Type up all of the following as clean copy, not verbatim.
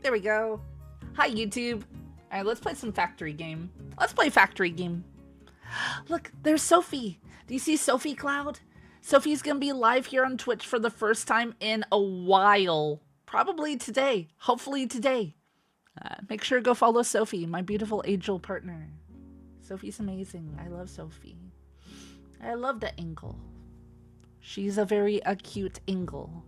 There we go. Hi, YouTube. All right, let's play some factory game. Let's play factory game. Look, there's Sophie. Do you see Sophie Cloud? Sophie's going to be live here on Twitch for the first time in a while. Probably today. Hopefully today. Make sure to go follow Sophie, my beautiful angel partner. Sophie's amazing. I love Sophie. I love the Ingle. She's a very cute Ingle.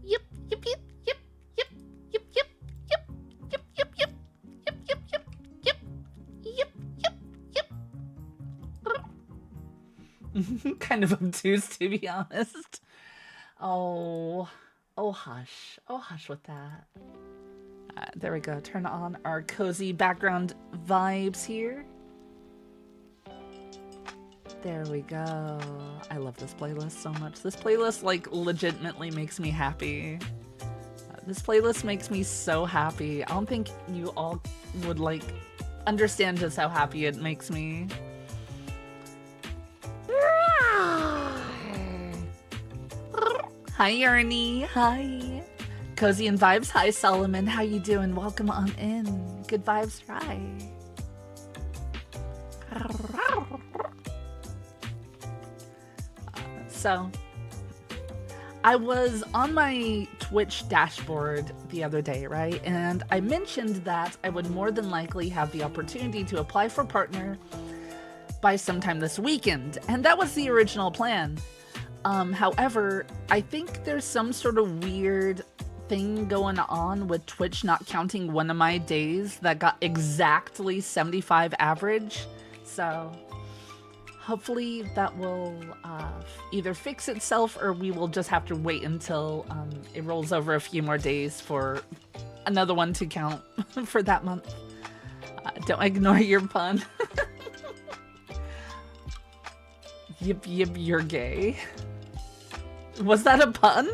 Yep, yep, yep, yep, yep, yep, yep, yep, yep, yep, yep, yep, yep, yep, yep, yep, yep, yep. Kind of obtuse, to be honest. Oh hush. Oh, hush with that. There we go. Turn on our cozy background vibes here. There we go. I love this playlist so much. This playlist, like, legitimately makes me happy. This playlist makes me so happy. I don't think you all would, like, understand just how happy it makes me. Hi, Ernie. Hi. Cozy and Vibes. Hi, Solomon. How you doing? Welcome on in. Good vibes. Try. So, I was on my Twitch dashboard the other day, right? And I mentioned that I would more than likely have the opportunity to apply for partner by sometime this weekend. And that was the original plan. However, I think there's some sort of weird thing going on with Twitch not counting one of my days that got exactly 75 average. So hopefully that will either fix itself or we will just have to wait until it rolls over a few more days for another one to count for that month. Don't ignore your pun. Yip, yip, you're gay. Was that a pun?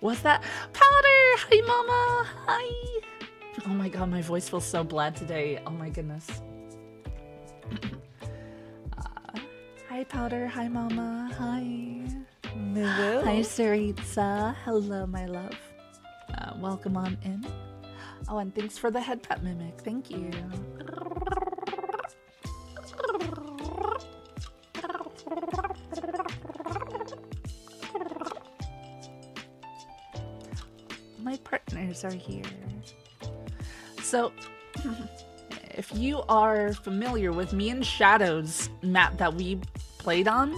Was that? Powder! Hi, Mama! Hi! Oh my god, my voice feels so bad today. Oh my goodness. Hi, Powder. Hi, Mama. Hi. Hello. Hi, Saritza. Hello, my love. Welcome on in. Oh, and thanks for the head pet mimic. Thank you. My partners are here. So, if you are familiar with me and Shadow's map that we played on,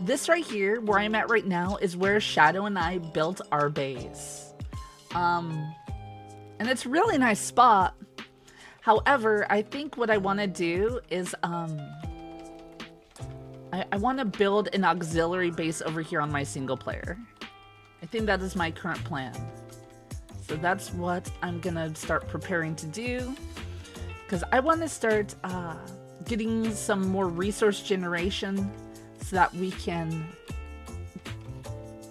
this right here, where I'm at right now, is where Shadow and I built our base. And it's a really nice spot. However, I think what I want to do is, I want to build an auxiliary base over here on my single player. I think that is my current plan. So that's what I'm gonna start preparing to do, because I want to start getting some more resource generation so that we can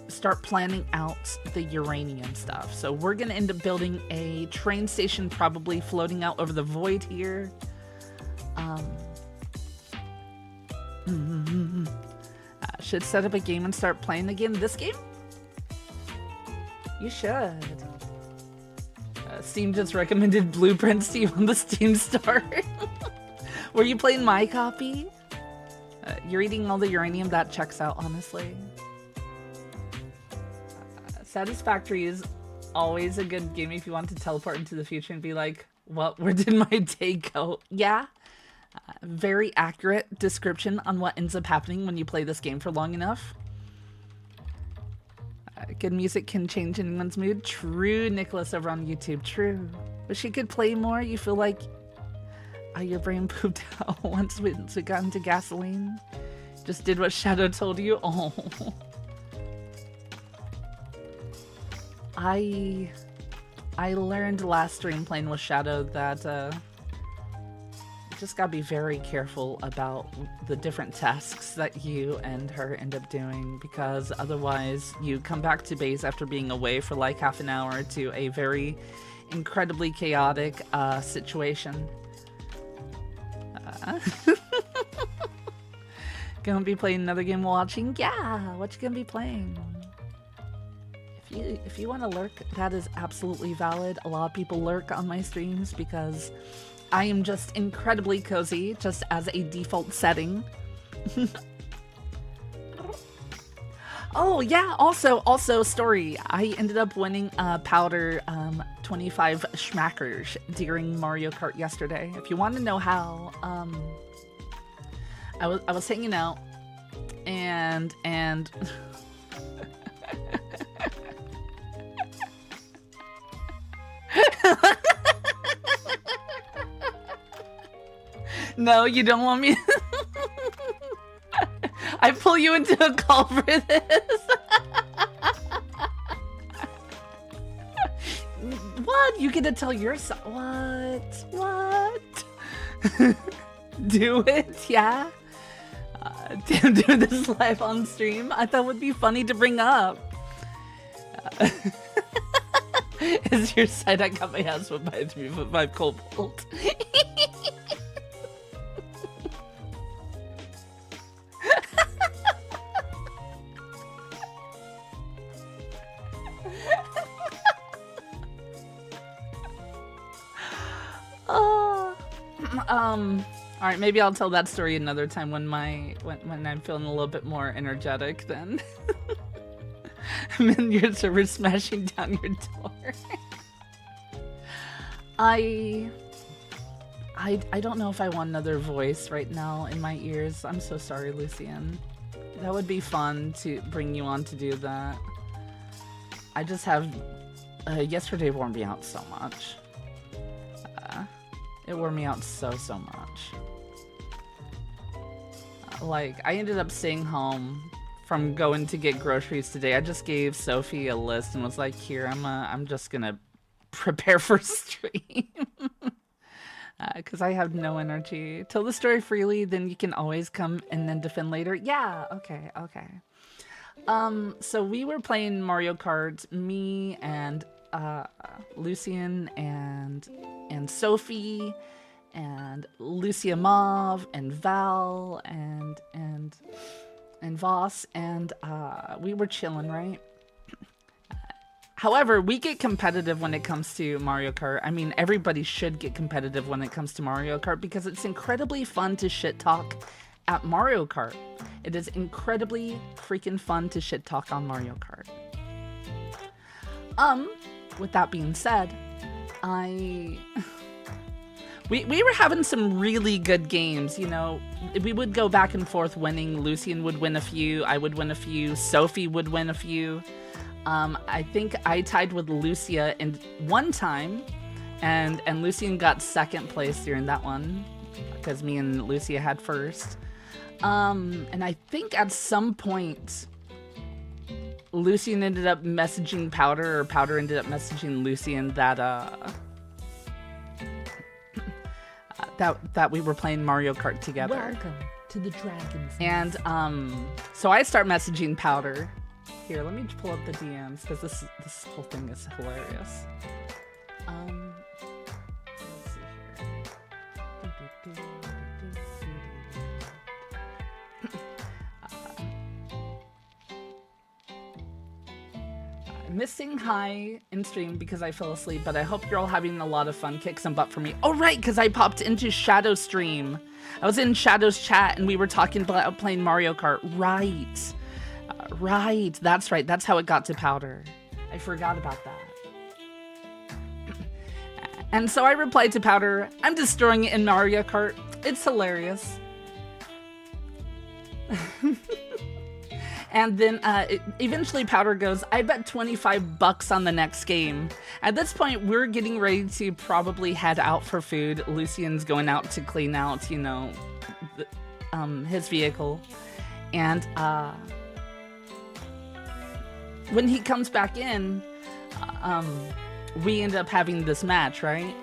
start planning out the uranium stuff. So we're gonna end up building a train station, probably floating out over the void here. Should set up a game and start playing again this game? You should. Steam just recommended blueprints to you on the Steam store. Were you playing my copy? You're eating all the uranium. That checks out, honestly. Satisfactory is always a good game if you want to teleport into the future and be like, what? Where did my day go? Yeah. Very accurate description on what ends up happening when you play this game for long enough. Good music can change anyone's mood. True, Nicholas over on YouTube. True. Wish you could play more. You feel like your brain pooped out once we got into gasoline. Just did what Shadow told you. Oh. I learned last stream playing with Shadow that just gotta be very careful about the different tasks that you and her end up doing, because otherwise you come back to base after being away for like half an hour to a very incredibly chaotic situation. Gonna be playing another game while watching? Yeah, what you gonna be playing? if you want to lurk, that is absolutely valid. A lot of people lurk on my streams because I am just incredibly cozy, just as a default setting. Oh yeah, also story. I ended up winning powder 25 schmackers during Mario Kart yesterday. If you want to know how, I was hanging out and no, you don't want me. I pull you into a call for this. What? You get to tell your side? What? Do it? Yeah. Do this live on stream. I thought would be funny to bring up. Is your side? I got my ass whipped by a 3'5" Kobold. All right, maybe I'll tell that story another time when I'm feeling a little bit more energetic then. I'm in your server smashing down your door. I don't know if I want another voice right now in my ears. I'm so sorry, Lucian. That would be fun to bring you on to do that. I just have yesterday wore me out so much. It wore me out so much. Like, I ended up staying home from going to get groceries today. I just gave Sophie a list and was like, here, I'm just gonna prepare for stream. Because I have no energy. Tell the story freely, then you can always come and then defend later. Yeah, okay. So we were playing Mario Kart, me and Lucian and Sophie and Lucia Mauve and Val and Voss, and we were chilling, right? However, we get competitive when it comes to Mario Kart. I mean, everybody should get competitive when it comes to Mario Kart because it's incredibly fun to shit talk at Mario Kart. It is incredibly freaking fun to shit talk on Mario Kart. With that being said, we were having some really good games, you know. We would go back and forth winning. Lucian would win a few, I would win a few, Sophie would win a few. I think I tied with Lucia in one time, and Lucian got second place during that one because me and Lucia had first. And I think at some point Lucian ended up messaging Powder, or Powder ended up messaging Lucian that that we were playing Mario Kart together. Welcome to the Dragons. And so I start messaging Powder. Here, let me pull up the DMs because this whole thing is hilarious. Let's see here. Missing hi in stream because I fell asleep, but I hope you're all having a lot of fun. Kick some butt for me. Oh, right, because I popped into Shadow stream. I was in Shadow's chat and we were talking about playing Mario Kart. Right. Right. That's right. That's how it got to Powder. I forgot about that. And so I replied to Powder, I'm destroying it in Mario Kart. It's hilarious. And then eventually Powder goes, I bet $25 on the next game. At this point, we're getting ready to probably head out for food. Lucian's going out to clean out, you know, his vehicle. And when he comes back in, we end up having this match, right?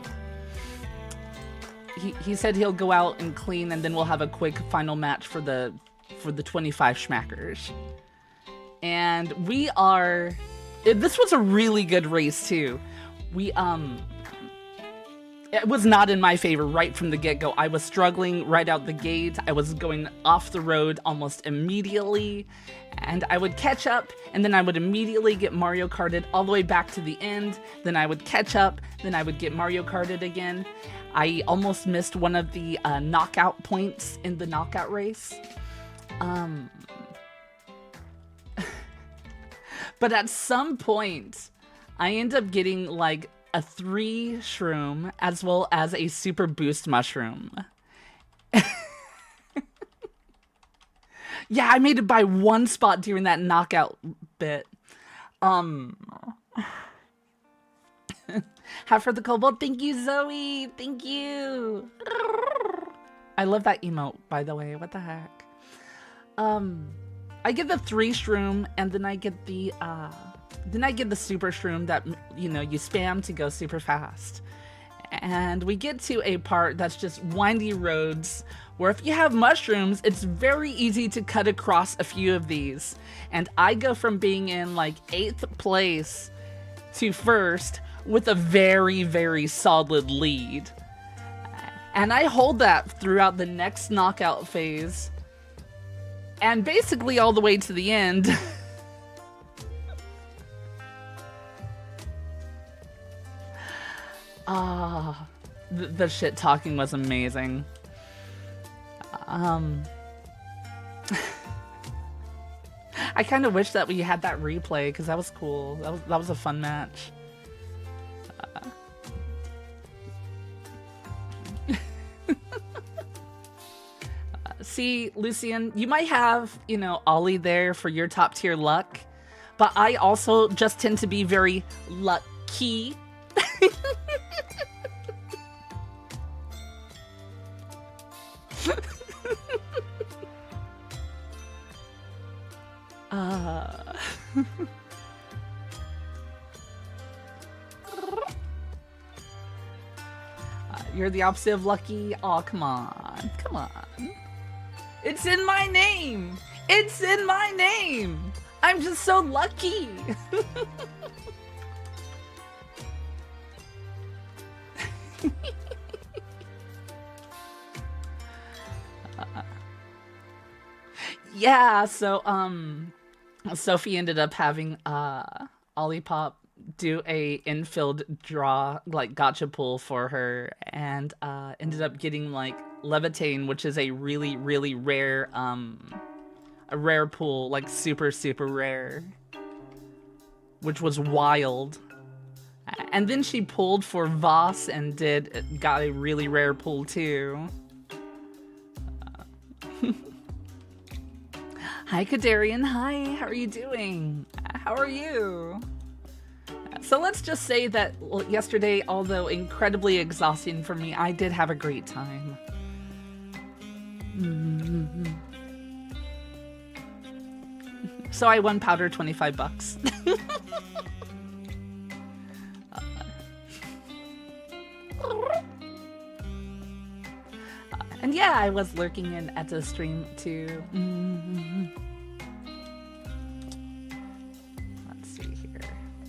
He said he'll go out and clean, and then we'll have a quick final match for the 25 schmackers. And we are, this was a really good race too. We It was not in my favor right from the get-go. I was struggling right out the gate. I was going off the road almost immediately, and I would catch up, and then I would immediately get Mario Karted all the way back to the end. Then I would catch up, then I would get Mario Karted again. I almost missed one of the knockout points in the knockout race. But at some point, I end up getting like a 3 shroom as well as a super boost mushroom. Yeah, I made it by 1 spot during that knockout bit. Have for the Kobold. Thank you, Zoe. Thank you. I love that emote, by the way. What the heck? I get the 3 shroom, and then I get the super shroom that, you know, you spam to go super fast. And we get to a part that's just windy roads, where if you have mushrooms, it's very easy to cut across a few of these. And I go from being in like 8th place to 1st with a very, very solid lead. And I hold that throughout the next knockout phase. And basically all the way to the end. The shit talking was amazing. I kind of wish that we had that replay because that was cool. That was a fun match. See, Lucian, you might have, you know, Ollie there for your top tier luck, but I also just tend to be very lucky. You're the opposite of lucky. Oh, come on. Come on. It's in my name. It's in my name. I'm just so lucky. Yeah, so Sophie ended up having Olipop do a infilled draw, like gotcha pull for her, and ended up getting like Levitain, which is a really, really rare a rare pull, like super, super rare, which was wild. And then she pulled for Voss and got a really rare pull too. Hi, Kadarian. Hi, how are you doing? How are you? So let's just say that yesterday, although incredibly exhausting for me, I did have a great time. So I won powder 25 bucks. And yeah, I was lurking in at the stream too. Let's see here.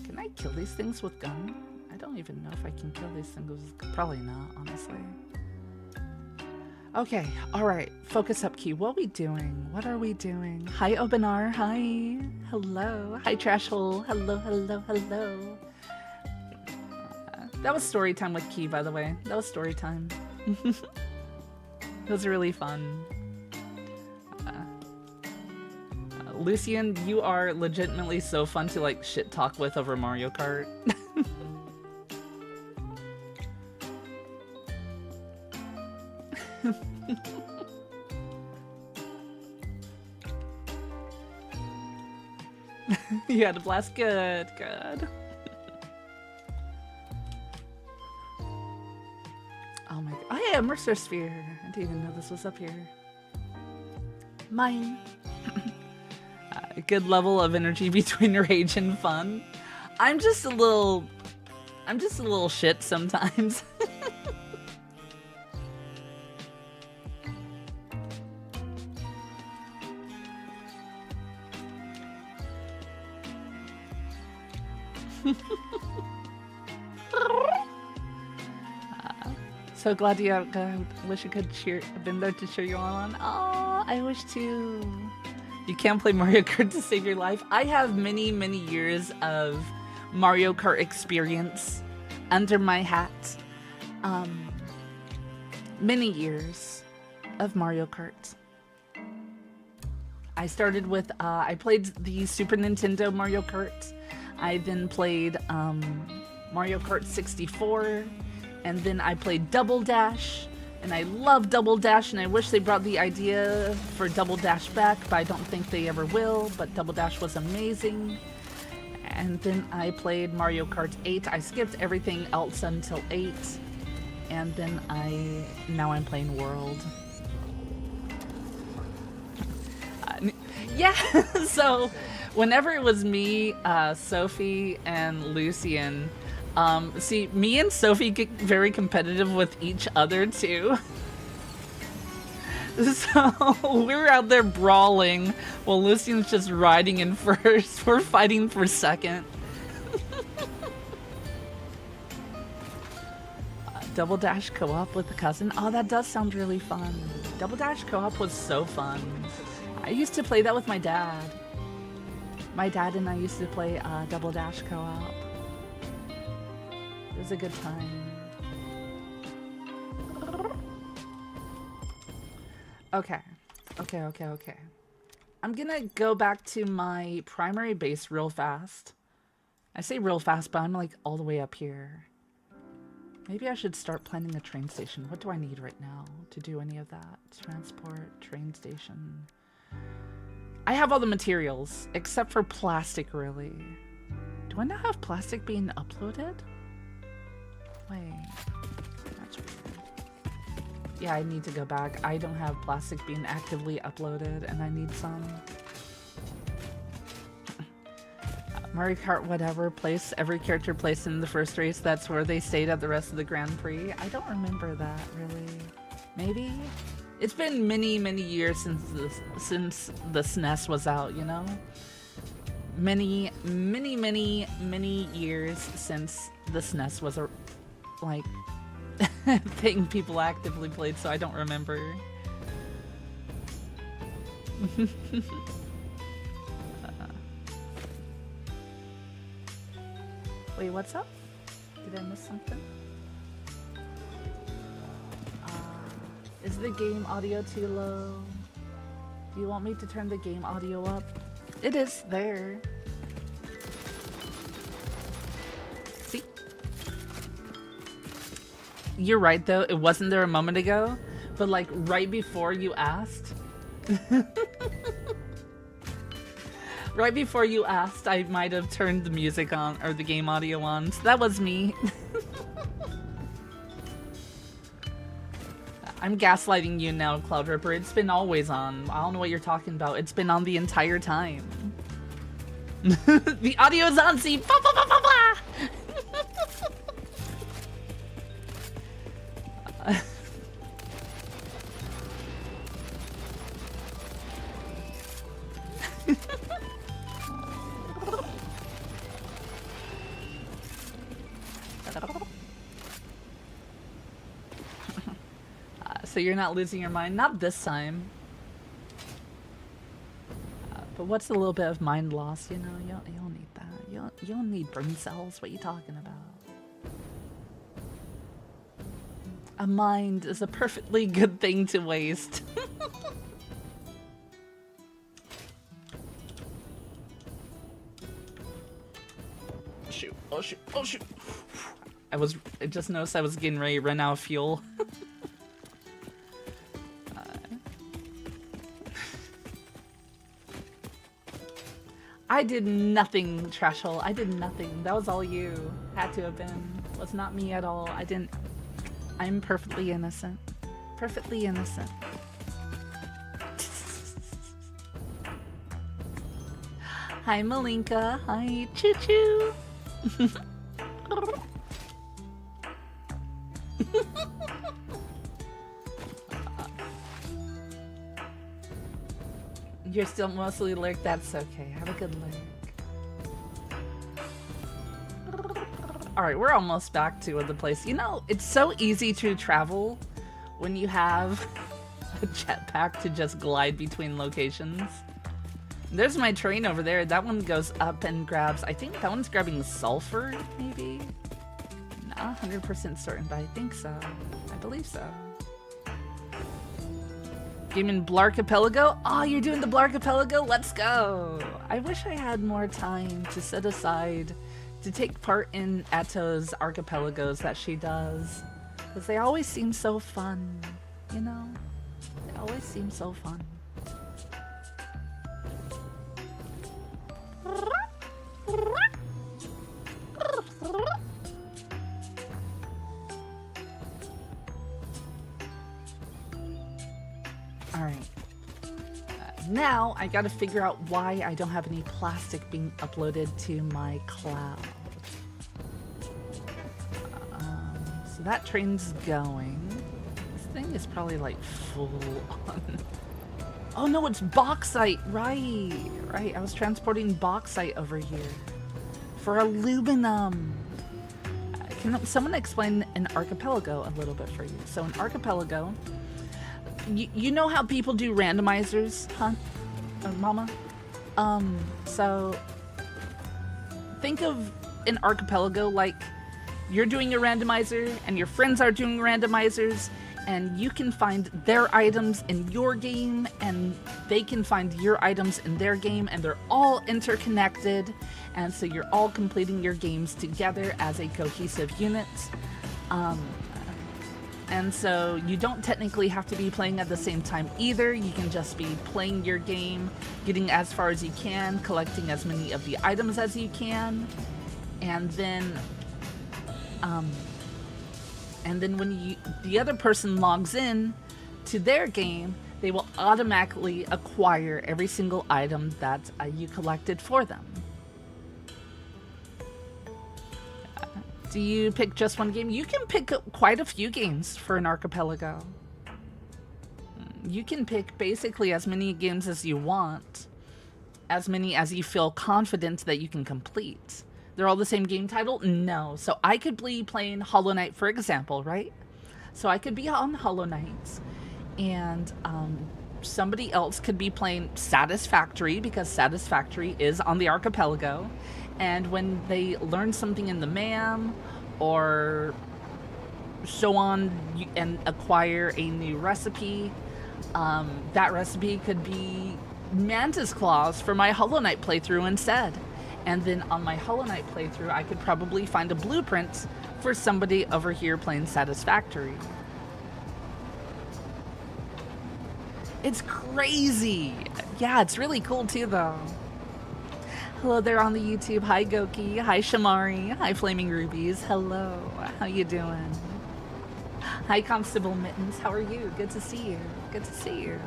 Can I kill these things with gun? I don't even know if I can kill these things with... Probably not, honestly. Okay, alright. Focus up, Key. What are we doing? What are we doing? Hi, Obenar. Hi. Hello. Hi, Trashhole. Hello, hello, hello. That was story time with Key, by the way. That was story time. It was really fun. Lucian, you are legitimately so fun to like shit talk with over Mario Kart. You had a blast. Good, good. Oh my god. Oh yeah, Mercer Sphere. I didn't even know this was up here. Mine. A good level of energy between rage and fun. I'm just a little shit sometimes. So glad you wish I could have been there to cheer you on. Oh, I wish too. You can't play Mario Kart to save your life. I have many, many years of Mario Kart experience under my hat. Many years of Mario Kart. I started with, I played the Super Nintendo Mario Kart. I then played Mario Kart 64. And then I played Double Dash. And I love Double Dash, and I wish they brought the idea for Double Dash back, but I don't think they ever will. But Double Dash was amazing. And then I played Mario Kart 8. I skipped everything else until 8. And then now I'm playing World. Yeah, so whenever it was me, Sophie, and Lucian, see, me and Sophie get very competitive with each other too. So we're out there brawling while Lucian's just riding in first. We're fighting for second. Double Dash co-op with a cousin. Oh, that does sound really fun. Double Dash co-op was so fun. I used to play that with my dad. My dad and I used to play Double Dash co-op. It was a good time. Okay. I'm gonna go back to my primary base real fast. I say real fast, but I'm like all the way up here. Maybe I should start planning a train station. What do I need right now to do any of that? Transport, train station. I have all the materials, except for plastic, really. Do I not have plastic being uploaded? Wait, that's weird. Yeah, I need to go back. I don't have plastic being actively uploaded, and I need some. Mario Kart, whatever, place every character placed in the first race. That's where they stayed at the rest of the Grand Prix. I don't remember that, really. Maybe? It's been many, many years since the SNES was out, you know? Many, many, many, many years since the SNES was a thing people actively played, so I don't remember. Wait, what's up? Did I miss something? Is the game audio too low? Do you want me to turn the game audio up? It is there. See? You're right though, it wasn't there a moment ago, but like right before you asked. Right before you asked, I might have turned the music on, or the game audio on, so that was me. I'm gaslighting you now, Cloud Ripper. It's been always on. I don't know what you're talking about. It's been on the entire time. The audio is on, see? Bah, bah, bah, bah, bah. So you're not losing your mind? Not this time. But what's a little bit of mind loss? You know, you don't need that. You don't need brain cells. What are you talking about? A mind is a perfectly good thing to waste. Shoot! Oh shoot! Oh shoot! I just noticed I was getting ready to run out of fuel. I did nothing, Trash Hole. I did nothing. That was all you. Had to have been. Was not me at all. I didn't. I'm perfectly innocent. Perfectly innocent. Hi, Malinka. Hi, Choo Choo. You're still mostly lurk, that's okay. Have a good lurk. All right, we're almost back to the place. You know, it's so easy to travel when you have a jetpack to just glide between locations. There's my train over there. That one goes up and grabs, I think that one's grabbing sulfur, maybe? Not 100% certain, but I think so. I believe so. Game in Blarkapelago? Oh, you're doing the Blarkapelago? Let's go! I wish I had more time to set aside to take part in Etto's archipelagos that she does. Because they always seem so fun, you know? They always seem so fun. Alright. Now I gotta figure out why I don't have any plastic being uploaded to my cloud. So that train's going. This thing is probably like full on. Oh no, it's bauxite! Right! Right, I was transporting bauxite over here. For aluminum! Can someone explain an archipelago a little bit for you? So an archipelago, you know how people do randomizers, huh? Mama? So think of an archipelago like you're doing a randomizer and your friends are doing randomizers, and you can find their items in your game and they can find your items in their game, and they're all interconnected, and so you're all completing your games together as a cohesive unit. And so you don't technically have to be playing at the same time either. You can just be playing your game, getting as far as you can, collecting as many of the items as you can, and then when the other person logs in to their game, they will automatically acquire every single item that you collected for them. Do you pick just one game? You can pick quite a few games for an archipelago. You can pick basically as many games as you want, as many as you feel confident that you can complete. They're all the same game title? No. So I could be playing Hollow Knight, for example, right? So I could be on Hollow Knight, and somebody else could be playing Satisfactory, because Satisfactory is on the archipelago. And when they learn something in the MAM or so on and acquire a new recipe, that recipe could be Mantis Claws for my Hollow Knight playthrough instead. And then on my Hollow Knight playthrough, I could probably find a blueprint for somebody over here playing Satisfactory. It's crazy. Yeah, it's really cool too, though. Hello there on the YouTube. Hi, Goki. Hi, Shamari. Hi, Flaming Rubies. Hello. How you doing? Hi, Constable Mittens. How are you? Good to see you. Good to see you.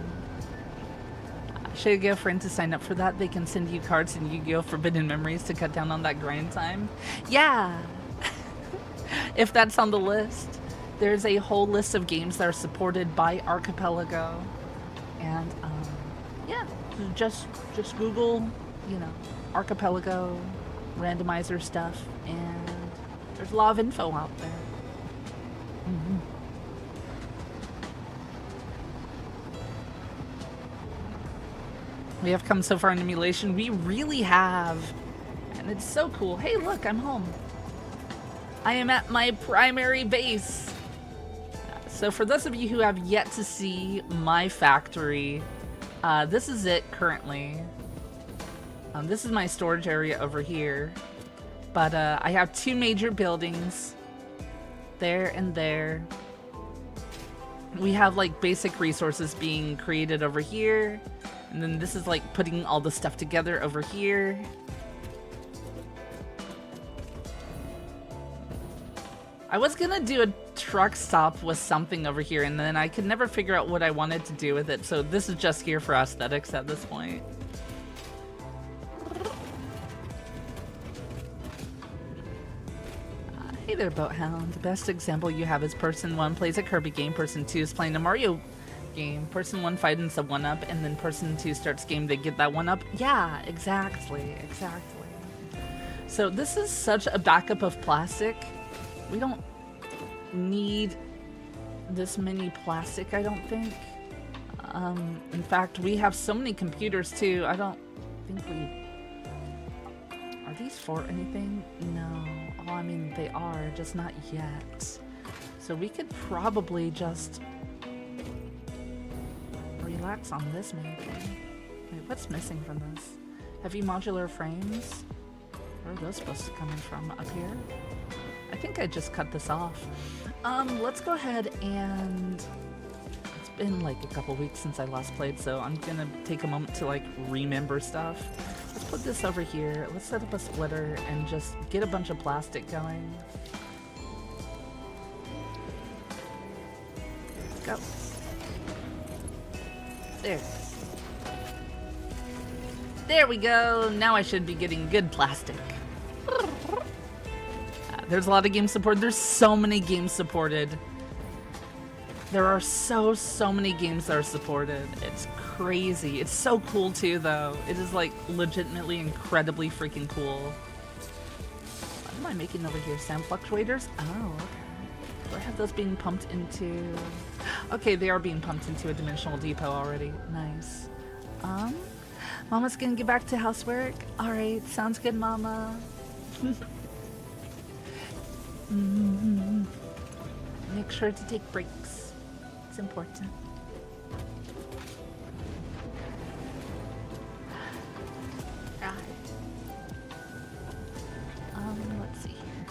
Should I get a friend to sign up for that? They can send you cards and Yu-Gi-Oh! Forbidden Memories to cut down on that grind time. Yeah! If that's on the list. There's a whole list of games that are supported by Archipelago. And, yeah. Just Google, you know, Archipelago, randomizer stuff, and there's a lot of info out there. Mm-hmm. We have come so far in emulation. We really have. And it's so cool. Hey, look, I'm home. I am at my primary base. So for those of you who have yet to see my factory, this is it currently. This is my storage area over here. But I have two major buildings. There and there. We have like basic resources being created over here. And then this is like putting all the stuff together over here. I was gonna do a truck stop with something over here, and then I could never figure out what I wanted to do with it, so this is just here for aesthetics at this point. Hey there, Boathound. The best example you have is person 1 plays a Kirby game, person 2 is playing a Mario game. Person 1 fights a 1-up, and then person 2 starts game, they get that 1-up. Yeah, exactly. So this is such a backup of plastic. We don't need this many plastic, I don't think. In fact, we have so many computers too. I don't think we... Are these for anything? No. Oh, I mean, they are, just not yet. So we could probably just relax on this maybe. Wait, what's missing from this? Heavy modular frames? Where are those supposed to come in from? Up here? I think I just cut this off. Let's go ahead and... It's been like a couple weeks since I last played, so I'm gonna take a moment to like remember stuff. Let's put this over here. Let's set up a splitter and just get a bunch of plastic going. Go. There. There we go. Now I should be getting good plastic. There's a lot of games supported. There's so many games supported. There are so many games that are supported. It's crazy. It's so cool too, though. It is like legitimately incredibly freaking cool. What am I making over here? Sound fluctuators? Oh, okay. Do I have those being pumped into... Okay, they are being pumped into a dimensional depot already. Nice. Mama's gonna get back to housework. Alright, sounds good, Mama. Make sure to take breaks. It's important. Right. Let's see here.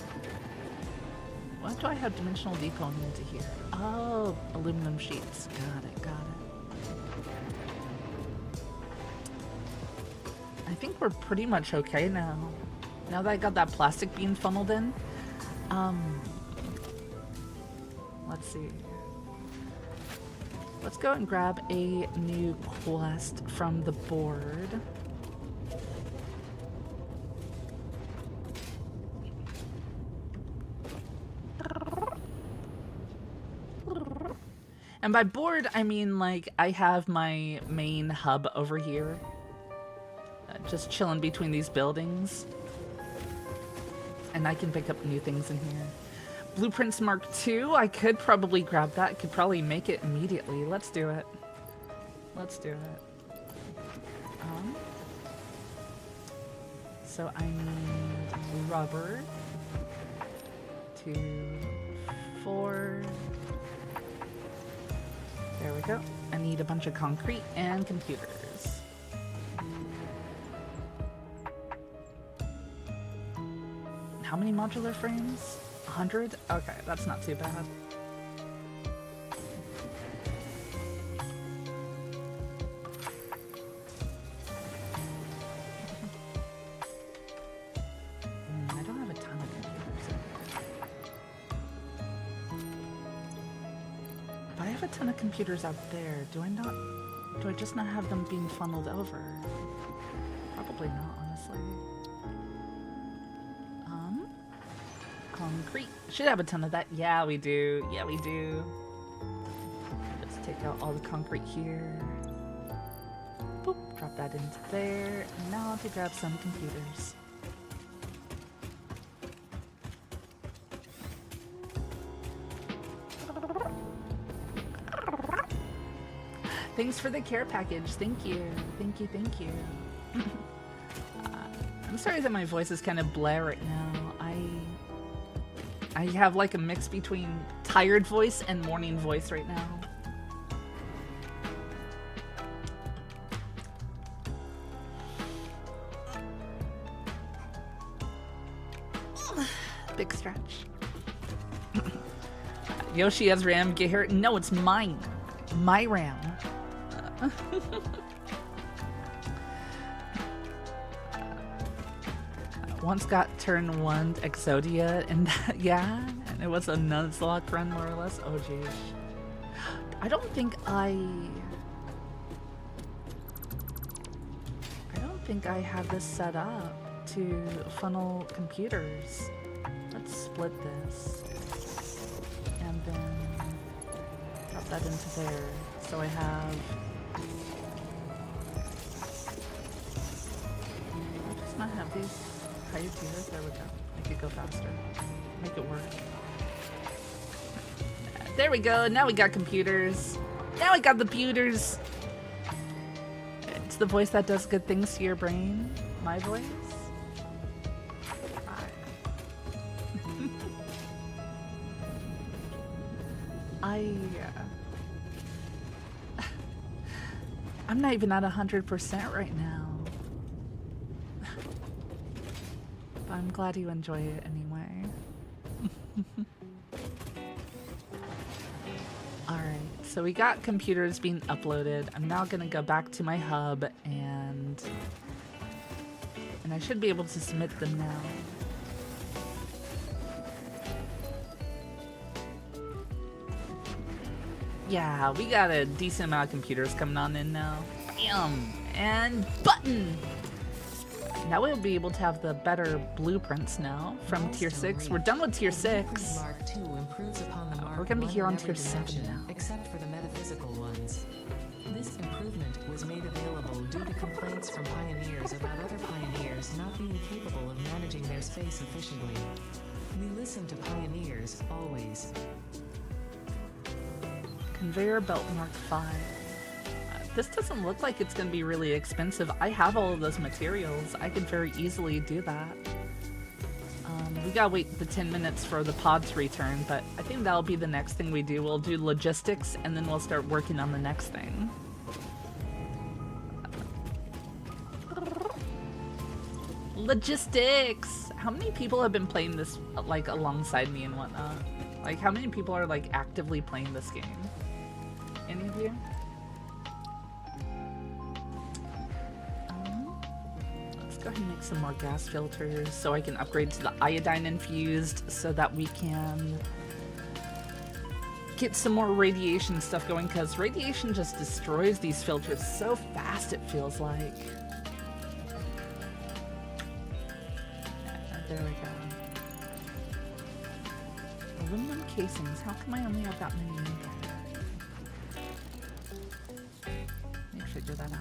What do I have dimensional depot into here? Oh, aluminum sheets. Got it, got it. I think we're pretty much okay now. Now that I got that plastic being funneled in. Let's see. Let's go and grab a new quest from the board. And by board, I mean like I have my main hub over here. Just chilling between these buildings. And I can pick up new things in here. Blueprints Mark II, I could probably grab that. Could probably make it immediately. Let's do it. Let's do it. So I need rubber. 2, 4. There we go. I need a bunch of concrete and computers. How many modular frames? 100? Okay, that's not too bad. I don't have a ton of computers in here. But I have a ton of computers out there. Do I just not have them being funneled over? Probably not, honestly. Concrete. Should have a ton of that. Yeah, we do. Yeah, we do. Let's take out all the concrete here. Boop. Drop that into there. And now to grab some computers. Thanks for the care package. Thank you. Thank you. Thank you. I'm sorry that my voice is kind of bleh right now. I have like a mix between tired voice and morning voice right now. Big stretch. Yoshi has RAM. Get here. No, it's mine. My RAM. Once got turn 1 Exodia and that, yeah, and it was a Nuzlocke run more or less. Oh geez. I don't think I have this set up to funnel computers. Let's split this and then drop that into there. So I have. I'll just not have these. How you do this? There we go. Make it go faster. Make it work. There we go. Now we got computers. Now we got the pewters. It's the voice that does good things to your brain. My voice. I'm not even at 100% right now. But I'm glad you enjoy it anyway. Alright, so we got computers being uploaded. I'm now gonna go back to my hub and I should be able to submit them now. Yeah, we got a decent amount of computers coming on in now. Bam! And button! Now we'll be able to have the better blueprints now from tier 6. We're done with tier 6. Mark II improves upon the Mark We're gonna be I here on in every tier 7 dimension, now. except for the metaphysical ones. This improvement was made available due to complaints from pioneers about other pioneers not being capable of managing their space efficiently. We listen to pioneers, always. Conveyor belt Mark 5. This doesn't look like it's going to be really expensive. I have all of those materials. I could very easily do that. We gotta wait the 10 minutes for the pod to return, but I think that'll be the next thing we do. We'll do logistics, and then we'll start working on the next thing. Logistics! How many people have been playing this, like, alongside me and whatnot? Like, how many people are, like, actively playing this game? Any of you? Let's go ahead and make some more gas filters so I can upgrade to the iodine infused so that we can get some more radiation stuff going, because radiation just destroys these filters so fast, it feels like. There we go. Aluminum casings. How come I only have that many in there? Let me figure that out.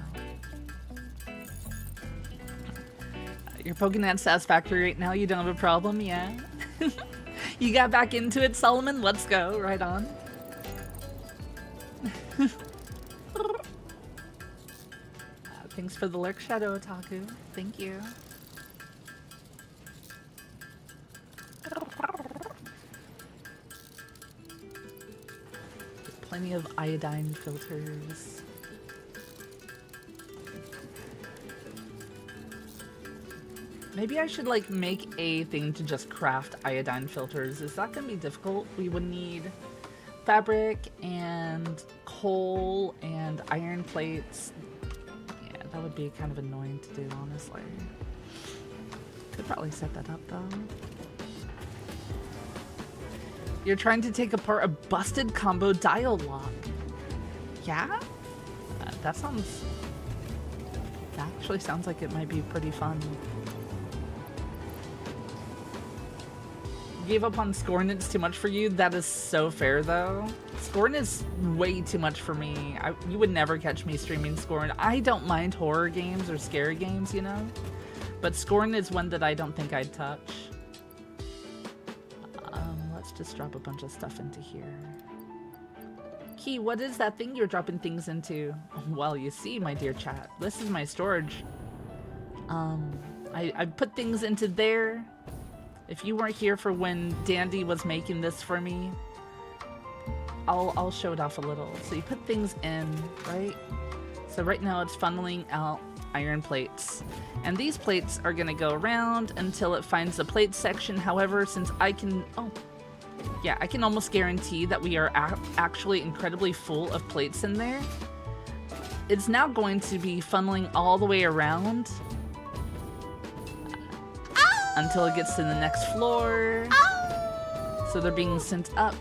You're poking at Satisfactory right now. You don't have a problem, yeah? You got back into it, Solomon? Let's go. Right on. Thanks for the lurk, Shadow Otaku. Thank you. Plenty of iodine filters. Maybe I should like make a thing to just craft iodine filters. Is that gonna be difficult? We would need fabric and coal and iron plates. Yeah, that would be kind of annoying to do, honestly. Could probably set that up though. You're trying to take apart a busted combo dial lock. Yeah? That actually sounds like it might be pretty fun. Gave up on Scorn, it's too much for you. That is so fair though. Scorn is way too much for me. You would never catch me streaming Scorn. I don't mind horror games or scary games, you know? But Scorn is one that I don't think I'd touch. Let's just drop a bunch of stuff into here. Key, what is that thing you're dropping things into? Well, you see, my dear chat, this is my storage. I put things into there. If you weren't here for when Dandy was making this for me, I'll show it off a little. So you put things in, right? So right now it's funneling out iron plates. And these plates are gonna go around until it finds the plate section. However, since I can, I can almost guarantee that we are actually incredibly full of plates in there. It's now going to be funneling all the way around until it gets to the next floor. So they're being sent up.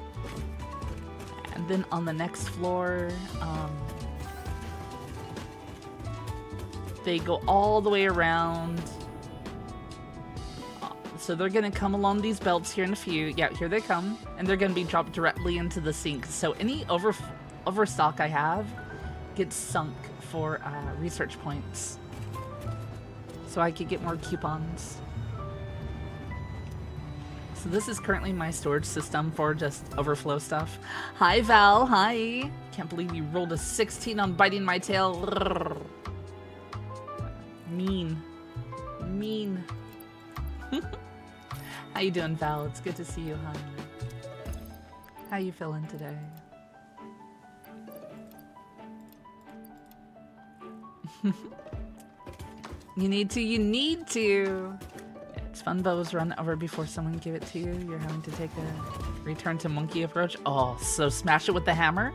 And then on the next floor, they go all the way around. So they're gonna come along these belts here in a few. Yeah, here they come. And they're gonna be dropped directly into the sink. So any overstock I have gets sunk for research points. So I could get more coupons. So this is currently my storage system for just overflow stuff. Hi, Val. Hi. Can't believe you rolled a 16 on biting my tail. Mean. Mean. How you doing, Val? It's good to see you, honey. How you feeling today? You need to. It's fun bows run over before someone give it to you. You're having to take a return to monkey approach. Oh, so smash it with the hammer?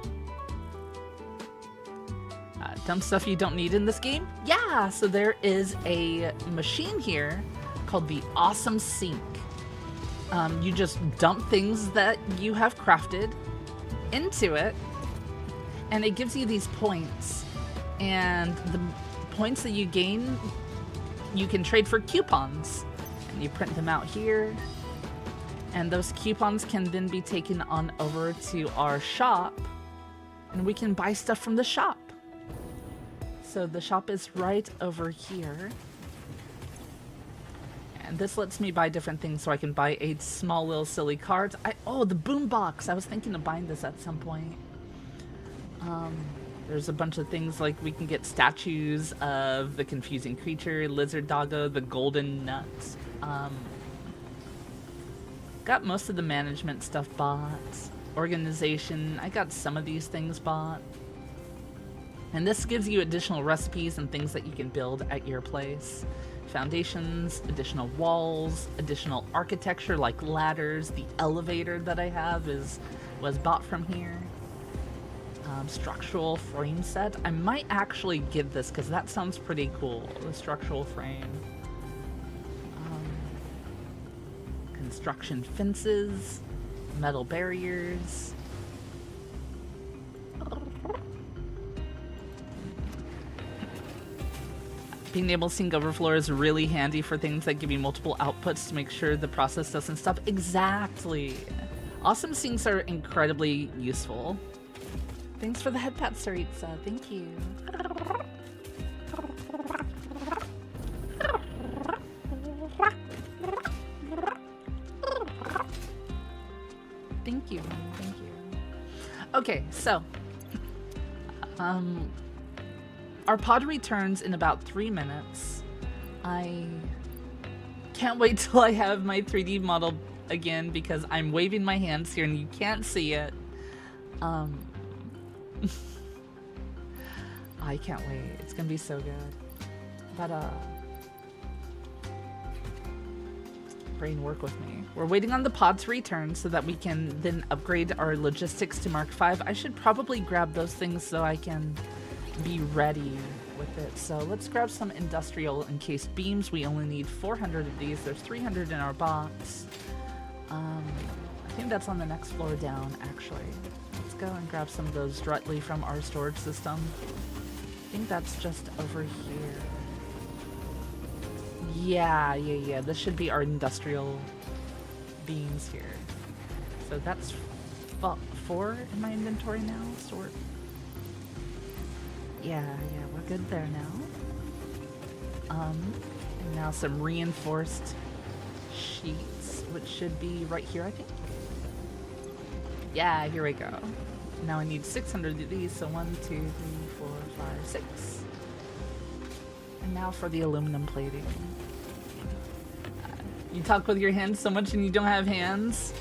Dump stuff you don't need in this game? Yeah, so there is a machine here called the Awesome Sink. You just dump things that you have crafted into it, and it gives you these points. And the points that you gain, you can trade for coupons. And you print them out here. And those coupons can then be taken on over to our shop, and we can buy stuff from the shop. So the shop is right over here. And this lets me buy different things, so I can buy a small little silly cart. Oh, the boombox! I was thinking of buying this at some point. There's a bunch of things like we can get statues of the confusing creature, lizard doggo, the golden nut. Got most of the management stuff bought. Organization, I got some of these things bought. And this gives you additional recipes and things that you can build at your place. Foundations, additional walls, additional architecture like ladders. The elevator that I have was bought from here. Structural frame set. I might actually give this because that sounds pretty cool. The structural frame. Construction fences, metal barriers. Being able to sync overflow is really handy for things that give you multiple outputs to make sure the process doesn't stop. Exactly. Awesome syncs are incredibly useful. Thanks for the head pat, Saritza. Thank you. Thank you. Thank you. Okay, so our pod returns in about 3 minutes. I can't wait till I have my 3D model again because I'm waving my hands here and you can't see it. I can't wait. It's gonna be so good. But brain, work with me. We're waiting on the pod to return so that we can then upgrade our logistics to Mark V. I should probably grab those things so I can be ready with it. So let's grab some industrial encased beams. We only need 400 of these. There's 300 in our box. I think that's on the next floor down, actually. Let's go and grab some of those directly from our storage system. I think that's just over here. Yeah. This should be our industrial beams here. So that's 4 in my inventory now, sort. Yeah, we're good there now. And now some reinforced sheets, which should be right here, I think. Yeah, here we go. Now I need 600 of these, so 1, 2, 3, 4, 5, 6. And now for the aluminum plating. You talk with your hands so much and you don't have hands?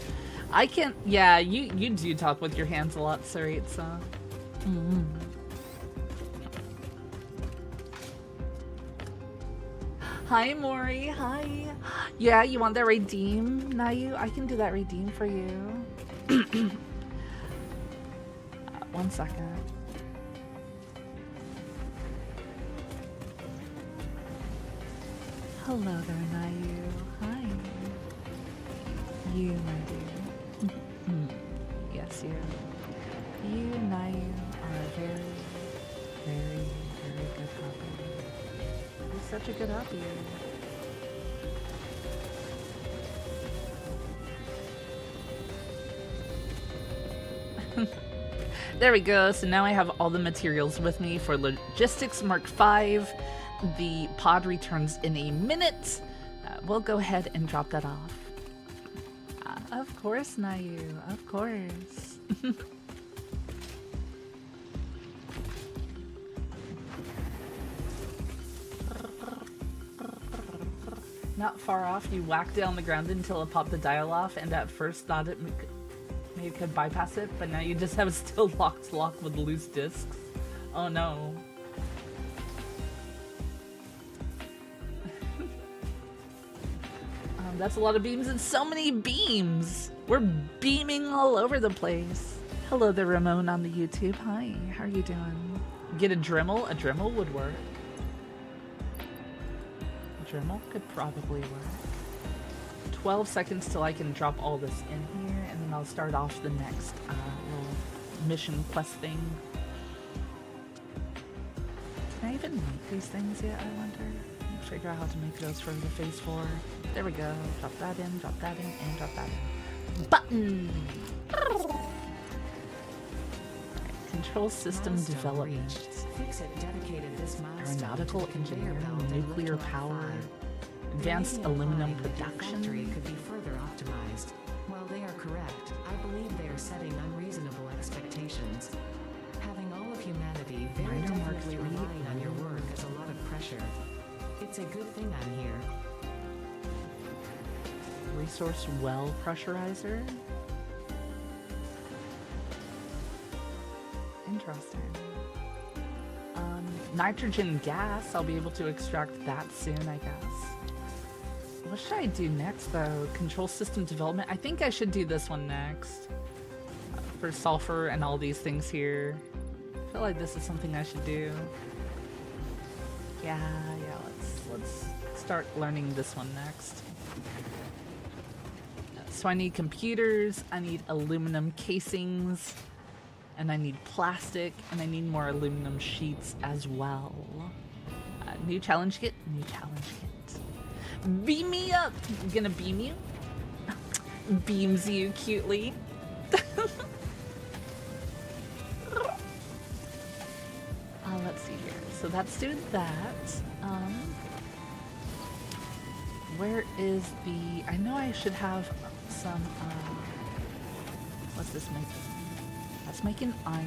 I can't, yeah, you do talk with your hands a lot, Sarit, so. Hi, Maury, hi. Yeah, you want that redeem, Nayu? I can do that redeem for you. 1 second. Hello there, Nayu. Hi. You, my dear. Yes, you. You, Nayu, are a very, very, very good hobby. You're such a good hobby. There we go. So now I have all the materials with me for Logistics Mark V. The pod returns in a minute. We'll go ahead and drop that off. Of course, Nayu. Of course. Not far off, you whacked it on the ground until it popped the dial off, and at first thought it maybe could bypass it, but now you just have a still locked lock with loose discs. Oh no. That's a lot of beams and so many beams! We're beaming all over the place. Hello there, Ramon on the YouTube. Hi, how are you doing? Get a Dremel? A Dremel would work. A Dremel could probably work. 12 seconds till I can drop all this in here, and then I'll start off the next little mission quest thing. Can I even make these things yet, I wonder? Figure out how to make those for the phase 4. There we go. Drop that in, and drop that in. Button! Control system Milestone development. reached. Fix-It dedicated this milestone Aeronautical to the conveyor engineering, belt in nuclear Lift power, 105. advanced They may aluminum imply that your factory production. could be further optimized. While they are correct, I believe they are setting unreasonable expectations. Having all of humanity very Minor Mark definitely III, relying on your work is a lot of pressure. It's a good thing I'm here. Resource well pressurizer. Interesting. Nitrogen gas. I'll be able to extract that soon, I guess. What should I do next, though? Control system development. I think I should do this one next. For sulfur and all these things here. I feel like this is something I should do. Yeah. Let's start learning this one next. So I need computers, I need aluminum casings, and I need plastic, and I need more aluminum sheets as well. New challenge kit, Beam me up! I'm gonna beam you. Beams you cutely. Let's see here. So that's doing that. Where is the... I know I should have some... what's this making? That's making iron.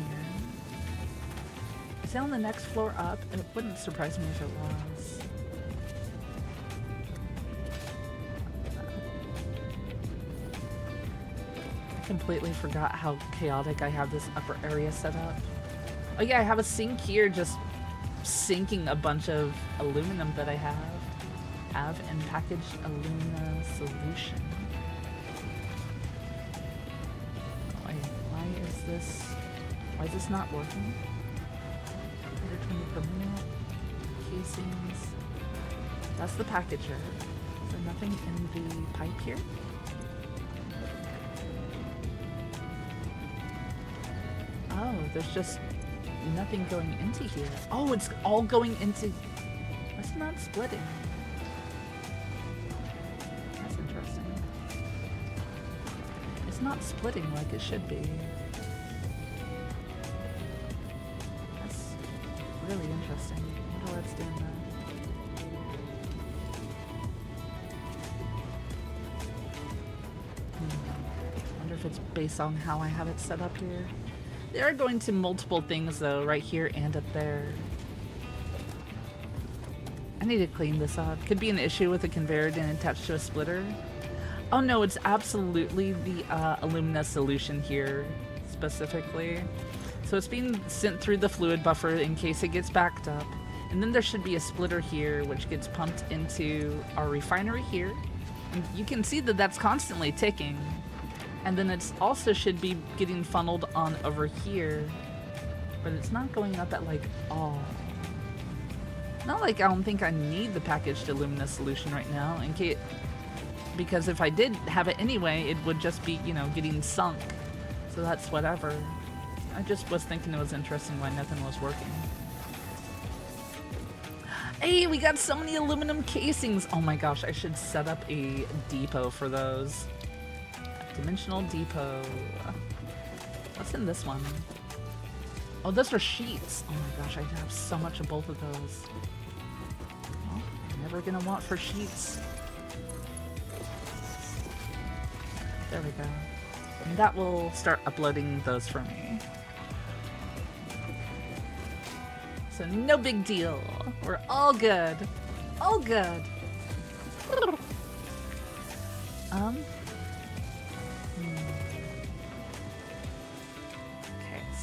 Is it on the next floor up? It wouldn't surprise me if it was. I completely forgot how chaotic I have this upper area set up. Oh yeah, I have a sink here just sinking a bunch of aluminum that I have and packaged alumina solution. Wait, why is this not working? 120 per minute. Casings. That's the packager. Is there nothing in the pipe here? Oh, there's just nothing going into here. Oh, it's all going into... What's it not splitting? That's interesting. It's not splitting like it should be. That's really interesting. I wonder why it's doing that. I wonder if it's based on how I have it set up here. They are going to multiple things though, right here and up there. I need to clean this up. Could be an issue with the conveyor being attached to a splitter. Oh no, it's absolutely the alumina solution here, specifically. So it's being sent through the fluid buffer in case it gets backed up. And then there should be a splitter here, which gets pumped into our refinery here. And you can see that that's constantly ticking. And then it's also should be getting funneled on over here. But it's not going up at like all. Not like I don't think I need the packaged alumina solution right now, in case, because if I did have it anyway, it would just be, you know, getting sunk. So that's whatever. I just was thinking it was interesting why nothing was working. Hey, we got so many aluminum casings. Oh my gosh, I should set up a depot for those. Dimensional depot. What's in this one? Oh, those are sheets. Oh my gosh, I have so much of both of those. Well, I'm never gonna want for sheets. There we go. And that will start uploading those for me. So no big deal. We're all good. All good. Okay,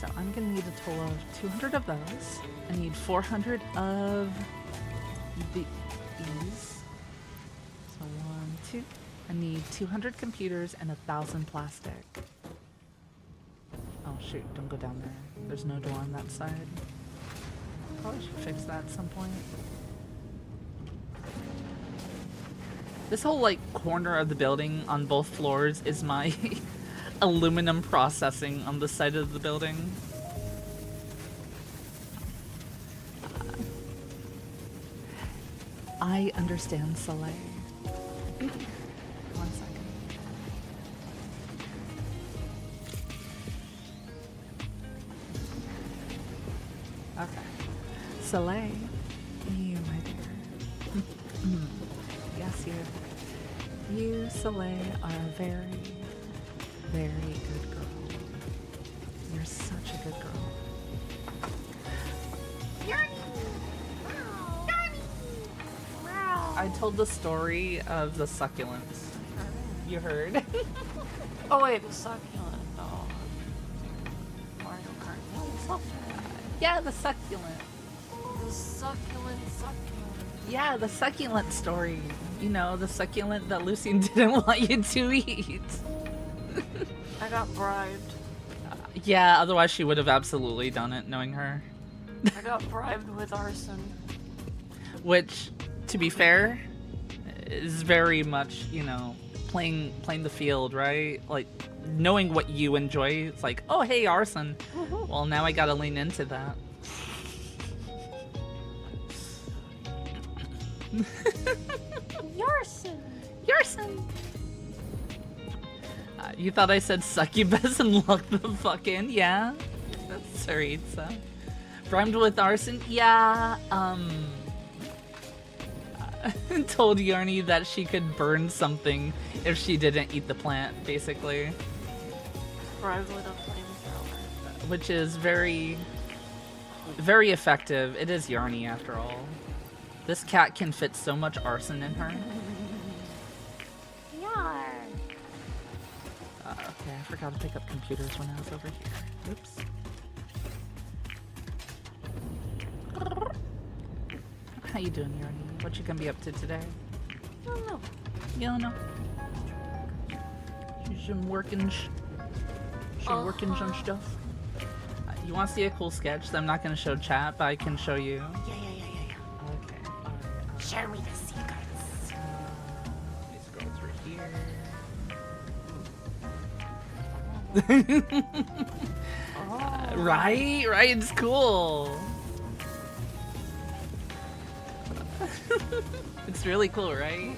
so I'm gonna need a total of 200 of those. I need 400 of these. So 1, 2. I need 200 computers and 1,000 plastic. Oh shoot, don't go down there. There's no door on that side. Probably should fix that at some point. This whole like corner of the building on both floors is my aluminum processing on the side of the building. I understand, Soleil. One second. Okay. Soleil, you, my dear. Yes, you, Soleil, are a very, very good girl. You're such a good girl. I told the story of the succulents. You heard? Oh wait, the succulent dog. Mario Kart. No, the succulent. Yeah, the succulent. The succulent. Yeah, the succulent story. You know, the succulent that Lucian didn't want you to eat. I got bribed. Yeah, otherwise she would have absolutely done it, knowing her. I got bribed with arson. Which, to be fair, is very much, you know, playing the field, right? Like, knowing what you enjoy, it's like, oh, hey, arson. Well, now I gotta lean into that. Yarson! You thought I said succubus and locked the fuck in? Yeah? That's Saritza. Primed with arson? Yeah, told Yarny that she could burn something if she didn't eat the plant, basically. Bribed with a flamethrower. Which is very, very effective. It is Yarny, after all. This cat can fit so much arson in her. Yar. Okay, I forgot to pick up computers when I was over here. Oops. How you doing, Yarny? What you gonna be up to today? I don't know. You don't know? Some working on stuff. You want to see a cool sketch that I'm not gonna show chat, but I can show you. Yeah. Okay. Share me the secrets. Let me scroll through here. Right, it's cool. It's really cool, right?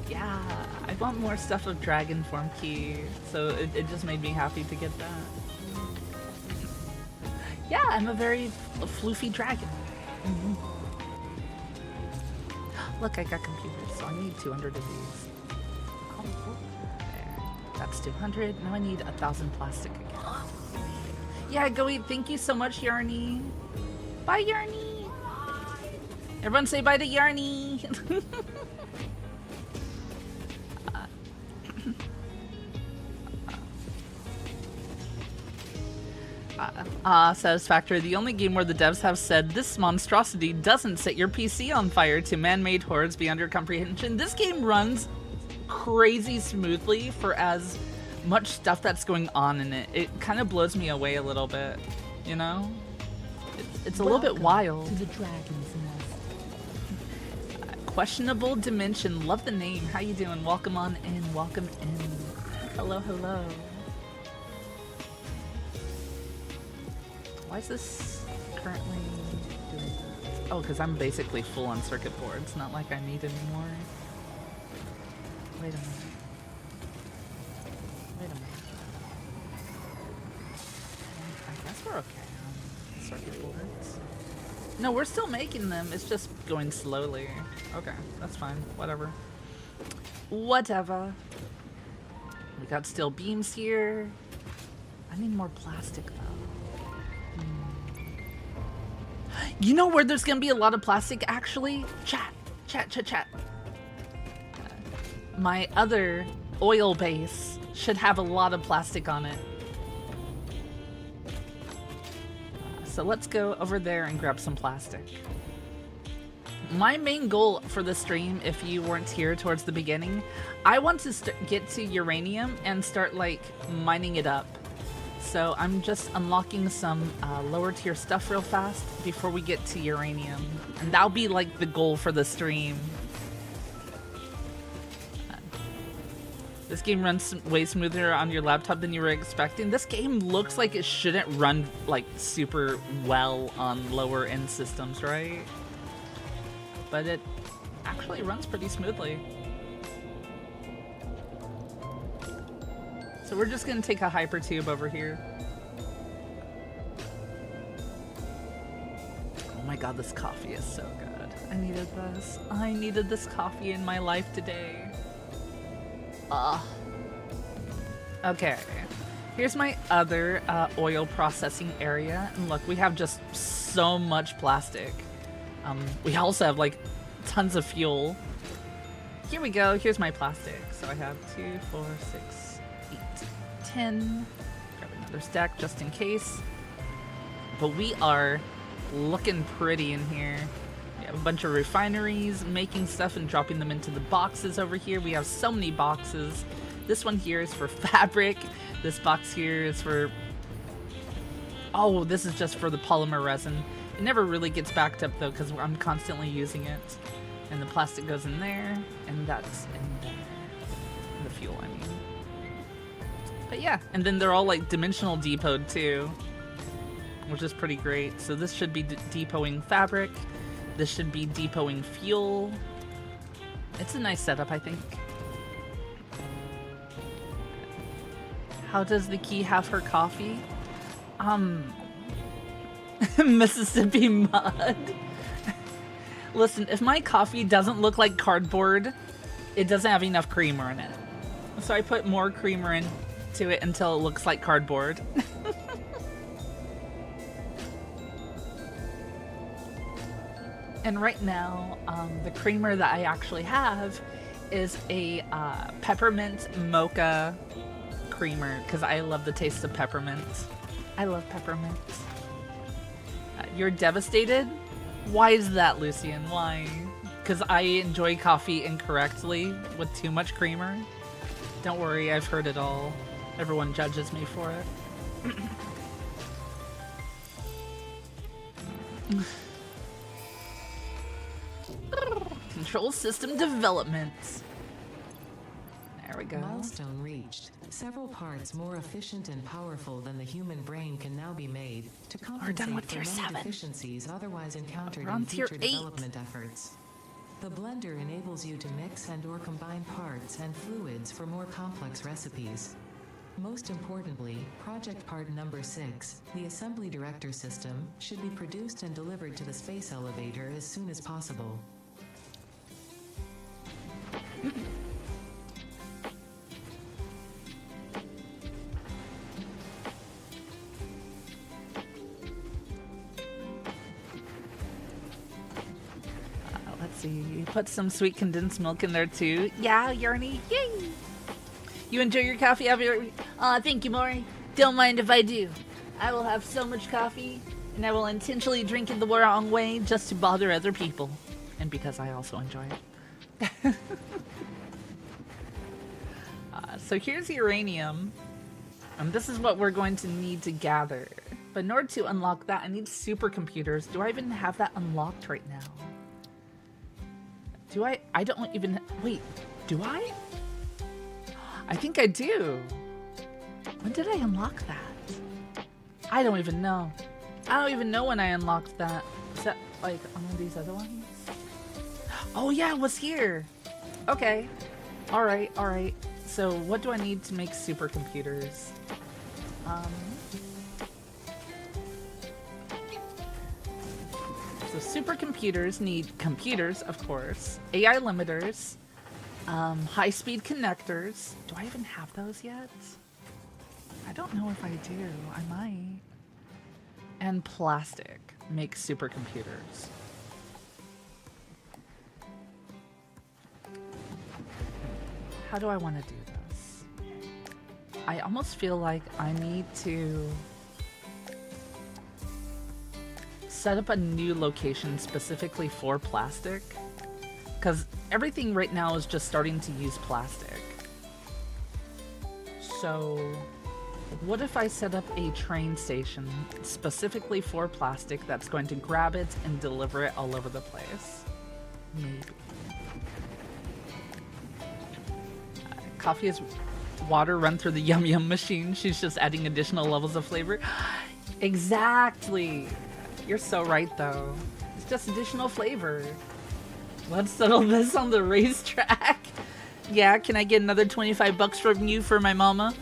Yeah, I want more stuff of Dragon Form Key, so it just made me happy to get that. Yeah, I'm a very floofy dragon. Look, I got computers, so I need 200 of these. There. That's 200. Now I need 1,000 plastic again. Yeah, go eat. Thank you so much, Yarny. Bye, Yarny. Everyone say bye to Yarny. Satisfactory, the only game where the devs have said this monstrosity doesn't set your PC on fire to man-made hordes beyond your comprehension. This game runs crazy smoothly for as much stuff that's going on in it. It kind of blows me away a little bit, you know? It's a little bit wild. To the dragon's nest. Questionable Dimension, love the name. How you doing? Welcome on in, welcome in. Hello, hello. Why is this currently doing that? Oh, because I'm basically full on circuit boards. Not like I need anymore. Wait a minute. I guess we're okay on circuit boards. No, we're still making them. It's just going slowly. Okay, that's fine. Whatever. We got steel beams here. I need more plastic though. You know where there's gonna be a lot of plastic actually? Chat. My other oil base should have a lot of plastic on it. So let's go over there and grab some plastic. My main goal for the stream, if you weren't here towards the beginning, I want to get to uranium and start like mining it up. So I'm just unlocking some lower tier stuff real fast before we get to uranium. And that'll be like the goal for the stream. This game runs way smoother on your laptop than you were expecting. This game looks like it shouldn't run like super well on lower end systems, right? But it actually runs pretty smoothly. So we're just gonna take a hypertube over here. Oh my god, this coffee is so good. I needed this. I needed this coffee in my life today. Okay. Here's my other oil processing area. And look, we have just so much plastic. We also have like tons of fuel. Here we go. Here's my plastic. So I have 2, 4, 6, 8, 10. Grab another stack just in case. But we are looking pretty in here. We have a bunch of refineries making stuff and dropping them into the boxes over here. We have so many boxes. This one here is for fabric. This box here is for... Oh, this is just for the polymer resin. It never really gets backed up though because I'm constantly using it. And the plastic goes in there, and that's in there. The fuel, I mean. But yeah, and then they're all like dimensional depotted too, which is pretty great. So this should be depoting fabric. This should be depoting fuel. It's a nice setup, I think. How does the key have her coffee? Mississippi mud. Listen, if my coffee doesn't look like cardboard, it doesn't have enough creamer in it. So I put more creamer into it until it looks like cardboard. And right now, the creamer that I actually have is a peppermint mocha creamer because I love the taste of peppermint. I love peppermint. You're devastated? Why is that, Lucian? Why? Because I enjoy coffee incorrectly with too much creamer? Don't worry, I've heard it all. Everyone judges me for it. Control system development. There we go. Milestone reached. Several parts more efficient and powerful than the human brain can now be made to compensate done with for tier many 7. deficiencies otherwise encountered We're on in tier future 8. development efforts. The blender enables you to mix and/or combine parts and fluids for more complex recipes. Most importantly, project part number 6, the assembly director system, should be produced and delivered to the space elevator as soon as possible. Let's see. Put some sweet condensed milk in there too. Yeah, Yarny. Yay! You enjoy your coffee? Thank you, Maury. Don't mind if I do. I will have so much coffee, and I will intentionally drink it the wrong way just to bother other people. And because I also enjoy it. So here's uranium. And this is what we're going to need to gather. But in order to unlock that, I need supercomputers. Do I even have that unlocked right now? Do I? I don't even... Wait, do I? I think I do. When did I unlock that? I don't even know. I don't even know when I unlocked that. Is that like on one of these other ones? Oh yeah, it was here. Okay. Alright, alright. So what do I need to make supercomputers? So supercomputers need computers, of course, AI limiters, High-speed connectors. Do I even have those yet? I don't know if I do. I might. And plastic makes supercomputers. How do I want to do this? I almost feel like I need to set up a new location specifically for plastic, because everything right now is just starting to use plastic. So what if I set up a train station specifically for plastic that's going to grab it and deliver it all over the place? Maybe. Coffee is water run through the Yum Yum machine. She's just adding additional levels of flavor. Exactly. You're so right, though. It's just additional flavor. Let's settle this on the racetrack. Yeah, can I get another 25 bucks from you for my mama?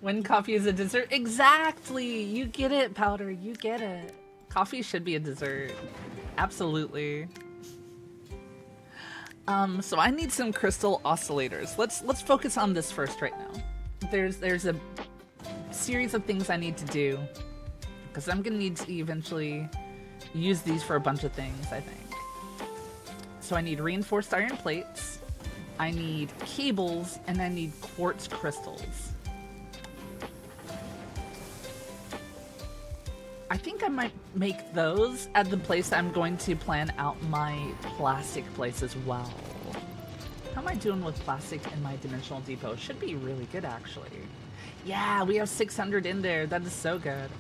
When coffee is a dessert? Exactly! You get it, Powder. You get it. Coffee should be a dessert. Absolutely. So I need some crystal oscillators. Let's focus on this first right now. There's a series of things I need to do, because I'm gonna need to eventually use these for a bunch of things, I think. So I need reinforced iron plates, I need cables, and I need quartz crystals. I think I might make those at the place I'm going to plan out my plastic place as well. How am I doing with plastic in my dimensional depot? Should be really good, actually. Yeah, we have 600 in there. That is so good.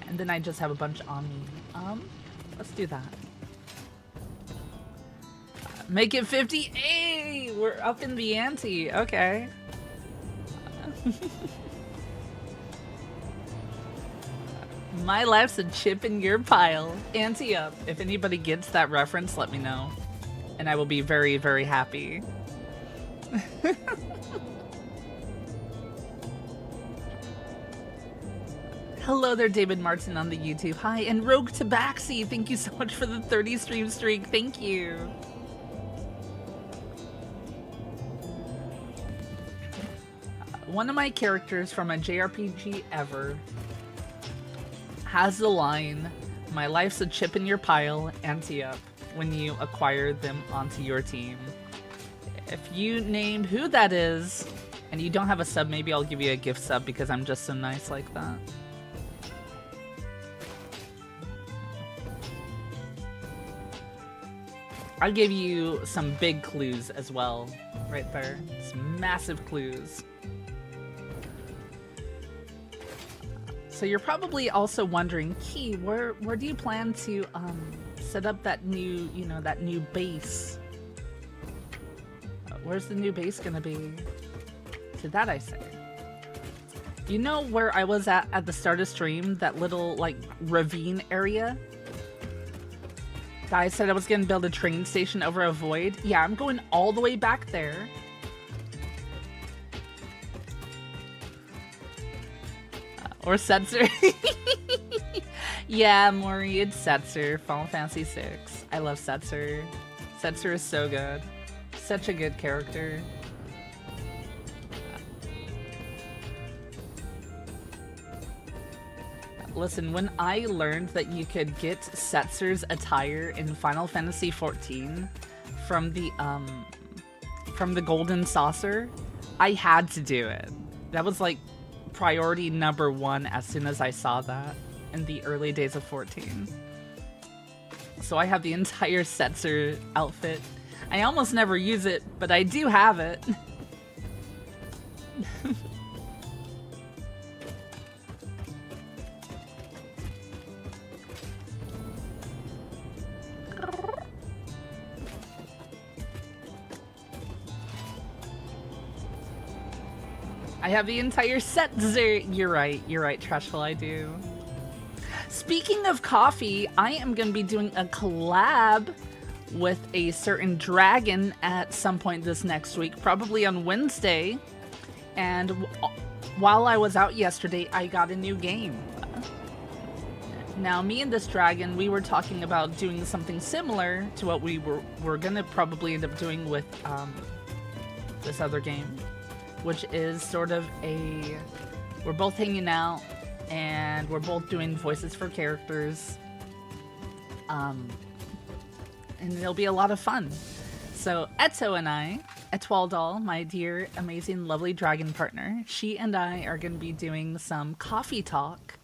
And then I just have a bunch on me. Let's do that. Make it 50. Hey, we're up in the ante. Okay. My life's a chip in your pile. Ante up. If anybody gets that reference, let me know. And I will be very, very happy. Hello there, David Martin on the YouTube. Hi, and Rogue Tabaxi. Thank you so much for the 30 stream streak. Thank you. One of my characters from a JRPG ever has the line, "My life's a chip in your pile, ante up," when you acquire them onto your team. If you name who that is, and you don't have a sub, maybe I'll give you a gift sub because I'm just so nice like that. I'll give you some big clues as well, right there. Some massive clues. So you're probably also wondering, Key, where do you plan to set up that new, that new base? Where's the new base gonna be? To that I say. You know where I was at the start of stream? That little, like, ravine area? I said I was gonna build a train station over a void? Yeah, I'm going all the way back there. Or Setzer. Yeah, Maury, it's Setzer. Final Fantasy VI. I love Setzer. Setzer is so good. Such a good character. Listen, when I learned that you could get Setzer's attire in Final Fantasy XIV from the Golden Saucer, I had to do it. That was like priority number one as soon as I saw that in the early days of 14. So I have the entire Setzer outfit. I almost never use it, but I do have it. I have the entire set. You're right, Trashful, I do. Speaking of coffee, I am going to be doing a collab with a certain dragon at some point this next week, probably on Wednesday. And while I was out yesterday, I got a new game. Now, me and this dragon, we were talking about doing something similar to what we were gonna probably end up doing with this other game, which is sort of we're both hanging out and we're both doing voices for characters, and it'll be a lot of fun. So Eto and I, Etwaldal, my dear, amazing, lovely dragon partner, she and I are going to be doing some coffee talk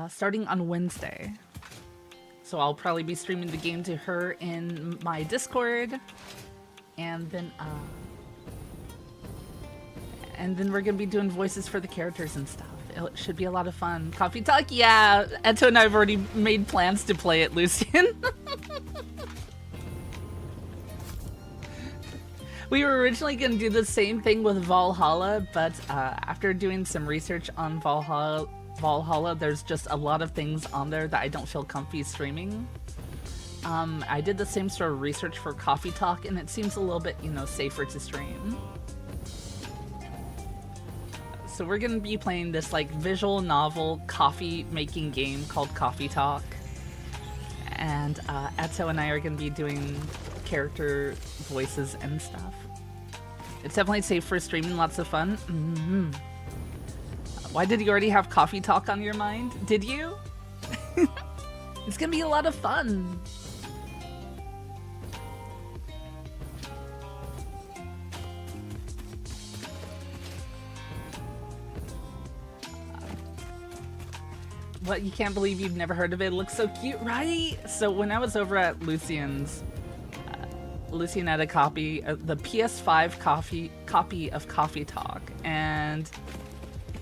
starting on Wednesday. So I'll probably be streaming the game to her in my Discord, and then we're gonna be doing voices for the characters and stuff. It should be a lot of fun. Coffee talk, yeah. Eto and I have already made plans to play it, Lucian. We were originally gonna do the same thing with Valhalla, but after doing some research on Valhalla, there's just a lot of things on there that I don't feel comfy streaming. I did the same sort of research for Coffee Talk, and it seems a little bit, safer to stream. So we're gonna be playing this like visual novel coffee making game called Coffee Talk, and Eto and I are gonna be doing character voices and stuff. It's definitely safe for streaming, lots of fun. Mm-hmm. Why did you already have Coffee Talk on your mind? Did you? It's gonna be a lot of fun. What, you can't believe you've never heard of it? It looks so cute, right? So when I was over at Lucian's, Lucian had a copy, the PS5 copy of Coffee Talk, and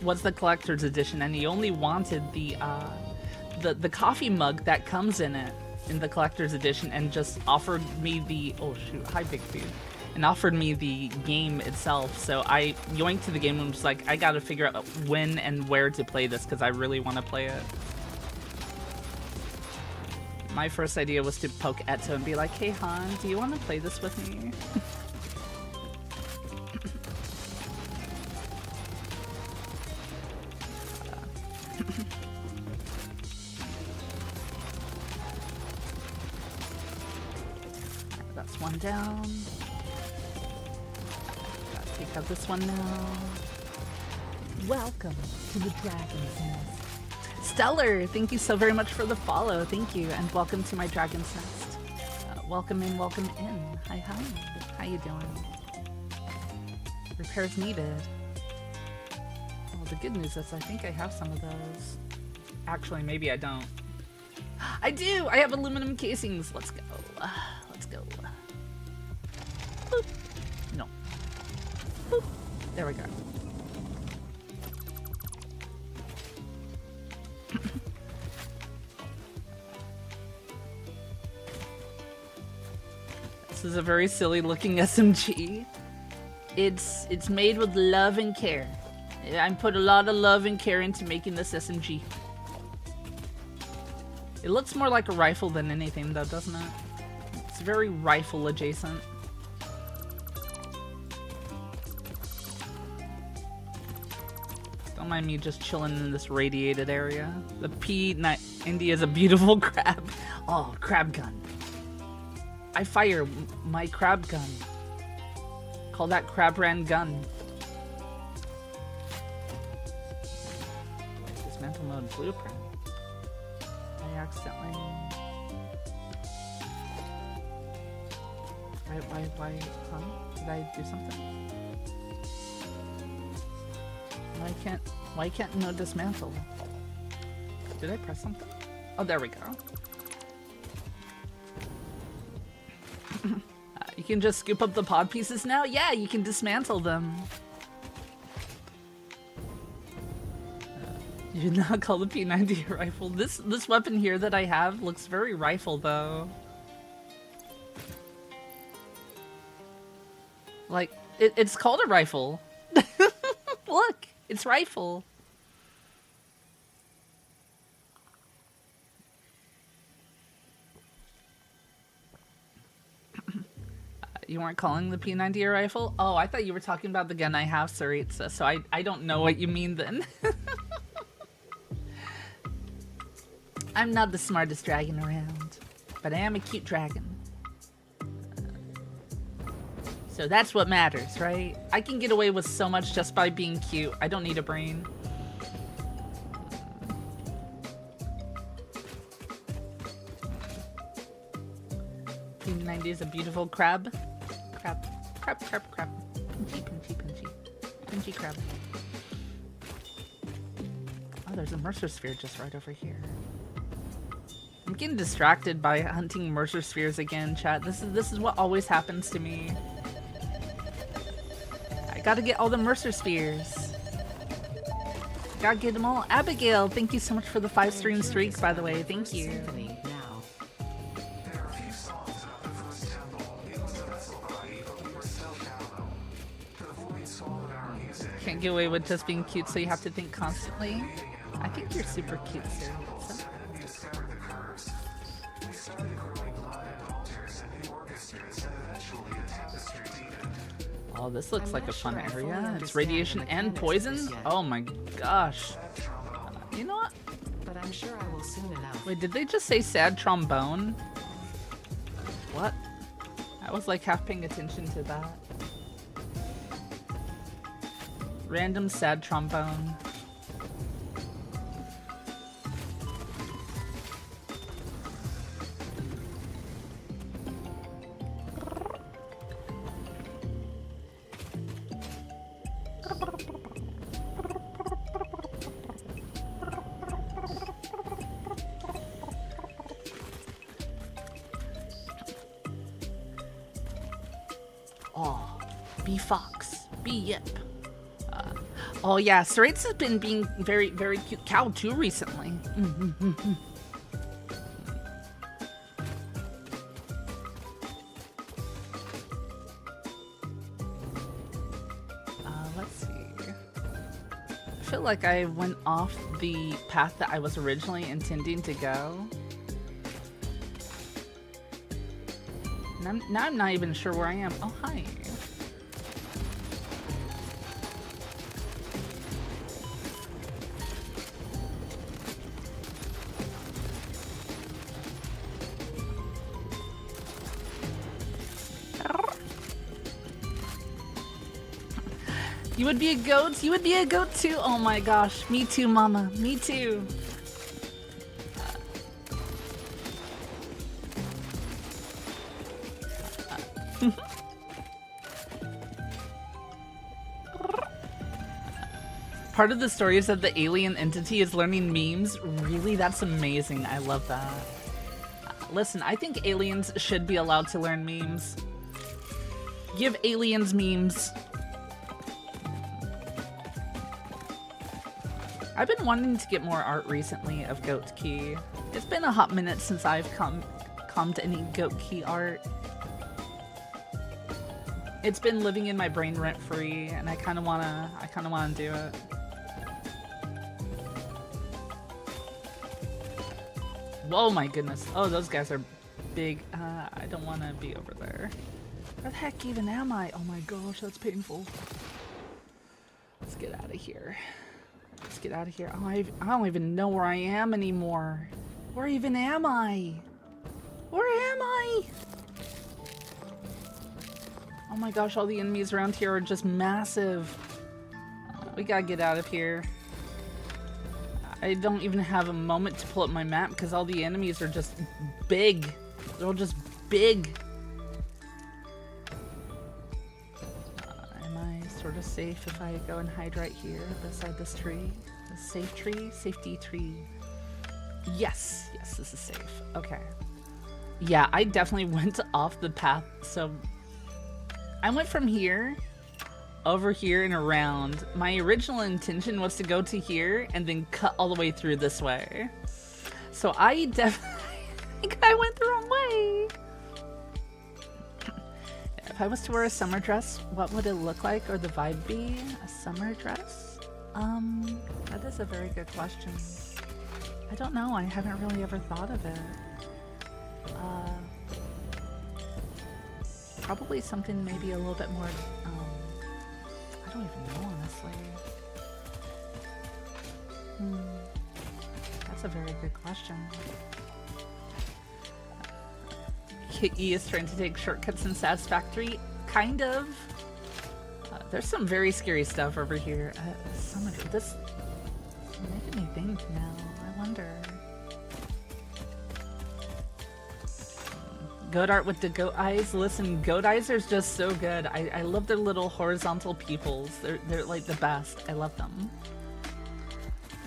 was the collector's edition, and he only wanted the coffee mug that comes in it in the collector's edition, and just offered me the hi big dude, and offered me the game itself. So I yoinked to the game and was like, I gotta figure out when and where to play this because I really want to play it. My first idea was to poke Eto and be like, hey Han, do you want to play this with me? That's one down. Gotta take out this one now. Welcome to the Dragon's Nest. Stellar, thank you so very much for the follow. Thank you, and welcome to my Dragon's Nest. Welcome in, welcome in. Hi, hi. How you doing? Repairs needed. Well, the good news is I think I have some of those. Actually, maybe I don't. I do! I have aluminum casings. Let's go. Let's go. Boop. No. Boop. There we go. This is a very silly looking SMG. It's made with love and care. I put a lot of love and care into making this SMG. It looks more like a rifle than anything though, doesn't it? It's very rifle adjacent. Don't mind me just chilling in this radiated area. The P90 is a beautiful crab. Oh, crab gun. I fire my crab gun. Call that crab ran gun. Dismantle mode blueprint. I accidentally... Why, huh? Did I do something? Why can't no dismantle? Did I press something? Oh, there we go. You can just scoop up the pod pieces now? Yeah, you can dismantle them. You did not call the P90 a rifle. This weapon here that I have looks very rifle though. Like, it's called a rifle. Look, it's rifle. You weren't calling the P90 a rifle? Oh, I thought you were talking about the gun I have, Saritsa, so I don't know what you mean then. I'm not the smartest dragon around, but I am a cute dragon. So that's what matters, right? I can get away with so much just by being cute. I don't need a brain. P90 is a beautiful crab. Crab. Pinchy, pinchy, pinchy. Pinchy crab. Oh, there's a Mercer sphere just right over here. I'm getting distracted by hunting Mercer spheres again, chat. This is what always happens to me. I gotta get all the Mercer spheres. Gotta get them all. Abigail, thank you so much for the 5-stream streak, by the way. Thank you. Symphony now. Can't get away with just being cute, so you have to think constantly. I think you're super cute, Sarah. Oh, this looks like a fun area. It's radiation and poison? Oh my gosh. You know what? But I'm sure I will soon enough. Wait, did they just say sad trombone? What? I was like half paying attention to that. Random sad trombone. Oh, B Fox, B Yip. Oh yeah, Sarates has been being very, very cute cow too recently. Let's see. I feel like I went off the path that I was originally intending to go. Now I'm not even sure where I am. Oh, hi. You would be a goat? You would be a goat too? Oh my gosh. Me too, mama. Me too. Part of the story is that the alien entity is learning memes. Really? That's amazing. I love that. Listen, I think aliens should be allowed to learn memes. Give aliens memes. I've been wanting to get more art recently of Goat Key. It's been a hot minute since I've come to any Goat Key art. It's been living in my brain rent free, and I kind of wanna do it. Whoa, my goodness! Oh, those guys are big. I don't want to be over there. Where the heck even am I? Oh my gosh, that's painful. Let's get out of here. Let's get out of here. Oh, I don't even know where I am anymore. Where even am I? Where am I? Oh my gosh, all the enemies around here are just massive. We gotta get out of here. I don't even have a moment to pull up my map because all the enemies are just big. They're all just big. Am I sort of safe if I go and hide right here beside this tree? The safe tree? Safety tree. Yes. Yes, this is safe. Okay. Yeah, I definitely went off the path. So I went from here over here and around. My original intention was to go to here and then cut all the way through this way. So I definitely think I went the wrong way. If I was to wear a summer dress, what would it look like or the vibe be? A summer dress? That is a very good question. I don't know. I haven't really ever thought of it. Probably something maybe a little bit more, I don't even know, honestly. That's a very good question. E is trying to take shortcuts in Satisfactory. Kind of. There's some very scary stuff over here. This making me think now. I wonder. Goat art with the goat eyes. Listen, goat eyes are just so good. I love their little horizontal pupils. They're like the best. I love them.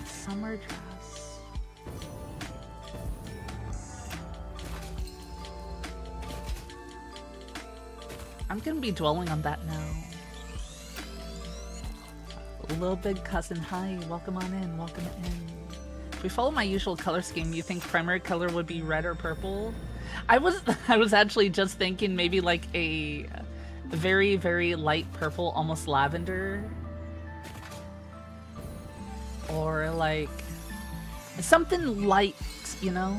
Summer dress. I'm gonna be dwelling on that now. Little big cousin, hi, welcome on in, welcome in. If we follow my usual color scheme, you think primary color would be red or purple? I was actually just thinking maybe like a very, very light purple, almost lavender. Or like something light, you know?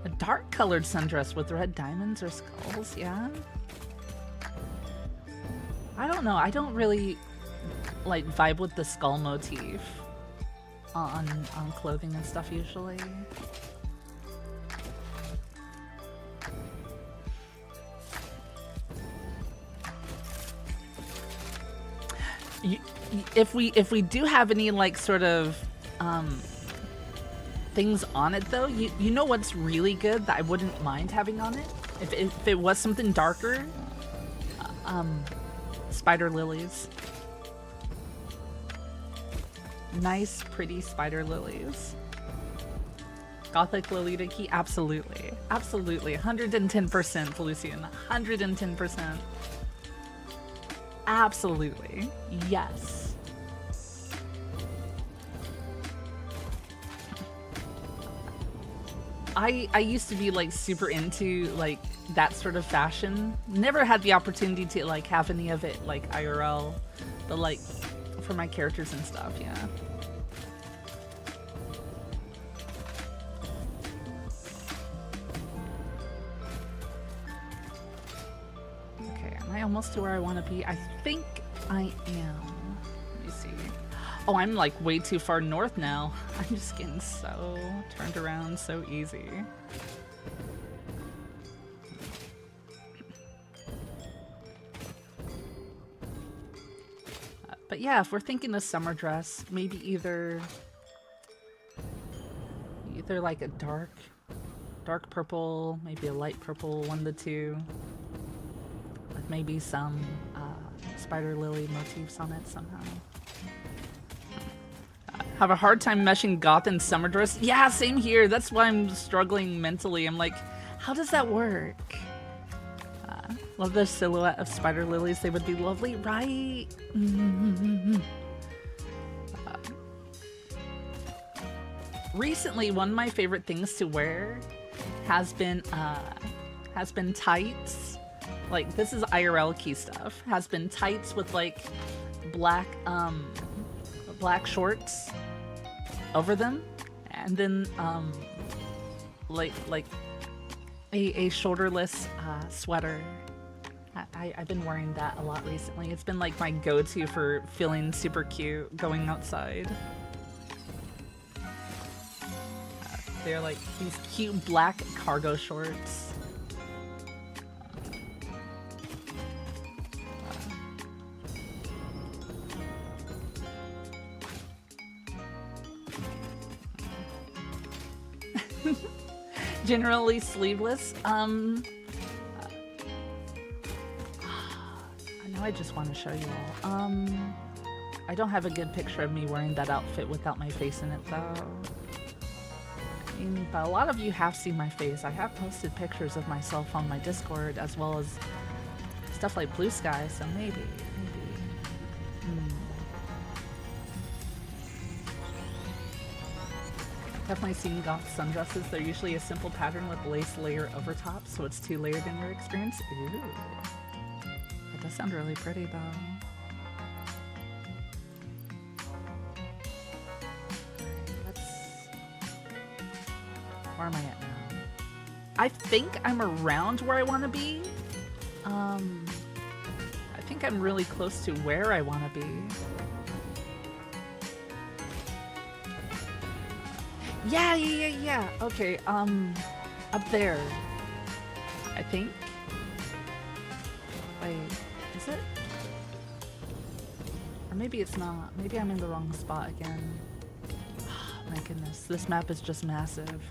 A dark colored sundress with red diamonds or skulls, yeah? I don't know, I don't really like vibe with the skull motif on clothing and stuff usually. If we do have any like sort of things on it though, you know what's really good that I wouldn't mind having on it if it was something darker, spider lilies. Nice pretty spider lilies. Gothic Lolita key, absolutely, absolutely, 110% Lucian, 110%. Absolutely. Yes. I used to be like super into like that sort of fashion. Never had the opportunity to like have any of it like IRL, but like for my characters and stuff, yeah. Am I almost to where I want to be? I think I am. Let me see. Oh, I'm like way too far north now. I'm just getting so turned around so easy. But yeah, if we're thinking a summer dress, maybe either like a dark purple, maybe a light purple, one of the two. With maybe some spider lily motifs on it somehow. Have a hard time meshing goth and summer dress. Yeah, same here. That's why I'm struggling mentally. I'm like, how does that work? Love the silhouette of spider lilies. They would be lovely, right? Recently, one of my favorite things to wear has been tights. Like, this is IRL key stuff. Has been tights with like black shorts over them, and then like a shoulderless sweater. I've been wearing that a lot recently. It's been like my go-to for feeling super cute going outside. They're like these cute black cargo shorts. Generally sleeveless. I know I just want to show you all. I don't have a good picture of me wearing that outfit without my face in it though. I mean, but a lot of you have seen my face. I have posted pictures of myself on my Discord as well as stuff like Blue Sky, so maybe. Definitely seen goth sundresses. They're usually a simple pattern with lace layer over top, so it's 2 layered in your experience. Ooh. That does sound really pretty though. Where am I at now? I think I'm around where I want to be. I think I'm really close to where I want to be. Yeah. Okay, up there. I think. Wait, is it? Or maybe it's not. Maybe I'm in the wrong spot again. Oh, my goodness, this map is just massive.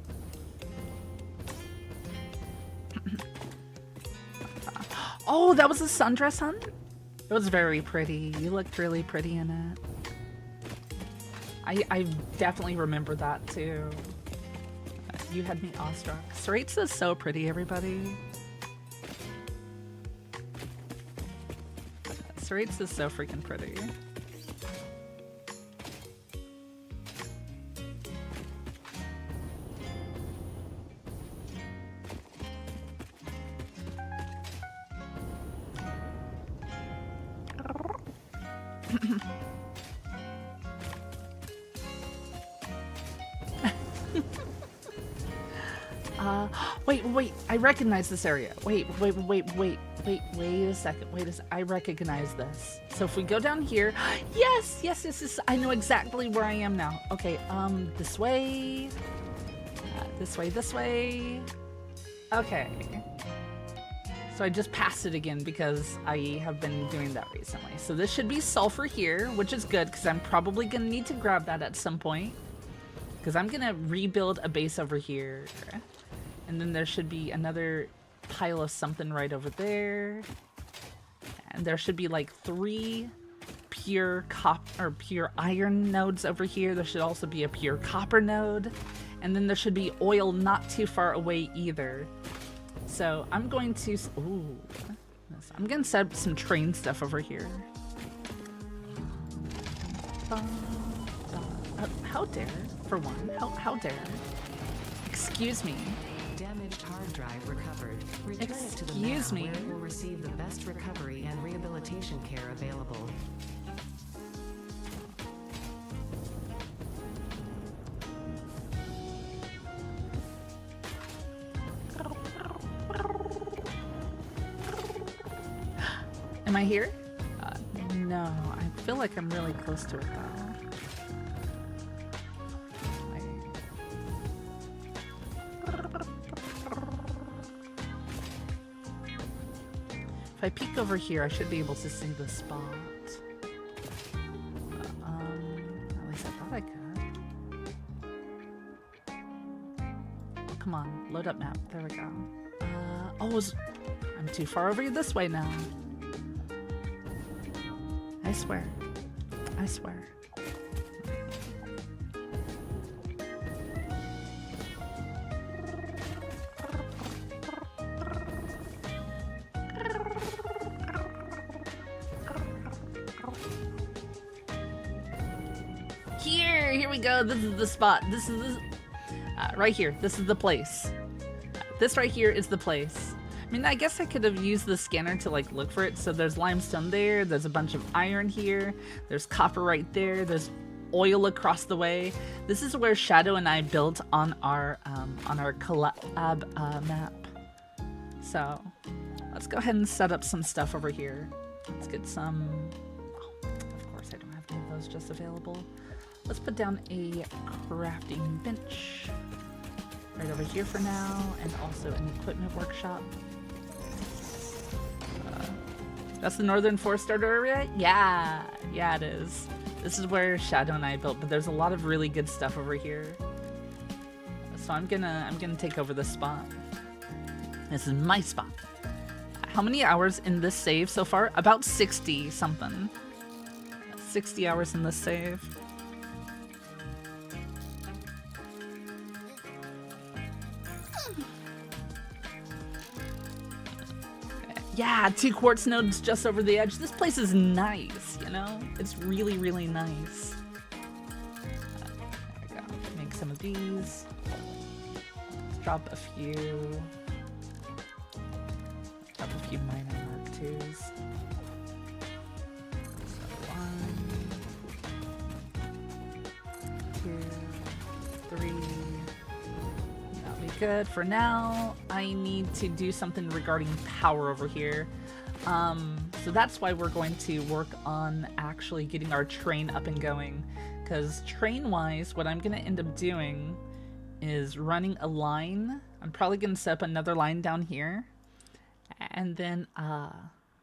Oh, that was a sundress hunt? It was very pretty. You looked really pretty in it. I definitely remember that too. You had me awestruck. Straits is so pretty, everybody. Straits is so freaking pretty. Wait, I recognize this area. Wait a second. I recognize this. So if we go down here, yes, I know exactly where I am now. Okay, this way. This way. Okay. So I just passed it again because I have been doing that recently. So this should be sulfur here, which is good because I'm probably gonna need to grab that at some point. Because I'm gonna rebuild a base over here. And then there should be another pile of something right over there. And there should be like 3 pure pure iron nodes over here. There should also be a pure copper node. And then there should be oil not too far away either. So I'm going to I'm gonna set up some train stuff over here. How dare, for one, how dare. Excuse me. Damaged hard drive recovered. Return it to the Excuse lab me. where it will receive the best recovery and rehabilitation care available. Am I here? No, I feel like I'm really close to it though. If I peek over here, I should be able to see the spot. At least I thought I could. Oh, come on, load up map. There we go. I'm too far over this way now. I swear. Here we go. This is the spot. This is right here. This is the place. This right here is the place. I mean, I guess I could have used the scanner to like look for it. So there's limestone there. There's a bunch of iron here. There's copper right there. There's oil across the way. This is where Shadow and I built on our collab map. So let's go ahead and set up some stuff over here. Let's get some. Oh, of course, I don't have any of those just available. Let's put down a crafting bench right over here for now, and also an equipment workshop. That's the Northern Forest Starter area? Yeah, it is. This is where Shadow and I built, but there's a lot of really good stuff over here. So I'm gonna take over this spot. This is my spot. How many hours in this save so far? About 60 something. 60 hours in this save. Yeah, 2 quartz nodes just over the edge. This place is nice, you know? It's really, really nice. There we go. Make some of these. Let's drop a few. Drop a few minor Mark IIs. So 1, 2, 3. That'll be good for now. I need to do something regarding power over here. So that's why we're going to work on actually getting our train up and going. Because train-wise, what I'm going to end up doing is running a line. I'm probably going to set up another line down here. And then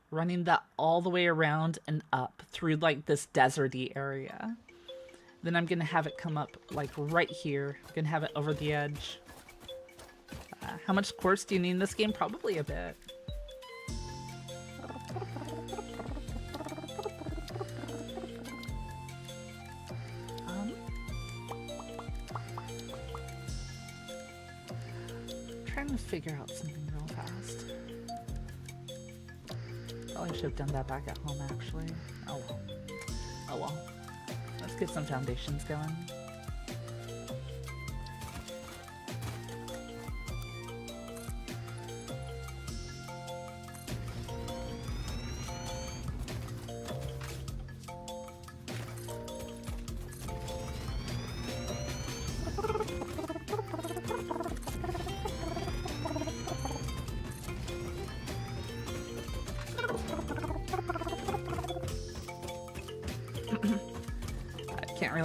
running that all the way around and up through like this deserty area. Then I'm going to have it come up like right here. I'm going to have it over the edge. How much quartz do you need in this game? Probably a bit. Trying to figure out something real fast. Probably should have done that back at home, actually. Oh well. Oh well. Let's get some foundations going.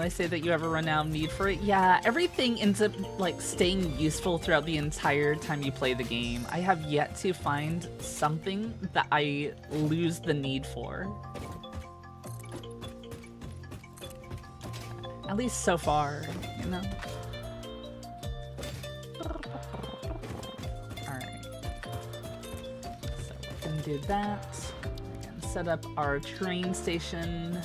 Say that you ever run out of need for it. Yeah, everything ends up like staying useful throughout the entire time you play the game. I have yet to find something that I lose the need for. At least so far, you know? Alright. So we can do that. We can set up our train station.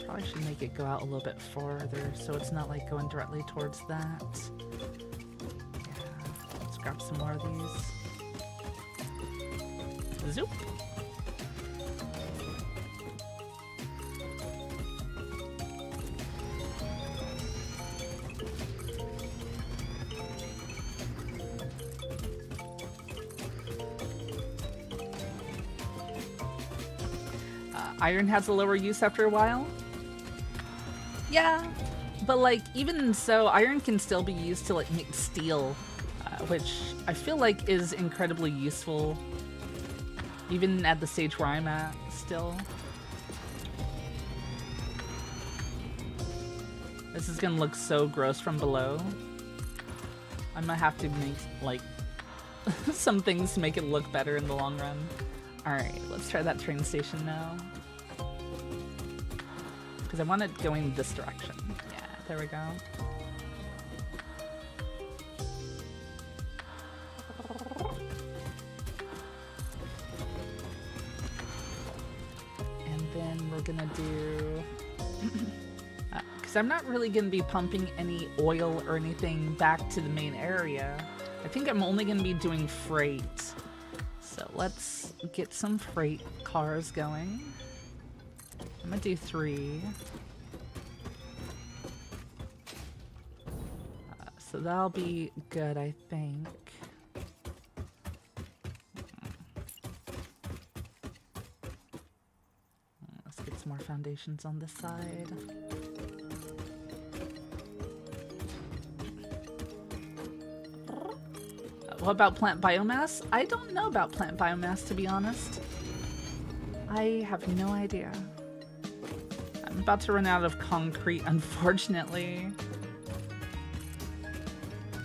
Probably should make it go out a little bit farther so it's not like going directly towards that. Yeah, let's grab some more of these. Zoop! Iron has a lower use after a while. Yeah, but like even so, iron can still be used to like make steel, which I feel like is incredibly useful, even at the stage where I'm at still. This is gonna look so gross from below. I might have to make like some things to make it look better in the long run. All right, let's try that train station now. Because I want it going this direction. Yeah, there we go. And then we're gonna do... because I'm not really gonna be pumping any oil or anything back to the main area. I think I'm only gonna be doing freight. So let's get some freight cars going. I'm gonna do 3. So that'll be good, I think. Let's get some more foundations on this side. What about plant biomass? I don't know about plant biomass, to be honest. I have no idea. I'm about to run out of concrete, unfortunately.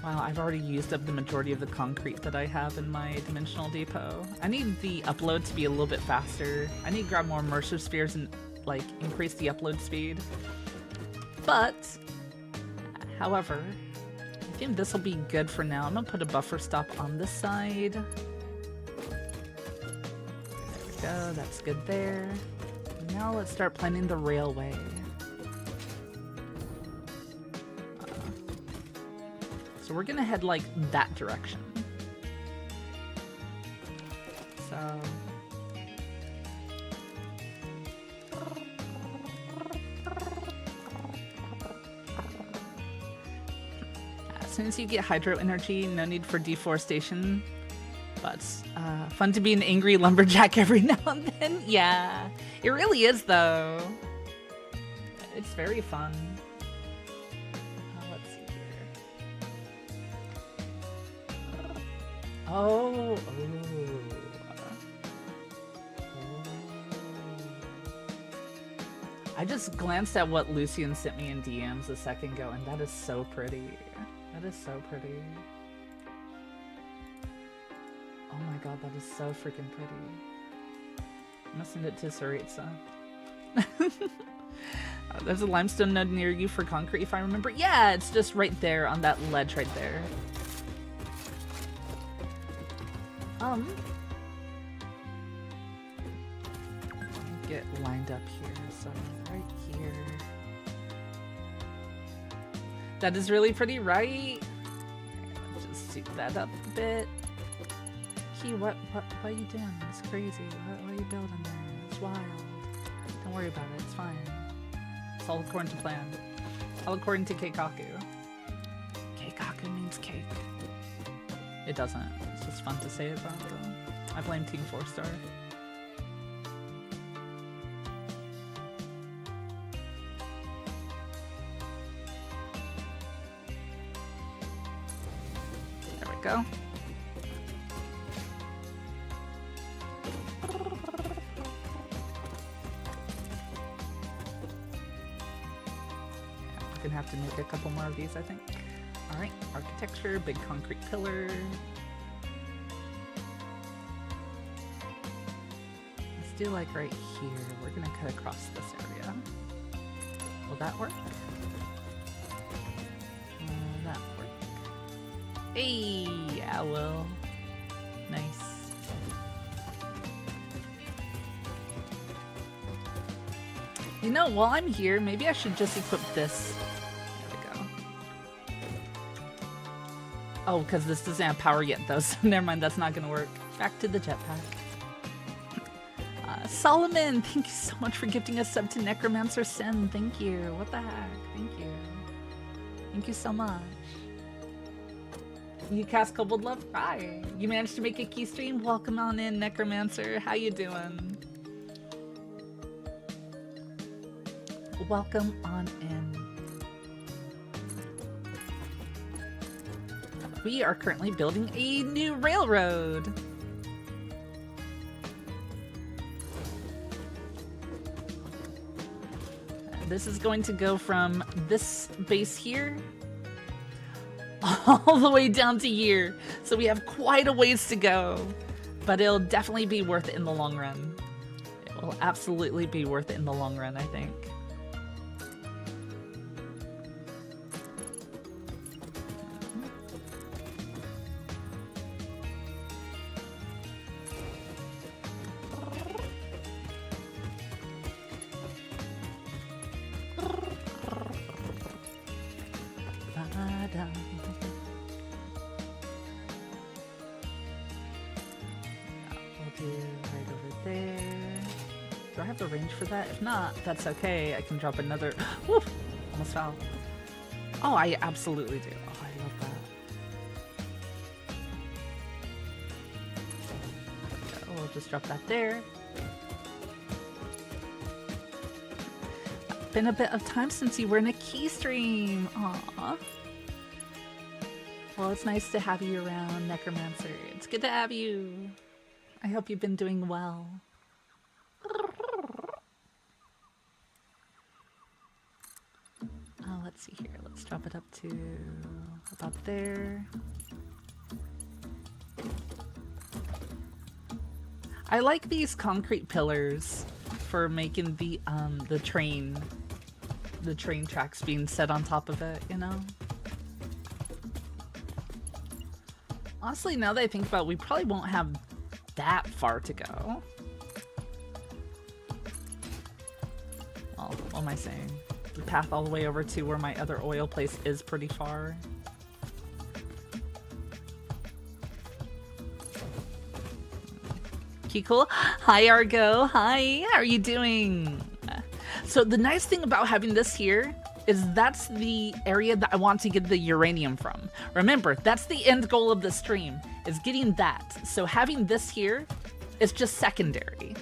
Wow, I've already used up the majority of the concrete that I have in my dimensional depot. I need the upload to be a little bit faster. I need to grab more immersive spheres and like increase the upload speed. But, however, I think this will be good for now. I'm gonna put a buffer stop on this side. There we go, that's good there. Now let's start planning the railway. So we're gonna head like that direction. So... as soon as you get hydro energy, no need for deforestation. But fun to be an angry lumberjack every now and then. Yeah, it really is though. It's very fun. Oh, oh. I just glanced at what Lucian sent me in DMs a second ago, and that is so pretty. That is so pretty. Oh my god, that is so freaking pretty. I'm gonna send it to Saritsa. There's a limestone node near you for concrete, if I remember. Yeah, it's just right there on that ledge right there. Get lined up here, so right here. That is really pretty, right? Let's just suit that up a bit. Key, what are you doing? It's crazy. What are you building there? It's wild. Don't worry about it. It's fine. It's all according to plan. All according to Keikaku. Keikaku means cake. It doesn't. It's just fun to say it about though. I blame Team 4-Star. There we go. We're gonna have to make a couple more of these, I think. Alright, architecture, big concrete pillar. Let's do like right here. We're gonna cut across this area. Will that work? That work. Hey, yeah, well, nice. You know, while I'm here, maybe I should just equip this. There we go. Oh, because this doesn't have power yet, though, so never mind, that's not gonna work. Back to the jetpack. Solomon, thank you so much for gifting us sub to Necromancer Sen. Thank you. What the heck? Thank you. Thank you so much. You cast Kobold Love? Hi. You managed to make a key stream? Welcome on in, Necromancer. How you doing? Welcome on in. We are currently building a new railroad. This is going to go from this base here all the way down to here. So we have quite a ways to go, but it'll definitely be worth it in the long run. It will absolutely be worth it in the long run, I think. For that. If not, that's okay. I can drop another. Woo! Almost fell. Oh, I absolutely do. Oh, I love that. Okay, we'll just drop that there. Been a bit of time since you were in a key stream. Aww. Well, it's nice to have you around, Necromancer. It's good to have you. I hope you've been doing well. Let's see here. Let's drop it up to about there. I like these concrete pillars for making the train tracks being set on top of it, you know? Honestly, now that I think about it, we probably won't have that far to go. Well, what am I saying? The path all the way over to where my other oil place is pretty far. Cool. Hi Argo. Hi. How are you doing? So the nice thing about having this here is that's the area that I want to get the uranium from. Remember, that's the end goal of the stream, is getting that. So having this here is just secondary.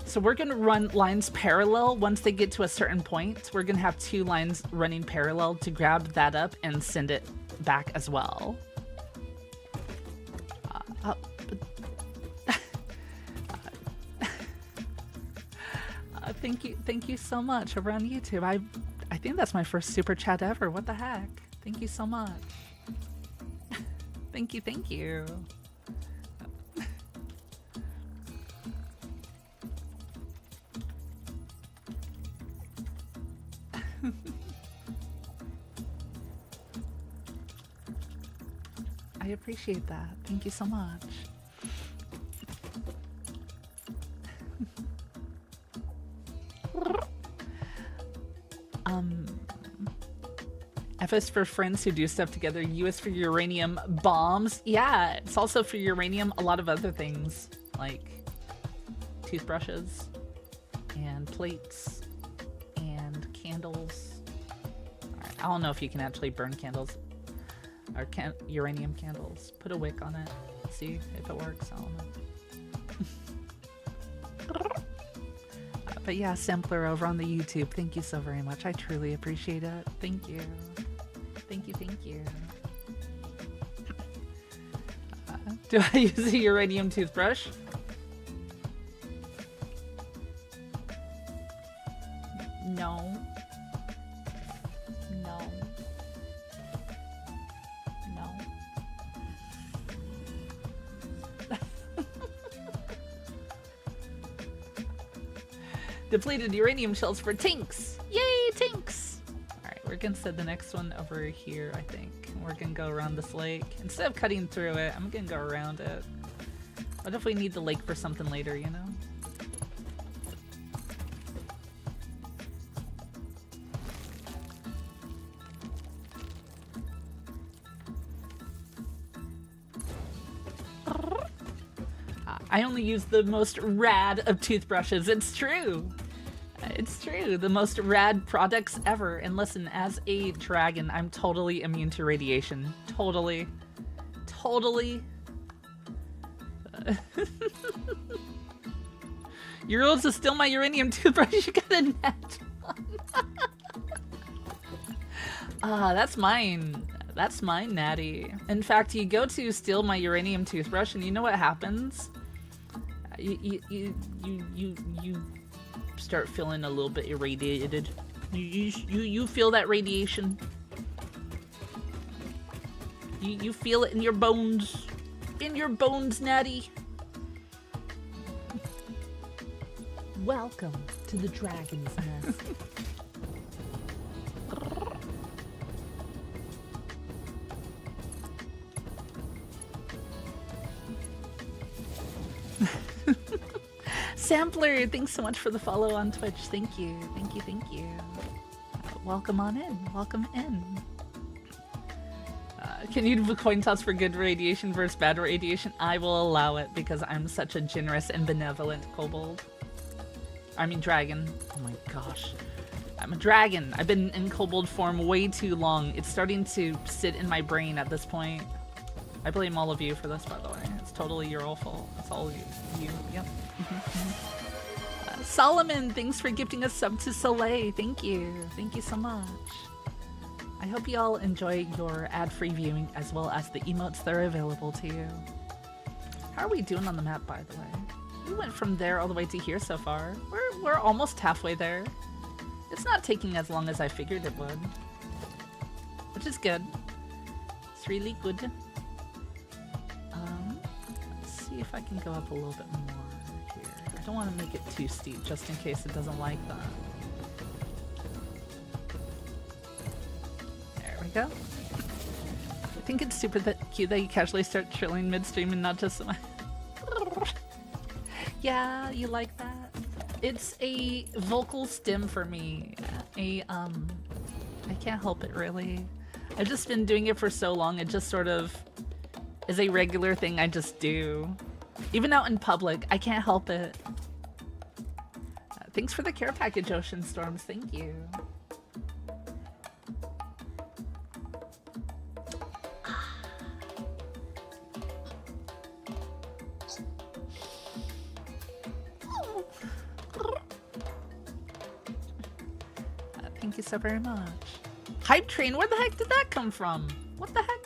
So we're going to run lines parallel once they get to a certain point. We're going to have 2 lines running parallel to grab that up and send it back as well. Thank you so much over on YouTube. I think that's my first super chat ever. What the heck? Thank you so much. Thank you. I appreciate that. Thank you so much. F is for friends who do stuff together. U is for uranium bombs. Yeah, it's also for uranium. A lot of other things like toothbrushes and plates and candles. Alright, I don't know if you can actually burn candles or uranium candles. Put a wick on it. See if it works. I don't know. But yeah, Sampler over on the YouTube. Thank you so very much. I truly appreciate it. Thank you. Thank you. Do I use a uranium toothbrush? No. Depleted uranium shells for tinks! Yay, tinks! Alright, we're gonna set the next one over here, I think. We're gonna go around this lake. Instead of cutting through it, I'm gonna go around it. What if we need the lake for something later, you know? I only use the most rad of toothbrushes. It's true. It's true. The most rad products ever. And listen, as a dragon, I'm totally immune to radiation. Totally. Your rules to steal my uranium toothbrush. You got a net one. That's mine. That's mine, Natty. In fact, you go to steal my uranium toothbrush, and you know what happens? You start feeling a little bit irradiated. You feel that radiation. You feel it in your bones. In your bones, Natty. Welcome to the Dragon's Nest. Sampler, thanks so much for the follow on Twitch. Thank you. Welcome on in. Welcome in. Can you do a coin toss for good radiation versus bad radiation? I will allow it because I'm such a generous and benevolent kobold. I mean dragon. Oh my gosh. I'm a dragon. I've been in kobold form way too long. It's starting to sit in my brain at this point. I blame all of you for this, by the way. It's totally your all fault. It's all you. Yep. Solomon, thanks for gifting a sub to Soleil. Thank you so much. I hope you all enjoy your ad-free viewing as well as the emotes that are available to you. How are we doing on the map, by the way? We went from there all the way to here so far. We're almost halfway there. It's not taking as long as I figured it would, which is good. It's really good. Let's see if I can go up a little bit more here. I don't want to make it too steep just in case it doesn't like that. There we go. I think it's super cute that you casually start trilling midstream and not just... Yeah, you like that? It's a vocal stim for me. I can't help it really. I've just been doing it for so long, it just sort of is a regular thing I just do. Even out in public, I can't help it. Thanks for the care package, Ocean Storms. Thank you. Thank you so very much. Hype train, where the heck did that come from? What the heck?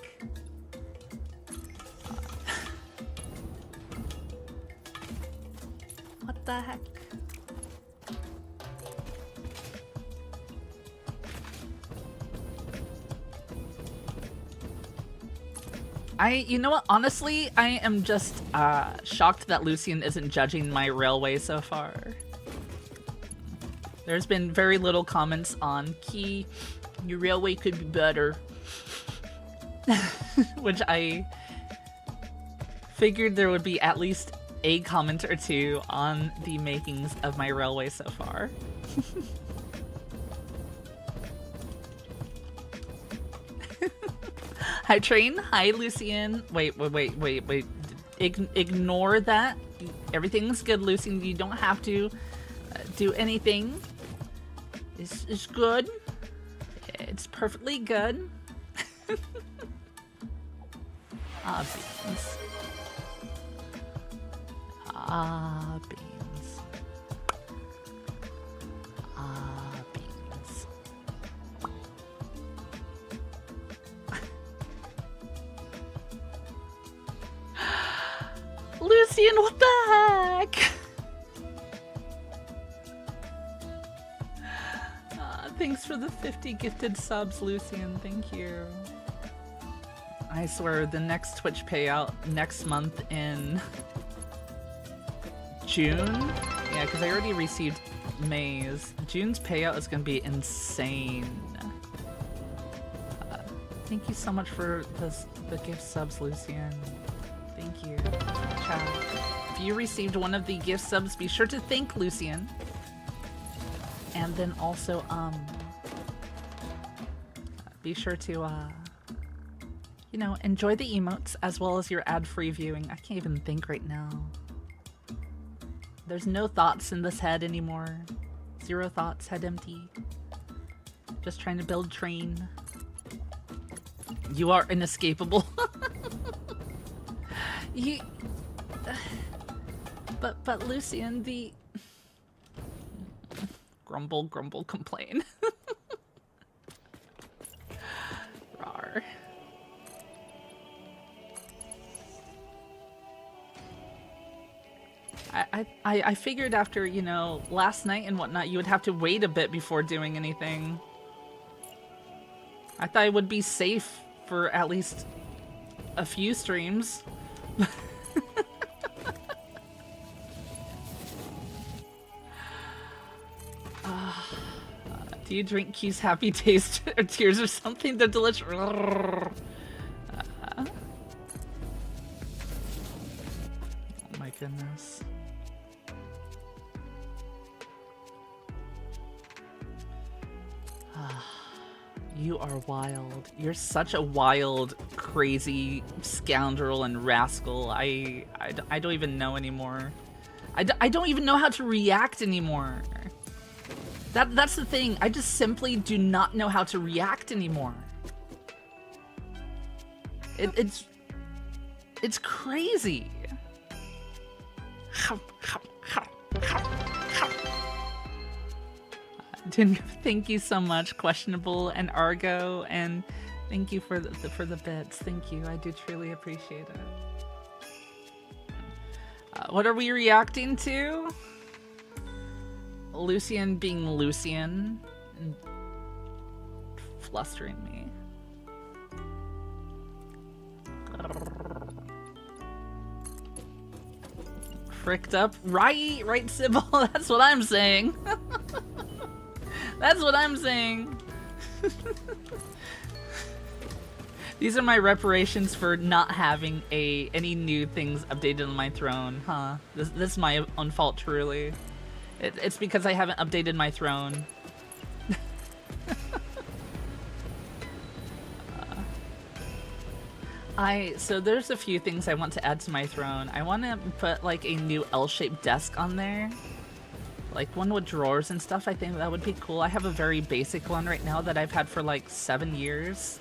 What the heck? You know what? Honestly, I am just shocked that Lucian isn't judging my railway so far. There's been very little comments on Key. Your railway could be better. Which I figured there would be at least a comment or two on the makings of my railway so far. Hi, Train. Hi, Lucian. Wait. Ignore that. Everything's good, Lucian. You don't have to do anything. It's good. It's perfectly good. Beans. Beans. Beans. Lucian, what the heck? Thanks for the 50 gifted subs, Lucian. Thank you. I swear, the next Twitch payout next month in June? Yeah, because I already received May's. June's payout is going to be insane. Thank you so much for the gift subs, Lucian. Thank you. Ciao. If you received one of the gift subs, be sure to thank Lucian. And then also, be sure to, you know, enjoy the emotes as well as your ad-free viewing. I can't even think right now. There's no thoughts in this head anymore. 0 thoughts, head empty. Just trying to build train. You are inescapable. You... But Lucian, the... Grumble, complain. Rawr. I figured after, you know, last night and whatnot, you would have to wait a bit before doing anything. I thought I would be safe for at least a few streams. Do you drink Key's Happy Taste or Tears or something? They're delicious. Oh my goodness. You are wild. You're such a wild, crazy scoundrel and rascal. I don't even know anymore. I don't even know how to react anymore. That's the thing. I just simply do not know how to react anymore. It's crazy. Thank you so much, Questionable and Argo, and thank you for the bits. Thank you. I do truly appreciate it. What are we reacting to? Lucian being Lucian and flustering me. Fricked up? Right, Sybil? That's what I'm saying. That's what I'm saying. These are my reparations for not having any new things updated on my throne, huh? This is my own fault, truly. It's because I haven't updated my throne. So there's a few things I want to add to my throne. I want to put like a new L-shaped desk on there. Like one with drawers and stuff. I think that would be cool. I have a very basic one right now that I've had for like 7 years.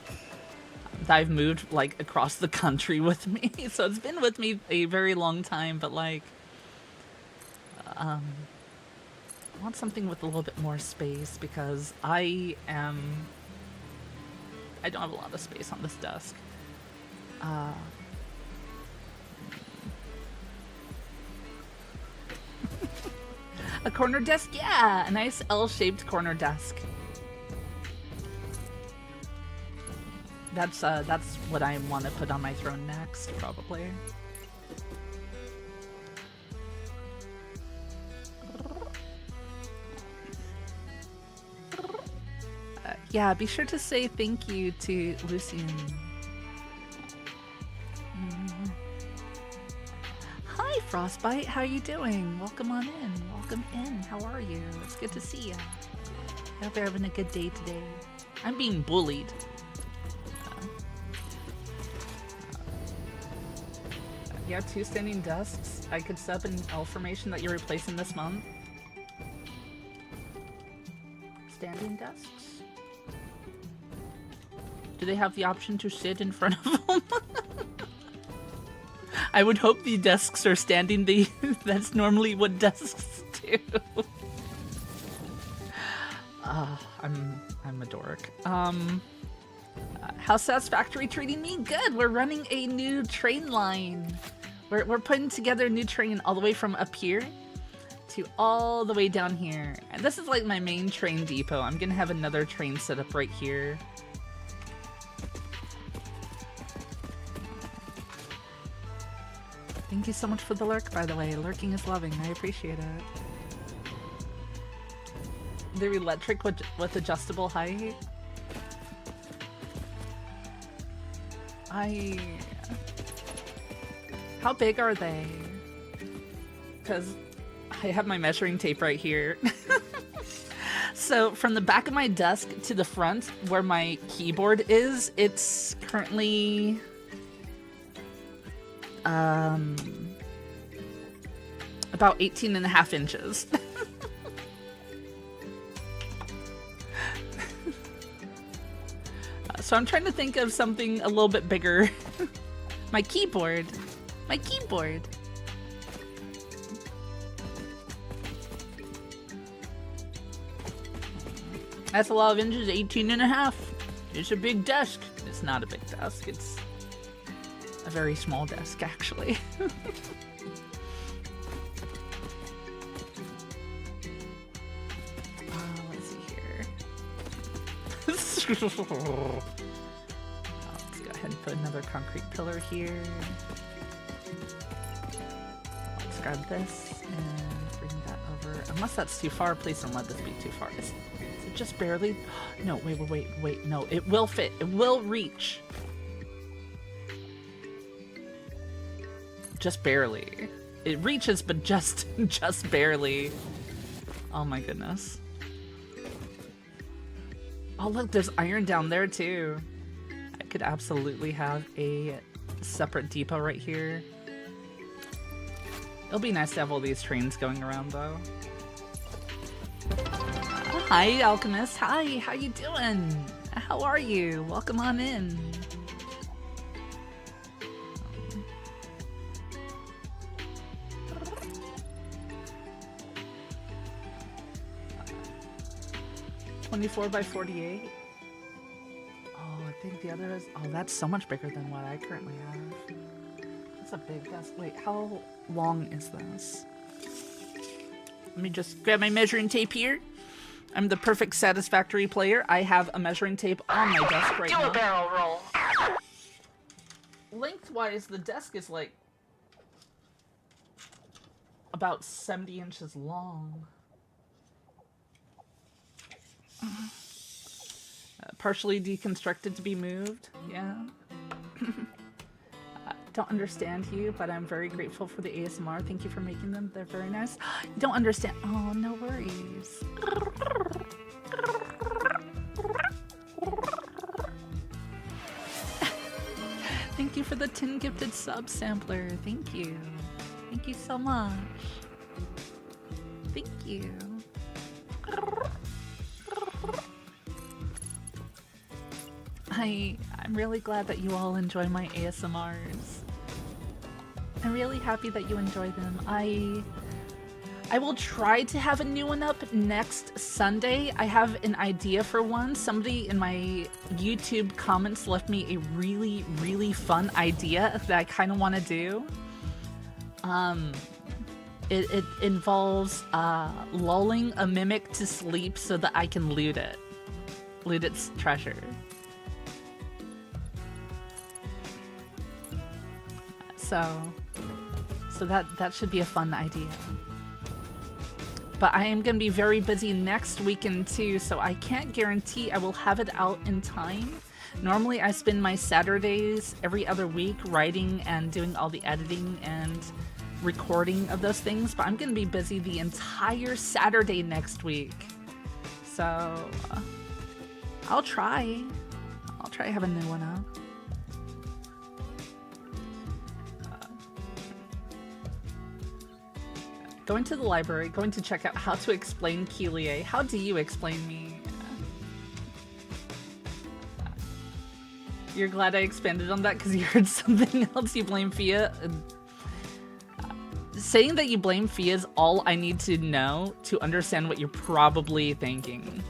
That I've moved like across the country with me. So it's been with me a very long time, but like... I want something with a little bit more space because I don't have a lot of space on this desk. A corner desk? Yeah! A nice L-shaped corner desk. That's what I want to put on my throne next, probably. Yeah, be sure to say thank you to Lucian. Hi, Frostbite. How you doing? Welcome on in. Welcome in. How are you? It's good to see you. I hope you're having a good day today. I'm being bullied. Yeah, 2 standing desks. I could sub an L formation that you're replacing this month. Standing desks? Do they have the option to sit in front of them? I would hope the desks are standing. That's normally what desks do. I'm a dork. How's Satisfactory treating me? Good. We're running a new train line. We're putting together a new train all the way from up here to all the way down here. And this is like my main train depot. I'm gonna have another train set up right here. Thank you so much for the lurk, by the way. Lurking is loving. I appreciate it. They're electric with adjustable height. How big are they? Because I have my measuring tape right here. So from the back of my desk to the front where my keyboard is, it's currently about 18.5 inches. So I'm trying to think of something a little bit bigger. My keyboard. My keyboard. That's a lot of inches, 18.5. It's a big desk. It's not a big desk, it's a very small desk, actually. Let's see here. Let's go ahead and put another concrete pillar here. Let's grab this and bring that over. Unless that's too far, please don't let this be too far. Is it just barely? No, wait. No, it will fit. It will reach. Just barely. It reaches, but just barely. Oh my goodness. Oh look, there's iron down there too. I could absolutely have a separate depot right here. It'll be nice to have all these trains going around though. Hi Alchemist, hi, how you doing? How are you? Welcome on in. 24 by 48. Oh, I think the other is... Oh, that's so much bigger than what I currently have. That's a big desk. Wait, how long is this? Let me just grab my measuring tape here. I'm the perfect Satisfactory player. I have a measuring tape on my desk right now. Do a barrel roll. Lengthwise, the desk is like about 70 inches long. Partially deconstructed to be moved. Yeah. Don't understand you, but I'm very grateful for the ASMR. Thank you for making them. They're very nice. Don't understand. Oh, no worries. Thank you for the 10 gifted sub sampler. Thank you. Thank you so much. Thank you. I'm really glad that you all enjoy my ASMRs. I'm really happy that you enjoy them. I will try to have a new one up next Sunday. I have an idea for one. Somebody in my YouTube comments left me a really, really fun idea that I kind of want to do. It involves lulling a mimic to sleep so that I can loot its treasure. So that should be a fun idea. But I am going to be very busy next weekend too, so I can't guarantee I will have it out in time. Normally I spend my Saturdays every other week writing and doing all the editing and recording of those things, but I'm going to be busy the entire Saturday next week. So I'll try having a new one out. Going to the library, going to check out how to explain Kyllier. How do you explain me? You're glad I expanded on that because you heard something else. You blame Fia. Saying that you blame Fia is all I need to know to understand what you're probably thinking.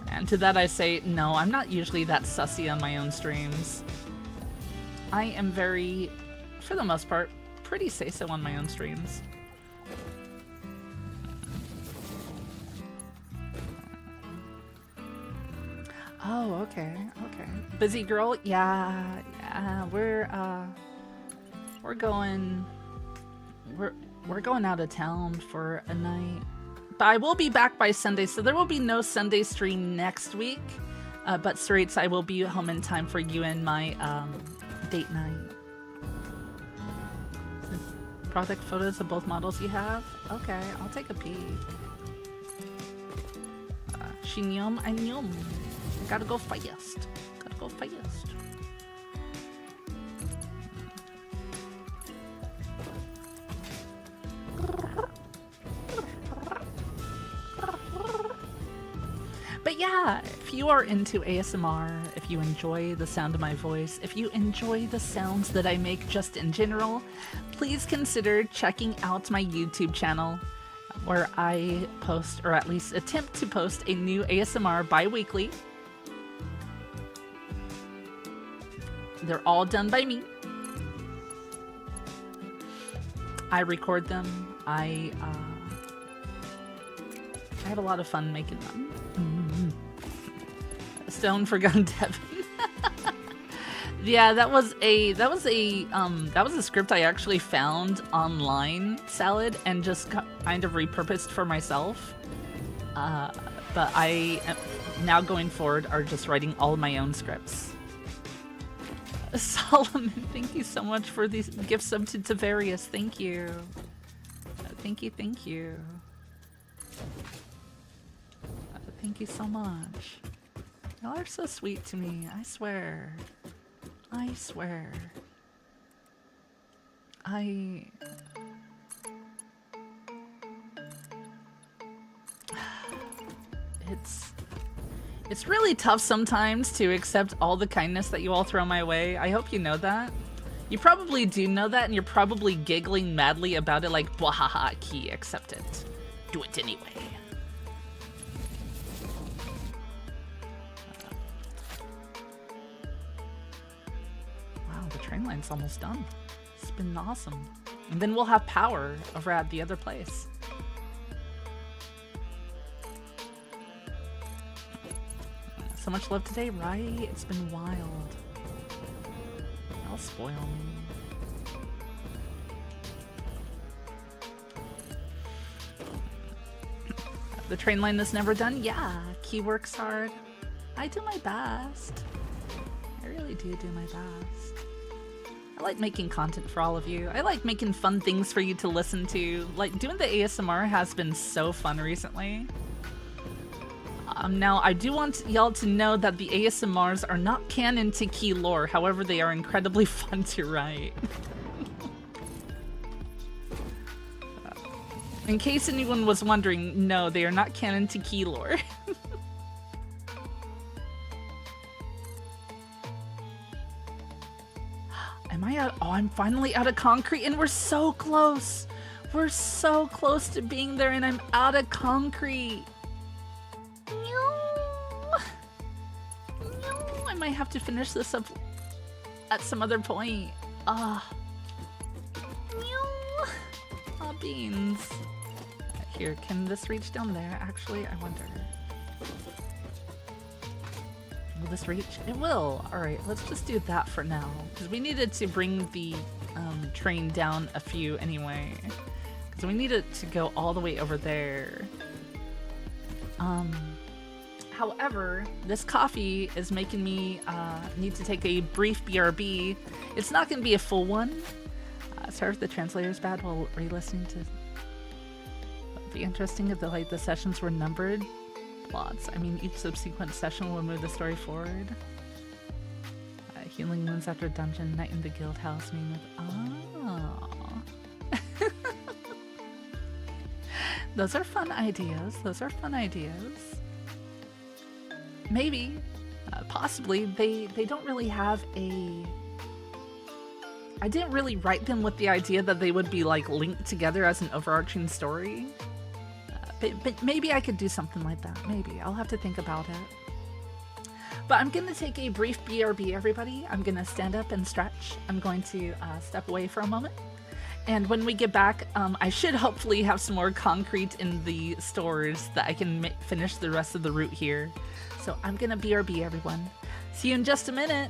And to that I say, no, I'm not usually that sussy on my own streams. I am very, for the most part, pretty say-so on my own streams. Oh, okay, okay. Busy girl? Yeah, we're going out of town for a night. But I will be back by Sunday, so there will be no Sunday stream next week. But Straits, I will be home in time for you and my date night. Product photos of both models you have? Okay, I'll take a peek. Shinyum, I nyum. Gotta go fast. Gotta go fast. But yeah, if you are into ASMR, if you enjoy the sound of my voice, if you enjoy the sounds that I make just in general, please consider checking out my YouTube channel, where I post, or at least attempt to post, a new ASMR bi-weekly. They're all done by me. I record them. I have a lot of fun making them. Stone Forgotten Devin. Yeah, that was a script I actually found online, Salad, and just kind of repurposed for myself. But I am now going forward are just writing all my own scripts. Solomon, thank you so much for these gift sub to Tavarius. Thank you. Thank you, thank you. Thank you so much. Y'all are so sweet to me, I swear. I swear. It's really tough sometimes to accept all the kindness that you all throw my way. I hope you know that. You probably do know that, and you're probably giggling madly about it like, bwahaha, Key, accept it. Do it anyway. Wow, the train line's almost done. It's been awesome. And then we'll have power over at the other place. So much love today, right? It's been wild. I'll spoil me. The train line is never done? Yeah, Key works hard. I do my best. I really do my best. I like making content for all of you. I like making fun things for you to listen to. Like, doing the ASMR has been so fun recently. Now, I do want y'all to know that the ASMRs are not canon to Key lore, however, they are incredibly fun to write. In case anyone was wondering, no, they are not canon to Key lore. Am I out? Oh, I'm finally out of concrete, and we're so close. We're so close to being there, and I'm out of concrete. I might have to finish this up at some other point. Beans. Here, can this reach down there? Actually, I wonder. Will this reach? It will. All right, let's just do that for now. Because we needed to bring the train down a few anyway. Because we need it to go all the way over there. However, this coffee is making me need to take a brief BRB. It's not going to be a full one. Sorry if the translator's bad while re-listening to... It'd be interesting if the sessions were numbered plots. I mean, each subsequent session will move the story forward. Healing wounds after dungeon, night in the guild house, mean with... Oh. Those are fun ideas. Those are fun ideas. Maybe, possibly, they don't really have a... I didn't really write them with the idea that they would be like linked together as an overarching story. But maybe I could do something like that. Maybe. I'll have to think about it. But I'm going to take a brief BRB, everybody. I'm going to stand up and stretch. I'm going to step away for a moment. And when we get back, I should hopefully have some more concrete in the stores that I can finish the rest of the route here. So I'm going to BRB, everyone. See you in just a minute.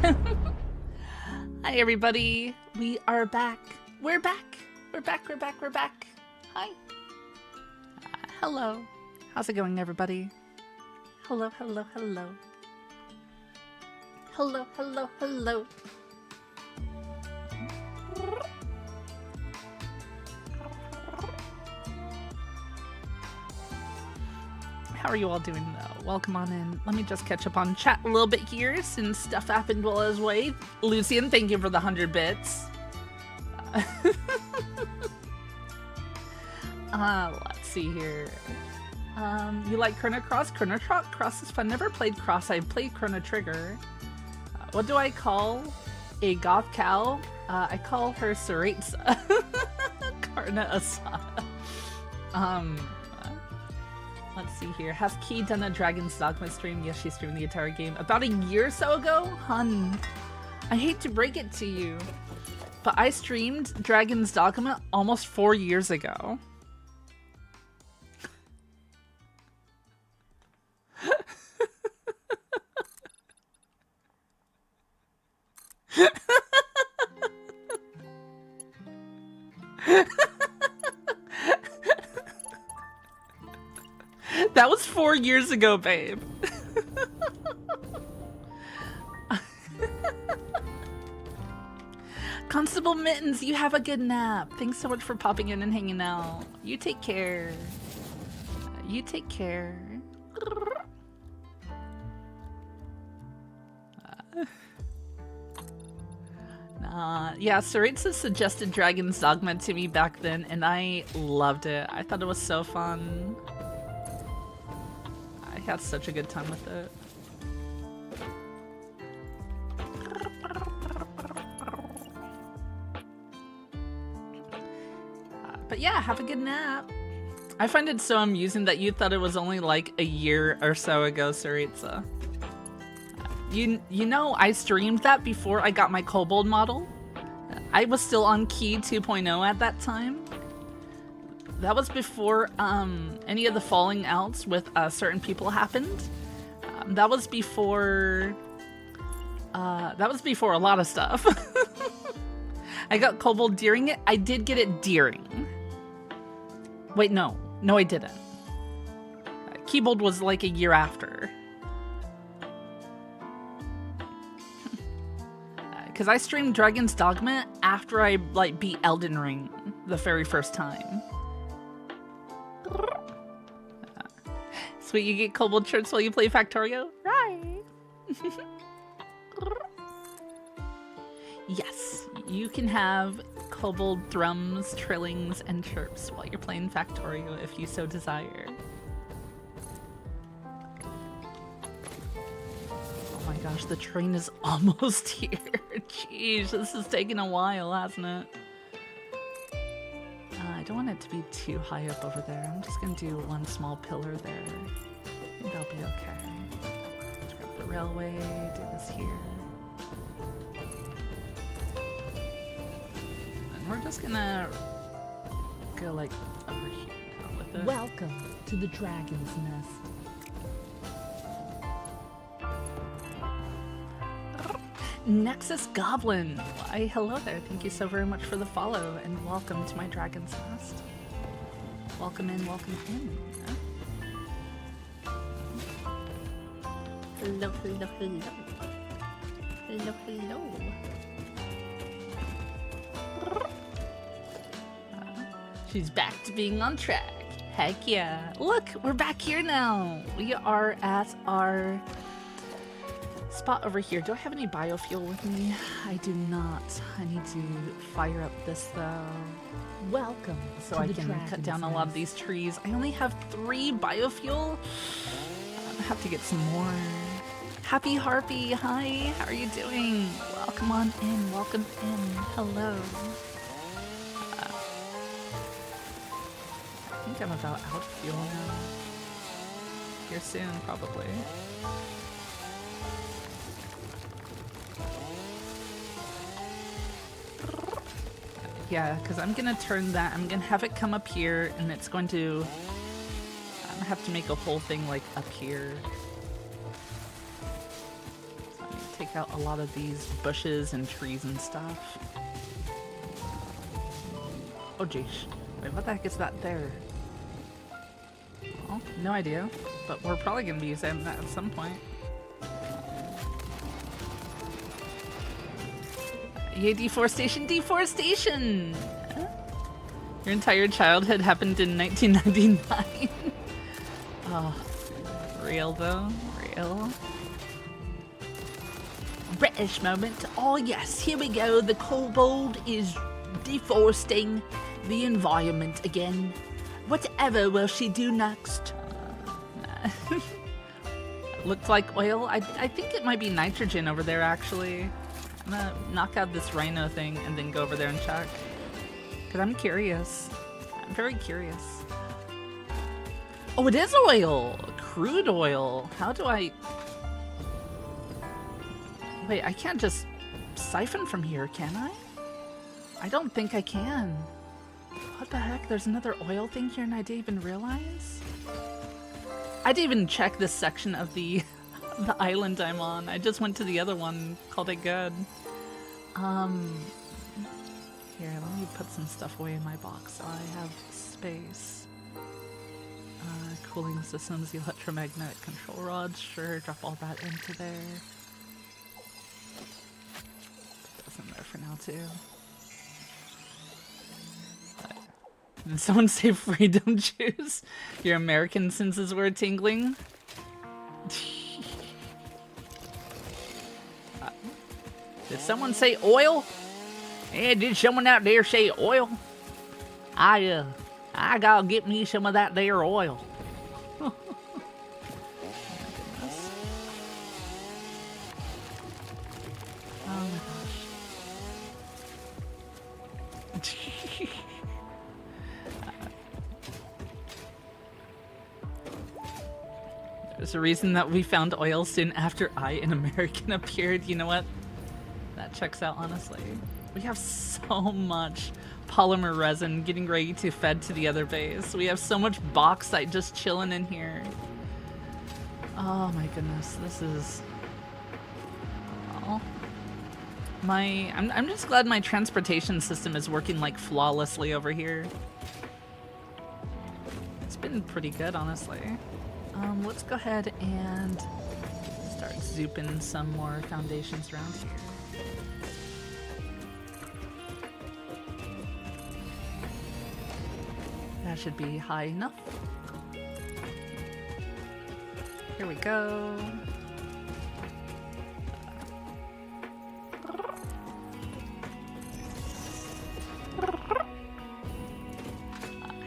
Hi, everybody. We are back. We're back. We're back. We're back. We're back. Hi. Hello. How's it going, everybody? Hello, hello, hello. Hello, hello, hello. How are you all doing, though? Welcome on in. Let me just catch up on chat a little bit here since stuff happened while I was away. Lucian, thank you for the 100 bits. Let's see here. You like Chrono Cross? Chrono Cross is fun. Never played Cross. I played Chrono Trigger. What do I call a goth cow? I call her Saritsa. Karna Asada. Let's see here. Has Key done a Dragon's Dogma stream? Yes, she streamed the entire game about a year or so ago. Hun, I hate to break it to you, but I streamed Dragon's Dogma almost 4 years ago. That was 4 years ago, babe. Constable Mittens, you have a good nap. Thanks so much for popping in and hanging out. You take care. You take care. Yeah, Saritsa suggested Dragon's Dogma to me back then, and I loved it. I thought it was so fun. I had such a good time with it. But yeah, have a good nap. I find it so amusing that you thought it was only like a year or so ago, Saritsa. You know, I streamed that before I got my Kobold model. I was still on Key 2.0 at that time. That was before any of the falling outs with certain people happened. That was before a lot of stuff. I got Kobold during it. I did get it during. Wait, no, I didn't. Kobold was like a year after. Because I streamed Dragon's Dogma after I like beat Elden Ring the very first time. Sweet, you get Kobold shirts while you play Factorio? Right. Yes, you can have Kobold thrums, trillings, and chirps while you're playing Factorio if you so desire. Oh my gosh, the train is almost here. Jeez, this is taking a while, hasn't it? I don't want it to be too high up over there. I'm just gonna do one small pillar there. I think that'll be okay. Let's grab the railway, do this here. And we're just gonna go like over here now with it. Welcome to the Dragon's Nest. Nexus Goblin. Why, hello there. Thank you so very much for the follow and welcome to my Dragon's Nest. Welcome in, welcome in. Hello, hello, hello. Hello, hello. She's back to being on track. Heck yeah. Look, we're back here now. We are at our spot over here. Do I have any biofuel with me? I do not. I need to fire up this though. Welcome So to I the can Dragon's cut down a lot of Nest. these trees. I only have 3 biofuel. I have to get some more. Happy Harpy, hi. How are you doing? Welcome on in. Welcome in. Hello. I think I'm about out of fuel now. Here soon, probably. Yeah, because I'm gonna turn that. I'm gonna have it come up here, and it's going to. I'm gonna have to make a whole thing like up here. So I need to take check out a lot of these bushes and trees and stuff. Oh jeez. Wait, what the heck is that there? Oh, no idea. But we're probably gonna be using that at some point. Yay, deforestation, deforestation! Your entire childhood happened in 1999. Oh, real though, real. British moment. Oh yes, here we go. The kobold is deforesting the environment again. Whatever will she do next? Looks like oil. I think it might be nitrogen over there actually. I'm gonna knock out this rhino thing and then go over there and check. Because I'm curious. I'm very curious. Oh, it is oil! Crude oil. How do I... Wait, I can't just siphon from here, can I? I don't think I can. What the heck? There's another oil thing here and I didn't even realize? I didn't even check this section of the the island I'm on. I just went to the other one, called it good. Here, let me put some stuff away in my box so I have space. Cooling systems, electromagnetic control rods, sure, drop all that into there. Put those in there for now too. Did someone say freedom juice? Your American senses were tingling? Did someone say oil? Yeah, did someone out there say oil? I gotta get me some of that there oil. Oh my gosh. There's a reason that we found oil soon after I, an American, appeared. You know what? That checks out, honestly. We have so much polymer resin getting ready to fed to the other base. We have so much bauxite just chilling in here. Oh my goodness, this is... Oh. I'm just glad my transportation system is working like flawlessly over here. It's been pretty good, honestly. Let's go ahead and start zooping some more foundations around here. That should be high enough. Here we go.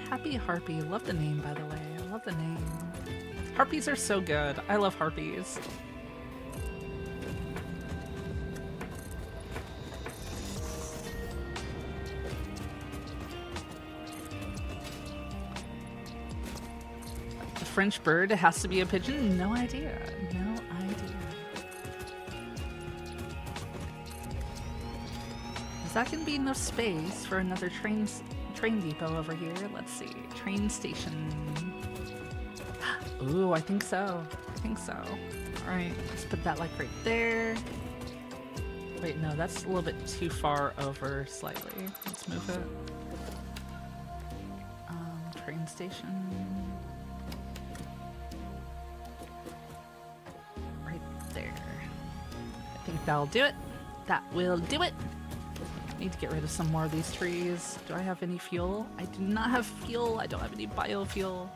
Happy Harpy. Love the name, by the way. I love the name. Harpies are so good. I love harpies. The French bird has to be a pigeon? No idea. No idea. Is that gonna be enough space for another train depot over here? Let's see. Train station. Ooh, I think so. I think so. Alright, let's put that like right there. Wait, no, that's a little bit too far over slightly. Let's move it. Train station. Right there. I think that'll do it. That will do it. Need to get rid of some more of these trees. Do I have any fuel? I do not have fuel. I don't have any biofuel.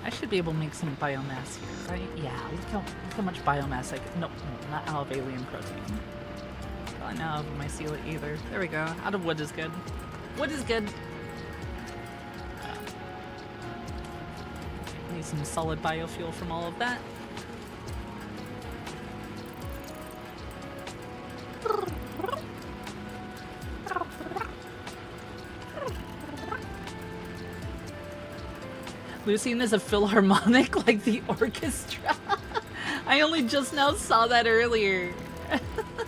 I should be able to make some biomass here, right? Yeah, look how much biomass I can. Nope, not out of alien protein. Probably not out of mycelium either. There we go. Out of wood is good. Wood is good. Need some solid biofuel from all of that. Lucian is a philharmonic like the orchestra. I only just now saw that earlier.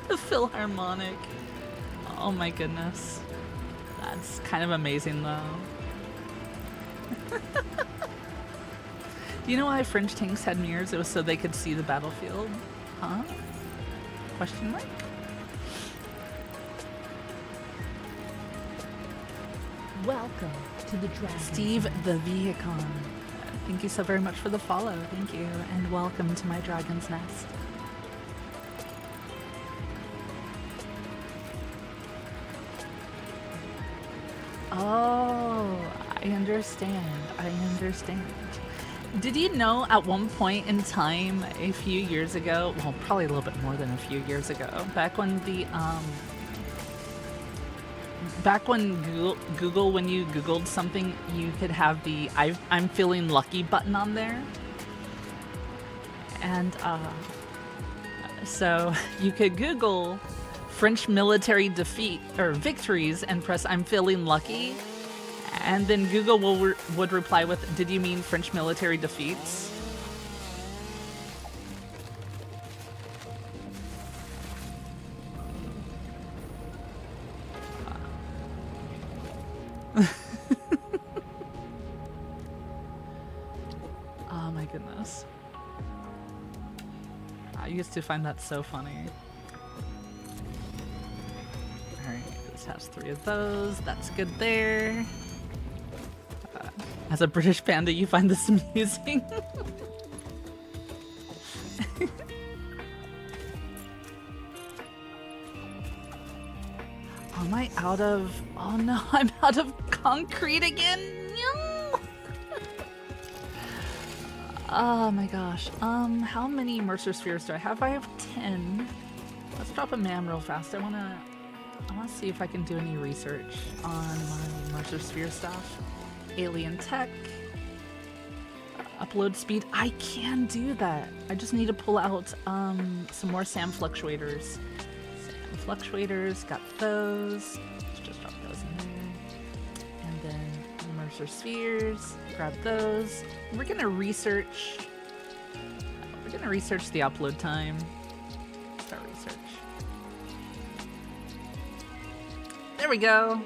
The philharmonic. Oh my goodness. That's kind of amazing, though. Do you know why French tanks had mirrors? It was so they could see the battlefield. Huh? Question mark? Welcome to the dragon. Steve the Vehicon. Thank you so very much for the follow. Thank you. And welcome to my Dragon's Nest. Oh, I understand. I understand. Did you know at one point in time, a few years ago, well, probably a little bit more than a few years ago, back when Google, when you Googled something, you could have the I'm feeling lucky button on there. And so you could Google French military defeat or victories and press I'm feeling lucky. And then Google would reply with, did you mean French military defeats? Oh my goodness. I used to find that so funny. Alright, this has 3 of those. That's good there. As a British panda, you find this amusing? Am I out of... Oh no, I'm out of concrete again! No! Oh my gosh. How many Mercer Spheres do I have? I have 10. Let's drop a man real fast. I wanna see if I can do any research on my Mercer Sphere stuff. Alien tech, upload speed. I can do that. I just need to pull out some more SAM fluctuators. SAM fluctuators, got those. Let's just drop those in there. And then Mercer spheres, grab those. We're gonna research. We're gonna research the upload time. Start research. There we go.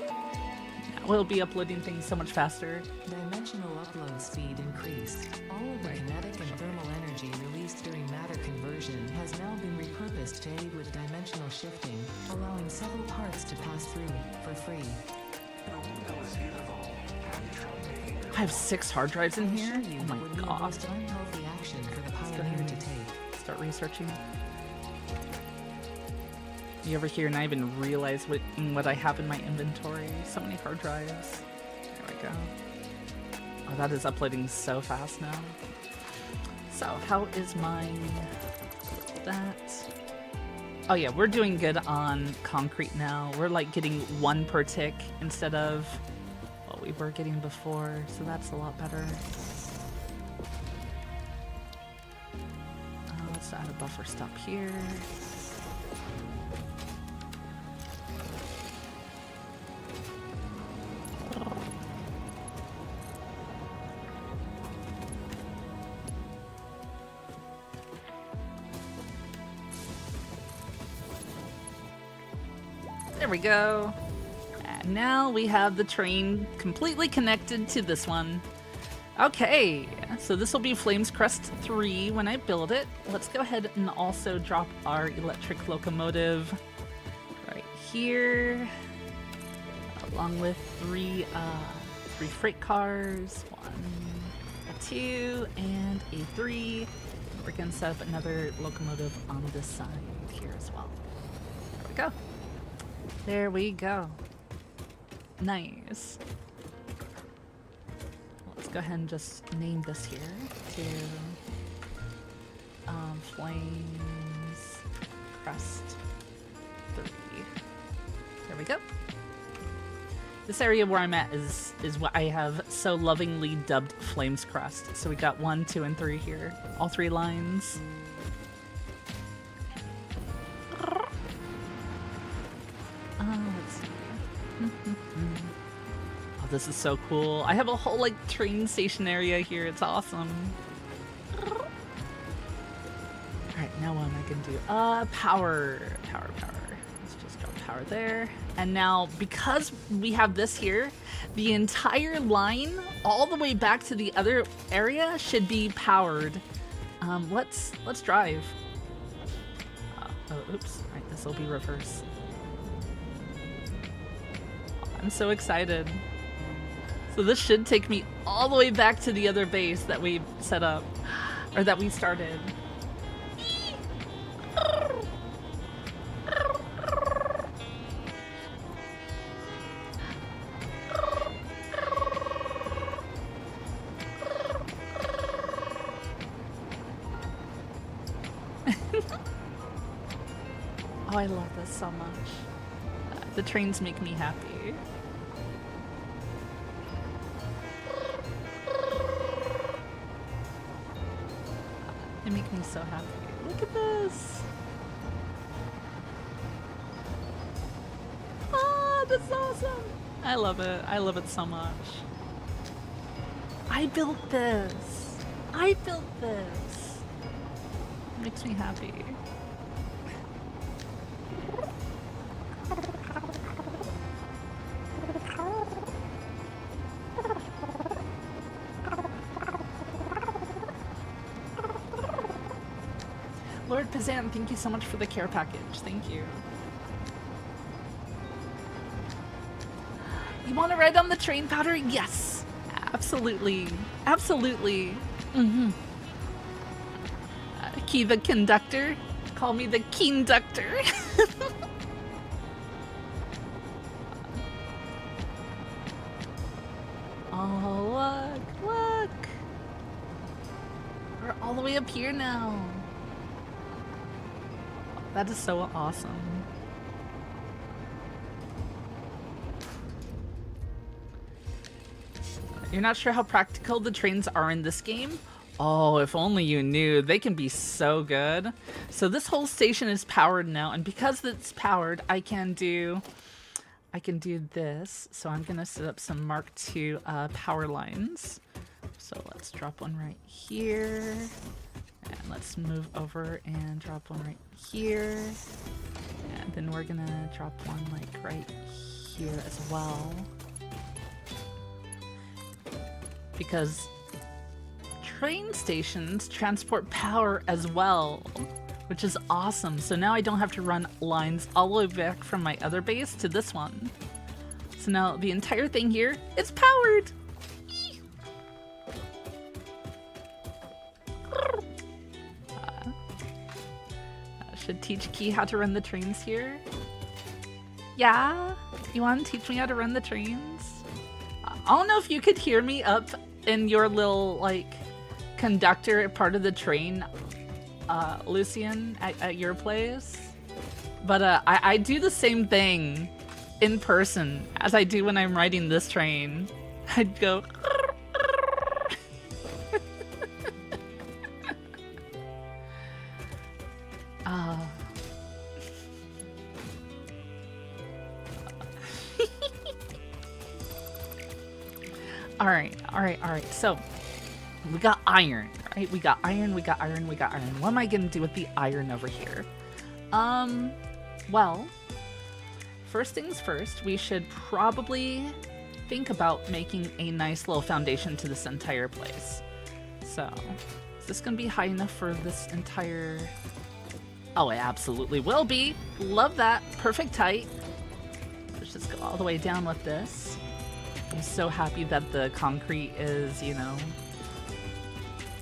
We'll be uploading things so much faster. Dimensional upload speed increased. All of the kinetic and thermal energy released during matter conversion has now been repurposed to aid with dimensional shifting, allowing several parts to pass through for free. I have 6 hard drives in here? Oh my Would be a god. most unhealthy action for the Pioneer to take. Start researching. You ever hear and I even realize what I have in my inventory? So many hard drives. There we go. Oh, that is uploading so fast now. So, how is my... that? Oh yeah, we're doing good on concrete now. We're like getting 1 per tick instead of what we were getting before, so that's a lot better. Let's add a buffer stop here. There we go. And now we have the train completely connected to this one. Okay, so this will be Flames Crest 3 when I build it. Let's go ahead and also drop our electric locomotive right here, along with three freight cars, 1, a 2, and a 3. We're gonna set up another locomotive on this side here as well. There we go. There we go. Nice. Let's go ahead and just name this here to Flames Crest 3. There we go. This area where I'm at is what I have so lovingly dubbed Flames Crest. So we got 1, 2, and 3 here. All 3 lines. Let's see. Oh, this is so cool. I have a whole like train station area here. It's awesome. Alright, now what am I gonna do? Power. Let's just drop power there. And now, because we have this here, the entire line, all the way back to the other area, should be powered. Let's drive. Oh, oops. All right, this will be reverse. I'm so excited. So this should take me all the way back to the other base that we set up, or that we started. Oh, I love this so much. The trains make me happy. They make me so happy. Look at this. Oh, that's awesome. I love it. I love it so much. I built this. I built this. It makes me happy. Lord Pazan, thank you so much for the care package. Thank you. You want to ride on the train, Powder? Yes. Absolutely. Absolutely. Mm-hmm. Key the conductor. Call me the keenductor. Oh, look. Look. We're all the way up here now. That is so awesome. You're not sure how practical the trains are in this game? Oh, if only you knew. They can be so good. So this whole station is powered now, and because it's powered, I can do this. So I'm gonna set up some Mark II power lines. So let's drop one right here. And let's move over and drop one right here. And then we're gonna drop one like right here as well. Because train stations transport power as well, which is awesome. So now I don't have to run lines all the way back from my other base to this one. So now the entire thing here is powered. Should teach Key how to run the trains here. Yeah? You want to teach me how to run the trains? I don't know if you could hear me up in your little, like, conductor part of the train, Lucian, at your place. But I do the same thing in person as I do when I'm riding this train. I'd go... Alright. So, we got iron, right? We got iron. What am I gonna do with the iron over here? Well, first things first, we should probably think about making a nice little foundation to this entire place. So, is this gonna be high enough for this entire... Oh, it absolutely will be. Love that. Perfect height. Let's just go all the way down with this. I'm so happy that the concrete is, you know,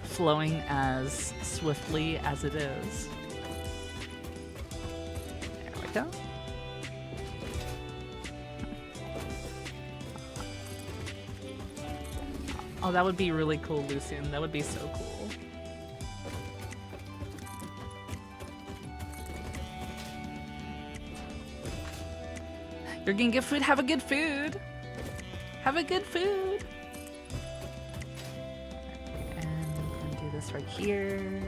flowing as swiftly as it is. There we go. Oh, that would be really cool, Lucian. That would be so cool. You're gonna get food? Have a good food! Have a good food! And I'm gonna do this right here.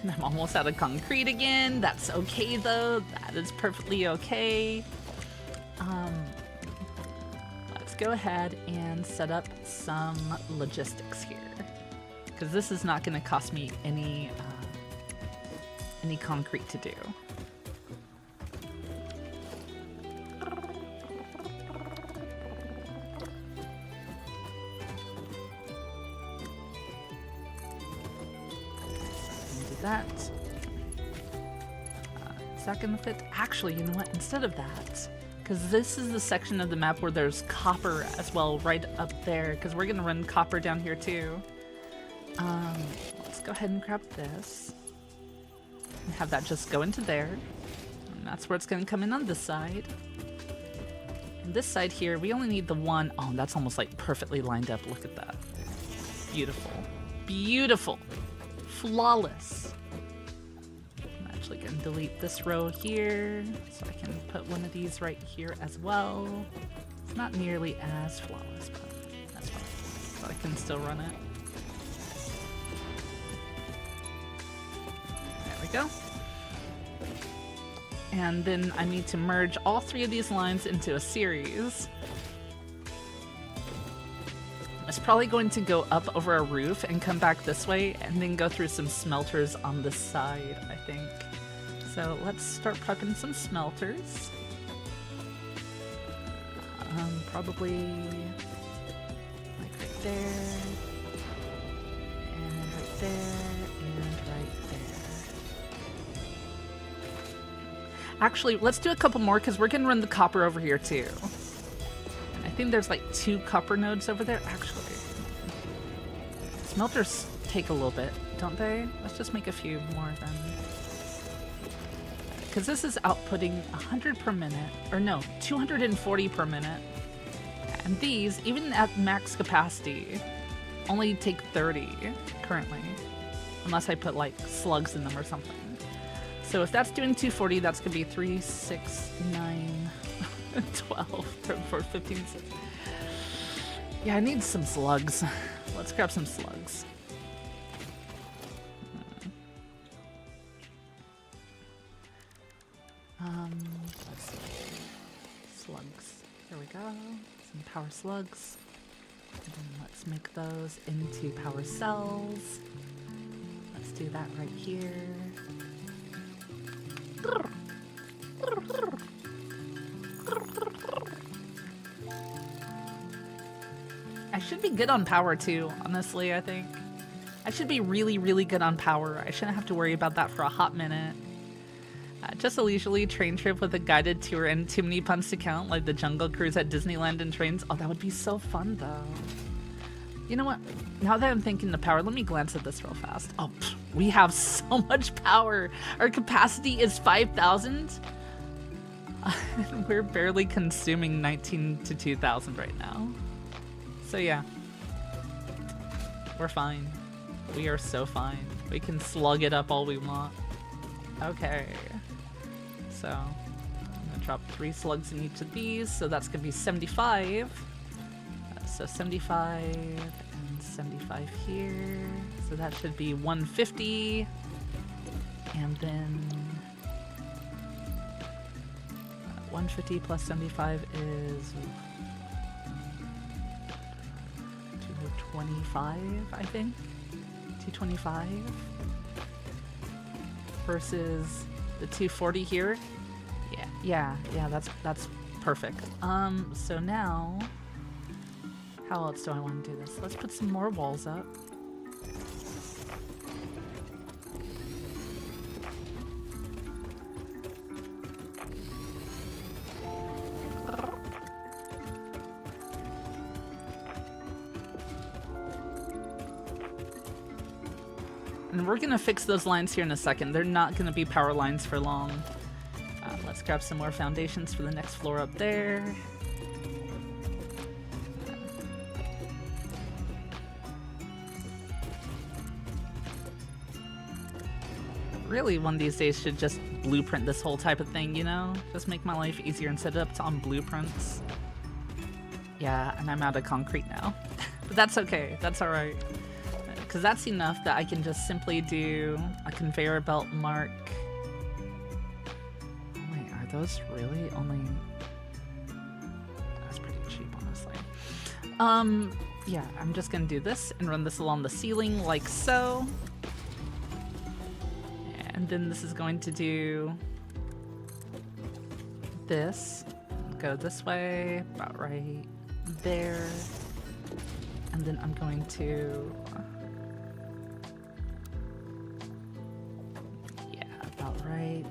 And I'm almost out of concrete again. That's okay though. That is perfectly okay. Let's go ahead and set up some logistics here. Because this is not gonna cost me any concrete to do. that. Is that gonna fit? Actually, you know what? Instead of that, because this is the section of the map where there's copper as well, right up there, because we're gonna run copper down here too. Let's go ahead and grab this and have that just go into there. And that's where it's gonna come in on this side. And this side here, we only need the one. Oh, that's almost like perfectly lined up. Look at that. Beautiful. Beautiful. Flawless. I'm actually going to delete this row here so I can put one of these right here as well. It's not nearly as flawless, but that's fine. So I can still run it. There we go. And then I need to merge all three of these lines into a series. It's probably going to go up over a roof and come back this way and then go through some smelters on this side, I think. So let's start prepping some smelters. Probably like right there, and right there, and right there. Actually, let's do a couple more because we're going to run the copper over here too. And I think there's like 2 copper nodes over there. Actually, smelters take a little bit, don't they? Let's just make a few more then. Because this is outputting 100 per minute, or no, 240 per minute. And these, even at max capacity, only take 30 currently. Unless I put like slugs in them or something. So if that's doing 240, that's going to be 3, 6, 9, 12, 13, 15, 16. Yeah, I need some slugs. Let's grab some slugs. Let's see. Slugs. Here we go. Some power slugs. And then let's make those into power cells. Let's do that right here. I should be good on power too, honestly, I think. I should be really, really good on power. I shouldn't have to worry about that for a hot minute. Just a leisurely train trip with a guided tour and too many puns to count, like the jungle cruise at Disneyland and trains. Oh, that would be so fun, though. You know what? Now that I'm thinking the power, let me glance at this real fast. Oh, we have so much power. Our capacity is 5,000. We're barely consuming 19 to 2,000 right now. So yeah, we're fine. We are so fine. We can slug it up all we want. Okay. So I'm gonna drop 3 slugs in each of these. So that's gonna be 75. So 75 and 75 here. So that should be 150. And then 150 plus 75 is 225, I think. 225 versus the 240 here. Yeah, that's perfect. So now, how else do I want to do this? Let's put some more walls up. And we're gonna fix those lines here in a second. They're not gonna be power lines for long. Let's grab some more foundations for the next floor up there. Really, one of these days should just blueprint this whole type of thing, you know? Just make my life easier and set it up on blueprints. Yeah, and I'm out of concrete now. But that's okay, that's alright. Because that's enough that I can just simply do a conveyor belt mark. Oh wait, are those really only... That's pretty cheap, honestly. Yeah, I'm just gonna do this and run this along the ceiling like so. And then this is going to do this. Go this way, about right there. And then I'm going to right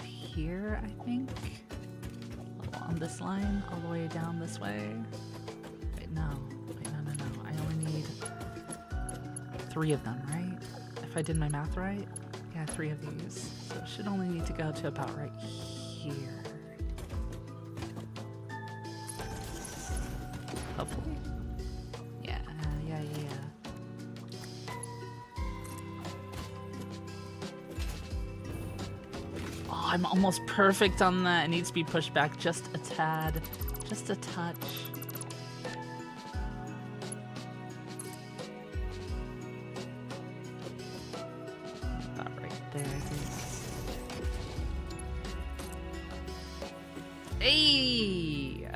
here, I think. Along this line, all the way down this way. Wait, no. Wait, no. I only need 3 of them, right? If I did my math right? Yeah, 3 of these. So it should only need to go to about right here. Hopefully. Yeah. Oh, I'm almost perfect on that. It needs to be pushed back just a tad. Just a touch. About right there, I think. Hey!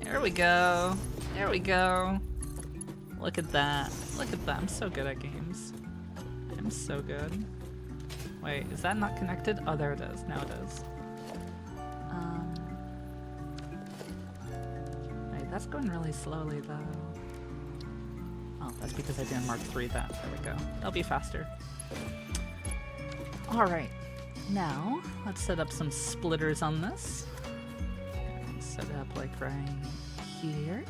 There we go. There we go. Look at that. Look at that. I'm so good at games. I'm so good. Wait, is that not connected? Oh, there it is. Now it is. Wait, that's going really slowly, though. Oh, that's because I didn't mark 3 that. There we go. That'll be faster. Alright. Now, let's set up some splitters on this. Set it up like right here.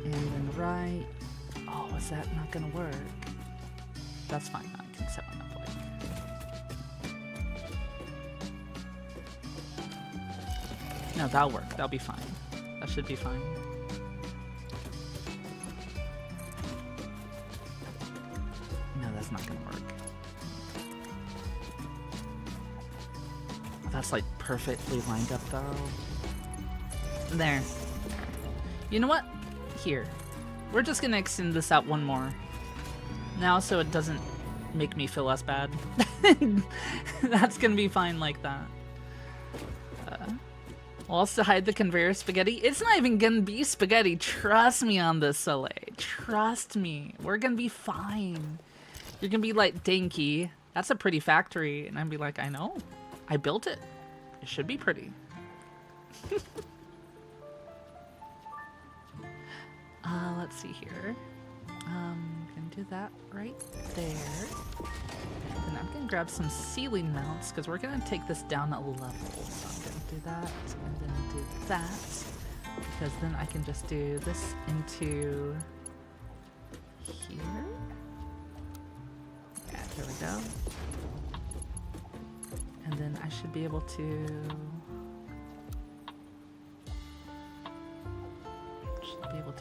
And then right. Oh, is that not gonna work? That's fine. I can set one up like. No, that'll work. That'll be fine. That should be fine. No, that's not gonna work. That's like perfectly lined up though. There. You know what? Here. We're just gonna extend this out 1 more. Now so it doesn't make me feel less bad. That's gonna be fine like that. Also hide the conveyor spaghetti. It's not even gonna be spaghetti. Trust me on this, Soleil. Trust me. We're gonna be fine. You're gonna be like, Dinky, that's a pretty factory. And I'd be like, I know. I built it. It should be pretty. Let's see here. Gonna do that right there. And I'm gonna grab some ceiling mounts because we're gonna take this down a level. So I'm gonna do that and then do that because then I can just do this into here. Yeah, there we go. And then I should be able to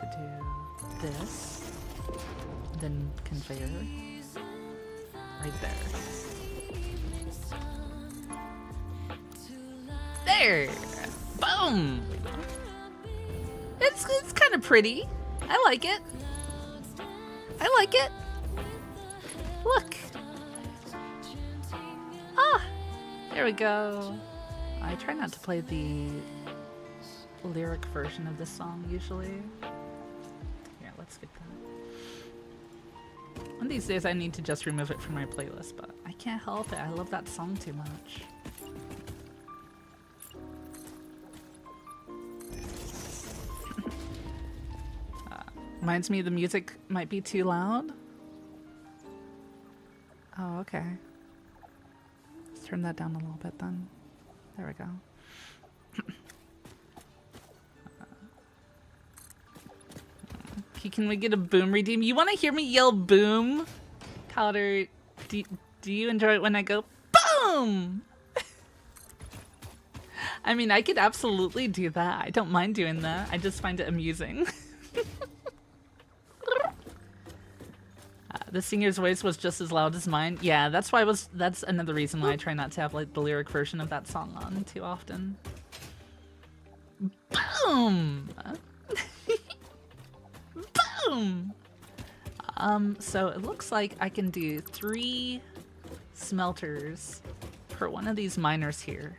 do this, then conveyor right there. There! Boom! It's kind of pretty. I like it. I like it. Look. Ah! There we go. I try not to play the lyric version of this song usually. Yeah, let's get that. One of these days I need to just remove it from my playlist, but I can't help it. I love that song too much. Reminds me the music might be too loud. Oh, okay. Let's turn that down a little bit then. There we go. Can we get a boom redeem? You want to hear me yell boom? Calder, do you enjoy it when I go boom? I mean, I could absolutely do that. I don't mind doing that. I just find it amusing. The singer's voice was just as loud as mine. Yeah, that's another reason why I try not to have like the lyric version of that song on too often. Boom! Boom! So it looks like I can do 3 smelters per one of these miners here.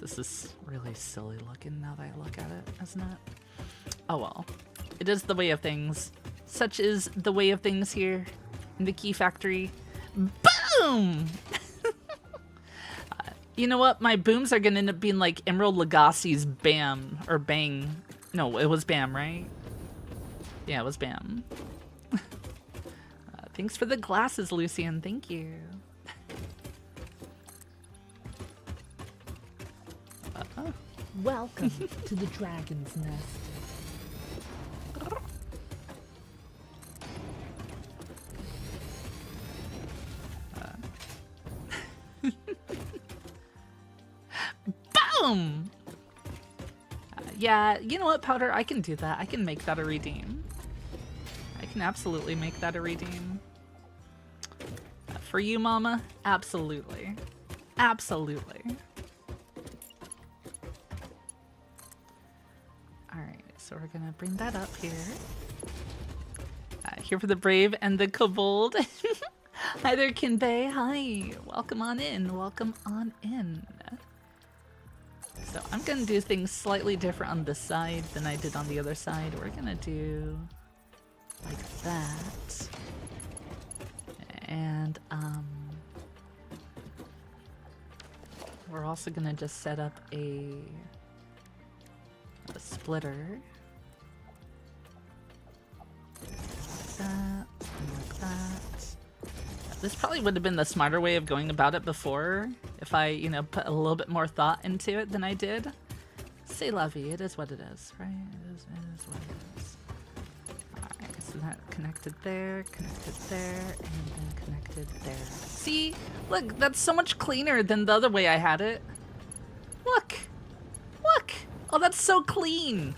This is really silly looking now that I look at it, isn't it? Oh well. It is the way of things. Such is the way of things here in the key factory. Boom! You know what? My booms are gonna end up being like Emerald Lagasse's Bam or Bang No, it was Bam, right? Yeah, it was Bam. Thanks for the glasses, Lucian. Thank you. Welcome to the Dragon's Nest. Boom! Yeah, you know what, Powder? I can do that. I can make that a redeem. I can absolutely make that a redeem. For you, Mama? Absolutely. Absolutely. Alright, so we're gonna bring that up here. Here for the Brave and the Kobold. Hi there, Kinbei. Hi. Welcome on in. Welcome on in. So I'm gonna do things slightly different on this side than I did on the other side. We're gonna do like that. And we're also gonna just set up a splitter. Like that, and like that. This probably would have been the smarter way of going about it before, if I, you know, put a little bit more thought into it than I did. C'est la vie, it is what it is, right? It is what it is. Alright, so that connected there, and then connected there. See? Look, that's so much cleaner than the other way I had it. Look! Look! Oh, that's so clean!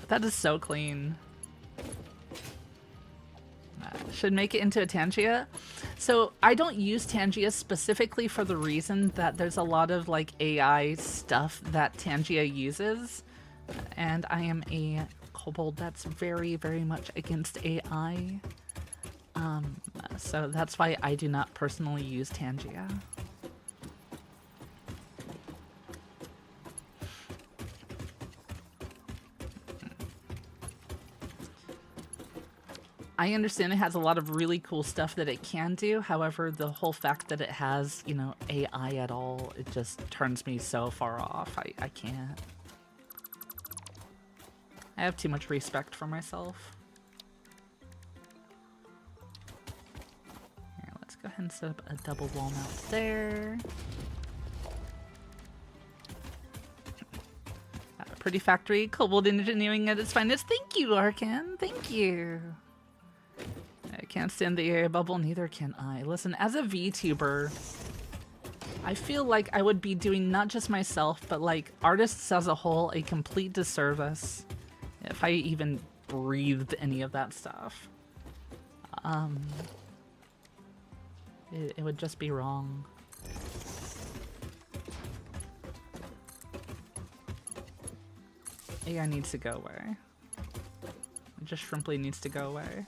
That is so clean. Should make it into a Tangia. So I don't use Tangia specifically for the reason that there's a lot of like AI stuff that Tangia uses, and I am a kobold that's very, very much against AI. So that's why I do not personally use Tangia. I understand it has a lot of really cool stuff that it can do. However, the whole fact that it has, you know, AI at all, it just turns me so far off. I can't. I have too much respect for myself. Here, let's go ahead and set up a double wall mount there. Pretty factory, Kobold engineering at its finest. Thank you, Arkan. Thank you. I can't stand the AI bubble, neither can I. Listen, as a VTuber, I feel like I would be doing not just myself, but like artists as a whole a complete disservice if I even breathed any of that stuff. It would just be wrong. AI needs to go away. It just simply needs to go away.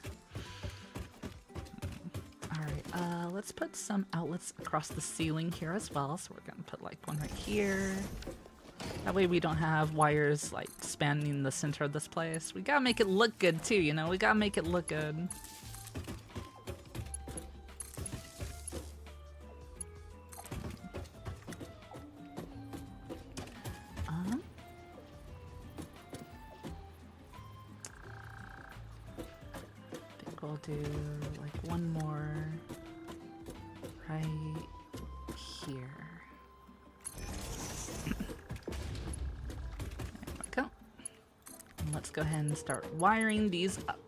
Alright, let's put some outlets across the ceiling here as well. So we're gonna put like one right here. That way we don't have wires like spanning the center of this place. We gotta make it look good too, you know? We gotta make it look good. I think we'll do like one more right here. There we go. And let's go ahead and start wiring these up.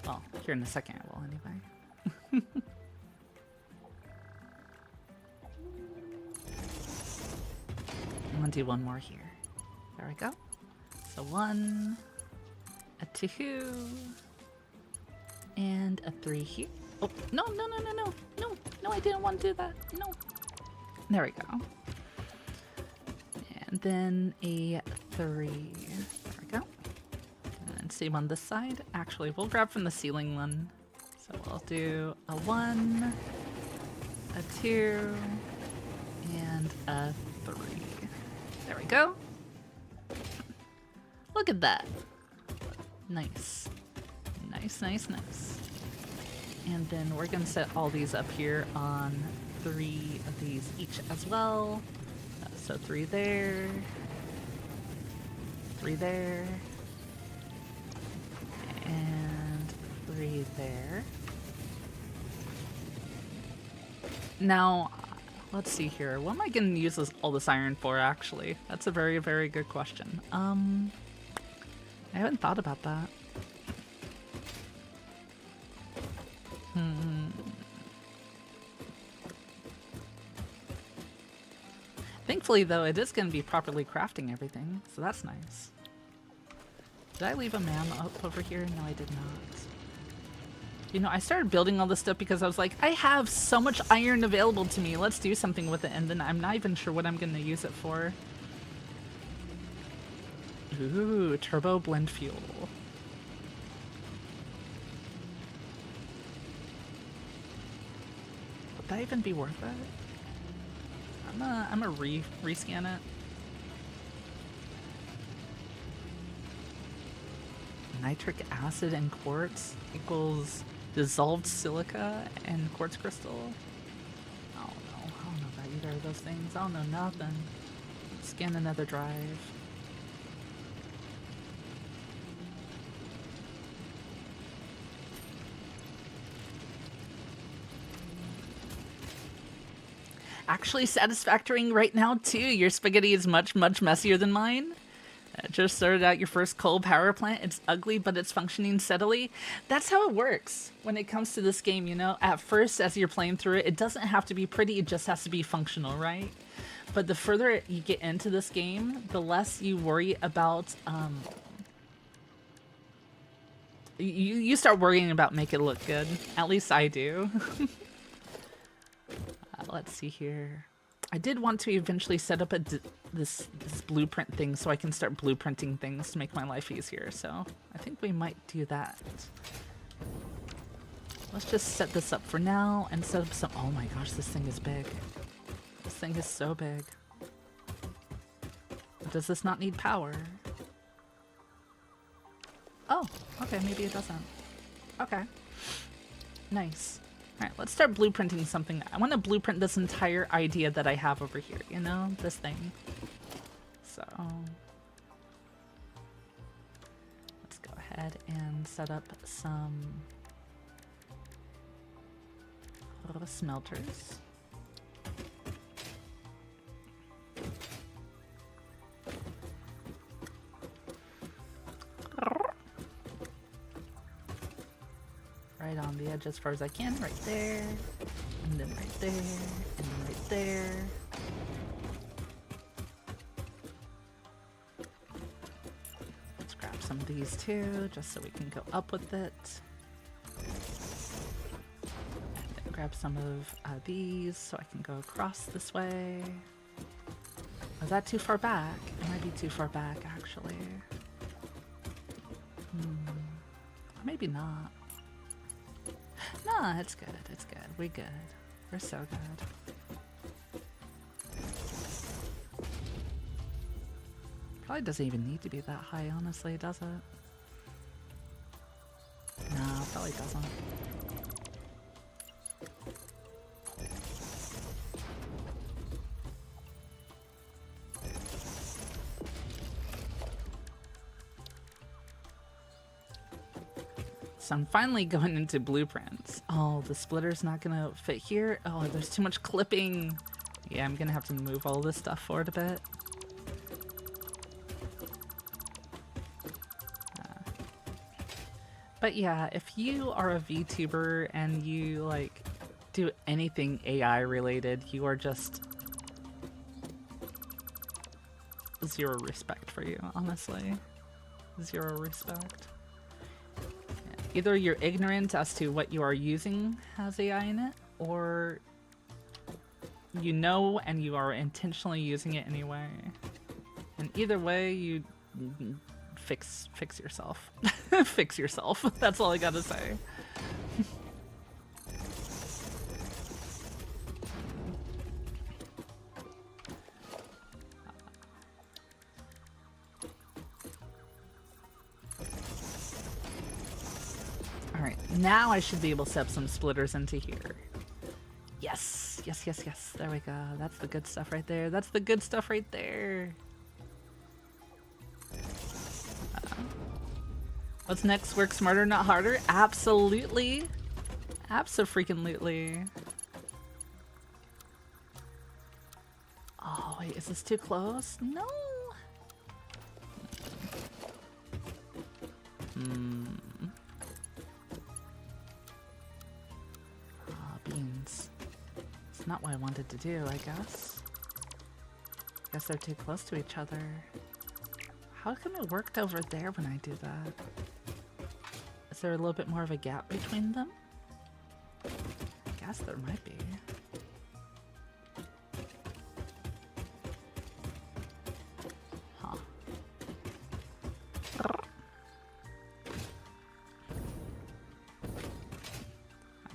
Well, here in a second I will anyway. I'm gonna do one more here. There we go. So 1, a 2, and a 3 here. Oh, no, I didn't want to do that. No. There we go. And then a 3. There we go. And same on this side. Actually, we'll grab from the ceiling one. So we'll do a 1, a 2, and a 3. There we go. Look at that. Nice. Nice. And then we're gonna set all these up here on 3 of these each as well. So 3 there. 3 there. And 3 there. Now, let's see here. What am I going to use all this iron for, actually? That's a very, very good question. I haven't thought about that. Thankfully, though, it is going to be properly crafting everything, so that's nice. Did I leave a man up over here? No, I did not. You know, I started building all this stuff because I was like, I have so much iron available to me. Let's do something with it. And then I'm not even sure what I'm going to use it for. Ooh, turbo blend fuel. Would that even be worth it? I'm gonna rescan it. Nitric acid and quartz equals dissolved silica and quartz crystal. I don't know about either of those things. I don't know nothing. Scan another drive. Actually, Satisfactory right now too. Your spaghetti is much messier than mine. Just started out your first coal power plant. It's ugly, but it's functioning steadily. That's how it works when it comes to this game, you know? At first, as you're playing through it, it doesn't have to be pretty, it just has to be functional, right? But the further you get into this game, the less you worry about, you start worrying about making it look good. At least I do. Let's see here. I did want to eventually set up this blueprint thing so I can start blueprinting things to make my life easier. So I think we might do that. Let's just set this up for now and set up some... Oh my gosh, this thing is big. This thing is so big. Does this not need power? Oh, okay, maybe it doesn't. Okay. Nice. Alright, let's start blueprinting something. I want to blueprint this entire idea that I have over here, you know? This thing. So... let's go ahead and set up some... little smelters. Right on the edge as far as I can, right there, and then right there, and then right there. Let's grab some of these too, just so we can go up with it. And then grab some of these so I can go across this way. Was that too far back? It might be too far back, actually. Maybe not. No, it's good, it's good. We're good. We're so good. Probably doesn't even need to be that high, honestly, does it? No, probably doesn't. So I'm finally going into blueprints. Oh, the splitter's not gonna fit here. Oh, there's too much clipping. Yeah, I'm gonna have to move all this stuff forward a bit. But yeah, if you are a VTuber and you like do anything AI related, you are just zero respect for you, honestly. Zero respect. Either you're ignorant as to what you are using has AI in it, or you know and you are intentionally using it anyway. And either way, you fix yourself. Fix yourself. That's all I gotta say. Now I should be able to set up some splitters into here. Yes, yes, yes, yes. There we go. That's the good stuff right there. That's the good stuff right there. What's next? Work smarter, not harder? Absolutely. Abso-freaking-lutely. Oh, wait, is this too close? No. Ah, beans. It's not what I wanted to do, I guess. Guess they're too close to each other. How come it worked over there when I do that? Is there a little bit more of a gap between them? I guess there might be. Huh.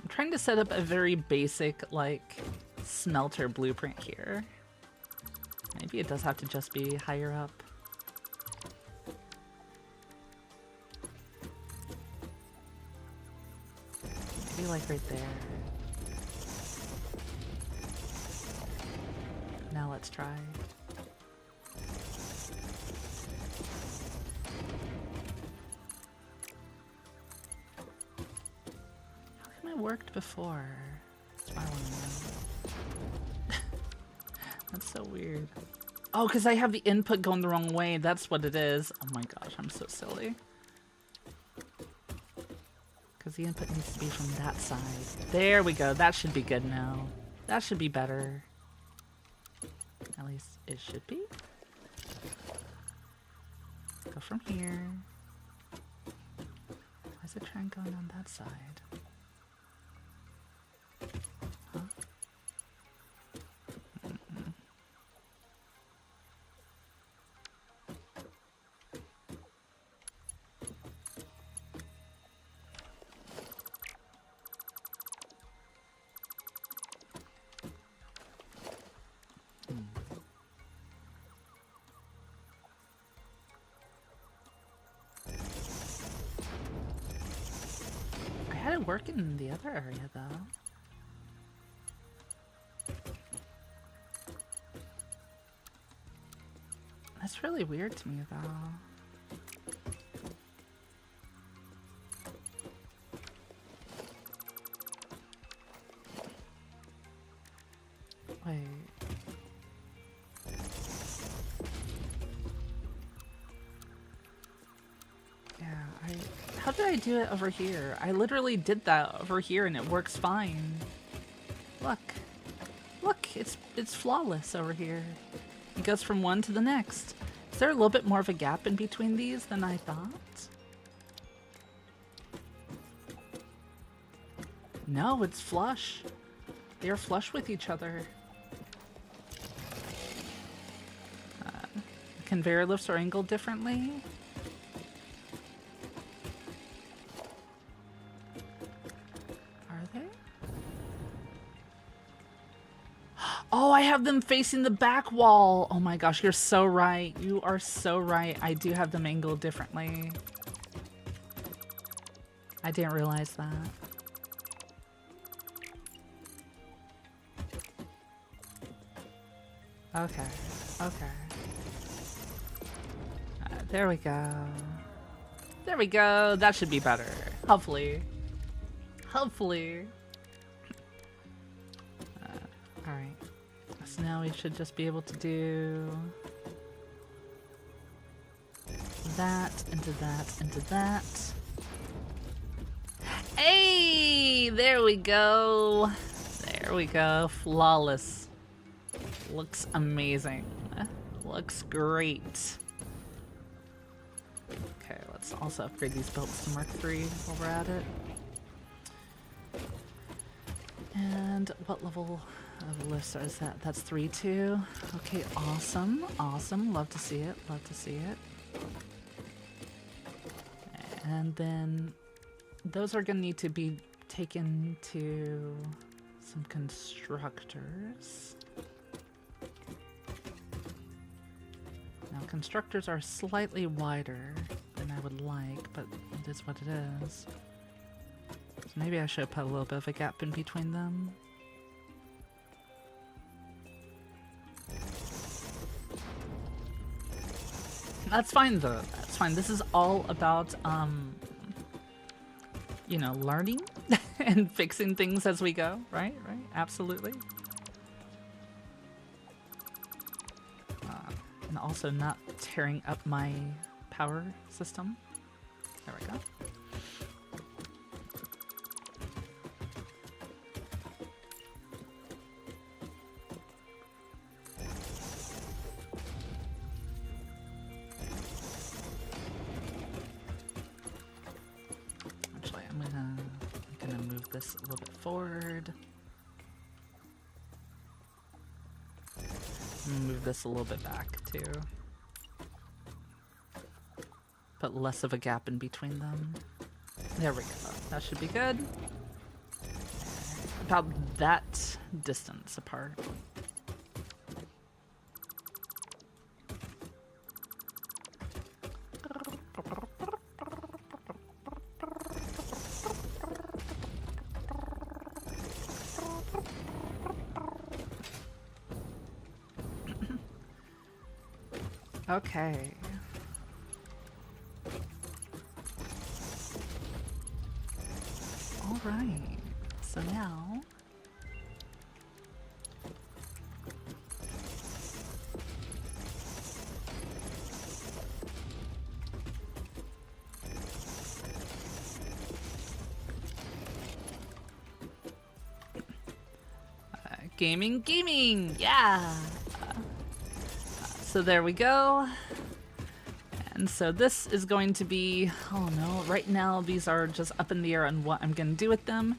I'm trying to set up a very basic, like, smelter blueprint here. Maybe it does have to just be higher up. Maybe like right there. Now let's try. How come it worked before? That's what I want to know. That's so weird. Oh, because I have the input going the wrong way. That's what it is. Oh my gosh, I'm so silly. Because the input needs to be from that side. There we go. That should be good now. That should be better. At least it should be. Go from here. Why is it trying going on that side? Huh? I had it working in the other area though. That's really weird to me though. Wait. Yeah, how did I do it over here? I literally did that over here and it works fine. Look. Look, it's flawless over here. It goes from one to the next. Is there a little bit more of a gap in between these than I thought? No, it's flush. They're flush with each other. Conveyor lifts are angled differently. Are they? Oh, I have them facing the back wall. Oh my gosh, you're so right. You are so right. I do have them angled differently. I didn't realize that. Okay, okay. There we go. There we go. That should be better. Hopefully. Hopefully. Alright. So now we should just be able to do that, into that, into that. Hey! There we go. There we go. Flawless. Looks amazing. Looks great. Okay, let's also upgrade these belts to Mark III while we're at it. And what level of lifts is that? That's 3-2. Okay, awesome. Awesome. Love to see it. Love to see it. And then those are going to need to be taken to some constructors. Now, constructors are slightly wider than I would like, but it is what it is. So maybe I should put a little bit of a gap in between them. That's fine though, that's fine. This is all about you know, learning and fixing things as we go, right? Right, absolutely. And also not tearing up my power system. There we go. Actually, I'm gonna move this a little bit forward. Move this a little bit back too. Put less of a gap in between them. There we go. That should be good. About that distance apart. Okay. All right. So now gaming, yeah. So there we go. And so this is going to be, oh no, right now these are just up in the air on what I'm going to do with them.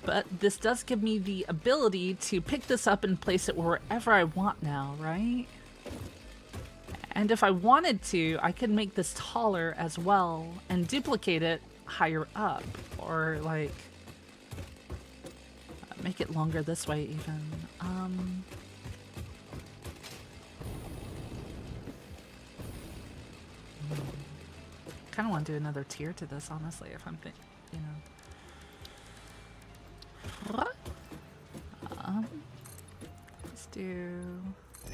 But this does give me the ability to pick this up and place it wherever I want now, right? And if I wanted to, I could make this taller as well and duplicate it higher up, or like make it longer this way even. Kind of want to do another tier to this, honestly, if I'm you know. Let's do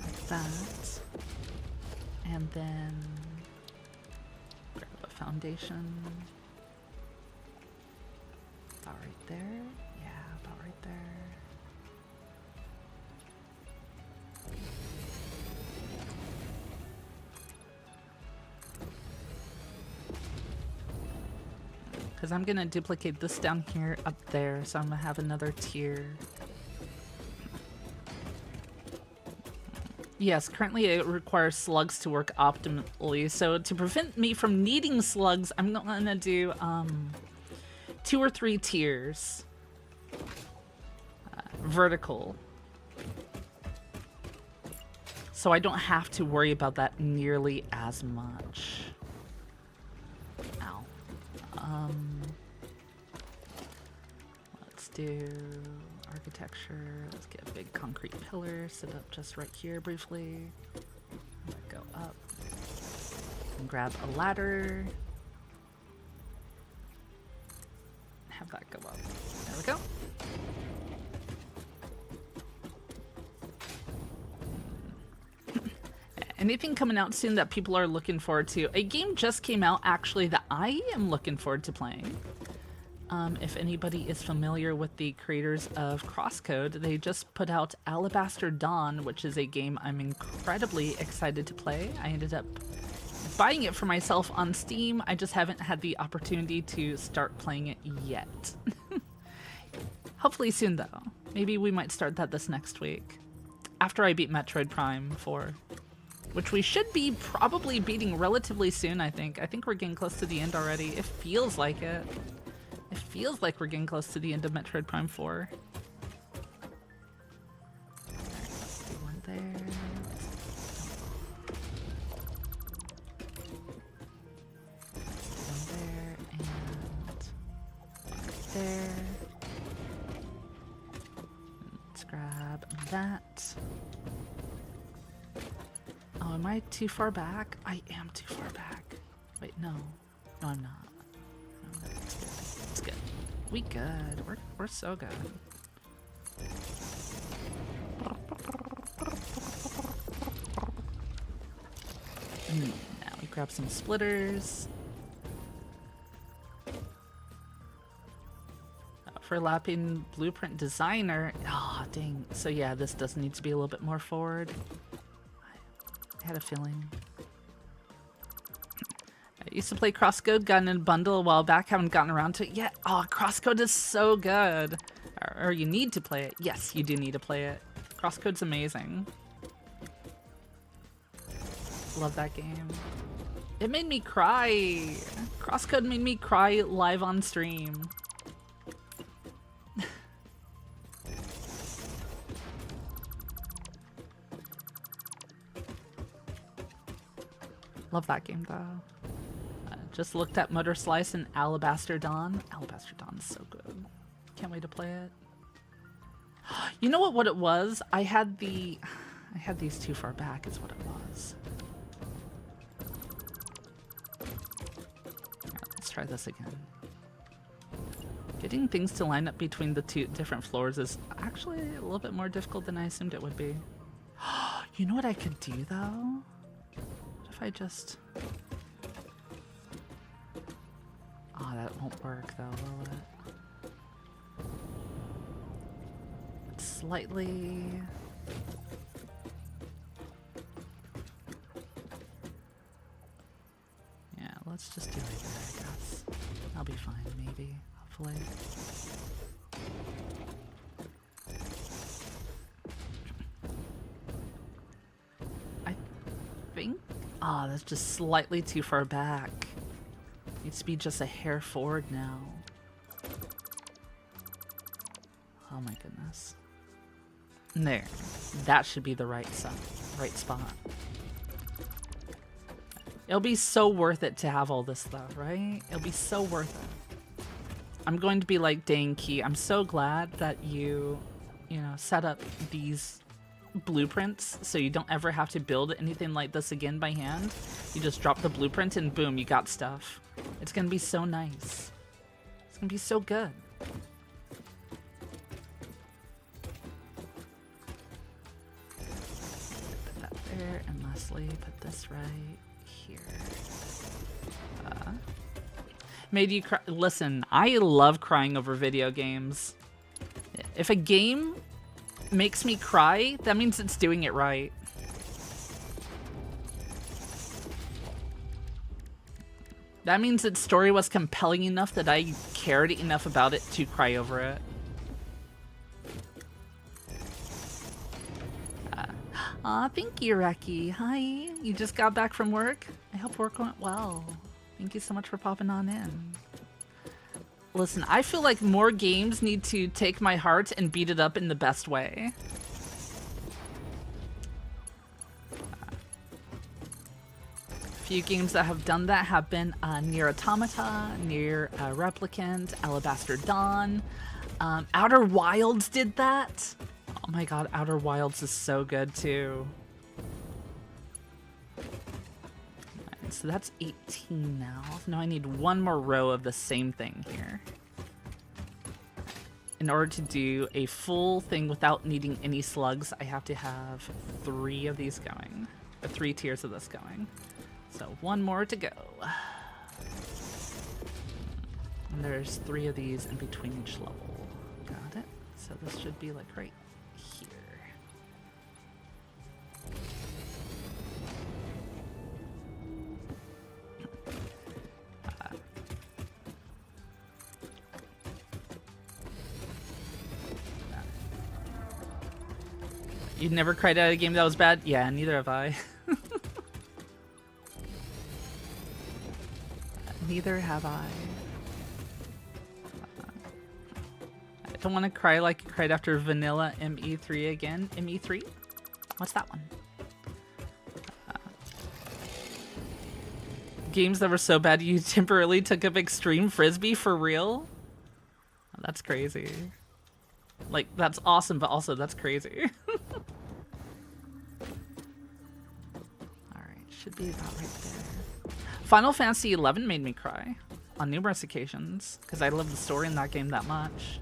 like that, and then grab a foundation. About right there. Yeah, about right there. Because I'm going to duplicate this down here up there, so I'm going to have another tier. Yes, currently it requires slugs to work optimally, so to prevent me from needing slugs, I'm going to do 2 or 3 tiers. Vertical. So I don't have to worry about that nearly as much. Ow. Let's do architecture. Let's get a big concrete pillar set up just right here briefly. Go up and grab a ladder. Have that go up. There we go. Anything coming out soon that people are looking forward to? A game just came out, actually, that I am looking forward to playing. If anybody is familiar with the creators of Crosscode, they just put out Alabaster Dawn, which is a game I'm incredibly excited to play. I ended up buying it for myself on Steam. I just haven't had the opportunity to start playing it yet. Hopefully soon, though. Maybe we might start that this next week. After I beat Metroid Prime 4. Which we should be probably beating relatively soon, I think. I think we're getting close to the end already. It feels like it. It feels like we're getting close to the end of Metroid Prime 4. Let's do one there. Let's do one there, and one right there. Let's grab that. Oh, am I too far back? I am too far back. Wait, no. No, I'm not. No, that's good. It's good. We good. We're so good. Now we grab some splitters. overlapping blueprint designer. Ah, oh, dang. So yeah, this does need to be a little bit more forward. I had a feeling. I used to play Crosscode, got in a bundle a while back, haven't gotten around to it yet. Oh, Crosscode is so good. Or you need to play it. Yes, you do need to play it. Crosscode's amazing. Love that game. It made me cry. Crosscode made me cry live on stream. Love that game though. Just looked at Motor Slice and Alabaster Dawn. Alabaster Dawn is so good. Can't wait to play it. You know what it was? I had these too far back is what it was. Right, let's try this again. Getting things to line up between the two different floors is actually a little bit more difficult than I assumed it would be. You know what I could do though? What if I just... Oh, that won't work though, will it? Slightly... Yeah, let's just do it there, I guess. I'll be fine, maybe. Hopefully. I think... Ah, oh, that's just slightly too far back. Needs to be just a hair forward now. Oh my goodness. There. That should be the right spot. It'll be so worth it to have all this stuff, right? It'll be so worth it. I'm going to be like, dang Key, I'm so glad that you know, set up these blueprints so you don't ever have to build anything like this again by hand. You just drop the blueprint and boom, you got stuff. It's gonna be so nice. It's gonna be so good. Put that there, and lastly, put this right here. Made you cry. Listen, I love crying over video games. If a game makes me cry, that means it's doing it right. That means its story was compelling enough that I cared enough about it to cry over it. Aw, thank you, Reki. Hi, you just got back from work? I hope work went well. Thank you so much for popping on in. Listen, I feel like more games need to take my heart and beat it up in the best way. Few games that have done that have been Nier Automata, Nier Replicant, Alabaster Dawn. Outer Wilds did that. Oh my god, Outer Wilds is so good too. Right, so that's 18 now. Now I need one more row of the same thing here. In order to do a full thing without needing any slugs, I have to have 3 of these going. 3 tiers of this going. So one more to go. And there's 3 of these in between each level. Got it. So this should be like right here. You never cried at a game that was bad? Yeah, neither have I. Neither have I. I don't want to cry like I cried after Vanilla ME3 again. ME3? What's that one? Games that were so bad you temporarily took up Extreme Frisbee for real? Oh, that's crazy. Like, that's awesome, but also that's crazy. Alright, should be about right there. Final Fantasy XI made me cry on numerous occasions because I love the story in that game that much.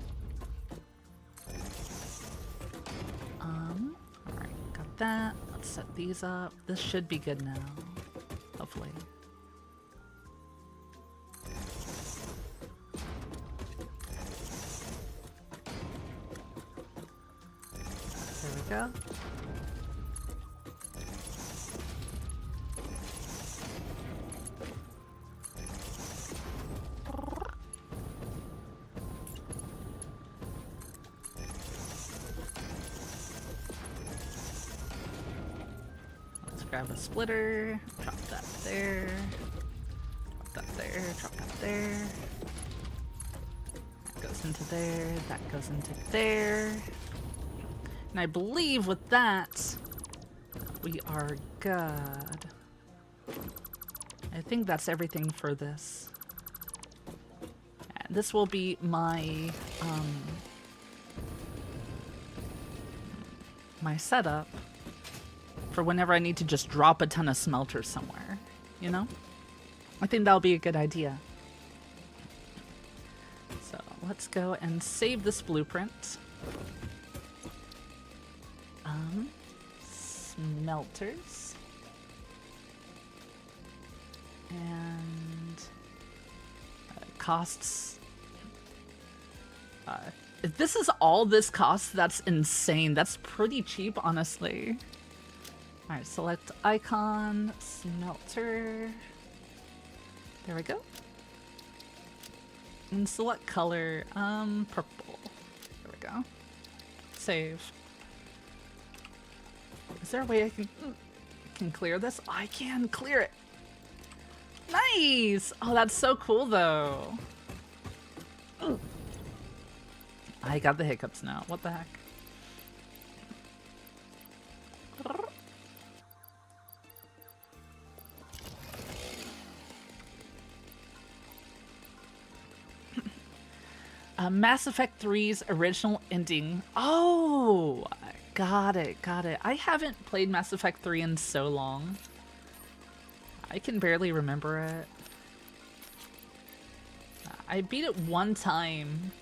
Alright, got that. Let's set these up. This should be good now, hopefully. we go. Let's grab a splitter, drop that there, drop that there, drop that there. That goes into there, that goes into there. And I believe with that, we are good. I think that's everything for this. And this will be my my setup for whenever I need to just drop a ton of smelters somewhere, you know? I think that'll be a good idea. So let's go and save this blueprint. Smelters. And costs. If this is all this costs, that's insane. That's pretty cheap, honestly. Alright, select icon, smelter. There we go. And select color, purple. There we go. Save. Is there a way I can clear this? I can clear it. Nice! Oh, that's so cool, though. Ooh. I got the hiccups now. What the heck? Mass Effect 3's original ending. Oh, got it, got it. I haven't played Mass Effect 3 in so long. I can barely remember it. I beat it one time,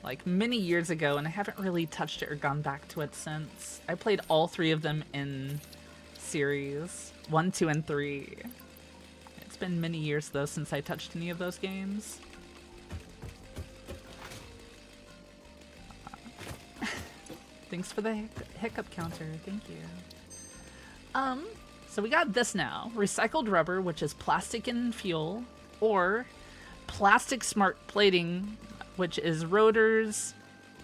like many years ago, and I haven't really touched it or gone back to it since. I played all 3 of them in series, 1, 2, and 3. It's been many years though since I touched any of those games. Thanks for the hiccup counter, thank you. So we got this now. Recycled rubber, which is plastic and fuel, or plastic smart plating, which is rotors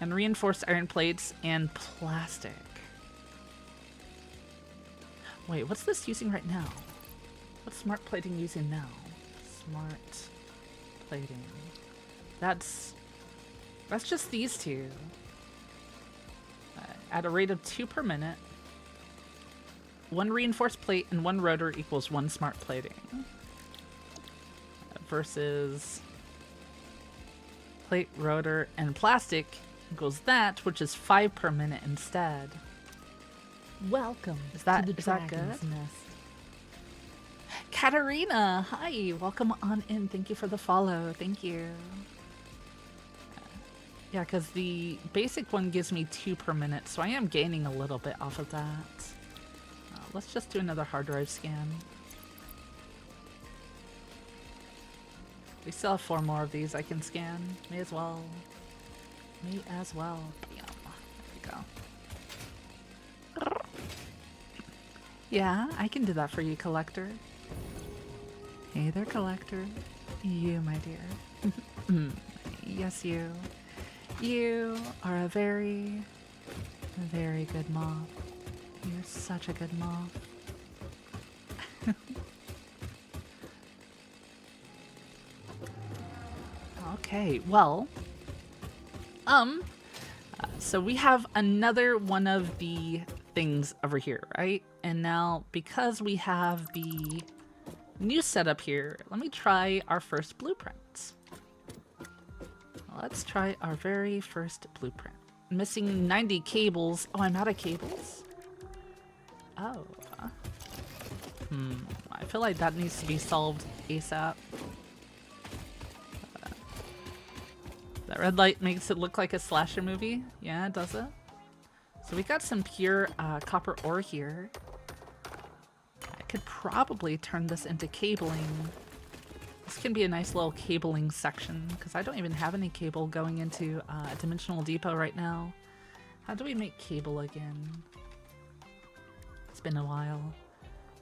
and reinforced iron plates and plastic. Wait, what's this using right now? What's smart plating using now? Smart plating. That's just these two. At a rate of 2 per minute. 1 reinforced plate and 1 rotor equals 1 smart plating. Versus plate, rotor, and plastic equals that, which is 5 per minute instead. Welcome Is that to the good? Dragon's Nest. Katarina, hi, welcome on in. Thank you for the follow. Thank you. Yeah, because the basic one gives me 2 per minute, so I am gaining a little bit off of that. Let's just do another hard drive scan. We still have 4 more of these I can scan. May as well. May as well. Bam. There we go. Yeah, I can do that for you, Collector. Hey there, Collector. You, my dear. Yes, you. You are a very, very good moth. You're such a good moth. Okay, well, so we have another one of the things over here, right? And now, because we have the new setup here, let me try our first blueprint. Let's try our very first blueprint. Missing 90 cables. Oh, I'm out of cables? Oh. I feel like that needs to be solved ASAP. That red light makes it look like a slasher movie. Yeah, does it? So we got some pure copper ore here. I could probably turn this into cabling. This can be a nice little cabling section, because I don't even have any cable going into a Dimensional Depot right now. How do we make cable again? It's been a while.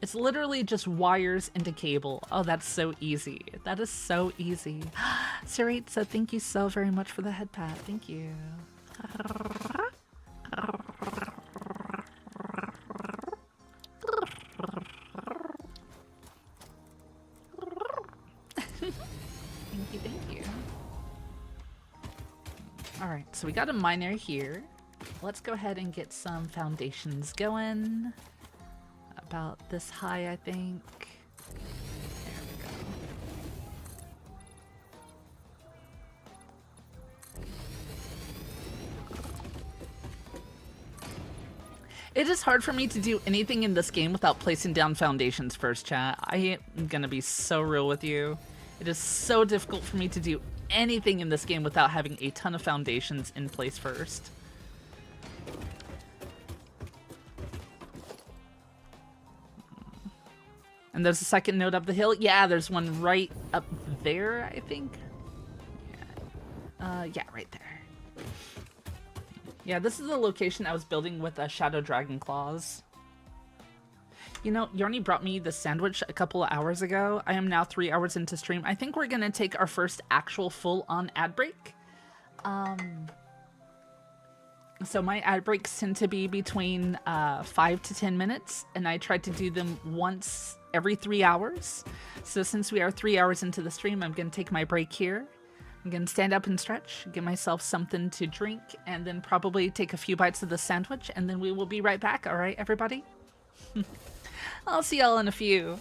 It's literally just wires into cable. Oh, that's so easy. That is so easy. Sarit, so thank you so very much for the head pat. Thank you. Thank you. All right, so we got a miner here. Let's go ahead and get some foundations going. About this high, I think. There we go. It is hard for me to do anything in this game without placing down foundations first, chat. I am gonna be so real with you. It is so difficult for me to do anything in this game without having a ton of foundations in place first. And there's a second node up the hill. Yeah, there's one right up there, I think. Yeah, right there. Yeah, this is the location I was building with Shadow Dragon Claws. You know, Yarny brought me the sandwich a couple of hours ago. I am now 3 hours into stream. I think we're gonna take our first actual full-on ad break. So my ad breaks tend to be between 5 to 10 minutes, and I try to do them once every 3 hours. So since we are 3 hours into the stream, I'm going to take my break here. I'm going to stand up and stretch, get myself something to drink, and then probably take a few bites of the sandwich, and then we will be right back. All right, everybody? I'll see y'all in a few.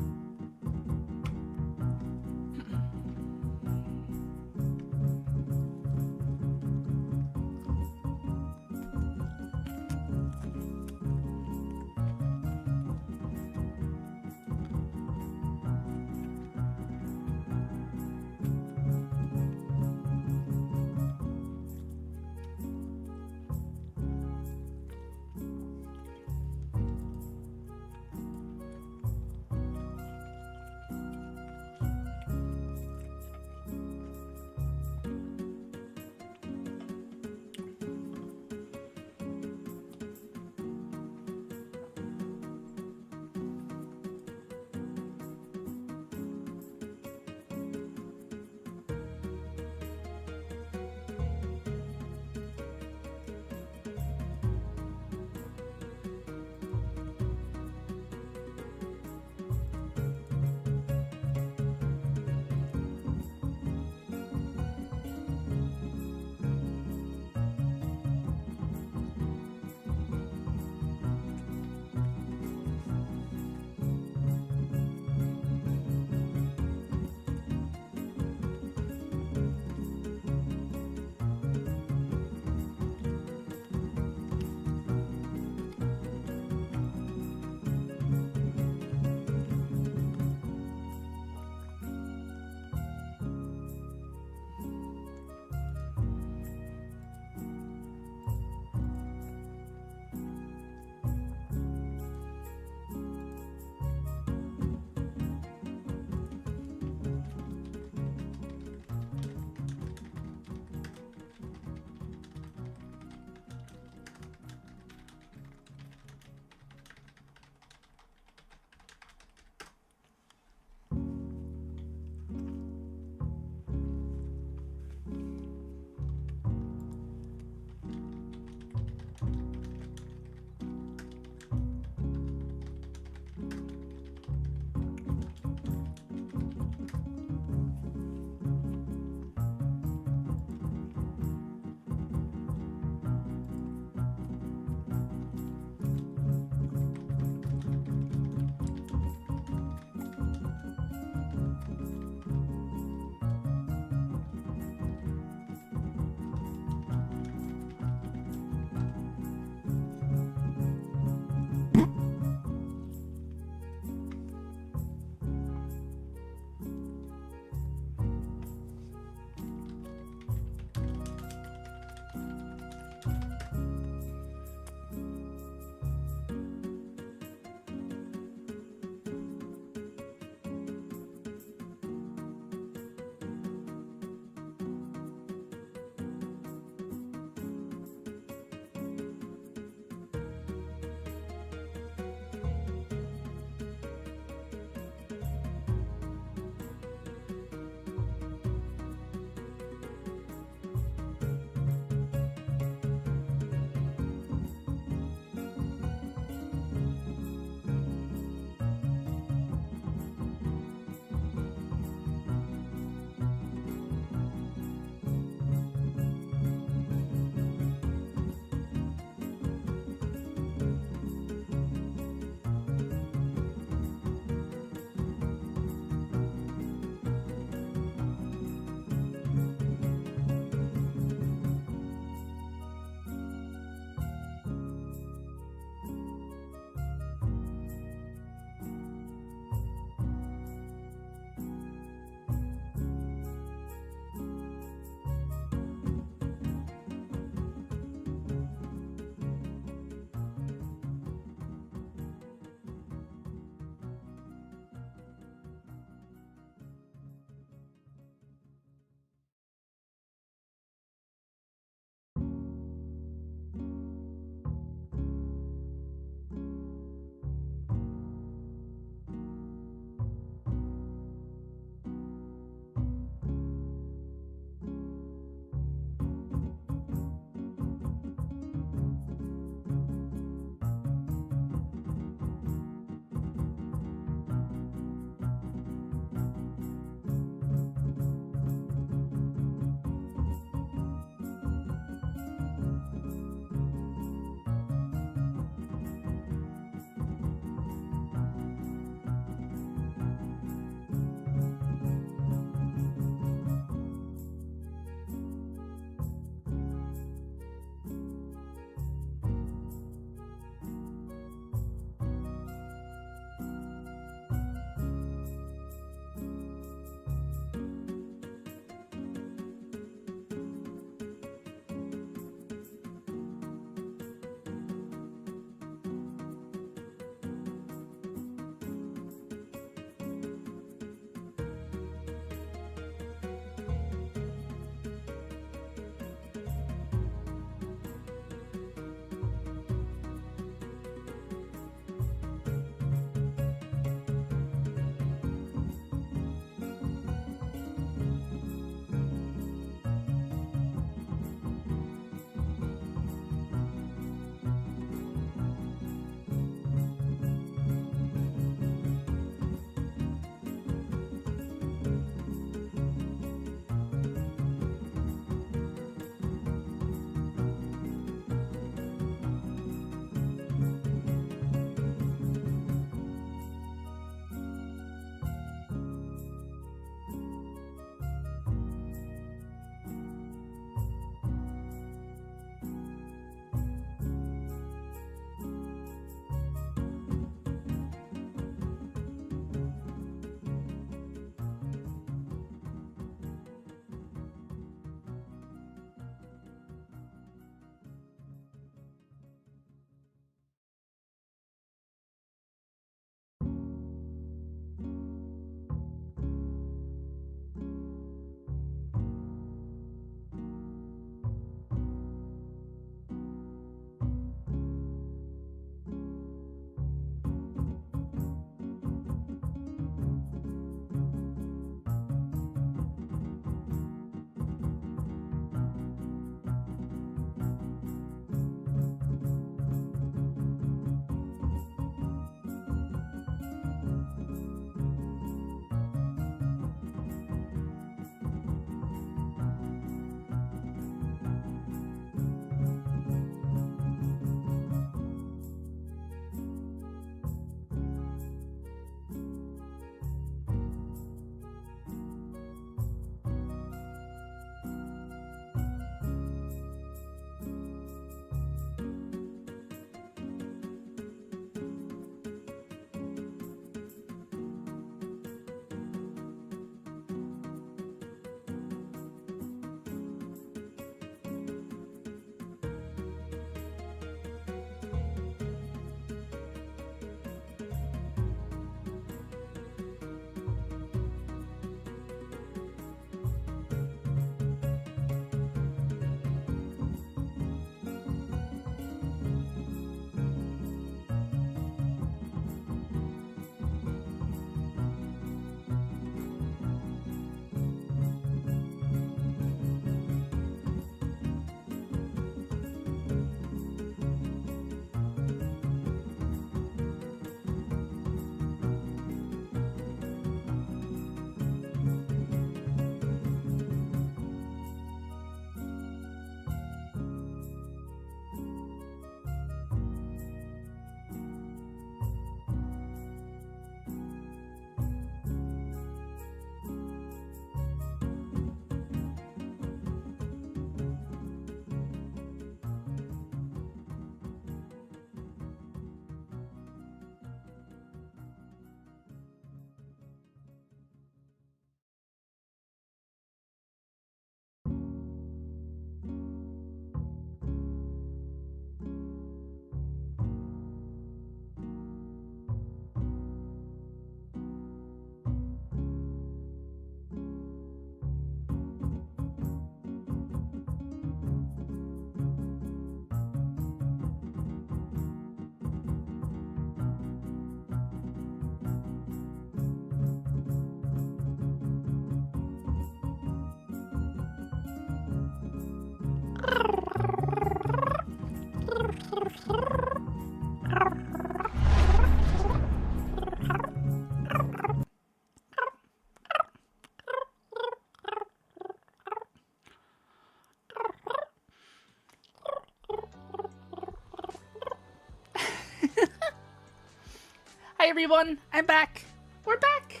Hi everyone, I'm back. We're back.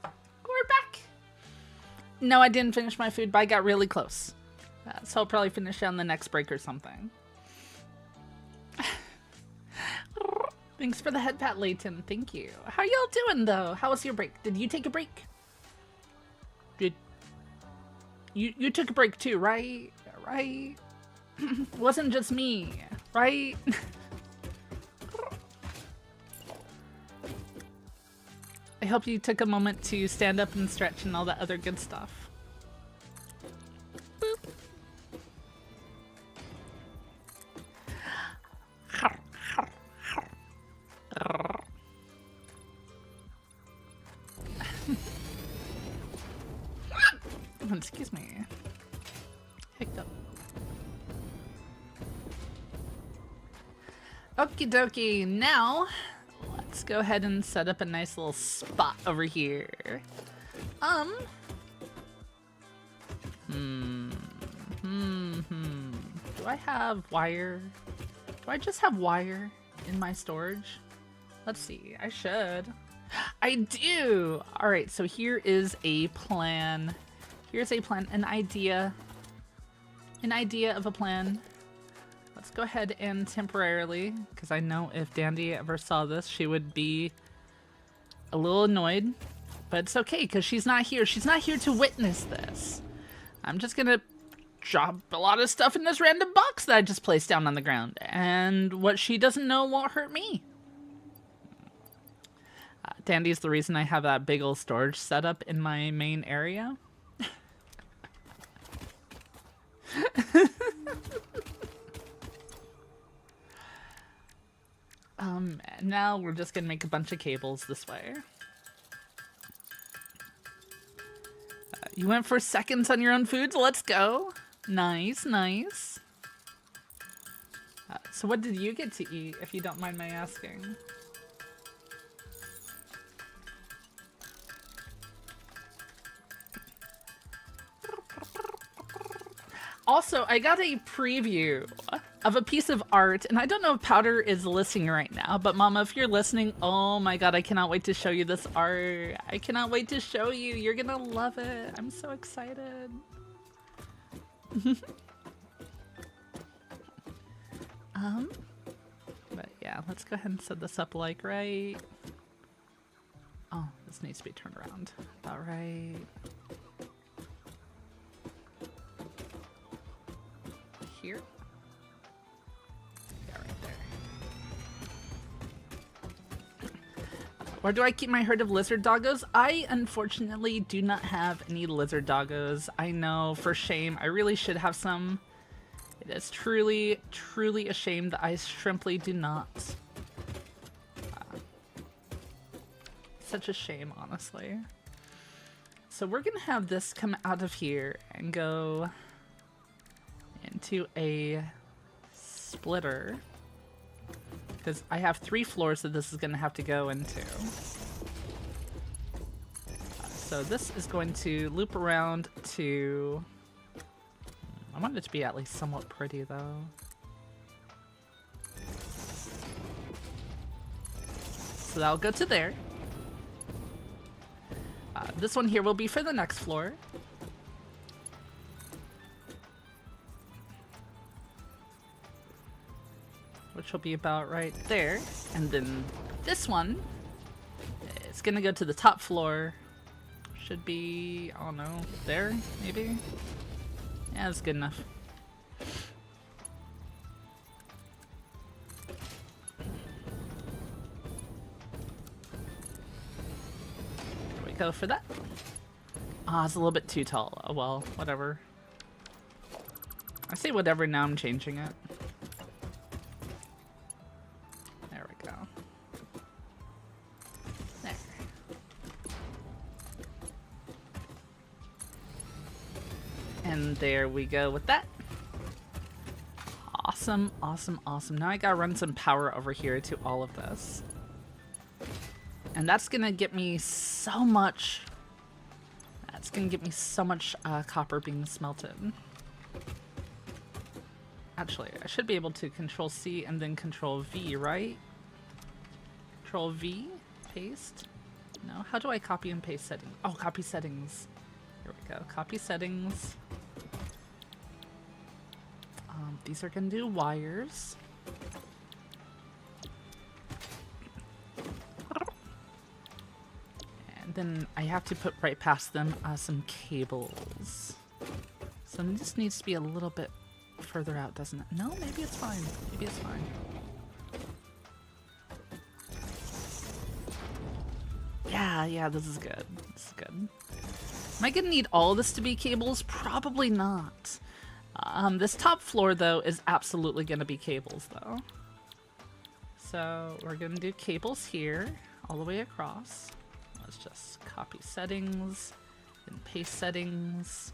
We're back. No, I didn't finish my food, but I got really close. So I'll probably finish on the next break or something. Thanks for the head pat, Layton. Thank you. How y'all doing though? How was your break? Did you take a break? Did you took a break too, right? Right? Wasn't just me, right? I hope you took a moment to stand up and stretch and all that other good stuff. Boop. Excuse me. Hiccup. Okie dokie, now let's go ahead and set up a nice little spot over here. Do I have wire? Do I just have wire in my storage? Let's see, I should. I do! Alright, so here is a plan. Here's a plan, an idea of a plan. Let's go ahead and temporarily, because I know if Dandy ever saw this, she would be a little annoyed. But it's okay, because she's not here. She's not here to witness this. I'm just gonna drop a lot of stuff in this random box that I just placed down on the ground. And what she doesn't know won't hurt me. Dandy's the reason I have that big old storage set up in my main area. Now we're just gonna make a bunch of cables this way. You went for seconds on your own foods? Let's go. Nice, nice. So what did you get to eat, if you don't mind my asking? Also, I got a preview of a piece of art, and I don't know if Powder is listening right now, but Mama, if you're listening, oh my god, I cannot wait to show you this art. I cannot wait to show you. You're gonna love it. I'm so excited. But yeah, let's go ahead and set this up like right. Oh, this needs to be turned around. About right. Here. Yeah, right there. Where do I keep my herd of lizard doggos? I unfortunately do not have any lizard doggos. I know, for shame. I really should have some. It is truly, truly a shame that I simply do not. Such a shame, honestly. So we're gonna have this come out of here and go into a splitter, because I have 3 floors that this is going to have to go into. So this is going to loop around to... I want it to be at least somewhat pretty though. So that'll go to there. This one here will be for the next floor. Which will be about right there. And then this one is gonna go to the top floor. Should be, I don't know, there, maybe? Yeah, that's good enough. There we go for that. Ah, it's a little bit too tall. Oh well, whatever. I say whatever, now I'm changing it. And there we go with that. Awesome, awesome, awesome. Now I gotta run some power over here to all of this. And that's gonna get me so much... That's gonna get me so much copper being smelted. Actually, I should be able to Control C and then Control V, right? Control V? paste? No, how do I copy and paste settings? Oh, copy settings. Here we go, copy settings. These are gonna do wires. And then I have to put right past them some cables. So this needs to be a little bit further out, doesn't it? No, maybe it's fine. Maybe it's fine. Yeah, this is good. This is good. Am I gonna need all of this to be cables? Probably not. This top floor, though, is absolutely gonna be cables, though. So we're gonna do cables here, all the way across. Let's just copy settings, and paste settings,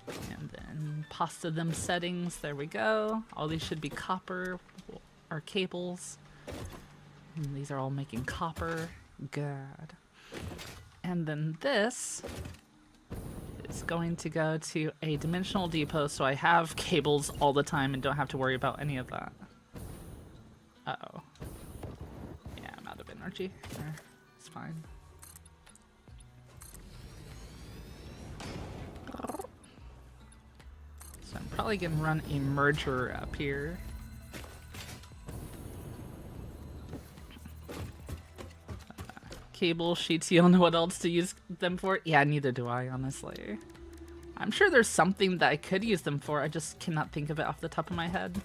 and then pasta them settings. There we go. All these should be copper, or cables. And these are all making copper. Good. And then this is going to go to a dimensional depot, so I have cables all the time and don't have to worry about any of that. Uh-oh. Yeah, I'm out of energy. There. It's fine. So I'm probably gonna run a merger up here. Cable sheets, you don't know what else to use them for? Yeah, neither do I, honestly. I'm sure there's something that I could use them for, I just cannot think of it off the top of my head.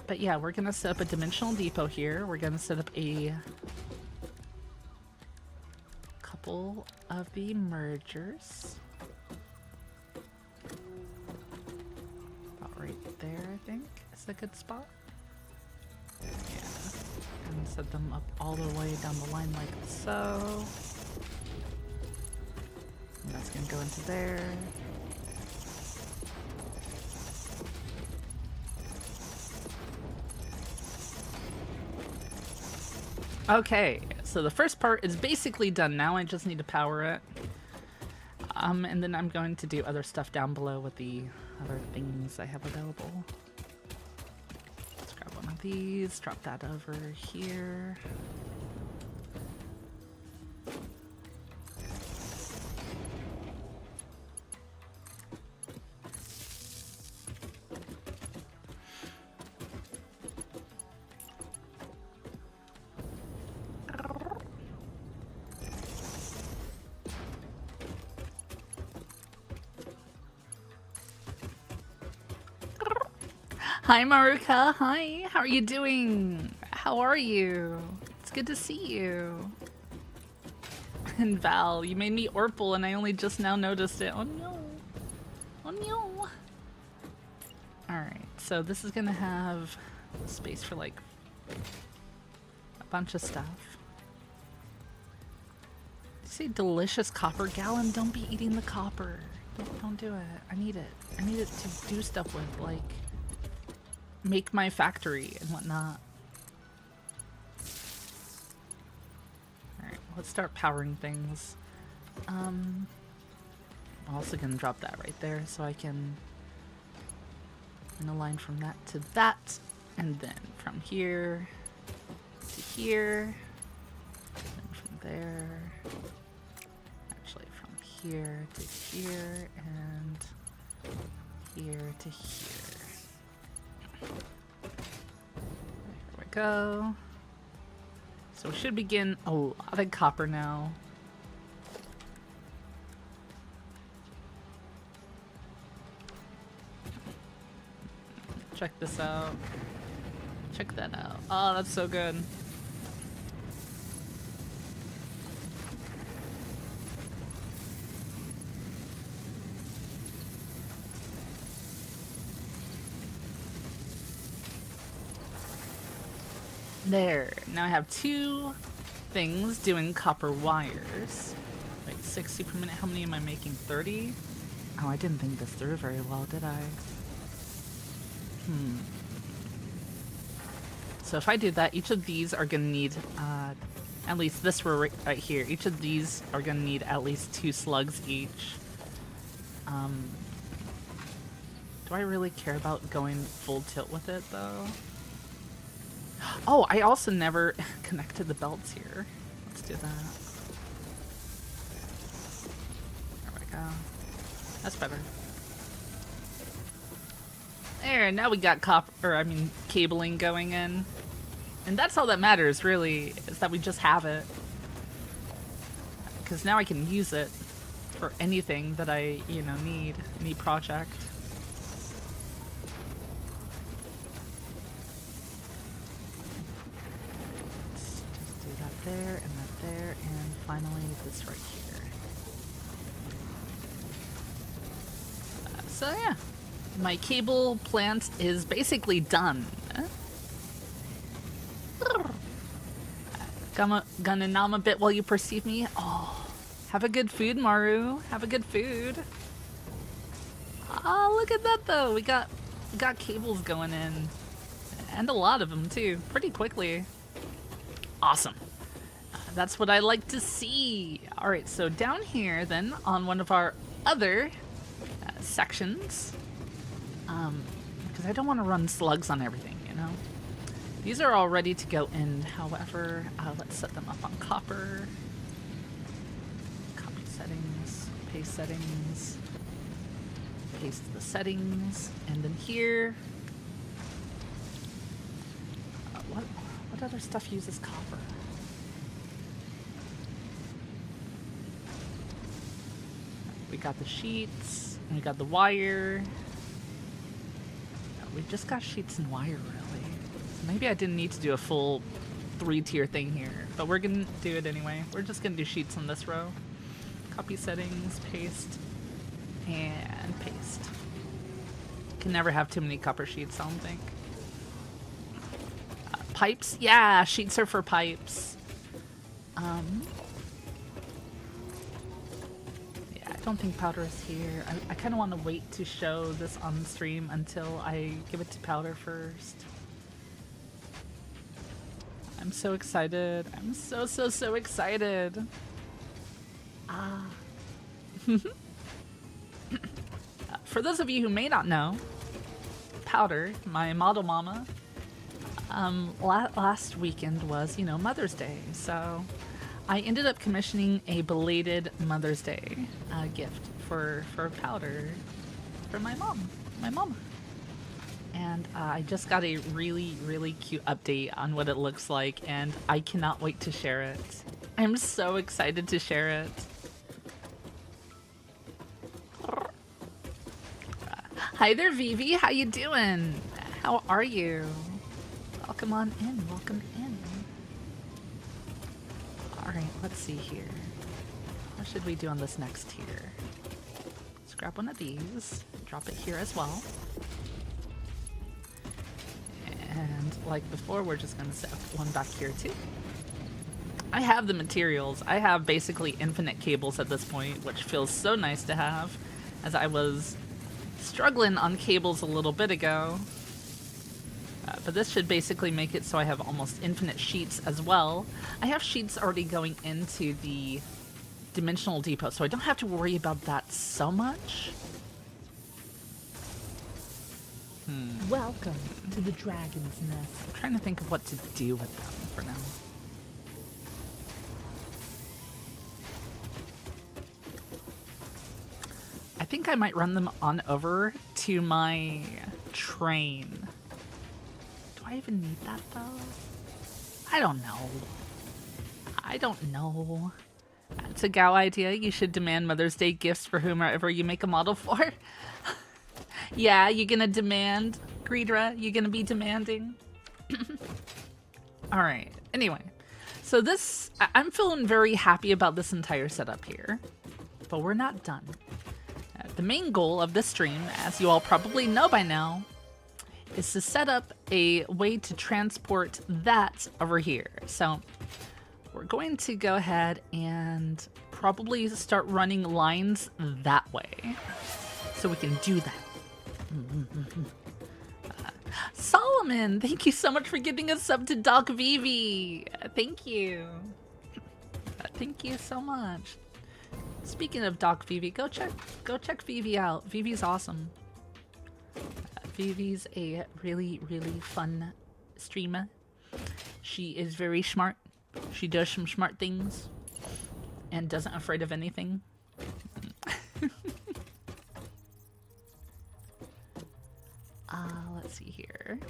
But yeah, we're gonna set up a dimensional depot here. We're gonna set up a couple of the mergers. About right there, I think, is a good spot. Yeah. And set them up all the way down the line like so. And that's gonna go into there. Okay, so the first part is basically done now. I just need to power it. And then I'm going to do other stuff down below with the other things I have available. These, drop that over here. Hi Maruka, hi, how are you doing? How are you? It's good to see you. And Val, you made me Orpal and I only just now noticed it. Oh no. Oh no. Alright, so this is gonna have space for like a bunch of stuff. Did you say delicious copper gallon? Don't be eating the copper. Don't do it. I need it. I need it to do stuff with, like make my factory and whatnot. Alright, let's start powering things. I'm also gonna drop that right there so I can in a line from that to that, and then from here to here, and from there, actually from here to here, and here to here. There we go. So we should begin a lot of copper now. Check this out. Check that out. Oh, that's so good. There. Now I have two things doing copper wires. Wait, 60 per minute. How many am I making? 30? Oh, I didn't think this through very well, did I? So if I do that, each of these are gonna need, at least this row right here, each of these are gonna need at least 2 slugs each. Do I really care about going full tilt with it, though? Oh, I also never connected the belts here. Let's do that. There we go. That's better. There, now we got cabling going in. And that's all that matters, really, is that we just have it. Because now I can use it for anything that I, need. Any project. Let's just do that there, and that there, and finally this right here. So yeah, my cable plant is basically done. Gonna nom a bit while you perceive me. Oh, have a good food, Maru. Have a good food. Oh, look at that though. We got cables going in, and a lot of them too, pretty quickly. Awesome. That's what I like to see. All right, so down here then on one of our other sections, because I don't want to run slugs on everything, These are all ready to go in, however, let's set them up on copper. Copy settings, paste settings, paste the settings, and then here, what other stuff uses copper? We got the sheets, and we got the wire. We just got sheets and wire, really. Maybe I didn't need to do a full 3-tier thing here, but we're gonna do it anyway. We're just gonna do sheets on this row. Copy settings, paste, and paste. Can never have too many copper sheets, I don't think. Pipes? Yeah, sheets are for pipes. Yeah, I don't think powder is here. I kind of want to wait to show this on stream until I give it to powder first. I'm so excited. I'm so excited. For those of you who may not know, Powder, my model mama, last weekend was, Mother's Day. So I ended up commissioning a belated Mother's Day gift for Powder for my mom. And I just got a really cute update on what it looks like, and I cannot wait to share it. I'm so excited to share it. Hi there, Vivi. How you doing? How are you? Welcome on in. Welcome in. All right, let's see here. What should we do on this next tier? Let's grab one of these. Drop it here as well. And like before, we're just going to set one back here too. I have the materials. I have basically infinite cables at this point, which feels so nice to have, as I was struggling on cables a little bit ago. But this should basically make it so I have almost infinite sheets as well. I have sheets already going into the dimensional depot, so I don't have to worry about that so much. Welcome to the Dragon's Nest. I'm trying to think of what to do with them for now. I think I might run them on over to my train. Do I even need that though? I don't know. It's a Gao idea. You should demand Mother's Day gifts for whomever you make a model for. Yeah, you're gonna demand, Greedra? You're gonna be demanding? Alright, anyway. So this, I'm feeling very happy about this entire setup here. But we're not done. The main goal of this stream, as you all probably know by now, is to set up a way to transport that over here. So we're going to go ahead and probably start running lines that way. So we can do that. Solomon, thank you so much for giving us sub to Doc Vivi. Thank you. Thank you so much. Speaking of Doc Vivi, go check Vivi out. Vivi's awesome. Vivi's a really fun streamer. She is very smart. She does some smart things and doesn't afraid of anything. Let's see here.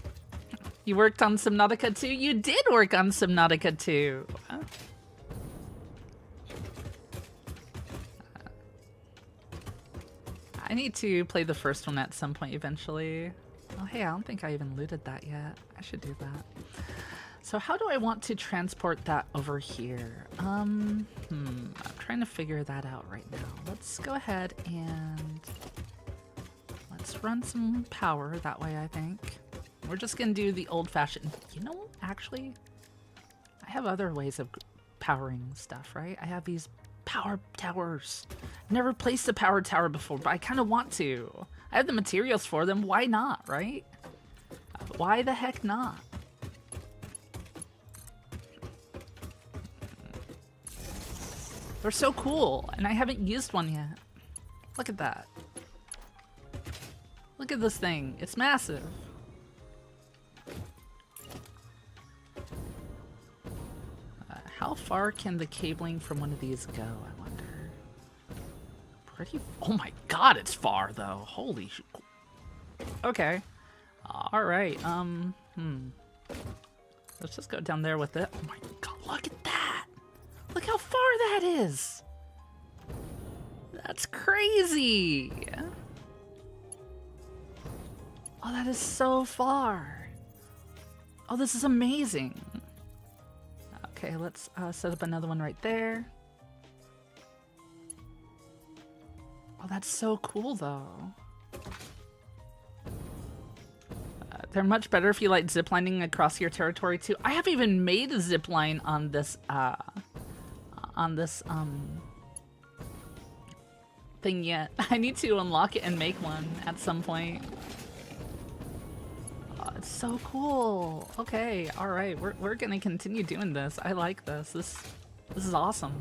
You worked on Subnautica 2? You did work on Subnautica 2. I need to play the first one at some point eventually. Oh, hey, I don't think I even looted that yet. I should do that. So how do I want to transport that over here? I'm trying to figure that out right now. Let's go ahead and let's run some power that way, I think. We're just gonna do the old-fashioned, you know, actually, I have other ways of powering stuff, right? I have these power towers. I've never placed a power tower before, but I kind of want to. I have the materials for them. Why not, right? Why the heck not? They're so cool, and I haven't used one yet. Look at that. Look at this thing. It's massive. How far can the cabling from one of these go, I wonder? Pretty... Oh my god, it's far, though. Holy sh... Okay. Alright, let's just go down there with it. Oh my god, look at that! Look how far that is! That's crazy! Oh, that is so far. Oh, this is amazing. Okay, let's set up another one right there. Oh, that's so cool, though. They're much better if you like ziplining across your territory, too. I haven't even made a zipline on this, thing yet. I need to unlock it and make one at some point. Oh, it's so cool. Okay, all right, we're gonna continue doing this. I like this. This is awesome.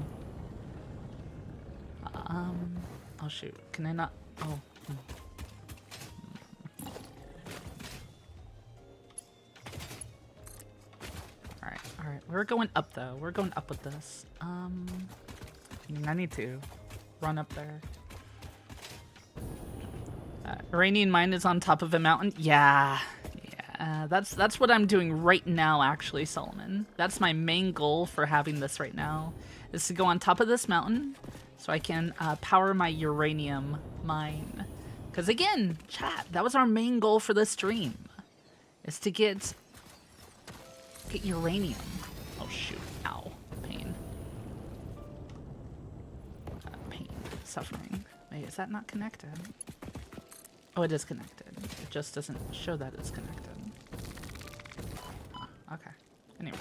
Oh shoot, can I not? Oh. All right, we're going up though. We're going up with this. I need to run up there. Iranian mine is on top of a mountain. Yeah, that's what I'm doing right now, actually, Solomon. That's my main goal for having this right now, is to go on top of this mountain so I can power my uranium mine. Because again, chat, that was our main goal for this stream, is to get uranium. Oh shoot, ow, pain. Pain, suffering. Wait, is that not connected? Oh, it is connected. It just doesn't show that it's connected. Oh, okay. Anyway.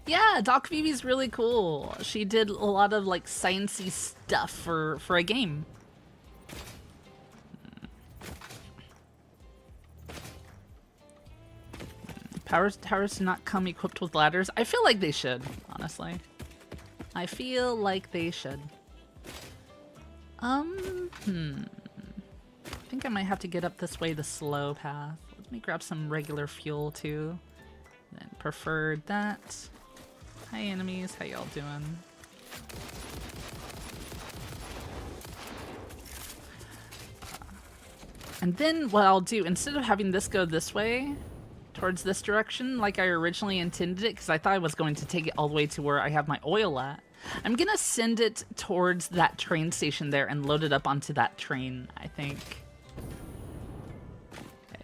Yeah, Doc Vivi's really cool. She did a lot of like sciencey stuff for a game. Power towers do not come equipped with ladders. I feel like they should, honestly. I feel like they should. I think I might have to get up this way, the slow path. Let me grab some regular fuel too. Then preferred that. Hi enemies, how y'all doing? And then what I'll do, instead of having this go this way, towards this direction, like I originally intended it, because I thought I was going to take it all the way to where I have my oil at, I'm gonna send it towards that train station there and load it up onto that train, I think.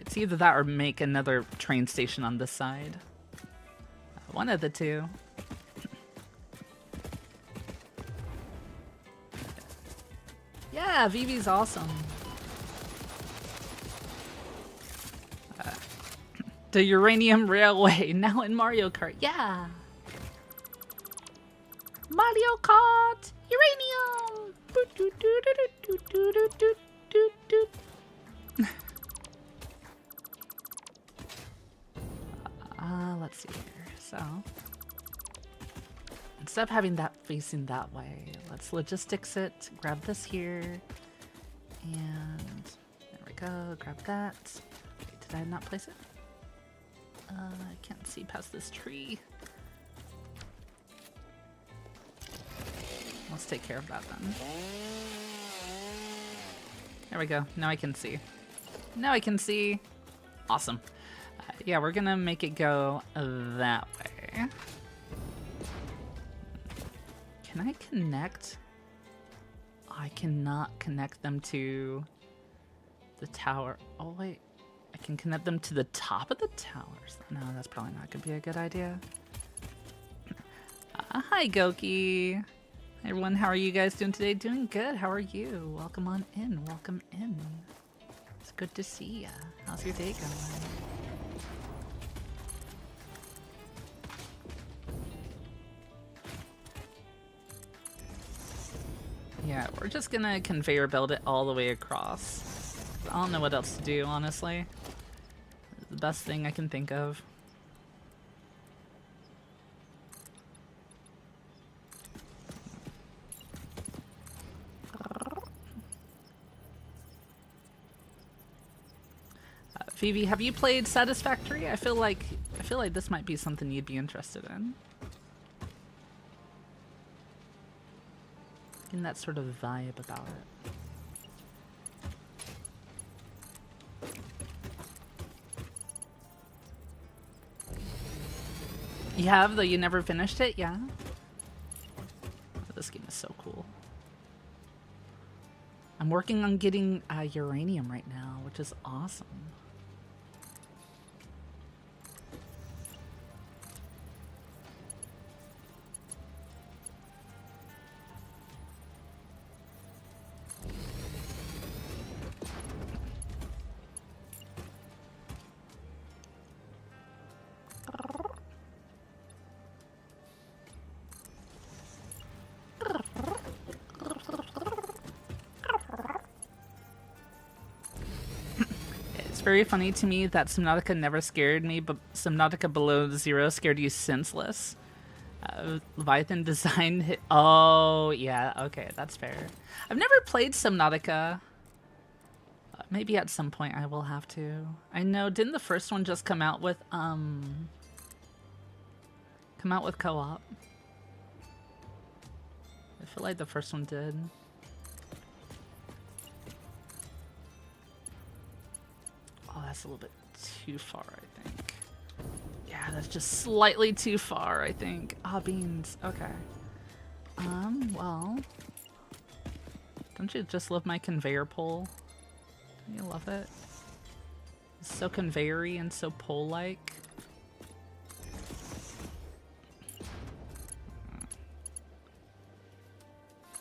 It's either that or make another train station on this side. One of the two. Yeah, Vivi's awesome. The Uranium Railway, now in Mario Kart. Yeah! Mario Kart! Uranium! Let's see here. So, instead of having that facing that way, let's logistics it, grab this here, and there we go, grab that. Wait, did I not place it? I can't see past this tree. Let's take care of that then. There we go. Now I can see. Now I can see. Awesome. Yeah, we're gonna make it go that way. Can I connect? Oh, I cannot connect them to the tower. Oh, wait. I can connect them to the top of the towers. No, that's probably not gonna be a good idea. Hi, Goki. Hey, everyone, how are you guys doing today? Doing good. How are you? Welcome on in. Welcome in. It's good to see ya. How's your day going? Yeah, we're just gonna conveyor belt it all the way across. I don't know what else to do, honestly. It's the best thing I can think of. Phoebe, have you played Satisfactory? I feel like this might be something you'd be interested in. Getting that sort of vibe about it. You have, though you never finished it? Yeah? Oh, this game is so cool. I'm working on getting uranium right now, which is awesome. Very funny to me that Subnautica never scared me, but Subnautica Below Zero scared you senseless. Leviathan design hit. Oh, yeah, okay, that's fair. I've never played Subnautica. Maybe at some point I will have to. I know, didn't the first one just come out with co-op? I feel like the first one did. Oh, that's a little bit too far, I think. Yeah, that's just slightly too far, I think. Ah, beans. Okay. Well. Don't you just love my conveyor pole? Don't you love it? It's so conveyor-y and so pole-like.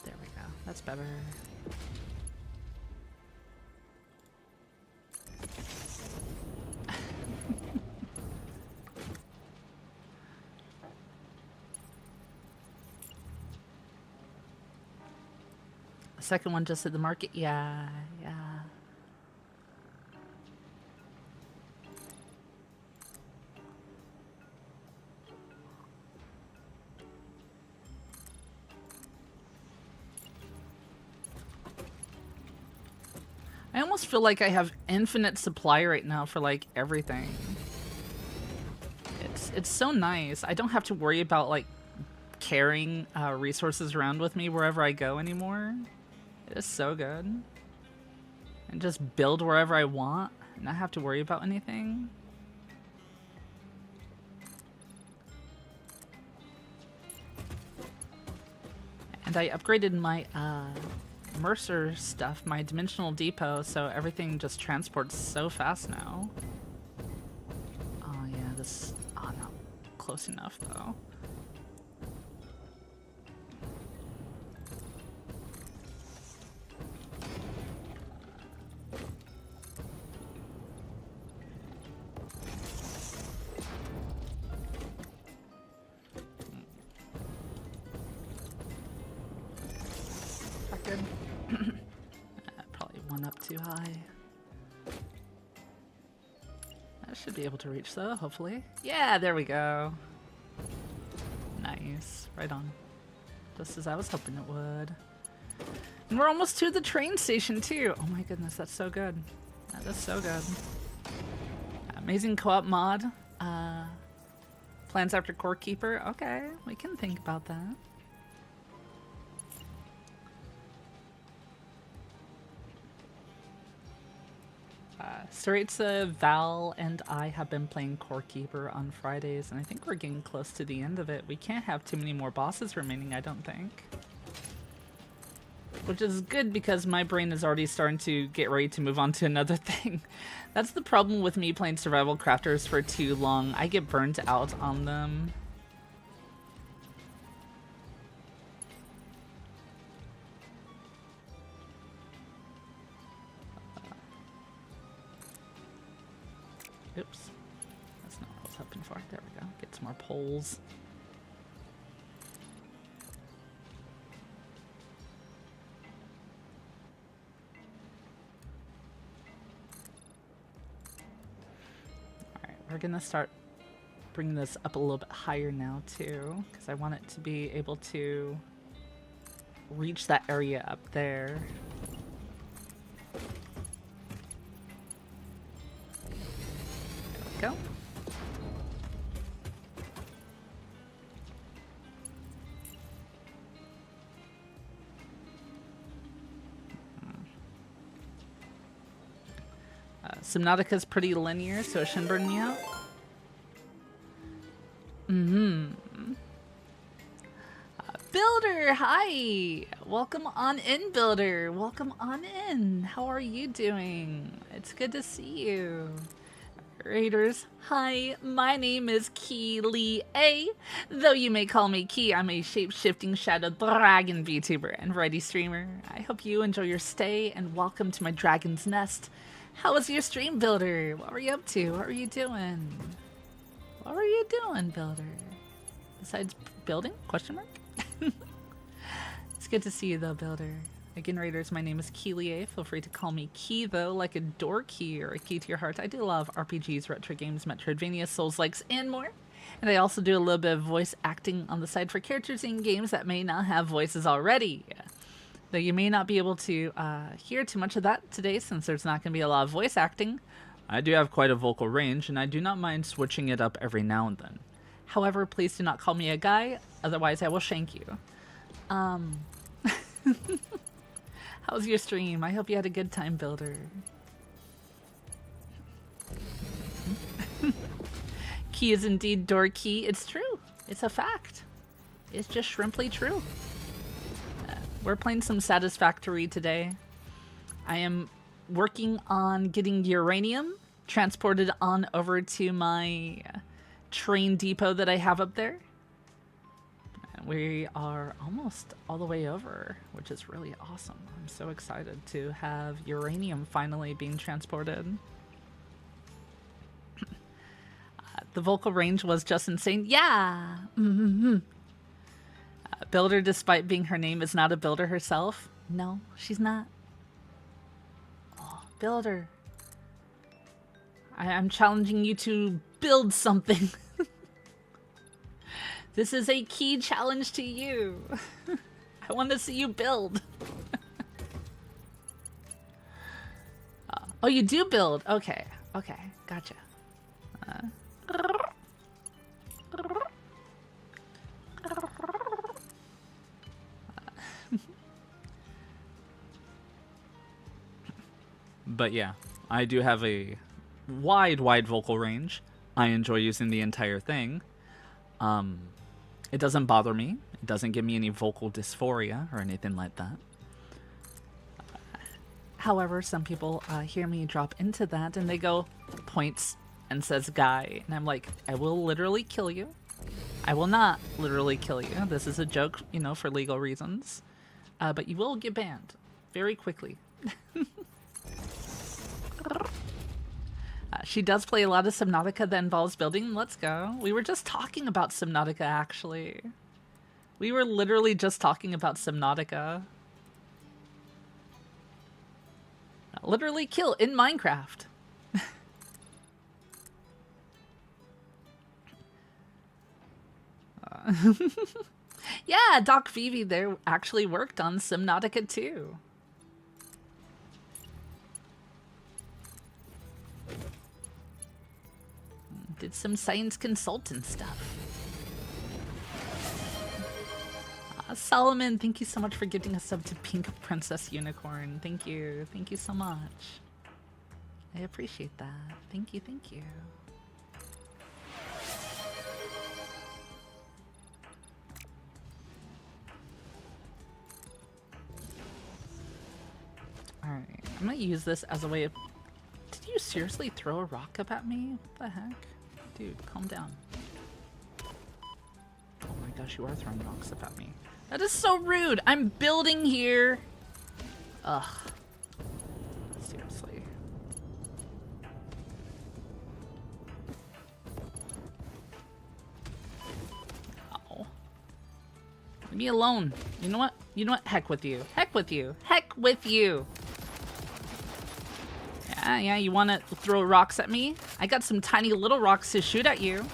There we go. That's better. Second one just hit the market. Yeah, yeah. I almost feel like I have infinite supply right now for like everything. It's so nice. I don't have to worry about like carrying resources around with me wherever I go anymore. It is so good. And just build wherever I want and not have to worry about anything. And I upgraded my Mercer stuff, my dimensional depot, so everything just transports so fast now. Oh yeah, this... Oh, not close enough though. Probably one up too high. I should be able to reach though, hopefully. Yeah, there we go. Nice. Nice. Right on. Just as I was hoping it would. And we're almost to the train station too. Oh my goodness, that's so good. That is so good. Amazing co-op mod. Plans after Core Keeper. Okay, we can think about that. Saritza, Val, and I have been playing Core Keeper on Fridays, and I think we're getting close to the end of it. We can't have too many more bosses remaining, I don't think. Which is good because my brain is already starting to get ready to move on to another thing. That's the problem with me playing survival crafters for too long. I get burnt out on them. Oops. That's not what I was hoping for. There we go. Get some more poles. Alright, we're gonna start bringing this up a little bit higher now too, because I want it to be able to reach that area up there. Go. Subnautica's pretty linear, so it shouldn't burn me out. Builder, hi! Welcome on in, Builder. Welcome on in. How are you doing? It's good to see you. Raiders, hi, my name is Kyllier. Though you may call me Key, I'm a shape-shifting shadow dragon VTuber and variety streamer. I hope you enjoy your stay and welcome to my dragon's nest. How was your stream, Builder? What were you up to? What were you doing? What were you doing, Builder? Besides building? Question mark? It's good to see you though, Builder. Again, Raiders, my name is Kyllier. Feel free to call me Key, though, like a door key or a key to your heart. I do love RPGs, retro games, Metroidvania, Souls-likes, and more. And I also do a little bit of voice acting on the side for characters in games that may not have voices already. Though you may not be able to hear too much of that today since there's not going to be a lot of voice acting. I do have quite a vocal range, and I do not mind switching it up every now and then. However, please do not call me a guy, otherwise I will shank you. How was your stream? I hope you had a good time, Builder. Key is indeed door key. It's true. It's a fact. It's just shrimply true. We're playing some Satisfactory today. I am working on getting uranium transported on over to my train depot that I have up there. We are almost all the way over, which is really awesome. I'm so excited to have uranium finally being transported. The vocal range was just insane. Yeah! Builder, despite being her name, is not a builder herself. No, she's not. Oh, Builder. I'm challenging you to build something. This is a key challenge to you. I want to see you build. Oh, you do build. Okay. Okay. Gotcha. But yeah, I do have a wide vocal range. I enjoy using the entire thing. It doesn't bother me. It doesn't give me any vocal dysphoria or anything like that. However, some people hear me drop into that and they go, points, and says guy. And I'm like, I will literally kill you. I will not literally kill you. This is a joke, you know, for legal reasons. But you will get banned very quickly. She does play a lot of Subnautica that involves building. Let's go. We were just talking about Subnautica, actually. We were literally just talking about Subnautica. Literally kill in Minecraft. Yeah, Doc Vivi there actually worked on Subnautica 2. Did some science consultant stuff. Solomon, thank you so much for giving a sub to Pink Princess Unicorn. Thank you. Thank you so much. I appreciate that. Thank you, thank you. Alright, I'm gonna use this as a way of... Did you seriously throw a rock up at me? What the heck? Dude, calm down. Oh my gosh, you are throwing rocks up at me. That is so rude! I'm building here! Ugh. Seriously. Oh. Leave me alone. You know what? You know what? Heck with you. Heck with you. Heck with you! Yeah, you wanna throw rocks at me? I got some tiny little rocks to shoot at you.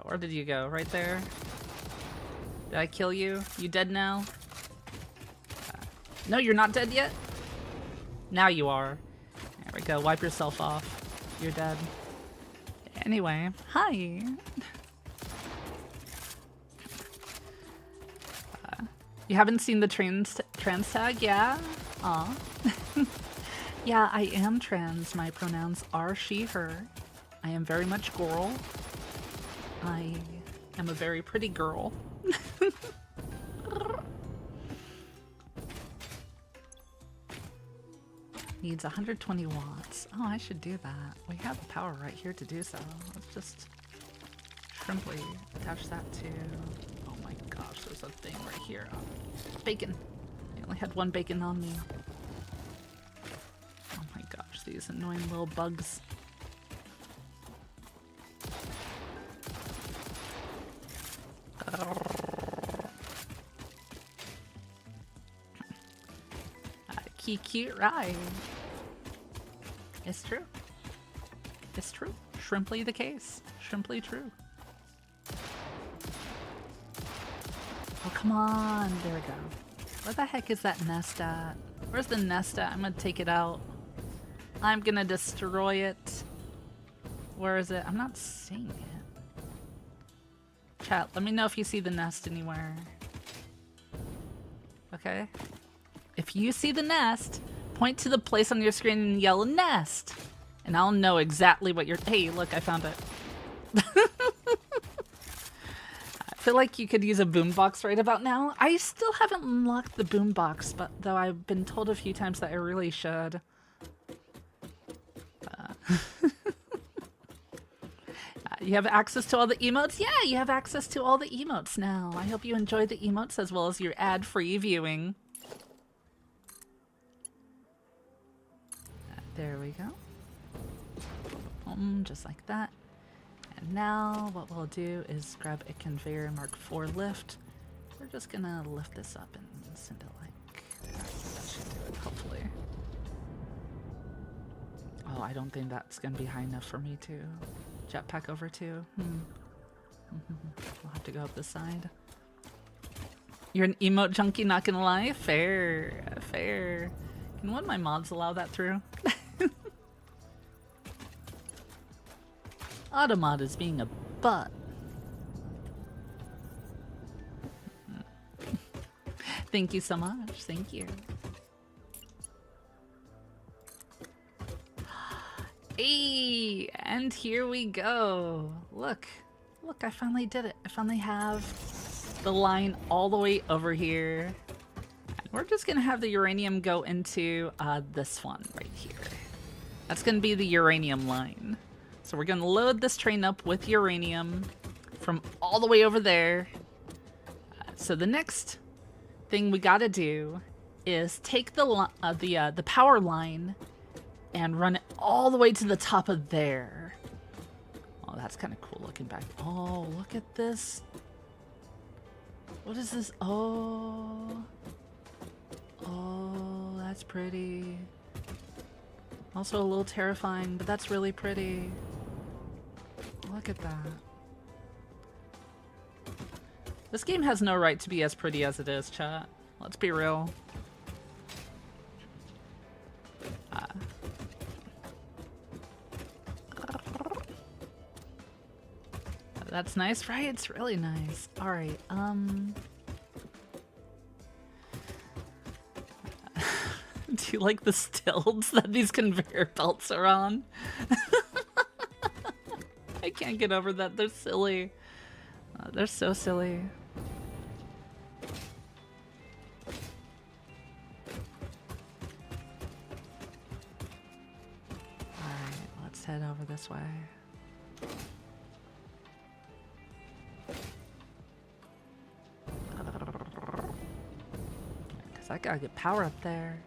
Where did you go? Right there? Did I kill you? You dead now? No, you're not dead yet? Now you are. There we go. Wipe yourself off. You're dead. Anyway, hi. You haven't seen the trans tag? Yeah? Aw. Yeah, I am trans. My pronouns are she, her. I am very much girl. I am a very pretty girl. Needs 120 watts. Oh, I should do that. We have the power right here to do so. Let's just simply attach that to... Oh my gosh, there's a thing right here. Bacon. I only had one bacon on me. Oh my gosh, these annoying little bugs. Cute ride. It's true. It's true. Shrimply the case. Shrimply true. Oh, come on. There we go. Where the heck is that nest at? Where's the nest at? I'm gonna take it out. I'm gonna destroy it. Where is it? I'm not seeing it. Chat, let me know if you see the nest anywhere. Okay. If you see the nest, point to the place on your screen and yell nest. And I'll know exactly what you're... Hey, look, I found it. I feel like you could use a boombox right about now. I still haven't unlocked the boombox, but though I've been told a few times that I really should. You have access to all the emotes? Yeah, you have access to all the emotes now. I hope you enjoy the emotes as well as your ad-free viewing. There we go. Just like that. And now what we'll do is grab a conveyor Mark IV lift. We're just gonna lift this up and send it like that. That should do it, hopefully. Oh, I don't think that's gonna be high enough for me to jetpack over to. We'll have to go up this side. You're an emote junkie, not gonna lie? Fair, fair. Can one of my mods allow that through? Automod is being a butt. Thank you so much. Thank you. Hey, and here we go. Look, look, I finally did it. I finally have the line all the way over here. And we're just gonna have the uranium go into this one right here. That's gonna be the uranium line. So we're gonna load this train up with uranium from all the way over there. So the next thing we gotta do is take the power line and run it all the way to the top of there. Oh, that's kind of cool looking back. Oh, look at this. What is this? Oh, that's pretty. Also a little terrifying, but that's really pretty. Look at that. This game has no right to be as pretty as it is, chat. Let's be real. That's nice, right? It's really nice. All right, do you like the stilts that these conveyor belts are on? I can't get over that. They're silly. They're so silly. Alright, let's head over this way. Because I gotta get power up there.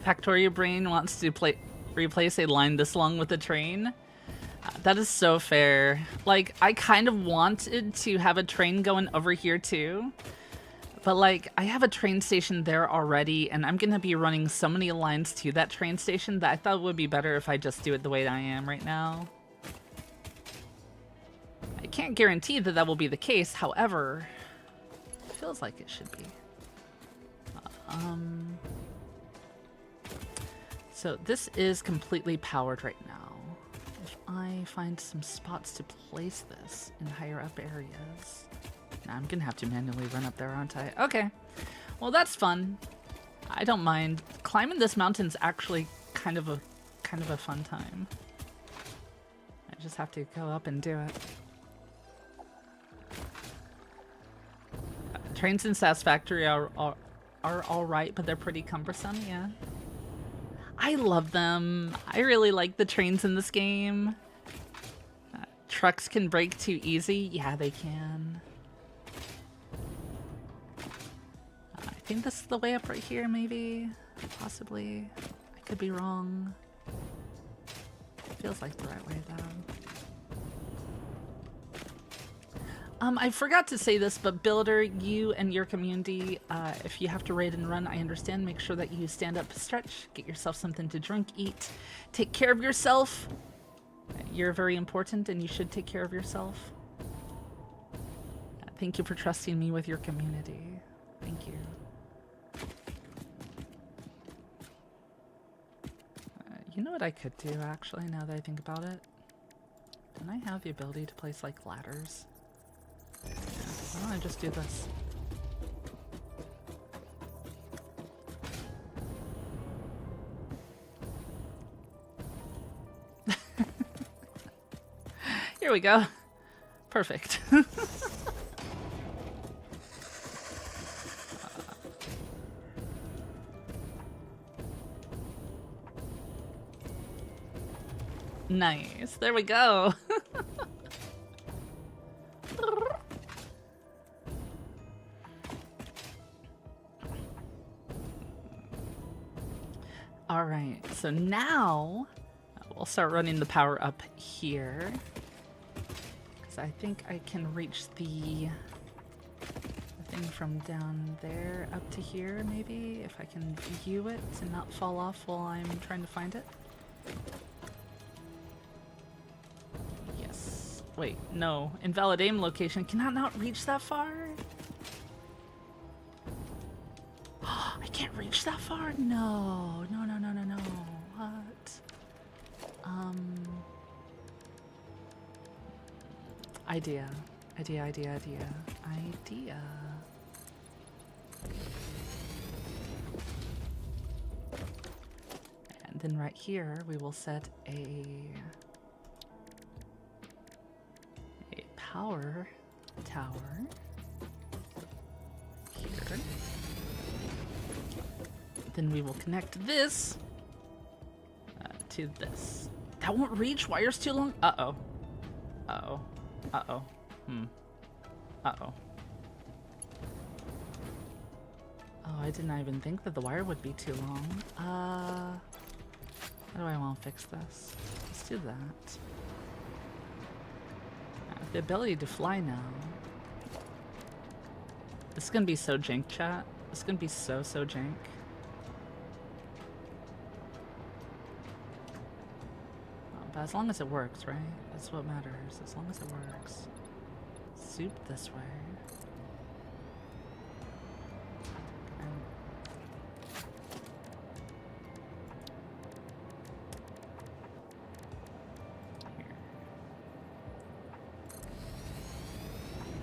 Factorio Brain wants to replace a line this long with a train. That is so fair. Like, I kind of wanted to have a train going over here too. But like, I have a train station there already, and I'm gonna be running so many lines to that train station that I thought it would be better if I just do it the way I am right now. I can't guarantee that that will be the case, however, it feels like it should be. So this is completely powered right now. If I find some spots to place this in higher up areas. Now I'm gonna have to manually run up there, aren't I? Okay. Well, that's fun. I don't mind. Climbing this mountain's actually kind of a fun time. I just have to go up and do it. Trains in Satisfactory are alright, but they're pretty cumbersome, yeah. I love them. I really like the trains in this game. Trucks can break too easy. Yeah, they can. I think this is the way up right here, maybe? Possibly. I could be wrong. Feels like the right way, though. I forgot to say this, but Builder, you and your community, if you have to raid and run, I understand. Make sure that you stand up, stretch, get yourself something to drink, eat, take care of yourself. You're very important and you should take care of yourself. Thank you for trusting me with your community. Thank you. You know what I could do, actually, now that I think about it? Don't I have the ability to place, like, ladders? Why don't I just do this? Here we go. Perfect. Nice. There we go. Alright, so now we'll start running the power up here. Because I think I can reach the thing from down there up to here, maybe? If I can view it and not fall off while I'm trying to find it. Yes. Wait, no. Invalid aim location. Can I not reach that far? I can't reach that far? No. No, no, no, no, no. What? Idea. And then right here, we will set a power tower here. Then we will connect this to this. That won't reach? Wire's too long? Uh-oh. Uh-oh. Uh-oh. Uh-oh. Oh, I did not even think that the wire would be too long. How do I want to fix this? Let's do that. I have the ability to fly now. This is gonna be so jank, chat. This is gonna be so jank. But as long as it works, right? That's what matters. As long as it works. Soup this way.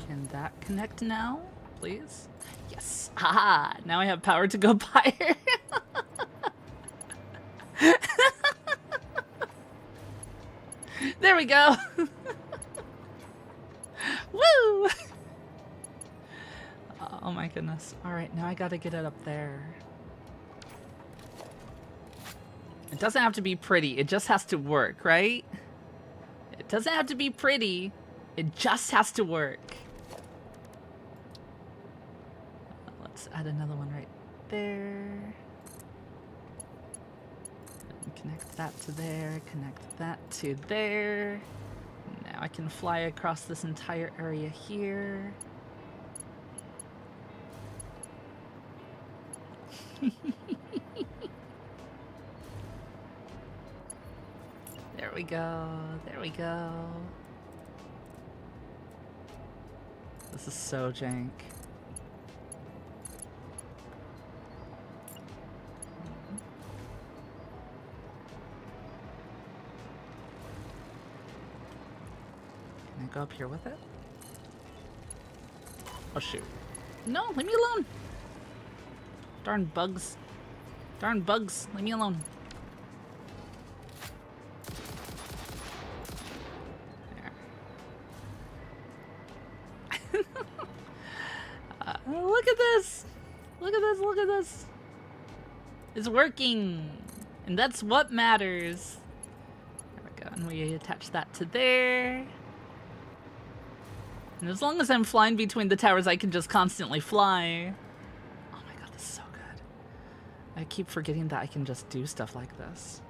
Can that connect now, please? Yes. Ah, now I have power to go higher. There we go. Woo! Oh my goodness. All right, now I gotta get it up there. It doesn't have to be pretty. It just has to work, right? It doesn't have to be pretty. It just has to work. Let's add another one right there. Connect that to there, connect that to there. Now I can fly across this entire area here. There we go, there we go. This is so jank. Go up here with it? Oh shoot. No, leave me alone! Darn bugs. Darn bugs, leave me alone. There. Look at this! Look at this, look at this! It's working! And that's what matters. There we go, and we attach that to there. And as long as I'm flying between the towers, I can just constantly fly. Oh my god, this is so good. I keep forgetting that I can just do stuff like this.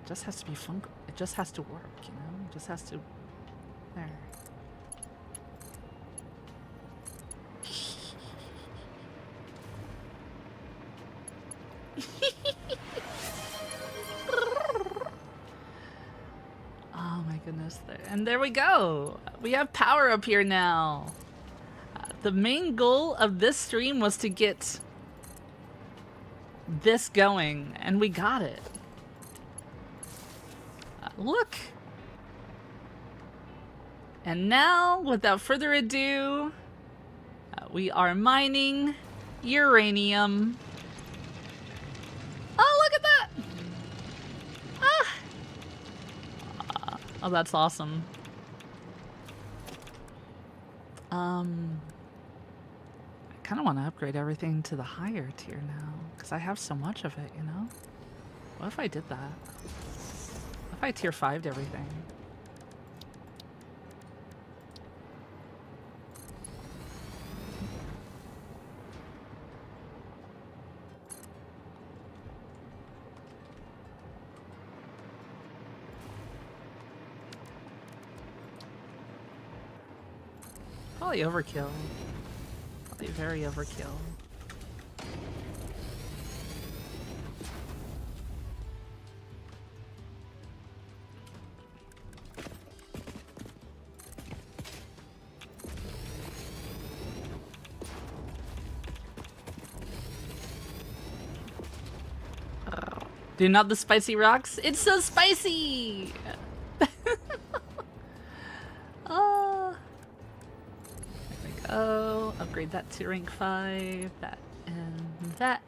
It just has to be fun. It just has to work, you know? It just has to... There. Oh my goodness, and there we go. We have power up here now. The main goal of this stream was to get this going, and we got it. Look. And now, without further ado, we are mining uranium. Oh, look at that! Ah! Oh, that's awesome. I kind of want to upgrade everything to the higher tier now, because I have so much of it, you know? What if I did that? What if I tier 5'd everything? Probably overkill. Probably very overkill. Do not the spicy rocks. It's so spicy! Oh. There we go. Upgrade that to rank 5. That and that.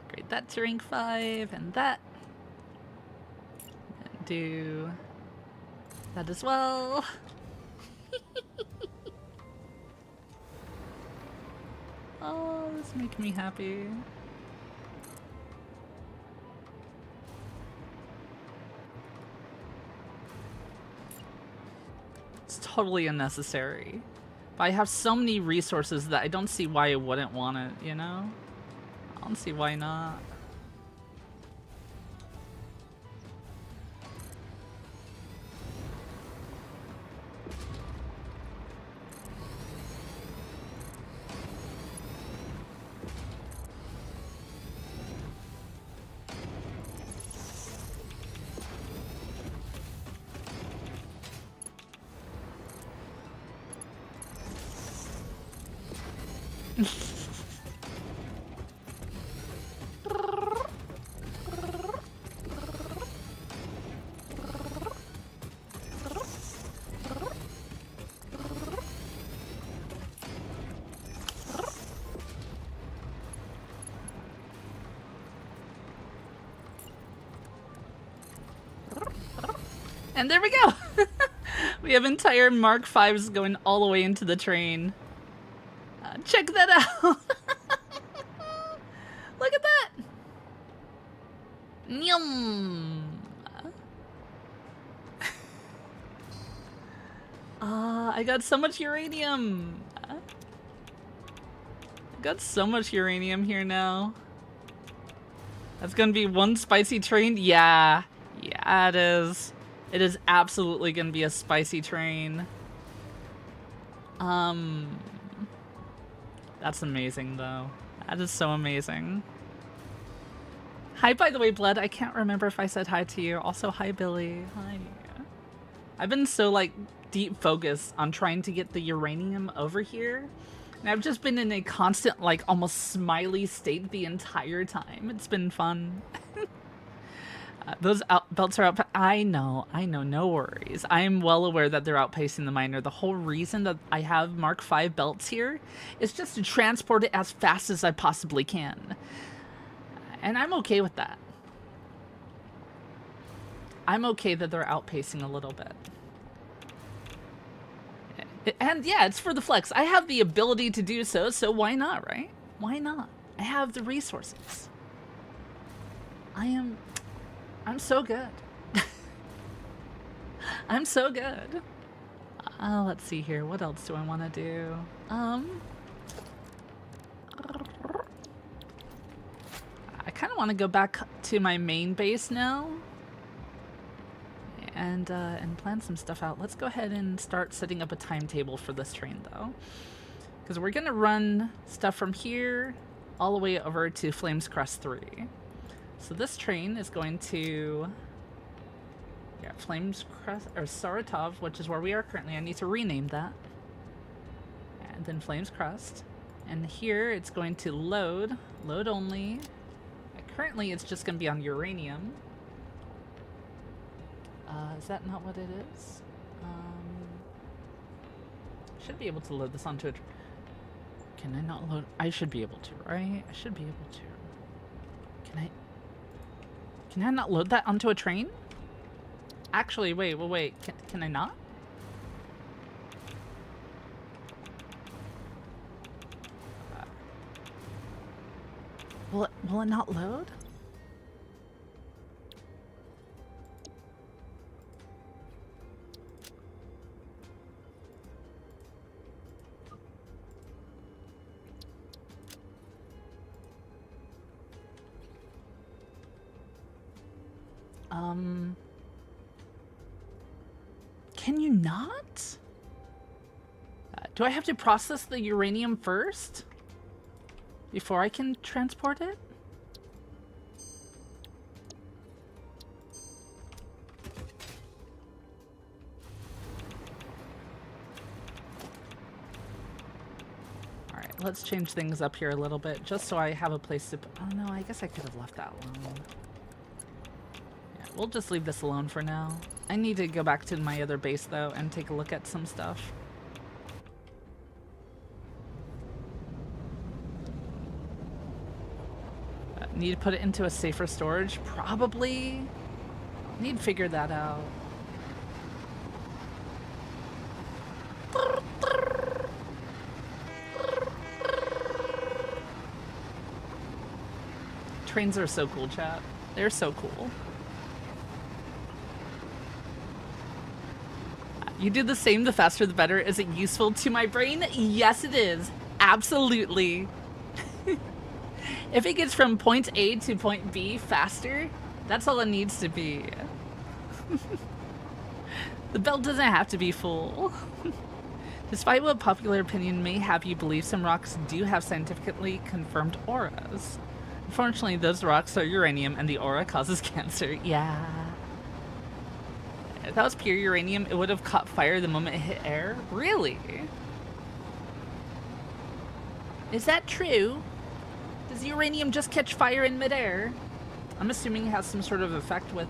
Upgrade that to rank 5 and that. And do that as well. Oh, this makes me happy. It's totally unnecessary. But I have so many resources that I don't see why I wouldn't want it, you know? I don't see why not. And there we go! We have entire Mark Vs going all the way into the train. Check that out! Look at that! Yum! I got so much uranium! I got so much uranium here now. That's gonna be one spicy train? Yeah. Yeah, it is. It is absolutely gonna be a spicy train. That's amazing, though. That is so amazing. Hi, by the way, Blood. I can't remember if I said hi to you. Also, hi, Billy. Hi. I've been so, like, deep focused on trying to get the uranium over here. And I've just been in a constant, like, almost smiley state the entire time. It's been fun. Those belts are out. I know, no worries. I'm well aware that they're outpacing the miner. The whole reason that I have Mark V belts here is just to transport it as fast as I possibly can. And I'm okay with that. I'm okay that they're outpacing a little bit. And yeah, it's for the flex. I have the ability to do so, so why not, right? Why not? I have the resources. I'm so good. I'm so good. Let's see here. What else do I want to do? I kind of want to go back to my main base now and plan some stuff out. Let's go ahead and start setting up a timetable for this train, though, because we're gonna run stuff from here all the way over to Flames Crest 3. So this train is going to, yeah, Flames Crest, or Saratov, which is where we are currently. I need to rename that. And then Flames Crest. And here it's going to load only. Currently it's just going to be on uranium. Is that not what it is? Should be able to load this onto a... Can I not load? I should be able to, right? I should be able to. Can I not load that onto a train? Actually, wait. Can I not? Will it not load? Can you not? Do I have to process the uranium first before I can transport it? Alright, let's change things up here a little bit just so I have a place to... Oh no, I guess I could have left that alone. We'll just leave this alone for now. I need to go back to my other base, though, and take a look at some stuff. Need to put it into a safer storage? Probably. Need to figure that out. Trains are so cool, chat. They're so cool. You do the same, the faster the better. Is it useful to my brain? Yes, it is. Absolutely. If it gets from point A to point B faster, that's all it needs to be. The belt doesn't have to be full. Despite what popular opinion may have you believe, some rocks do have scientifically confirmed auras. Unfortunately, those rocks are uranium and the aura causes cancer. Yeah. If that was pure uranium, it would have caught fire the moment it hit air? Really? Is that true? Does uranium just catch fire in midair? I'm assuming it has some sort of effect with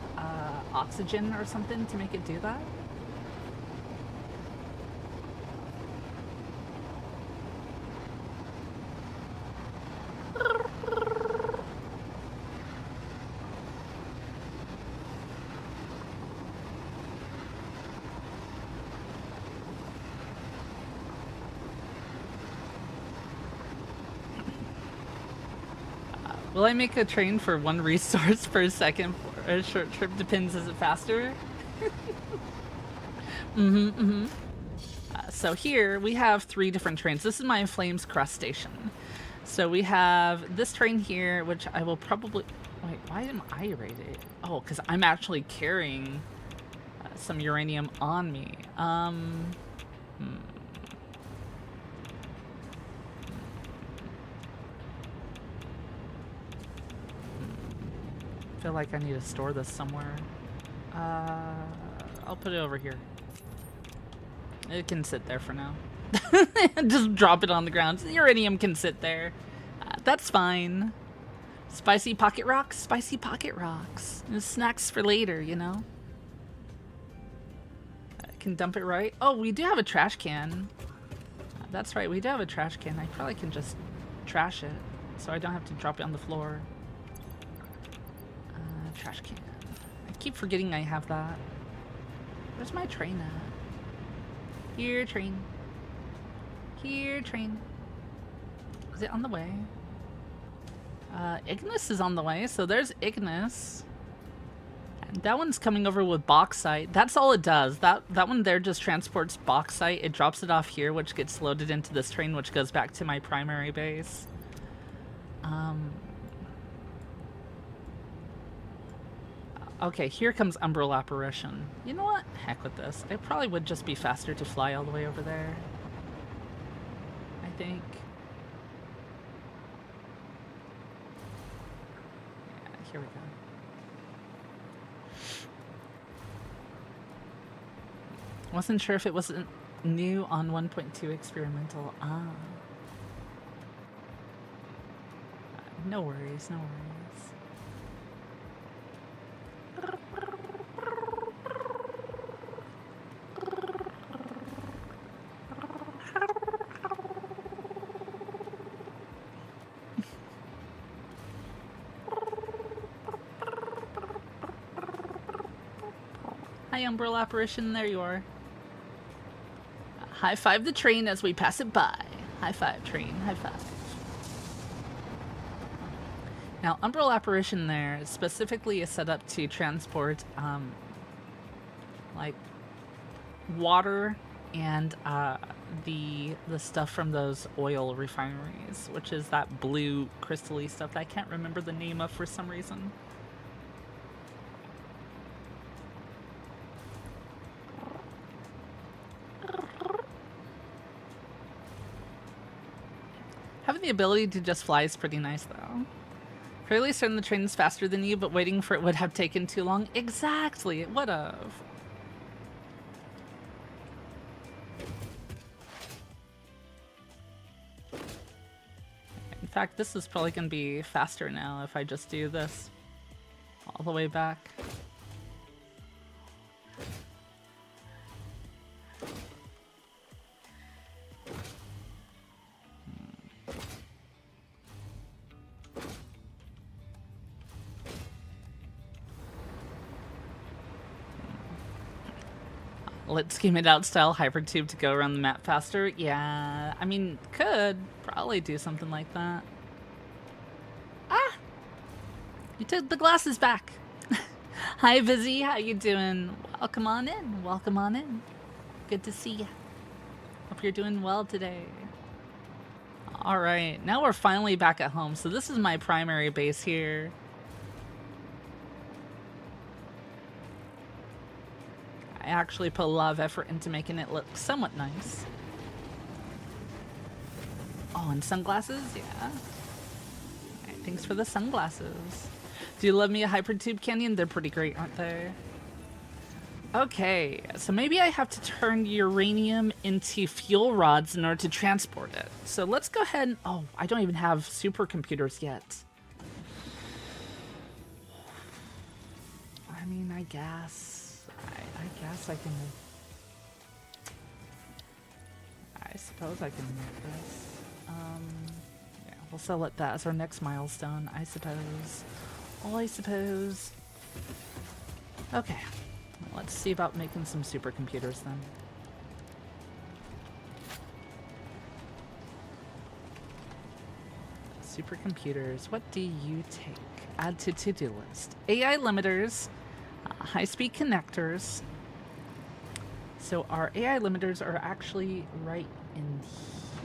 oxygen or something to make it do that. Will I make a train for 1 resource per second for a short trip? Depends. Is it faster? So here we have 3 different trains. This is my Flames Cross station. So we have this train here, which I will probably... Wait, why am I rated? Oh, because I'm actually carrying some uranium on me. I feel like I need to store this somewhere. I'll put it over here. It can sit there for now. Just drop it on the ground. The uranium can sit there. That's fine. Spicy pocket rocks? Spicy pocket rocks. Snacks for later, you know? I can dump it right. Oh, we do have a trash can. That's right, we do have a trash can. I probably can just trash it so I don't have to drop it on the floor. Trash can. I keep forgetting I have that. Where's my train at? Here, train. Here, train. Is it on the way? Ignis is on the way, so there's Ignis. And that one's coming over with bauxite. That's all it does. That one there just transports bauxite. It drops it off here, which gets loaded into this train, which goes back to my primary base. Okay, here comes Umbral Apparition. You know what? Heck with this. It probably would just be faster to fly all the way over there. I think. Yeah, here we go. Wasn't sure if it wasn't new on 1.2 experimental. No worries, no worries. Hi, Umbral Apparition, there you are. High five the train as we pass it by. High five, train, high five. Now, Umbral Apparition there specifically is set up to transport, like, water and the stuff from those oil refineries, which is that blue crystally stuff that I can't remember the name of for some reason. Having the ability to just fly is pretty nice, though. Fairly certain the train is faster than you, but waiting for it would have taken too long. Exactly, it would have. In fact, this is probably going to be faster now if I just do this all the way back. Let's scheme it out style Hypertube to go around the map faster. Yeah, I mean, could probably do something like that. Ah! You took the glasses back. Hi, Vizzy. How you doing? Welcome on in. Welcome on in. Good to see ya. Hope you're doing well today. All right, now we're finally back at home. So this is my primary base here. I actually put a lot of effort into making it look somewhat nice. Oh, and sunglasses? Yeah. Right, thanks for the sunglasses. Do you love me a Hypertube Canyon? They're pretty great, aren't they? Okay, so maybe I have to turn uranium into fuel rods in order to transport it. So let's go ahead and... Oh, I don't even have supercomputers yet. I mean, I guess... I guess I can... I suppose I can make this. Yeah, we'll select that as our next milestone, I suppose. Oh, I suppose... Okay. Let's see about making some supercomputers then. Supercomputers, what do you take? Add to to-do list. AI limiters, high-speed connectors. So our AI limiters are actually right in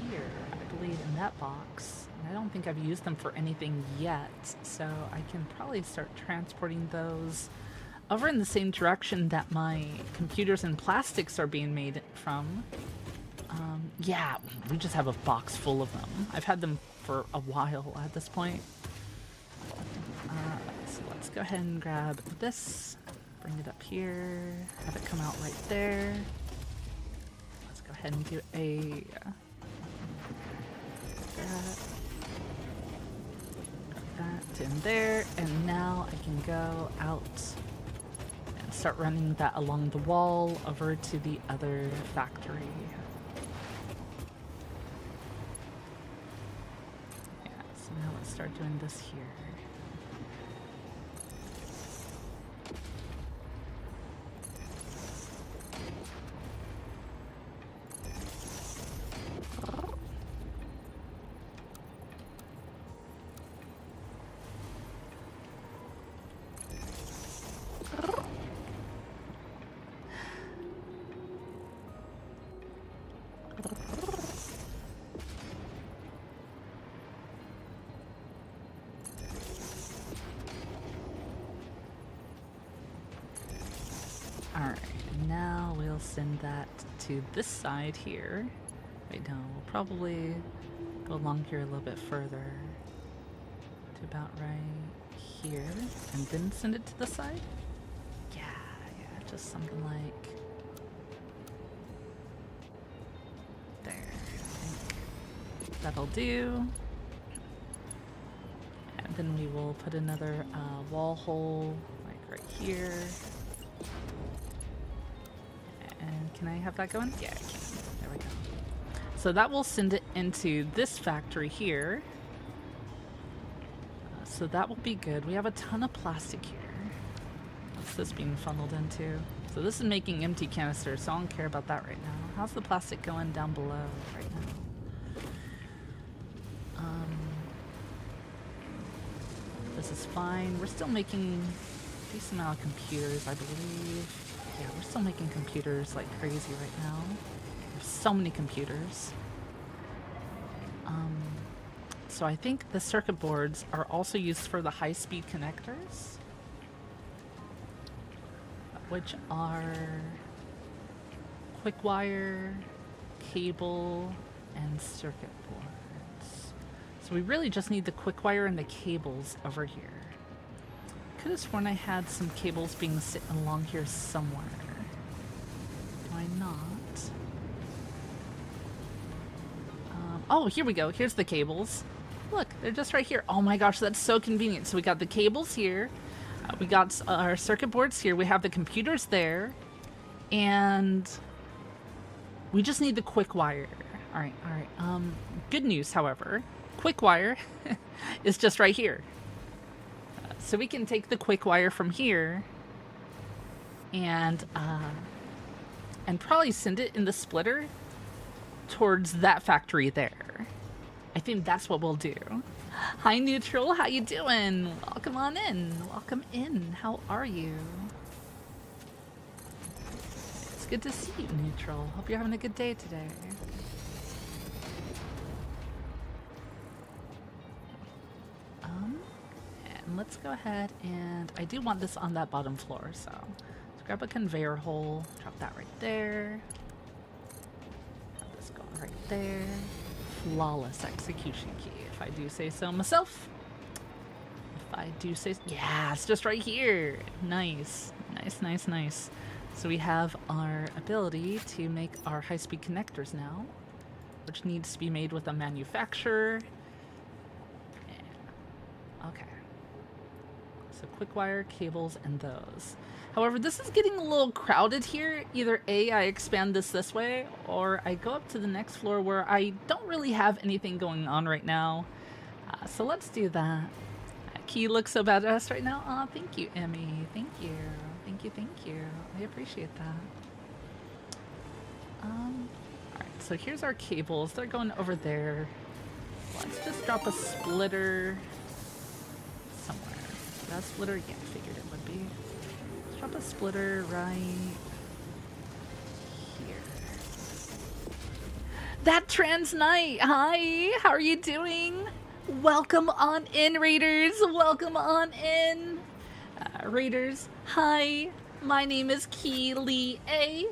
here, I believe, in that box. And I don't think I've used them for anything yet, so I can probably start transporting those over in the same direction that my computers and plastics are being made from. Yeah, we just have a box full of them. I've had them for a while at this point. So let's go ahead and grab this, bring it up here, have it come out right there. Let's go ahead and do a... that in there, and now I can go out and start running that along the wall over to the other factory. Yeah, so now let's start doing this here. Send that to this side here. Wait, no, we'll probably go along here a little bit further to about right here, and then send it to the side. Yeah, just something like there. I think that'll do. And then we will put another wall hole like right here. And can I have that going? Yeah, I can. There we go. So that will send it into this factory here. So that will be good. We have a ton of plastic here. What's this being funneled into? So this is making empty canisters, so I don't care about that right now. How's the plastic going down below right now? This is fine. We're still making a decent amount of computers, I believe. Yeah, we're still making computers like crazy right now. There's so many computers. So I think the circuit boards are also used for the high-speed connectors, which are quick wire, cable, and circuit boards. So we really just need the quick wire and the cables over here. Could have sworn I had some cables being sitting along here somewhere. Do I not? Oh, here we go. Here's the cables. Look, they're just right here. Oh my gosh, that's so convenient. So we got the cables here. We got our circuit boards here. We have the computers there. And we just need the quick wire. All right. Good news, however. Quick wire is just right here. So we can take the quick wire from here and probably send it in the splitter towards that factory there. I think that's what we'll do. Hi, Neutral. How you doing? Welcome on in. Welcome in. How are you? It's good to see you, Neutral. Hope you're having a good day today. And let's go ahead and I do want this on that bottom floor, so let's grab a conveyor hole, drop that right there. Have this going right there. Flawless execution key, if I do say so myself. If I do say, yeah, it's just right here. Nice, nice, nice, nice. So we have our ability to make our high-speed connectors now, which needs to be made with a manufacturer. Okay. So quick wire, cables, and those. However, this is getting a little crowded here. Either A, I expand this way, or I go up to the next floor where I don't really have anything going on right now. So let's do that. Key looks so badass right now. Aw, thank you, Emmy. Thank you. Thank you, thank you. I appreciate that. Alright, so here's our cables. They're going over there. Let's just drop a splitter somewhere. That splitter? Yeah, I figured it would be. Let's drop a splitter right here. That Trans Knight! Hi! How are you doing? Welcome on in, Raiders! Welcome on in! Raiders, hi! My name is Kyllier.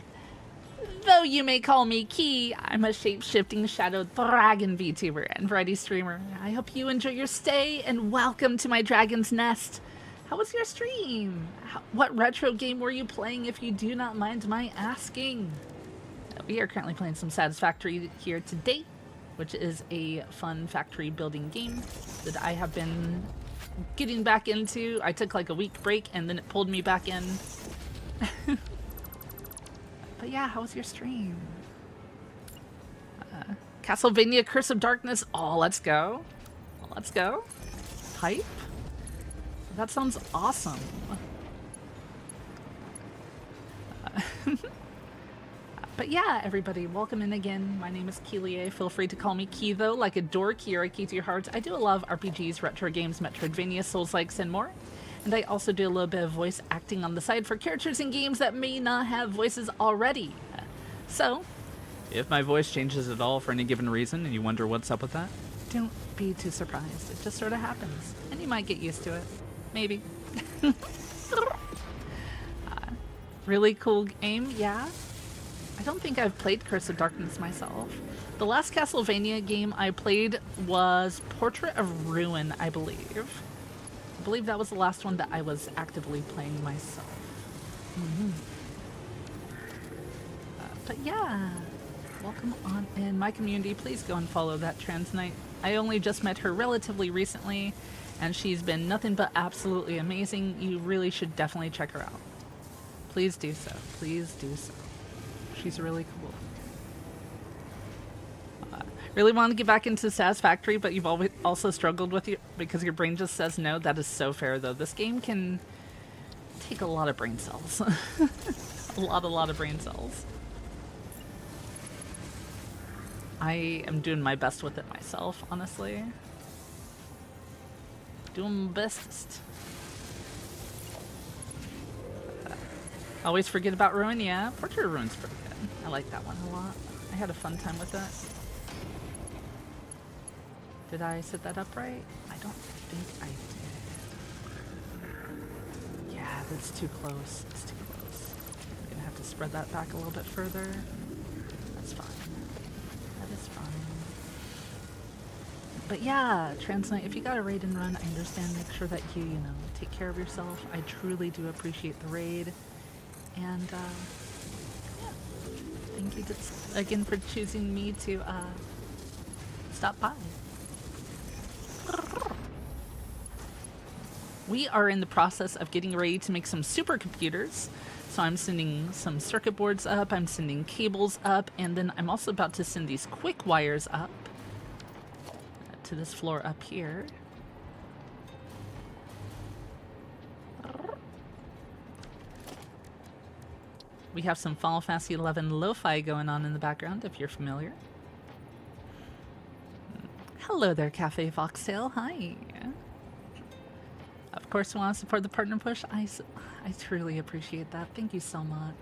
Though you may call me Key, I'm a shape-shifting shadow dragon VTuber and variety streamer. I hope you enjoy your stay and welcome to my dragon's nest. How was your stream? What retro game were you playing, if you do not mind my asking? We are currently playing some Satisfactory here today, which is a fun factory building game that I have been getting back into. I took like a week break and then it pulled me back in. But yeah, how was your stream? Castlevania Curse of Darkness. Oh, let's go. Let's go. Hype. That sounds awesome. But yeah, everybody, welcome in again. My name is Kyllier. Feel free to call me Key, though, like a door key or a key to your heart. I do a lot of RPGs, retro games, Metroidvania, Souls-likes, and more. And I also do a little bit of voice acting on the side for characters in games that may not have voices already. So, if my voice changes at all for any given reason and you wonder what's up with that, don't be too surprised. It just sort of happens. And you might get used to it. Maybe. Really cool game, yeah. I don't think I've played Curse of Darkness myself. The last Castlevania game I played was Portrait of Ruin, I believe. I believe that was the last one that I was actively playing myself. But yeah, welcome on in my community. Please go and follow that Trans Knight. I only just met her relatively recently, and she's been nothing but absolutely amazing. You really should definitely check her out. Please do so. Please do so. She's really cool. Really want to get back into Satisfactory, but you've always also struggled with it because your brain just says no. That is so fair, though. This game can take a lot of brain cells. a lot of brain cells. I am doing my best with it myself, honestly. Doing my bestest. Always forget about Ruin, yeah. Portrait of Ruin's pretty good. I like that one a lot. I had a fun time with that. Did I set that up right? I don't think I did. Yeah, that's too close. It's too close. I'm gonna have to spread that back a little bit further. That's fine. That is fine. But yeah, Trans Knight, if you got a raid and run, I understand. Make sure that you know, take care of yourself. I truly do appreciate the raid. And, yeah. Thank you again for choosing me to, stop by. We are in the process of getting ready to make some supercomputers. So I'm sending some circuit boards up, I'm sending cables up, and then I'm also about to send these quick wires up to this floor up here. We have some Final Fantasy XI lo-fi going on in the background, if you're familiar. Hello there, Cafe Foxtail. Hi. Of course, we want to support the partner push. I truly appreciate that. Thank you so much.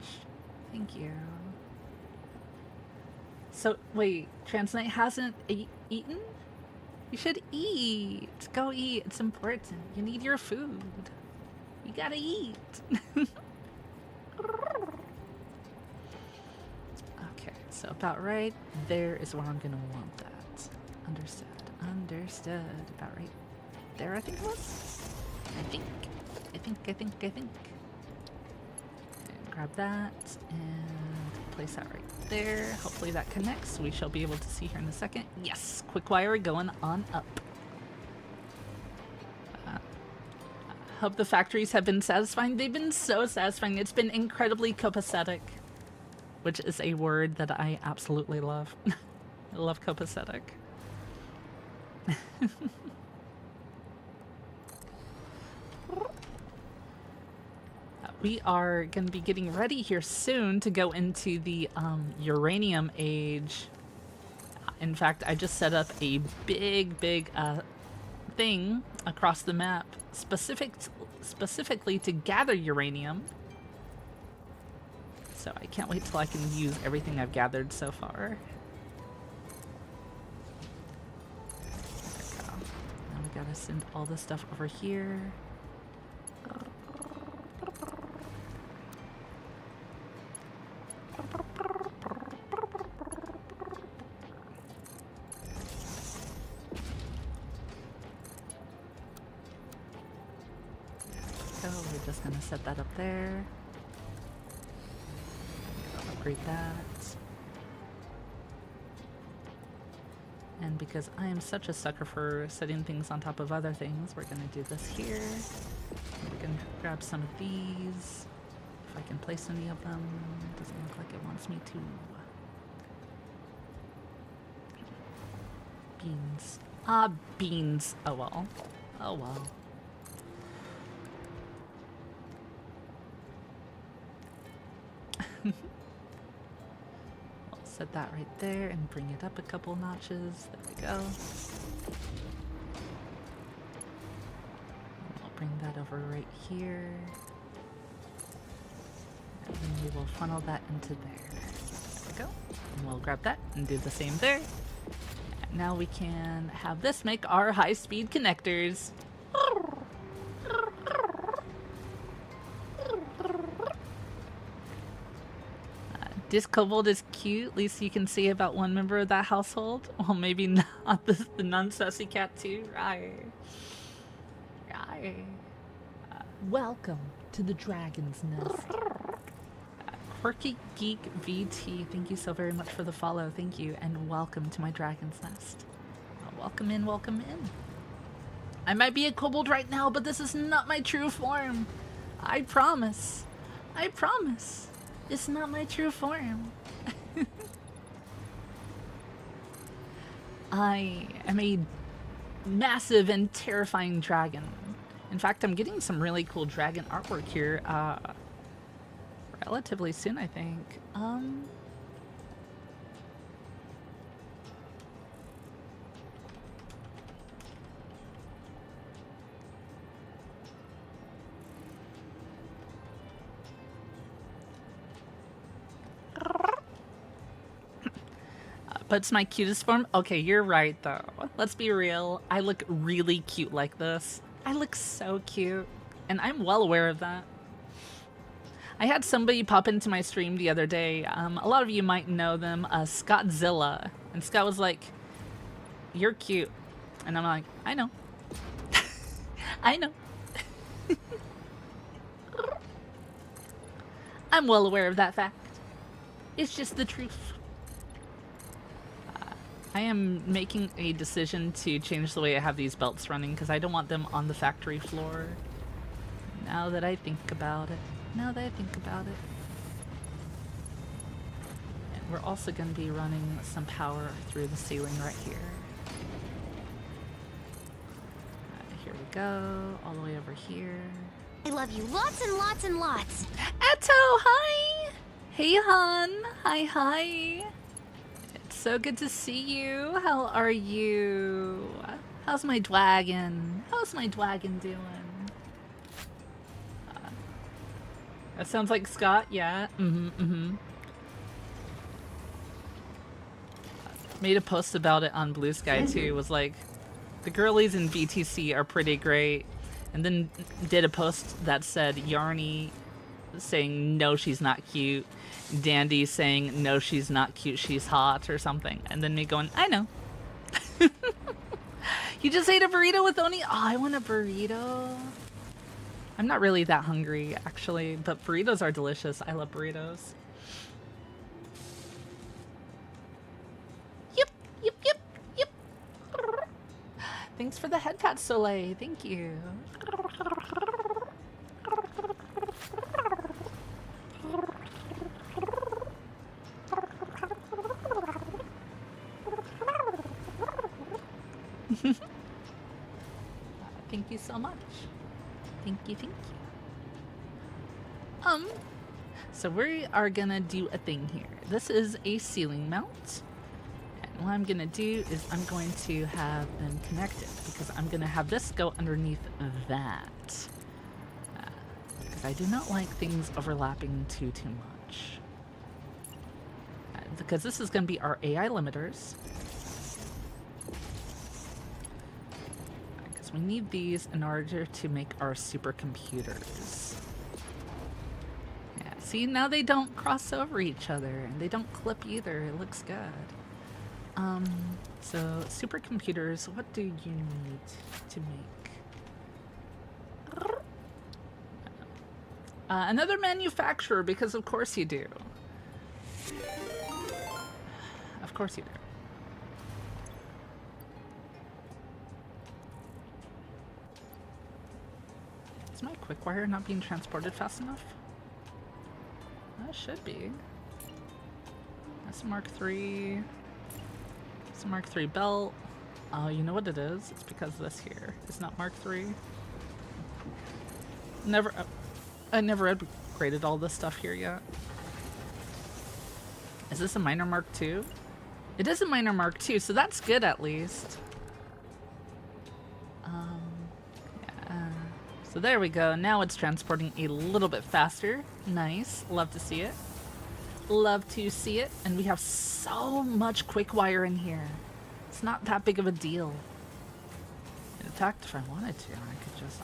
Thank you. So, wait, Transnight hasn't eaten? You should eat. Go eat. It's important. You need your food. You gotta eat. Okay, so about right there is where I'm gonna want that. Understood. Understood. About right there, I think it was? I think. And grab that and place that right there. Hopefully that connects. We shall be able to see here in a second. Yes, quick wire going on up. Hope the factories have been satisfying. They've been so satisfying. It's been incredibly copacetic, which is a word that I absolutely love. I love copacetic. We are going to be getting ready here soon to go into the uranium age. In fact, I just set up a big thing across the map specifically to gather uranium. So I can't wait till I can use everything I've gathered so far. There we go. Now we gotta send all this stuff over here. We're just gonna set that up there. Upgrade that. And because I am such a sucker for setting things on top of other things, we're gonna do this here. We're gonna grab some of these. If I can place any of them. Doesn't look like it wants me to. Beans. Ah, beans. Oh well. Oh well. I'll set that right there and bring it up a couple notches. There we go. I'll bring that over right here. And then we will funnel that into there. There we go. And we'll grab that and do the same there. And now we can have this make our high-speed connectors. This kobold is cute. At least you can see about one member of that household. Well, maybe not the non-sassy cat too. Right. Welcome to the Dragon's Nest. Quirky Geek VT, thank you so very much for the follow. Thank you, and welcome to my Dragon's Nest. Welcome in, welcome in. I might be a kobold right now, but this is not my true form. I promise. I promise. It's not my true form. I am a massive and terrifying dragon. In fact, I'm getting some really cool dragon artwork here relatively soon, I think. But it's my cutest form? Okay, you're right, though. Let's be real. I look really cute like this. I look so cute. And I'm well aware of that. I had somebody pop into my stream the other day. A lot of you might know them, Scottzilla. And Scott was like, "You're cute." And I'm like, "I know." I know. I'm well aware of that fact. It's just the truth. I am making a decision to change the way I have these belts running because I don't want them on the factory floor. Now that I think about it. And we're also going to be running some power through the ceiling right here. Here we go. All the way over here. I love you lots and lots and lots. Eto, hi! Hey, hon. Hi. It's so good to see you. How are you? How's my dragon? How's my dragon doing? That sounds like Scott, yeah. Made a post about it on Blue Sky too. Was like, the girlies in VTC are pretty great. And then did a post that said Yarny saying no, she's not cute. Dandy saying no, she's not cute, she's hot or something. And then me going, I know. You just ate a burrito with Oni? Oh, I want a burrito. I'm not really that hungry, actually, but burritos are delicious. I love burritos. Yep, yep, yep, yep. Thanks for the head pat, Soleil. Thank you. Thank you so much. Thank you, thank you. So we are gonna do a thing here. This is a ceiling mount. And what I'm gonna do is I'm going to have them connected because I'm gonna have this go underneath that. Because I do not like things overlapping too much. Because this is gonna be our AI limiters. We need these in order to make our supercomputers. Yeah, see, now they don't cross over each other and they don't clip either. It looks good. So supercomputers, what do you need to make? Another manufacturer, because of course you do. Of course you do. Is my quick wire not being transported fast enough? That should be. That's a Mark III. It's a Mark III belt. Oh, you know what it is? It's because this here is not Mark III. I never upgraded all this stuff here yet. Is this a minor Mark II? It is a minor Mark II, so that's good at least. So there we go. Now it's transporting a little bit faster. Nice. Love to see it. Love to see it. And we have so much quick wire in here. It's not that big of a deal. In fact, if I wanted to, I could just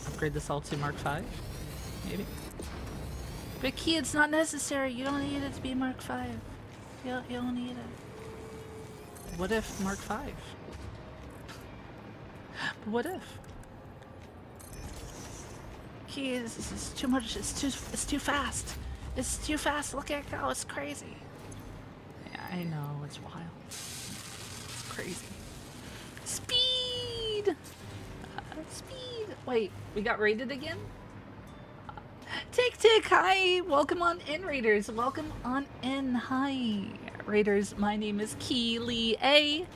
upgrade this all to Mark V. Maybe. But key, it's not necessary. You don't need it to be Mark V. You don't need it. What if Mark V? But what if? Key, this is too much. It's too fast. It's too fast. Look at it go. It's crazy. Yeah, I know. It's wild. It's crazy. Speed. Speed. Wait, we got raided again? Tick tick. Hi. Welcome on in, Raiders. Welcome on in. Hi, Raiders. My name is Kyllier.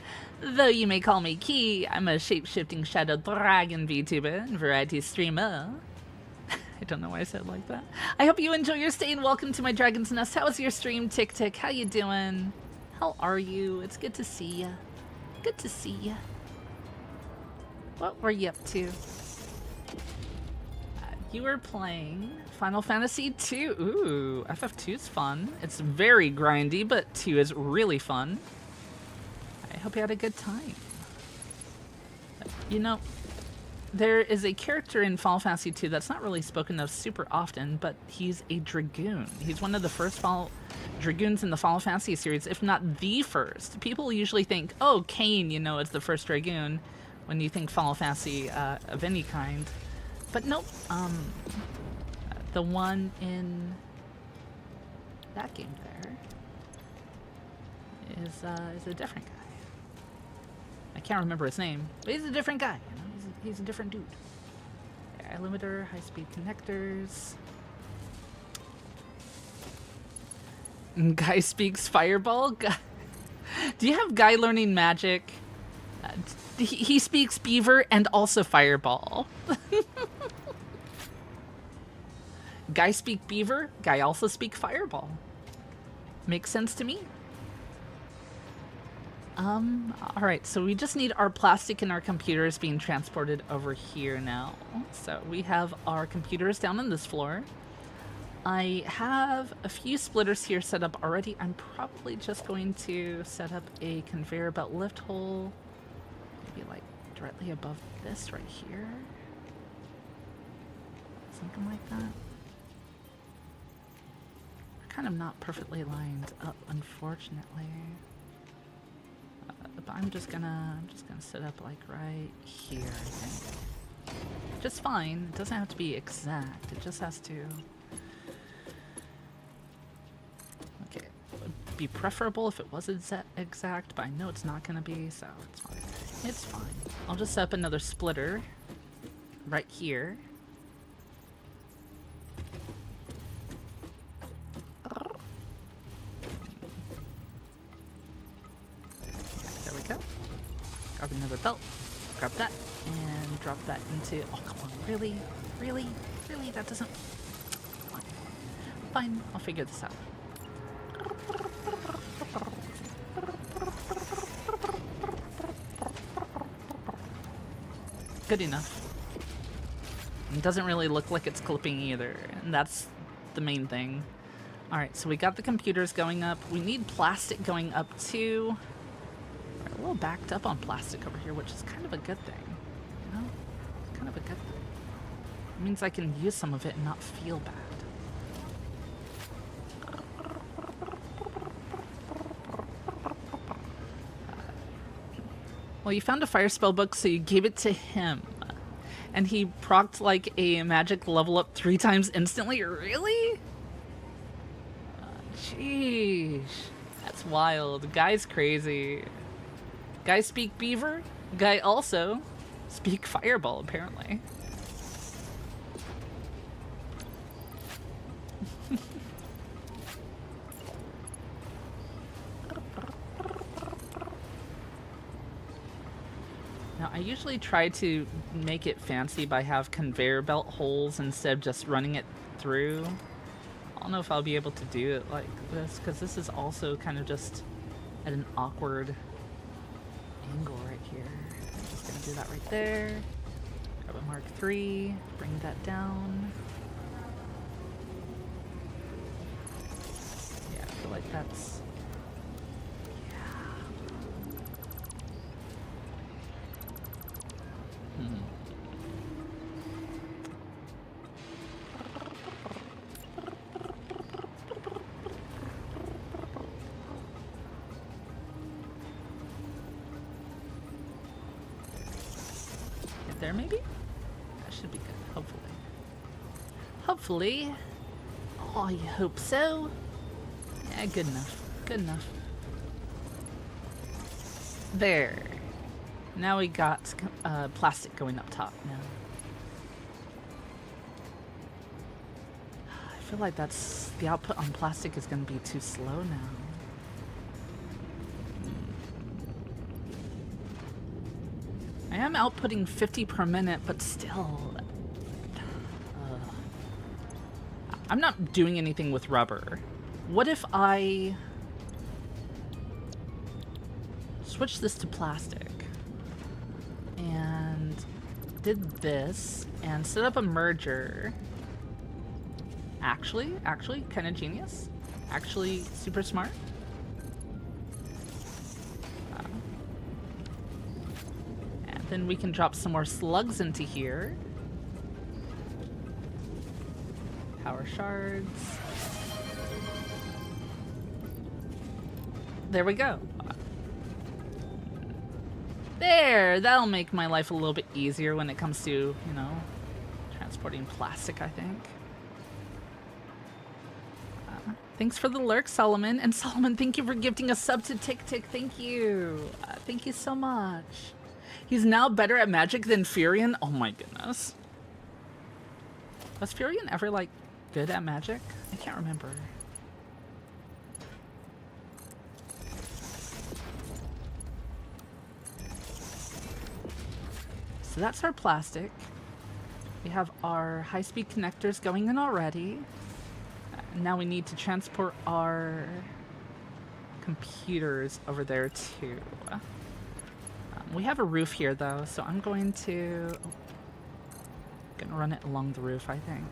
Though you may call me Key, I'm a shape-shifting shadow dragon VTuber and variety streamer. I don't know why I said it like that. I hope you enjoy your stay and welcome to my Dragon's Nest. How was your stream, Tick Tick? How you doing? How are you? It's good to see ya. Good to see ya. What were you up to? You were playing Final Fantasy II. Ooh, FF2's fun. It's very grindy, but 2 is really fun. I hope you had a good time. You know, there is a character in Final Fantasy II that's not really spoken of super often, but he's a Dragoon. He's one of the first Dragoons in the Final Fantasy series, if not the first. People usually think, oh, Kain, you know, is the first Dragoon when you think Final Fantasy of any kind. But nope, the one in that game there is a different guy. I can't remember his name, but he's a different guy. You know? He's a different dude. AI limiter, high-speed connectors. Guy speaks fireball. Do you have Guy learning magic? He speaks beaver and also fireball. Guy speak beaver. Guy also speak fireball. Makes sense to me. All right, so we just need our plastic and our computers being transported over here now. So we have our computers down on this floor. I have a few splitters here set up already. I'm probably just going to set up a conveyor belt lift hole, maybe like directly above this right here. Something like that. We're kind of not perfectly lined up, unfortunately. But I'm just gonna set up like right here, I think. Just fine. It doesn't have to be exact. It just has to. Okay, it would be preferable if it was exact, but I know it's not gonna be, so it's fine. It's fine. I'll just set up another splitter right here. There we go. Grab another belt. Grab that and drop that into. Oh, come on. Really? Really? Really? That doesn't. Fine. Fine. I'll figure this out. Good enough. It doesn't really look like it's clipping either, and that's the main thing. Alright, so we got the computers going up. We need plastic going up too. We're a little backed up on plastic over here, which is kind of a good thing. You know? It's kind of a good thing. It means I can use some of it and not feel bad. Well, you found a fire spell book, so you gave it to him. And he procced like a magic level up 3 times instantly? Really? Sheesh. That's wild. Guy's crazy. Guy speak beaver? Guy also speak fireball, apparently. Now, I usually try to make it fancy by have conveyor belt holes instead of just running it through. I don't know if I'll be able to do it like this, because this is also kind of just at an awkward angle right here. I'm just going to do that right there. Grab a Mark III, bring that down. Yeah, I feel like that's... There maybe? That should be good, hopefully. Hopefully. Oh, you hope so? Yeah, good enough. Good enough. There. Now we got plastic going up top now. I feel like that's the output on plastic is going to be too slow now. I am outputting 50 per minute, but still. I'm not doing anything with rubber. What if I switch this to plastic and did this and set up a merger? Actually, kind of genius. Actually, super smart. Then we can drop some more slugs into here. Power shards. There we go. There! That'll make my life a little bit easier when it comes to, you know, transporting plastic, I think. Thanks for the lurk, Solomon. And Solomon, thank you for gifting a sub to Tick Tick. Thank you. Thank you so much. He's now better at magic than Furion? Oh my goodness. Was Furion ever, like, good at magic? I can't remember. So that's our plastic. We have our high-speed connectors going in already. Now we need to transport our computers over there too. We have a roof here though, so I'm going to gonna run it along the roof, I think.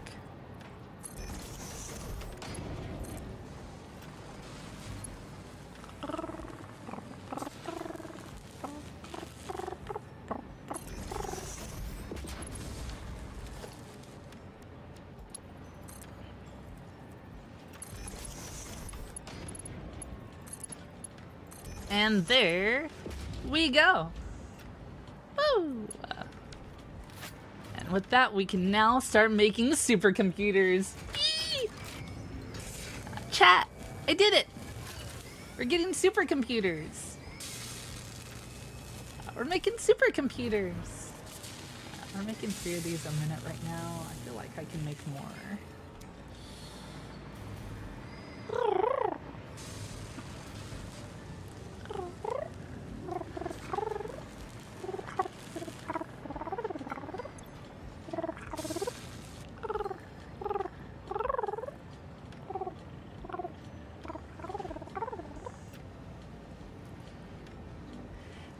And there we go. Woo! And with that, we can now start making supercomputers. Eee! Chat, I did it. We're getting supercomputers. We're making supercomputers. We're making 3 of these a minute right now. I feel like I can make more.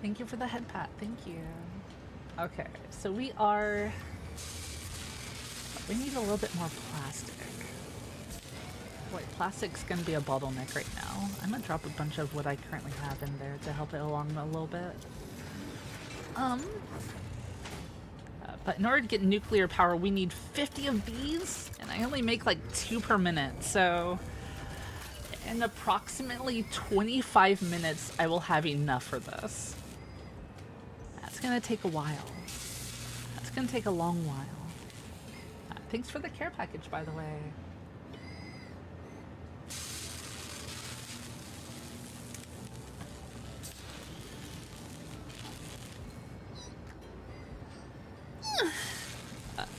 Thank you for the head pat. Thank you. Okay, so we need a little bit more plastic. Boy, plastic's gonna be a bottleneck right now. I'm gonna drop a bunch of what I currently have in there to help it along a little bit. But in order to get nuclear power, we need 50 of these, and I only make like 2 per minute, so in approximately 25 minutes, I will have enough for this. That's gonna take a while. That's gonna take a long while. Thanks for the care package, by the way.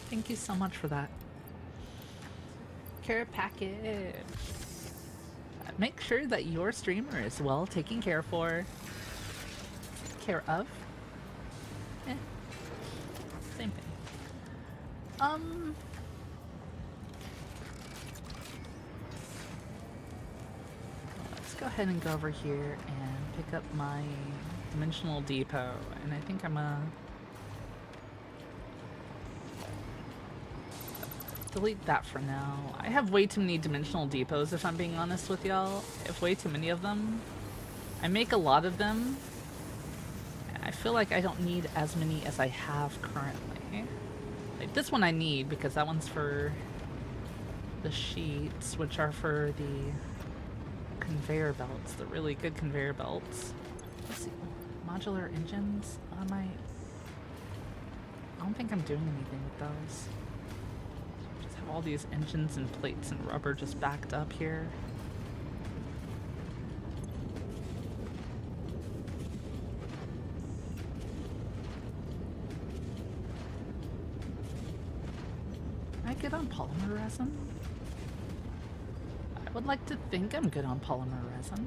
Thank you so much for that. Care package. Make sure that your streamer is well taken care of. Same thing. Let's go ahead and go over here and pick up my dimensional depot, and I think I'm delete that for now. I have way too many dimensional depots, if I'm being honest with y'all. I have way too many of them. I make a lot of them. I feel like I don't need as many as I have currently. Like this one I need because that one's for the sheets, which are for the conveyor belts, the really good conveyor belts. Let's see, modular engines. I don't think I'm doing anything with those. Just have all these engines and plates and rubber just backed up here. Good on polymer resin? I would like to think I'm good on polymer resin.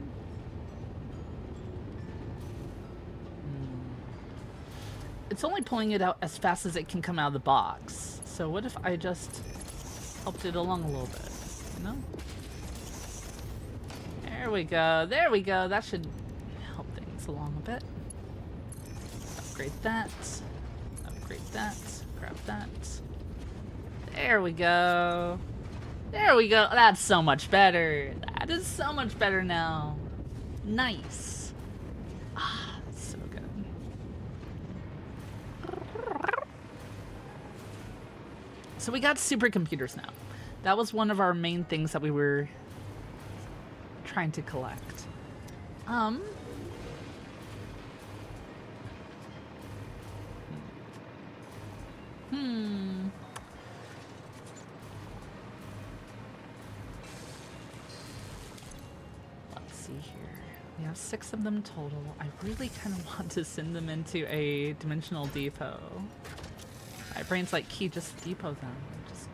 It's only pulling it out as fast as it can come out of the box. So what if I just helped it along a little bit, you know? There we go, there we go. That should help things along a bit. Upgrade that, grab that. There we go. There we go. That's so much better. That is so much better now. Nice. Ah, that's so good. So we got supercomputers now. That was one of our main things that we were trying to collect. We have 6 of them total. I really kind of want to send them into a dimensional depot. My brain's like, Key, just depot them.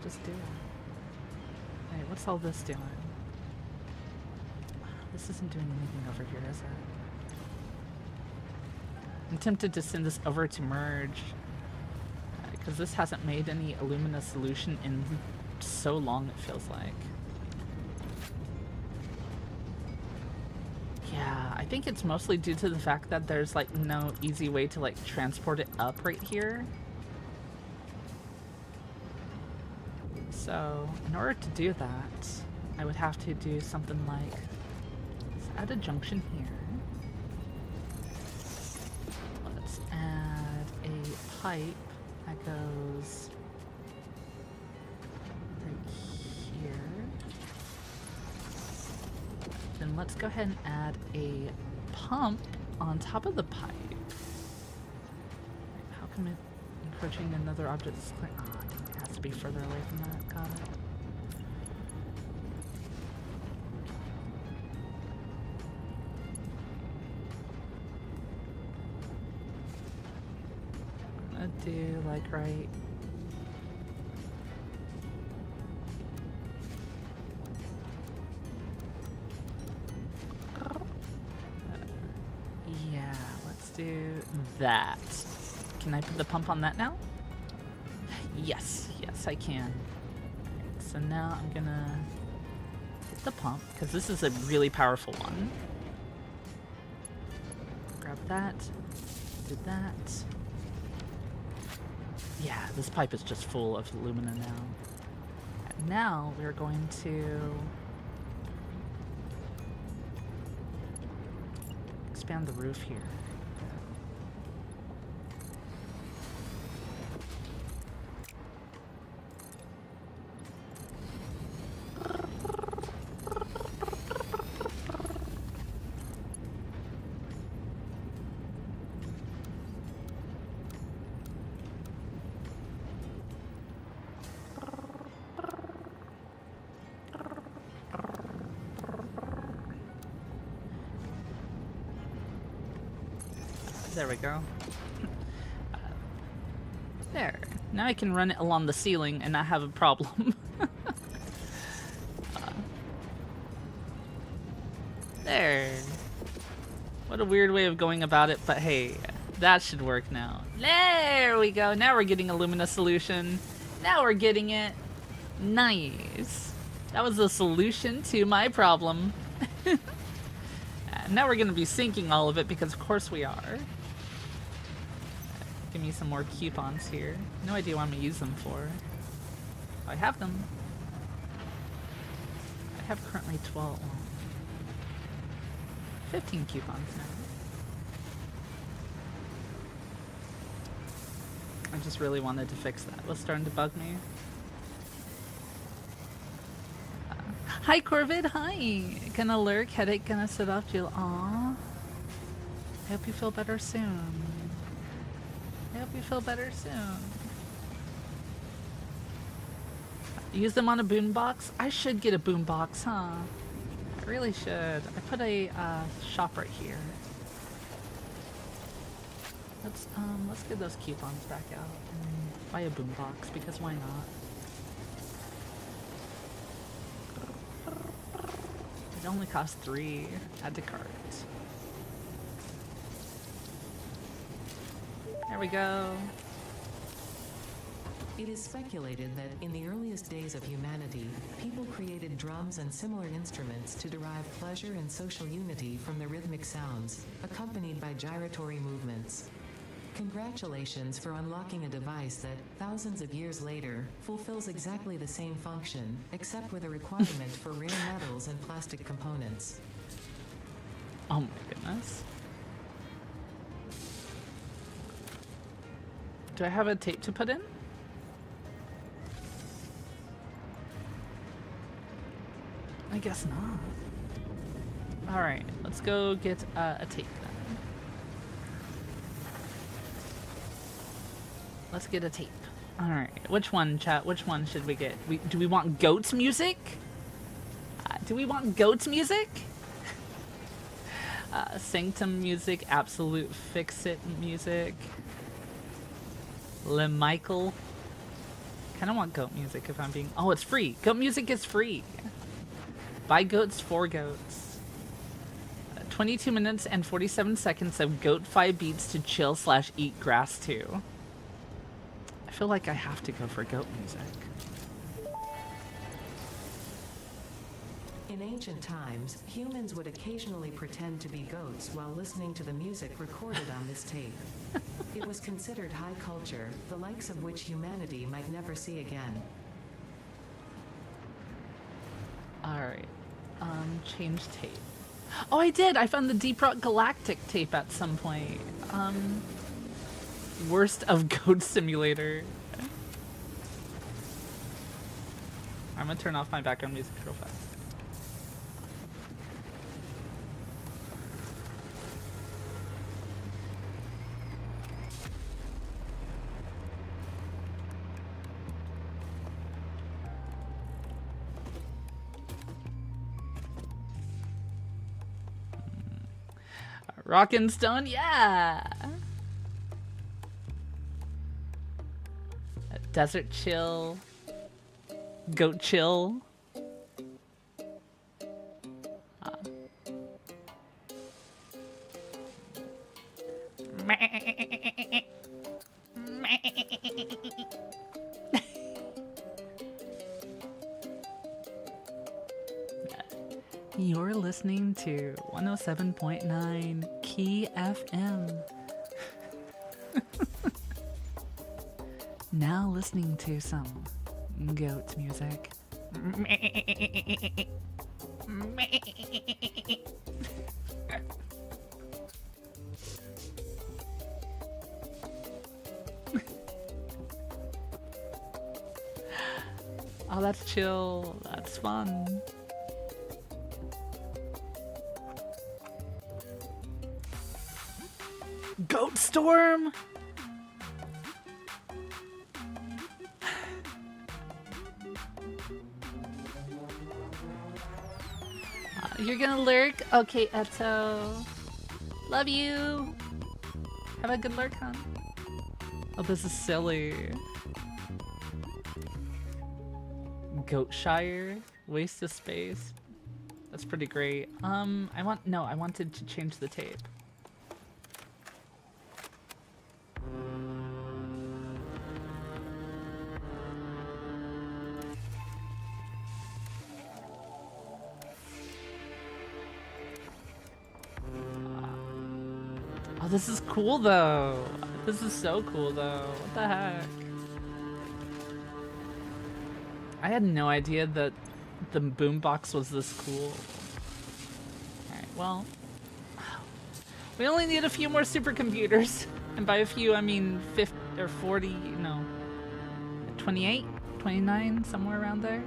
Just do it. Hey, what's all this doing? This isn't doing anything over here, is it? I'm tempted to send this over to merge. Because this hasn't made any Illumina solution in so long, it feels like. Yeah, I think it's mostly due to the fact that there's like no easy way to like transport it up right here. So in order to do that, I would have to do something like, let's add a junction here. Let's add a pipe that goes right here. Then let's go ahead and add a pump on top of the pipe. How come it approaching another object is clear? Ah, dang, it has to be further away from that. Got it. I'm gonna do like right. Yeah, let's do that. Can I put the pump on that now? Yes, yes I can. So now I'm gonna hit the pump, because this is a really powerful one. Grab that, did that. Yeah, this pipe is just full of alumina now. And now we're going to expand the roof here. There we go. There. Now I can run it along the ceiling and not have a problem. There. What a weird way of going about it, but hey, that should work now. There we go. Now we're getting a Lumina solution. Now we're getting it. Nice. That was the solution to my problem. Now we're going to be syncing all of it because of course we are. Give me some more coupons here. No idea what I'm going to use them for. I have them. I have currently 12. 15 coupons now. I just really wanted to fix that. It was starting to bug me. Hi Corvid, hi! Gonna lurk, headache, gonna sit up, Jill. Aww. I hope you feel better soon. I hope you feel better soon. Use them on a boombox? I should get a boombox, huh? I really should. I put a shop right here. Let's get those coupons back out and buy a boombox because why not? It only costs 3. Add to cart. There we go. It is speculated that in the earliest days of humanity, people created drums and similar instruments to derive pleasure and social unity from the rhythmic sounds, accompanied by gyratory movements. Congratulations for unlocking a device that, thousands of years later, fulfills exactly the same function, except with a requirement for rare metals and plastic components. Oh my goodness. Do I have a tape to put in? I guess not. Alright, let's go get a tape then. Let's get a tape. Alright, which one, chat? Which one should we get? Do we want goats music? Do we want goats music? Sanctum music, absolute fix-it music. Le Michael. Kinda want goat music if I'm being... Oh, it's free! Goat music is free! Buy goats for goats. 22 minutes and 47 seconds of goat-fi beats to chill/eat grass to. I feel like I have to go for goat music. In ancient times, humans would occasionally pretend to be goats while listening to the music recorded on this tape. It was considered high culture, the likes of which humanity might never see again. Alright. Change tape. Oh, I did! I found the Deep Rock Galactic tape at some point. Worst of Goat Simulator. I'm gonna turn off my background music real fast. Rockin' Stone, yeah! Desert Chill. Goat Chill. You're listening to 107.9 Key FM. Now listening to some goat music. Oh, that's chill. That's fun. Goat Storm? You're gonna lurk? Okay, Eto. Love you. Have a good lurk, huh? Oh, this is silly. Goatshire? Waste of space. That's pretty great. I wanted to change the tape. Oh, this is cool though. This is so cool though. What the heck? I had no idea that the boombox was this cool. Alright, well. We only need a few more supercomputers. And by a few, I mean 50 or 40, no. 28? 29? Somewhere around there.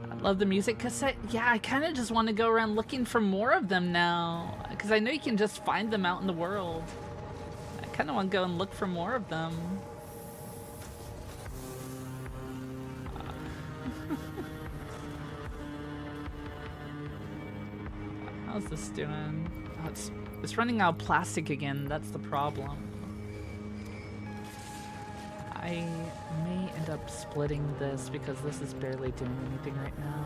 I love the music cassette. Yeah, I kind of just want to go around looking for more of them now. Because I know you can just find them out in the world. I kind of want to go and look for more of them. How's this doing? Oh, it's running out of plastic again. That's the problem. I may end up splitting this because this is barely doing anything right now.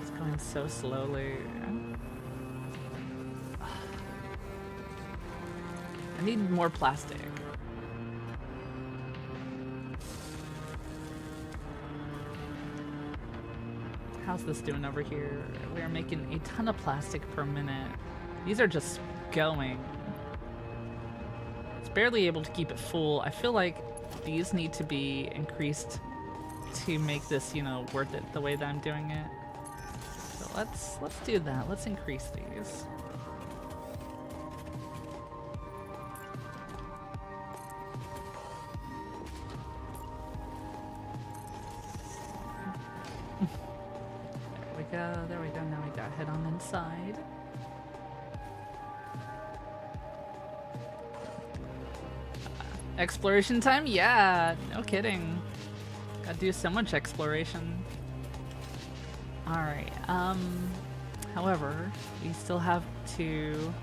It's going so slowly. I need more plastic. How's this doing over here? We are making a ton of plastic per minute. These are just going. It's barely able to keep it full. I feel like these need to be increased to make this, you know, worth it the way that I'm doing it. So let's do that. Let's increase these. There we go, now we gotta head on inside. Exploration time? Yeah, no kidding. Gotta do so much exploration. Alright, however, we still have to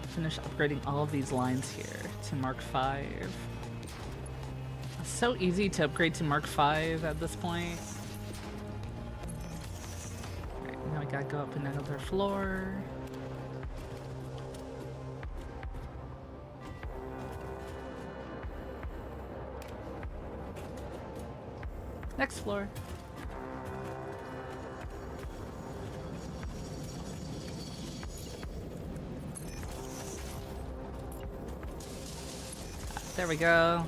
finish upgrading all of these lines here to Mark 5. It's so easy to upgrade to Mark 5 at this point. Now we gotta go up another floor. Next floor. There we go.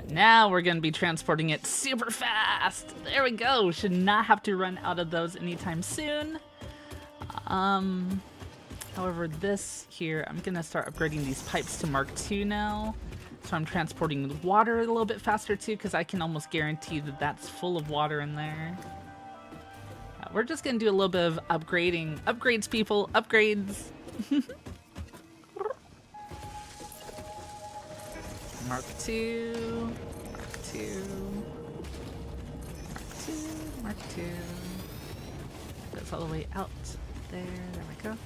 Now we're gonna be transporting it super fast. There we go. Should not have to run out of those anytime soon. However, this here, I'm gonna start upgrading these pipes to Mark II now. So I'm transporting the water a little bit faster too, because I can almost guarantee that that's full of water in there. We're just gonna do a little bit of upgrading. Upgrades, people, upgrades. Mark II, Mark II, Mark II, Mark II. That's all the way out there. There we go.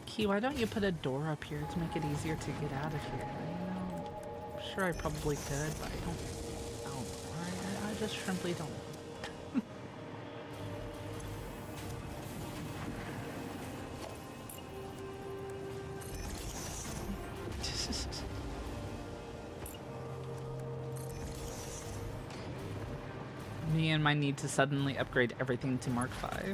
Key, why don't you put a door up here to make it easier to get out of here? You know, I'm sure I probably could, but I don't. I just simply don't. Me and my need to suddenly upgrade everything to Mark V.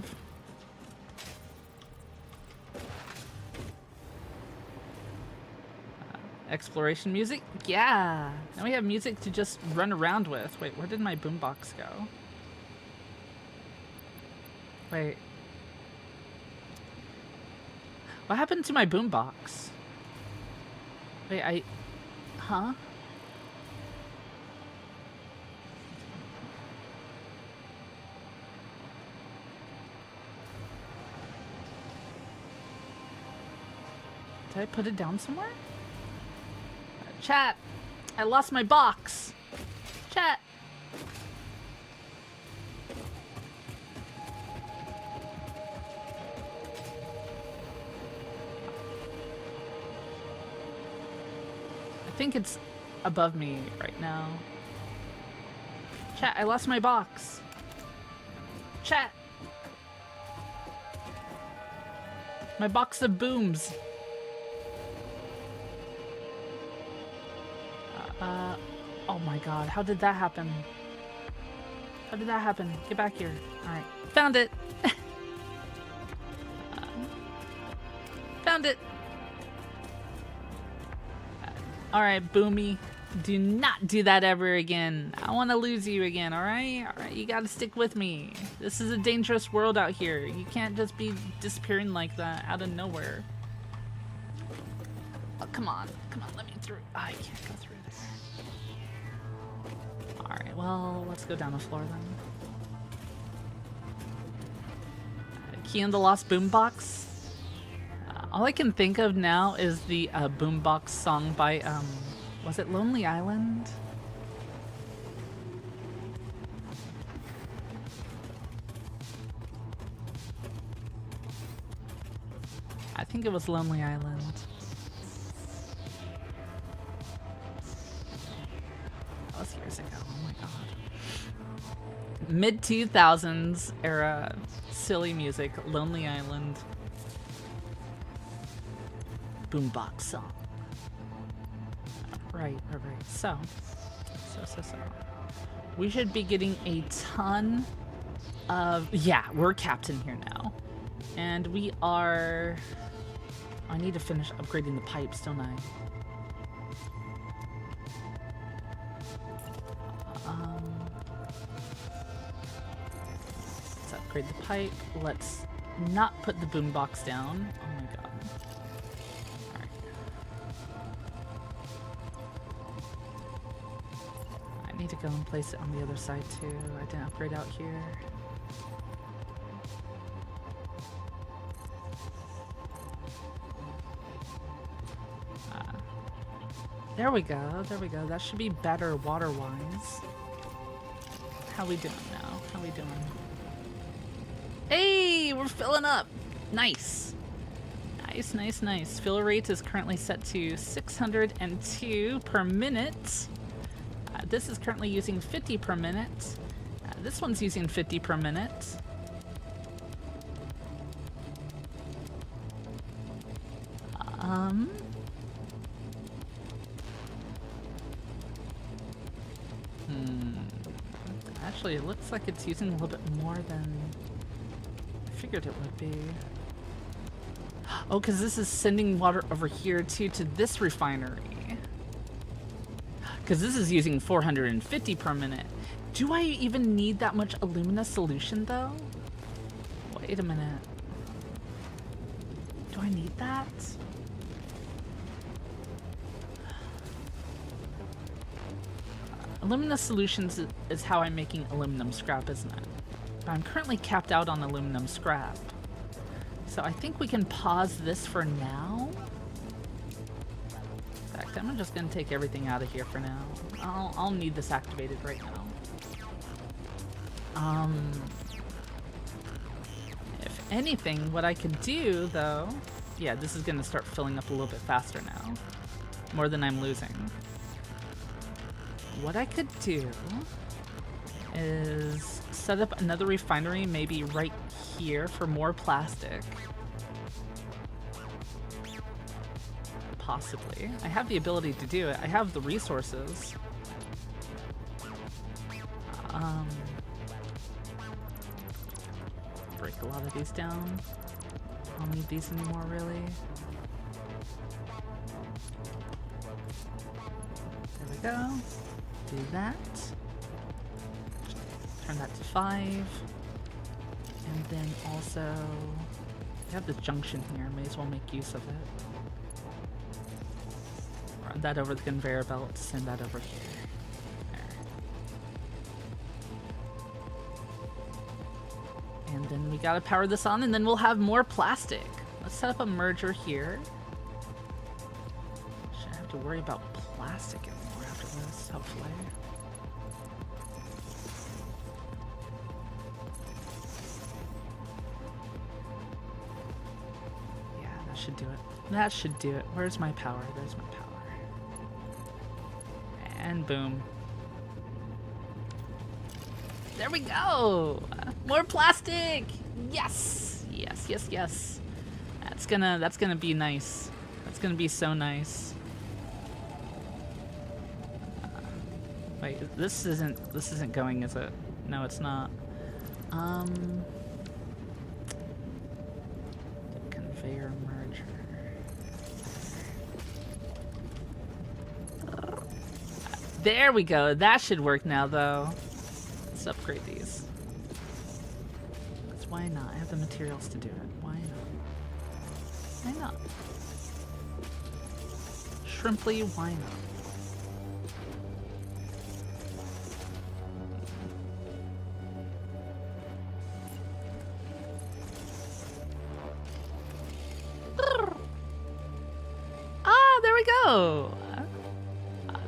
Exploration music? Yeah! Now we have music to just run around with. Wait, where did my boombox go? Wait. What happened to my boombox? Wait, Huh? Did I put it down somewhere? Chat! I lost my box! Chat! I think it's above me right now. Chat, I lost my box. Chat! My box of booms. Oh my god, how did that happen? How did that happen? Get back here. Alright, found it! Found it! Alright, Boomy. Do not do that ever again. I want to lose you again, alright? Alright, you gotta stick with me. This is a dangerous world out here. You can't just be disappearing like that out of nowhere. Oh, come on. Come on, let me through. Oh, I can't go through this. Alright, well, let's go down the floor then. Key in the Lost Boombox. All I can think of now is the Boombox song by, was it Lonely Island? I think it was Lonely Island. That was years ago, oh my god. Mid-2000s era silly music, Lonely Island. Boombox song. Right. So. We should be getting a ton of... Yeah, we're captain here now. And we are... I need to finish upgrading the pipes, don't I? Let's upgrade the pipe. Let's not put the boombox down. Oh my god. I need to go and place it on the other side too. I didn't upgrade out here. There we go. That should be better water-wise. How we doing now? How we doing? Hey, we're filling up. Nice. Nice. Fill rate is currently set to 602 per minute. This is currently using 50 per minute. This one's using 50 per minute. Actually, it looks like it's using a little bit more than I figured it would be. Oh, because this is sending water over here too to this refinery. Because this is using 450 per minute. Do I even need that much alumina solution though? Wait a minute. Do I need that? Alumina solutions is how I'm making aluminum scrap, isn't it? But I'm currently capped out on aluminum scrap. So I think we can pause this for now. In fact, I'm just gonna take everything out of here for now. I'll need this activated right now. If anything, what I could do though, yeah, this is gonna start filling up a little bit faster now. More than I'm losing. What I could do is set up another refinery maybe right here for more plastic. Possibly. I have the ability to do it. I have the resources. Break a lot of these down. I don't need these anymore, really. There we go. Do that. Turn that to 5. And then also, we have this junction here. May as well make use of it. Run that over the conveyor belt. Send that over here. And then we gotta power this on, and then we'll have more plastic. Let's set up a merger here. Shouldn't have to worry about plastic anymore after this, hopefully. Yeah, that should do it. That should do it. Where's my power? There's my power. And boom. There we go! More plastic! Yes! Yes, yes, yes. That's gonna be nice. That's gonna be so nice. Wait, this isn't going, is it? No, it's not. Conveyor merger. There we go. That should work now, though. Let's upgrade these. Because why not? I have the materials to do it. Why not? Why not? Shrimply, why not? Ah, there we go!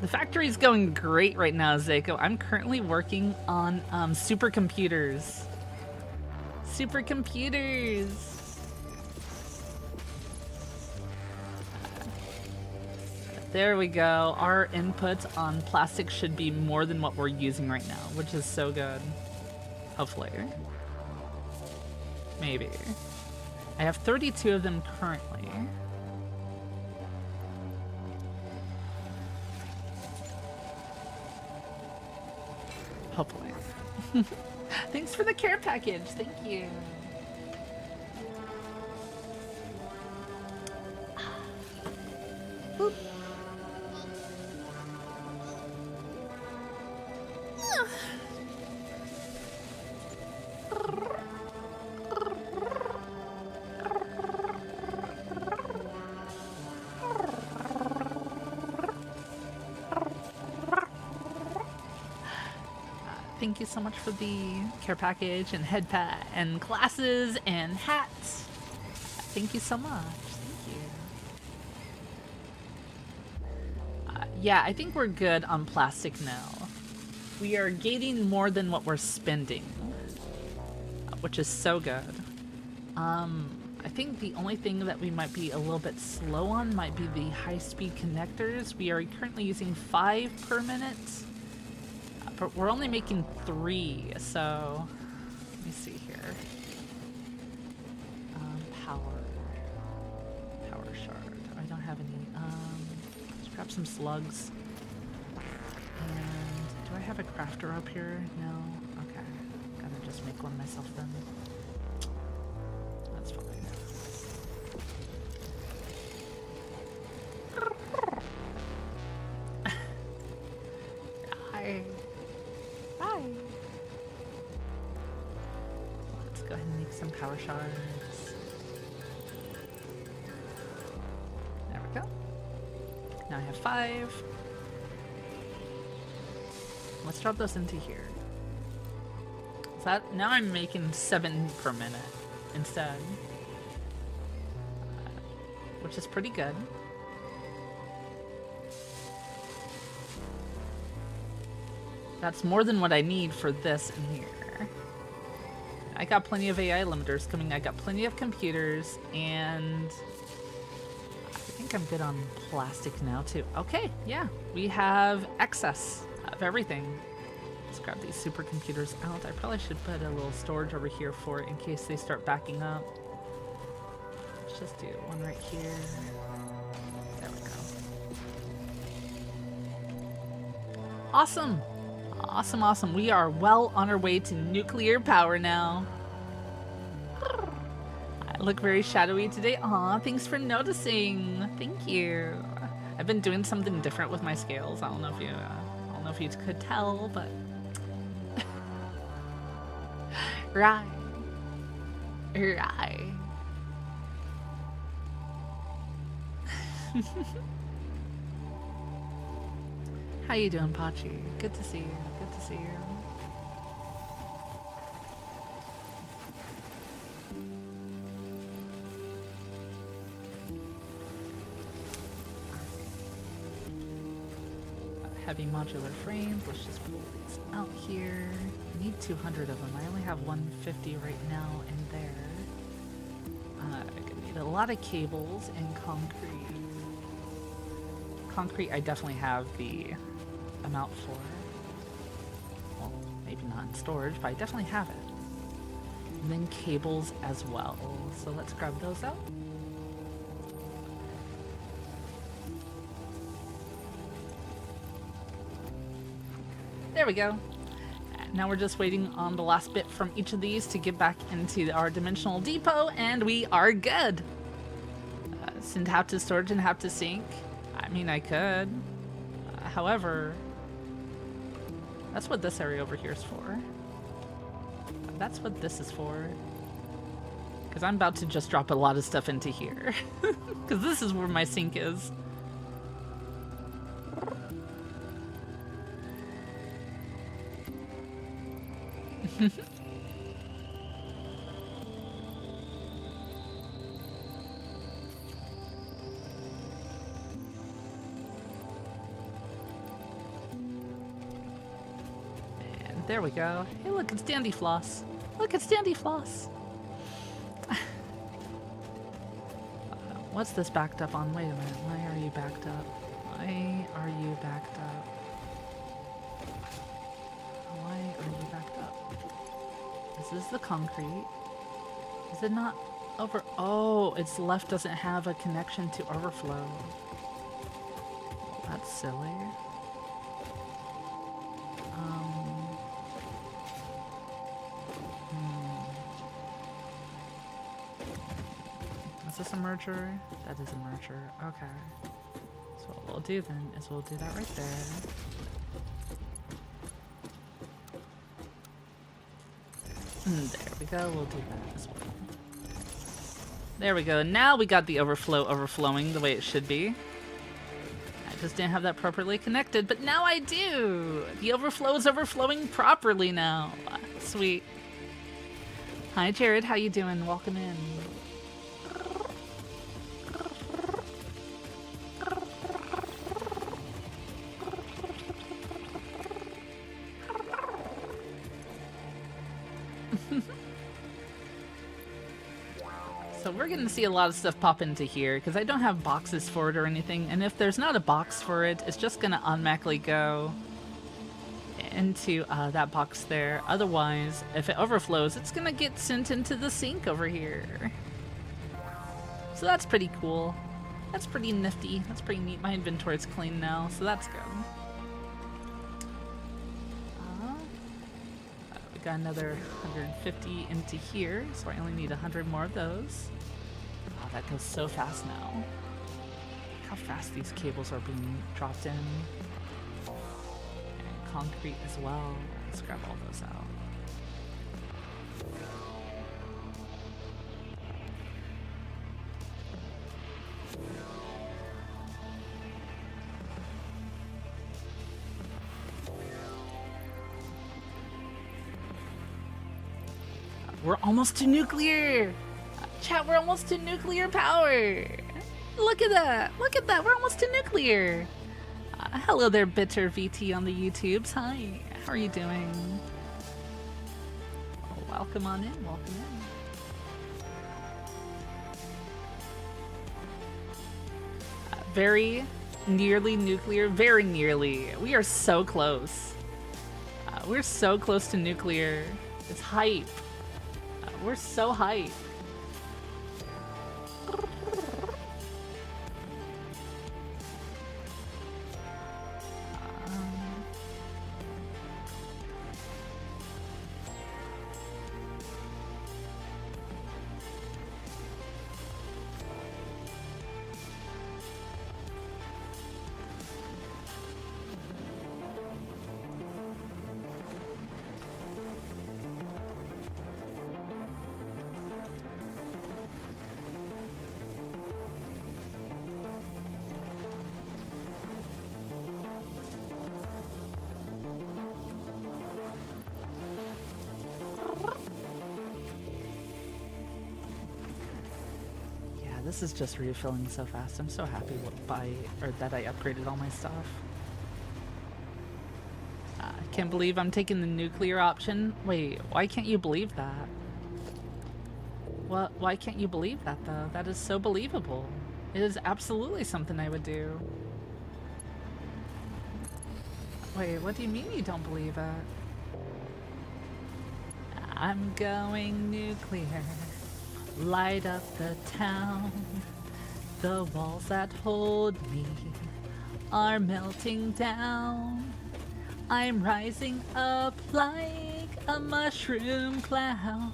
The factory's going great right now, Zako. I'm currently working on supercomputers. Supercomputers! There we go. Our input on plastic should be more than what we're using right now, which is so good. Hopefully. Maybe. I have 32 of them currently. Hopefully. Thanks for the care package. Thank you. Boop. Thank you so much for the care package and head pat and glasses and hats. Thank you so much. Thank you. Yeah, I think we're good on plastic now. We are gating more than what we're spending, which is so good. I think the only thing that we might be a little bit slow on might be the high-speed connectors. We are currently using 5 per minute. But we're only making 3, so let me see here. Power shard. I don't have any. Let's grab some slugs. And do I have a crafter up here? No. just make one myself then. That's fine. Hi. Hi. Let's go ahead and make some power shards. There we go. Now I have 5. Let's drop those into here. So that, now I'm making 7 per minute instead. Which is pretty good. That's more than what I need for this in here. I got plenty of AI limiters coming. I got plenty of computers, and I think I'm good on plastic now too. Okay, yeah, we have excess of everything. Let's grab these supercomputers out. I probably should put a little storage over here for it in case they start backing up. Let's just do one right here. There we go. Awesome! Awesome, awesome. We are well on our way to nuclear power now. I look very shadowy today. Aw, thanks for noticing. Thank you. I've been doing something different with my scales. I don't know if you could tell, but right. How you doing, Pachi? Good to see you. Good to see you. Heavy modular frames. Let's just pull these out here. I need 200 of them. I only have 150 right now in there. I'm gonna need a lot of cables and concrete. Concrete, I definitely have the amount for. Well, maybe not in storage, but I definitely have it. And then cables as well. So let's grab those out. There we go. Now we're just waiting on the last bit from each of these to get back into our dimensional depot, and we are good. Send half to storage and half to sync. I mean, I could. However, that's what this area over here is for. That's what this is for. Because I'm about to just drop a lot of stuff into here. Because this is where my sink is. There we go. Hey, look, it's Dandy Floss. Look, it's Dandy Floss. What's this backed up on? Wait a minute. Why are you backed up? Why are you backed up? Why are you backed up? This is the concrete. Is it not over? Oh, its left doesn't have a connection to overflow. That's silly. Is this a merger? That is a merger. Okay. So what we'll do then is we'll do that right there. And there we go. We'll do that as well. There we go. Now we got the overflowing the way it should be. I just didn't have that properly connected, but now I do. The overflow is overflowing properly now. Sweet. Hi, Jared. How you doing? Welcome in. So we're going to see a lot of stuff pop into here because I don't have boxes for it or anything, and if there's not a box for it, it's just going to automatically go into that box there. Otherwise, if it overflows, it's going to get sent into the sink over here. So that's pretty cool. That's pretty nifty. That's pretty neat. My inventory's clean now, so that's good. We Got another 150 into here, so I only need 100 more of those. Oh, that goes so fast now. Look how fast these cables are being dropped in. And concrete as well. Let's grab all those out. We're almost to nuclear! Chat, we're almost to nuclear power! Look at that! Look at that! We're almost to nuclear! Hello there, Bitter VT on the YouTubes. Hi, how are you doing? Oh, welcome on in, welcome in. Very nearly nuclear, very nearly. We are so close. We're so close to nuclear. It's hype. We're so hype. This is just refilling so fast. I'm so happy that I upgraded all my stuff. I can't believe I'm taking the nuclear option. Wait, why can't you believe that? What? Why can't you believe that though? That is so believable. It is absolutely something I would do. Wait, what do you mean you don't believe it? I'm going nuclear. Light up the town. The walls that hold me are melting down. I'm rising up like a mushroom cloud.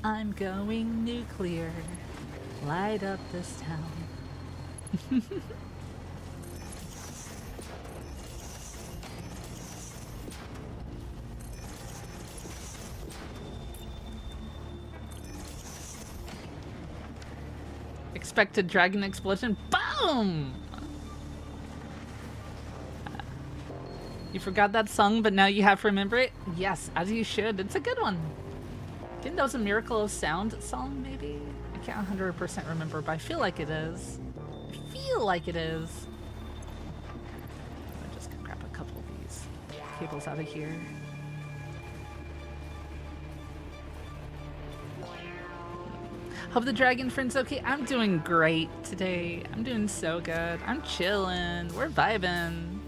I'm going nuclear. Light up this town. Expected dragon explosion. Boom! You forgot that song, but now you have to remember it? Yes, as you should. It's a good one. I think that was a Miracle of Sound song, maybe? I can't 100% remember, but I feel like it is. I feel like it is. I'm just gonna grab a couple of these cables out of here. Hope the dragon friend's okay. I'm doing great today. I'm doing so good. I'm chilling. We're vibing.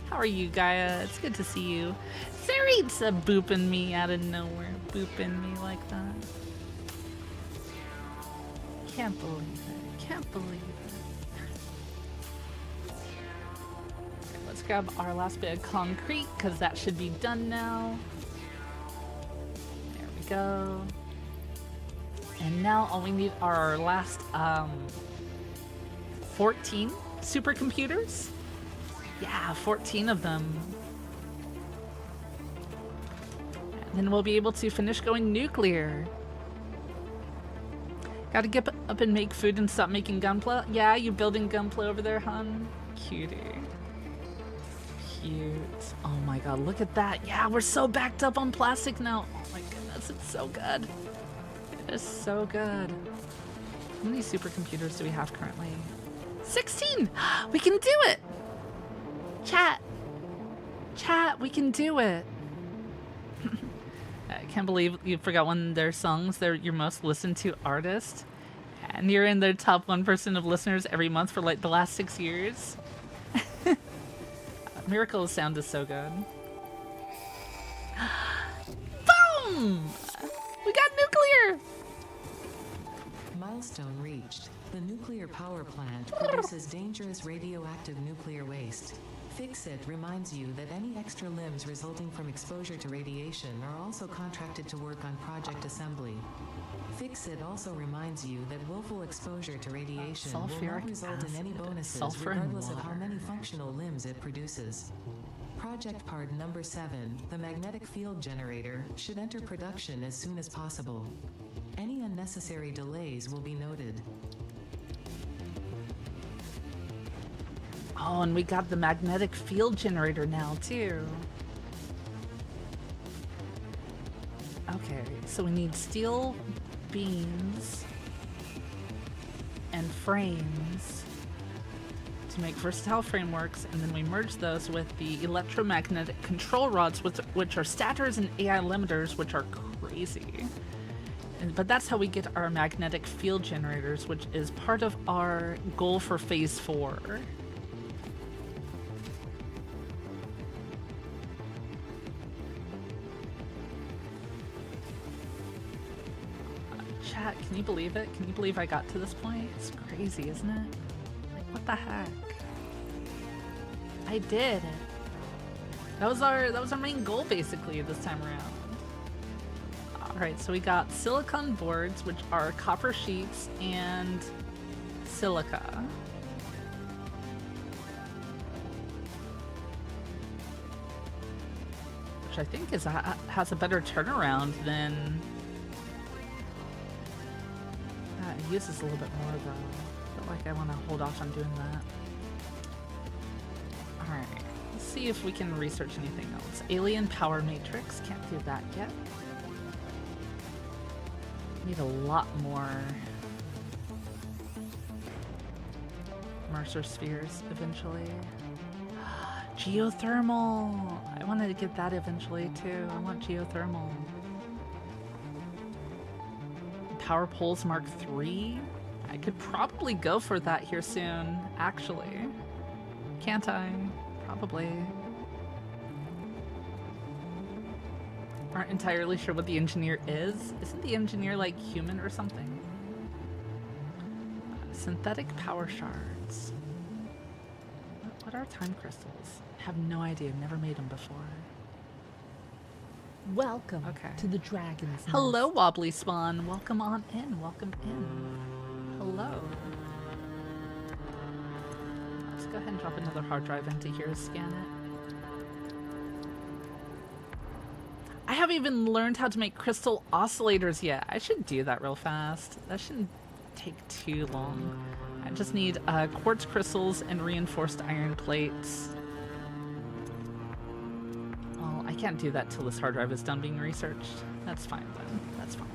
How are you, Gaia? It's good to see you. Sarit's booping me out of nowhere. Booping me like that. Can't believe it. Can't believe it. Okay, let's grab our last bit of concrete, because that should be done now. There we go. And now all we need are our last 14 supercomputers. Yeah, 14 of them. And then we'll be able to finish going nuclear. Gotta get up and make food and stop making gunpla. Yeah, you building gunpla over there, hun? Cutie. Cute. Oh my god, look at that. Yeah, we're so backed up on plastic now. Oh my goodness, it's so good. It is so good. How many supercomputers do we have currently? 16! We can do it! Chat! Chat, we can do it! I can't believe you forgot one of their songs. They're your most listened to artist. And you're in their top 1% of listeners every month for like the last 6 years. Miracle of Sound is so good. Boom! We got nuclear! Milestone reached. The nuclear power plant produces dangerous radioactive nuclear waste. Fix-It reminds you that any extra limbs resulting from exposure to radiation are also contracted to work on project assembly. Fix-It also reminds you that willful exposure to radiation will not result in any bonuses regardless of how many functional limbs it produces. Project part number 7, the magnetic field generator, should enter production as soon as possible. Any unnecessary delays will be noted. Oh, and we got the magnetic field generator now, too. Okay, so we need steel beams and frames to make versatile frameworks, and then we merge those with the electromagnetic control rods, which are stators and AI limiters, which are crazy. But that's how we get our magnetic field generators, which is part of our goal for phase 4. Chat, can you believe it? Can you believe I got to this point? It's crazy, isn't it? Like, what the heck? I did. That was our main goal basically this time around. Alright, so we got silicon boards, which are copper sheets and silica. Which I think has a better turnaround than... it uses a little bit more though. I feel like I want to hold off on doing that. Alright, let's see if we can research anything else. Alien power matrix, can't do that yet. Need a lot more Mercer spheres eventually. Geothermal! I wanted to get that eventually too. I want geothermal. Power poles Mark III? I could probably go for that here soon, actually. Can't I? Probably. Aren't entirely sure what the engineer is. Isn't the engineer like human or something? Synthetic power shards. What are time crystals? I have no idea. I've never made them before. Welcome to the Dragon's Nest. Hello, Wobbly Spawn. Welcome on in. Welcome in. Hello. Let's go ahead and drop another hard drive into here to scan it. I haven't even learned how to make crystal oscillators yet. I should do that real fast. That shouldn't take too long. I just need quartz crystals and reinforced iron plates. Well, I can't do that till this hard drive is done being researched. That's fine then. That's fine.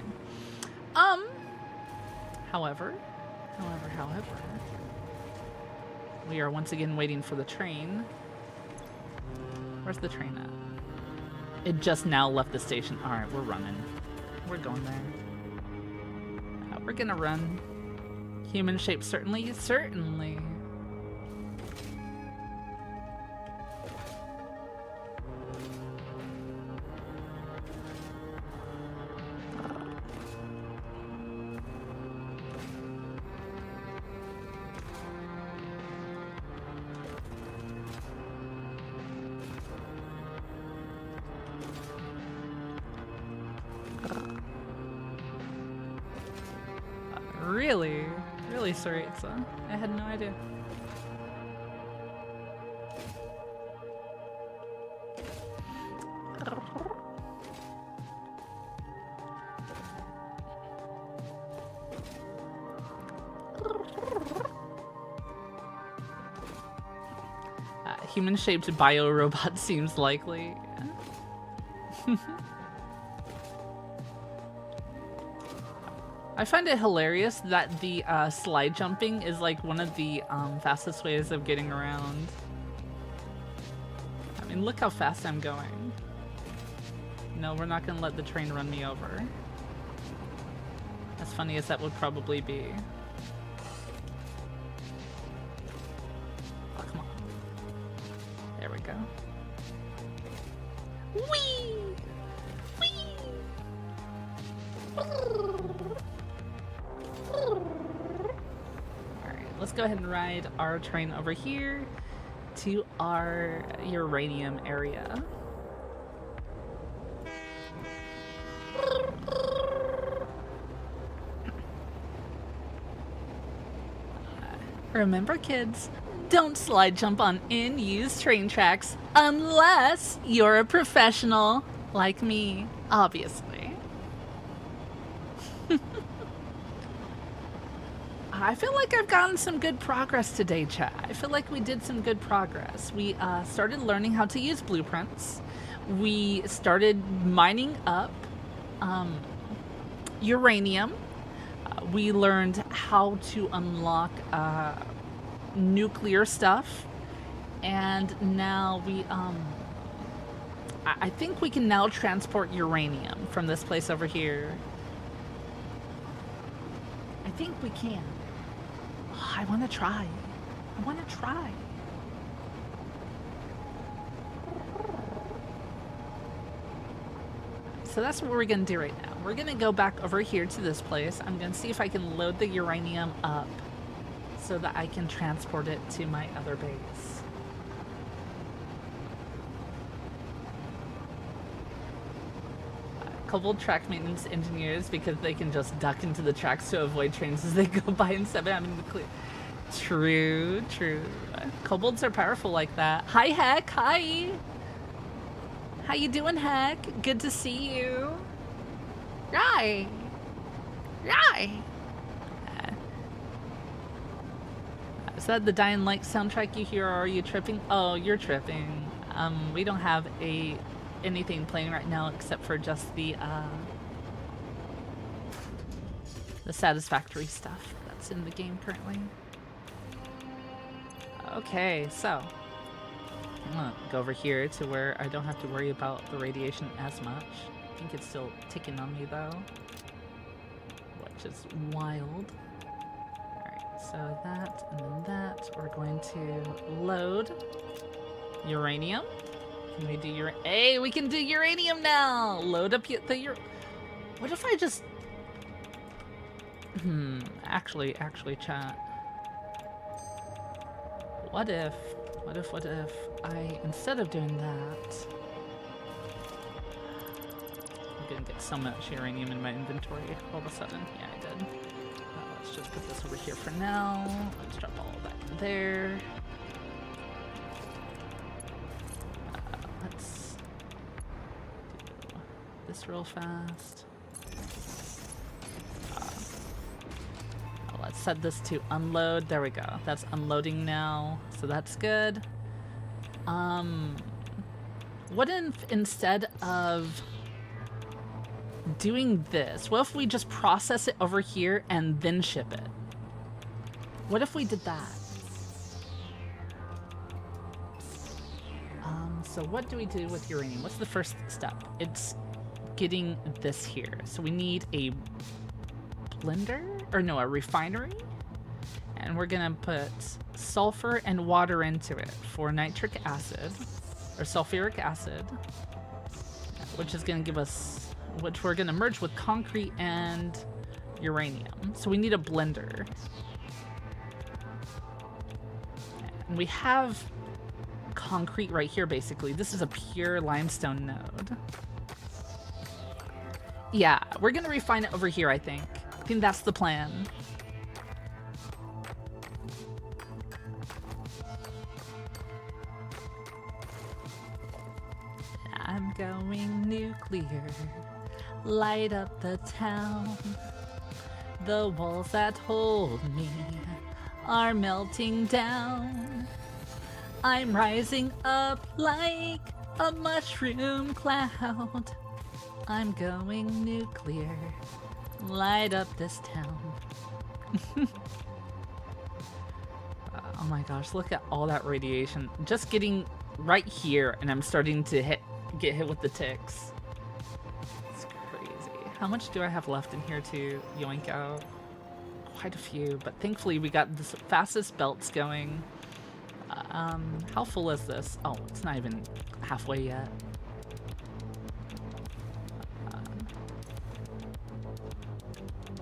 However, we are once again waiting for the train. Where's the train at? It just now left the station. Alright, we're running. We're going there. We're gonna run. Human shape, certainly. Certainly. Really? Really, Saritza? I had no idea. Human-shaped bio-robot seems likely. Yeah. I find it hilarious that the slide jumping is like one of the fastest ways of getting around. I mean, look how fast I'm going. No, we're not gonna let the train run me over. As funny as that would probably be. Oh, come on. There we go. Whee! Whee! Alright, let's go ahead and ride our train over here to our uranium area. Remember, kids, don't slide jump on in-use train tracks unless you're a professional like me, obviously. I feel like I've gotten some good progress today, chat. I feel like we did some good progress. We started learning how to use blueprints. We started mining up uranium. We learned how to unlock nuclear stuff. And now we, I think we can now transport uranium from this place over here. I think we can. Oh, I want to try. I want to try. So that's what we're going to do right now. We're going to go back over here to this place. I'm going to see if I can load the uranium up so that I can transport it to my other base. Kobold track maintenance engineers, because they can just duck into the tracks to avoid trains as they go by instead of having to clear. True, true. Kobolds are powerful like that. Hi, Heck. Hi. How you doing, Heck? Good to see you. Right. Right. Is that the Dying Light soundtrack you hear, or are you tripping? Oh, you're tripping. We don't have anything playing right now except for just the Satisfactory stuff that's in the game currently. Okay, so I'm gonna go over here to where I don't have to worry about the radiation as much. I think it's still ticking on me though, which is wild. Alright, so that and then that. We're going to load uranium. Can we do Hey, we can do uranium now! Load up the What if I just... Actually, chat. What if I, instead of doing that... I'm gonna get so much uranium in my inventory all of a sudden. Yeah, I did. Let's just put this over here for now. Let's drop all of that in there. Let's do this real fast. Let's set this to unload. There we go. That's unloading now, so that's good. What if instead of doing this, what if we just process it over here and then ship it? What if we did that? So what do we do with uranium? What's the first step? It's getting this here. So we need a blender, or no, a refinery. And we're gonna put sulfur and water into it for nitric acid, or sulfuric acid, which is gonna give us, which we're gonna merge with concrete and uranium. So we need a blender. And we have concrete right here, basically. This is a pure limestone node. Yeah, we're gonna refine it over here, I think. I think that's the plan. I'm going nuclear. Light up the town. The walls that hold me are melting down. I'm rising up like a mushroom cloud. I'm going nuclear. Light up this town. Oh my gosh, look at all that radiation. Just getting right here, and I'm starting to get hit with the ticks. It's crazy. How much do I have left in here to yoink out? Quite a few, but thankfully we got the fastest belts going. How full is this? Oh, it's not even halfway yet.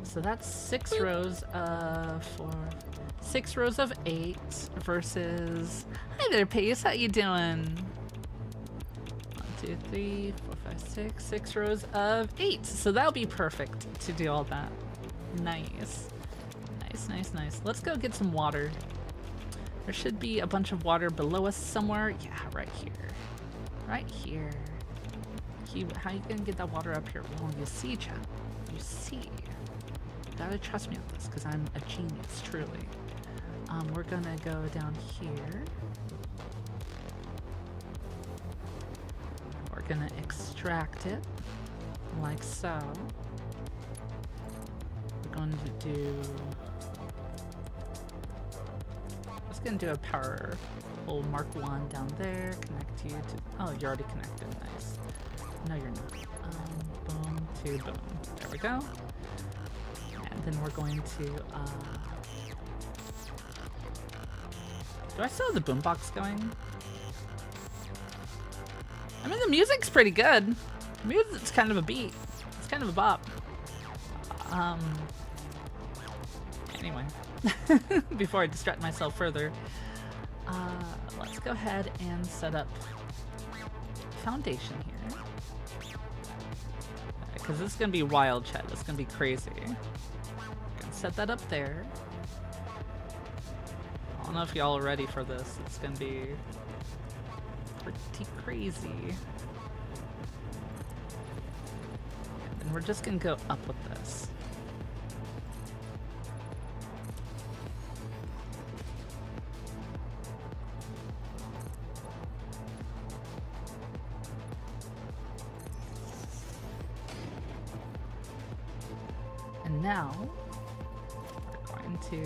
So that's 6 rows of 6 rows of 8 versus... Hi Hi there, Pace. How you doing? 1, 2, 3, 4, 5, 6. 6 rows of 8. So that'll be perfect to do all that. Nice. Nice, nice, nice. Let's go get some water. There should be a bunch of water below us somewhere. Yeah, right here. Right here. How you gonna get that water up here? Well, you see, chat. You see. You gotta trust me on this, because I'm a genius, truly. We're gonna go down here. We're gonna extract it, like so. We're going to do... Just gonna do a power pull Mark 1 down there, connect you to... Oh, you're already connected, nice. No, you're not. Boom to boom. There we go. And then we're going to, do I still have the boombox going? I mean, the music's pretty good. The music's kind of a beat. It's kind of a bop. Anyway. Before I distract myself further, let's go ahead and set up foundation here. Because this is going to be wild, chat. This is going to be crazy. Gonna set that up there. I don't know if y'all are ready for this. It's going to be pretty crazy. And we're just going to go up with this. And now, we're going to...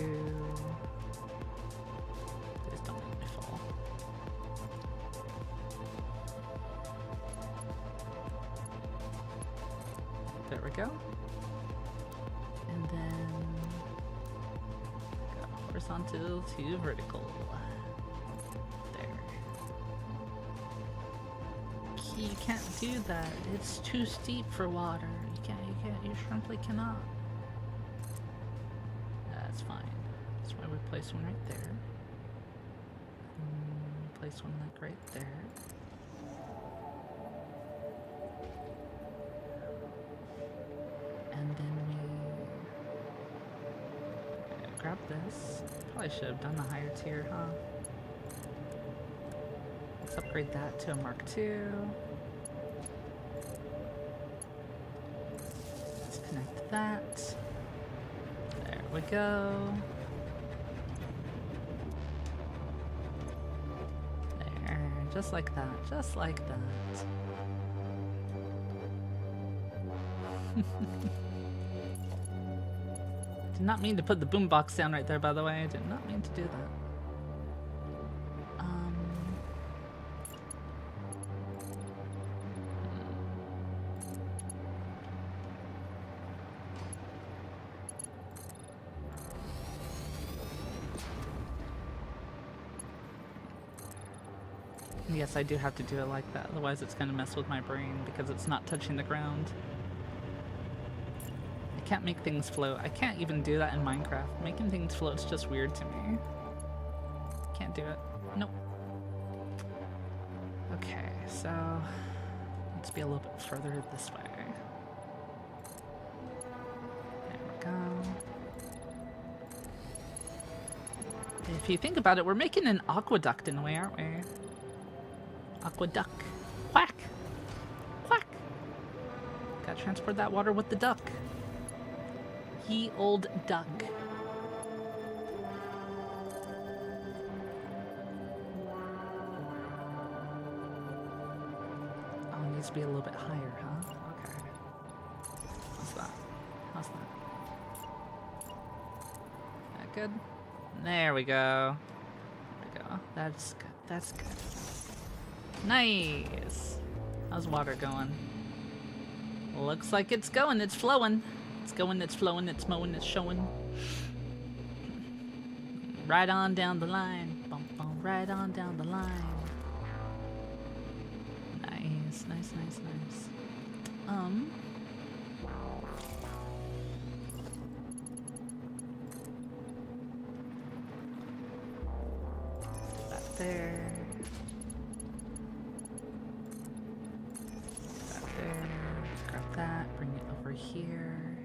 Please don't make me fall. There we go. And then go horizontal to vertical. There. You can't do that. It's too steep for water. You simply cannot. That's fine. That's why we place one right there. Place one like right there. And then we grab this. Probably should have done the higher tier, huh? Let's upgrade that to a Mark II. Let's connect that. There we go. There, just like that, just like that. Did not mean to put the boombox down right there, by the way. I did not mean to do that. Yes, I do have to do it like that, otherwise it's gonna mess with my brain because it's not touching the ground. I can't make things float. I can't even do that in Minecraft. Making things float is just weird to me. Can't do it. Nope. Okay, so let's be a little bit further this way. There we go. If you think about it, we're making an aqueduct in a way, aren't we? Aqueduct. Quack! Quack! Gotta transport that water with the duck. Ye old duck. Oh, it needs to be a little bit higher, huh? Okay. How's that? How's that? That good? There we go. There we go. That's good. That's good. Nice. How's water going? Looks like it's going. It's flowing. It's going. It's flowing. It's mowing. It's showing. Right on down the line. Bump, bump, right on down the line. Nice. Nice. Nice. Nice. That there. over here.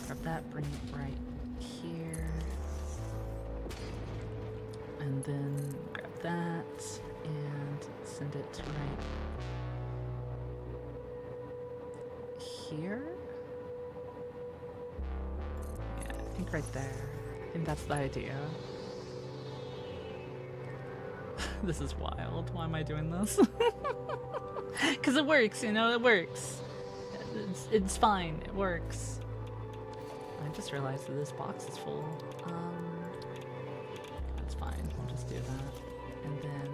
Grab that, bring it right here. And then grab that and send it right here. Yeah, I think right there. I think that's the idea. This is wild. Why am I doing this? Because it works, you know, it works. It's fine, it works. I just realized that this box is full. That's fine, we'll just do that. And then...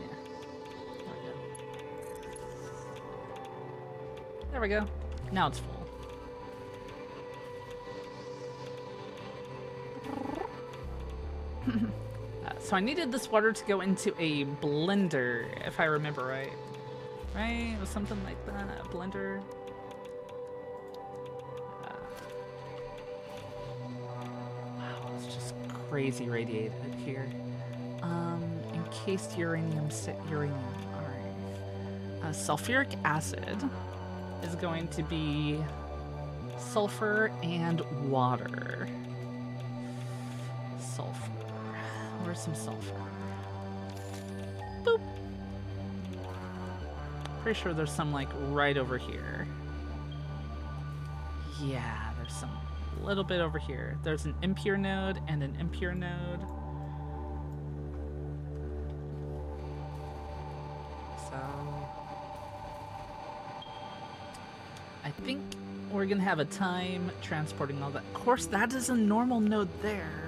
yeah, there we go. Now it's full. So I needed this water to go into a blender, if I remember right. Right? It was something like that. A blender. Wow, it's just crazy radiated here. Encased uranium. Alright. Sulfuric acid is going to be sulfur and water. Sulfur. Where's some sulfur? Boop. Pretty sure there's some like right over here. Yeah, there's some a little bit over here. There's an impure node and an impure node. So I think we're gonna have a time transporting all that. Of course, that is a normal node there.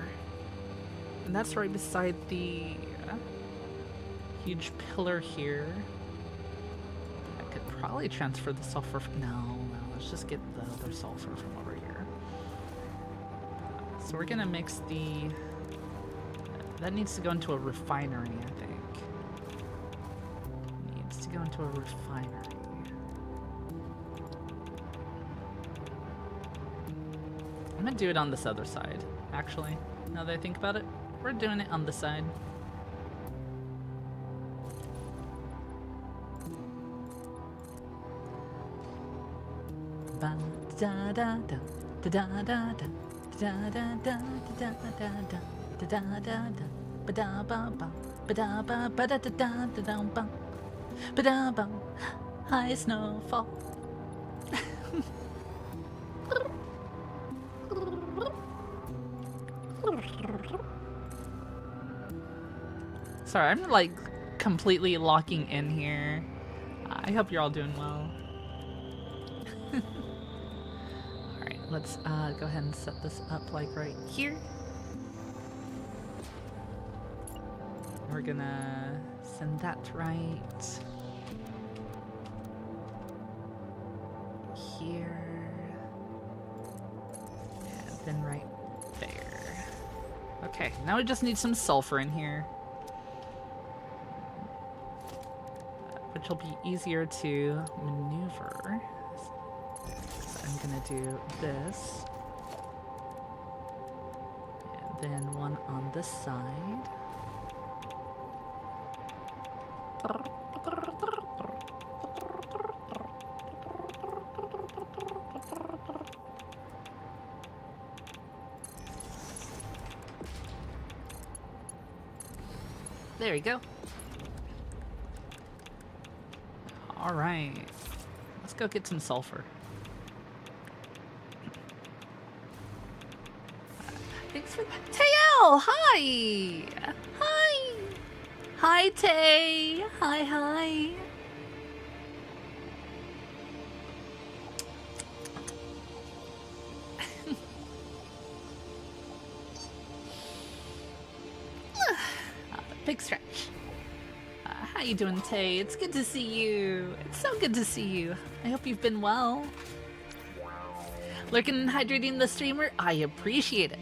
And that's right beside the huge pillar here. I could probably transfer the sulfur. No, let's just get the other sulfur from over here. So we're gonna mix the... that needs to go into a refinery, I think. Needs to go into a refinery. I'm gonna do it on this other side, actually, now that I think about it. We're doing it on the side. Ba da da da da da da da da da da da da da da da ba da ba ba ba da ba ba da da da da da ba ba da ba high snowfall. Sorry, I'm like completely locking in here. I hope you're all doing well. Alright, let's go ahead and set this up like right here. We're gonna send that right here. And then right there. Okay, now we just need some sulfur in here. Which will be easier to maneuver. So I'm gonna do this. And then one on this side. There we go. All right, let's go get some sulfur. Thanks for that. Tael, hi! Hi! Hi, Tay! Hi! Big stretch. How you doing, Tay? It's good to see you. It's so good to see you. I hope you've been well. Lurking and hydrating the streamer, I appreciate it.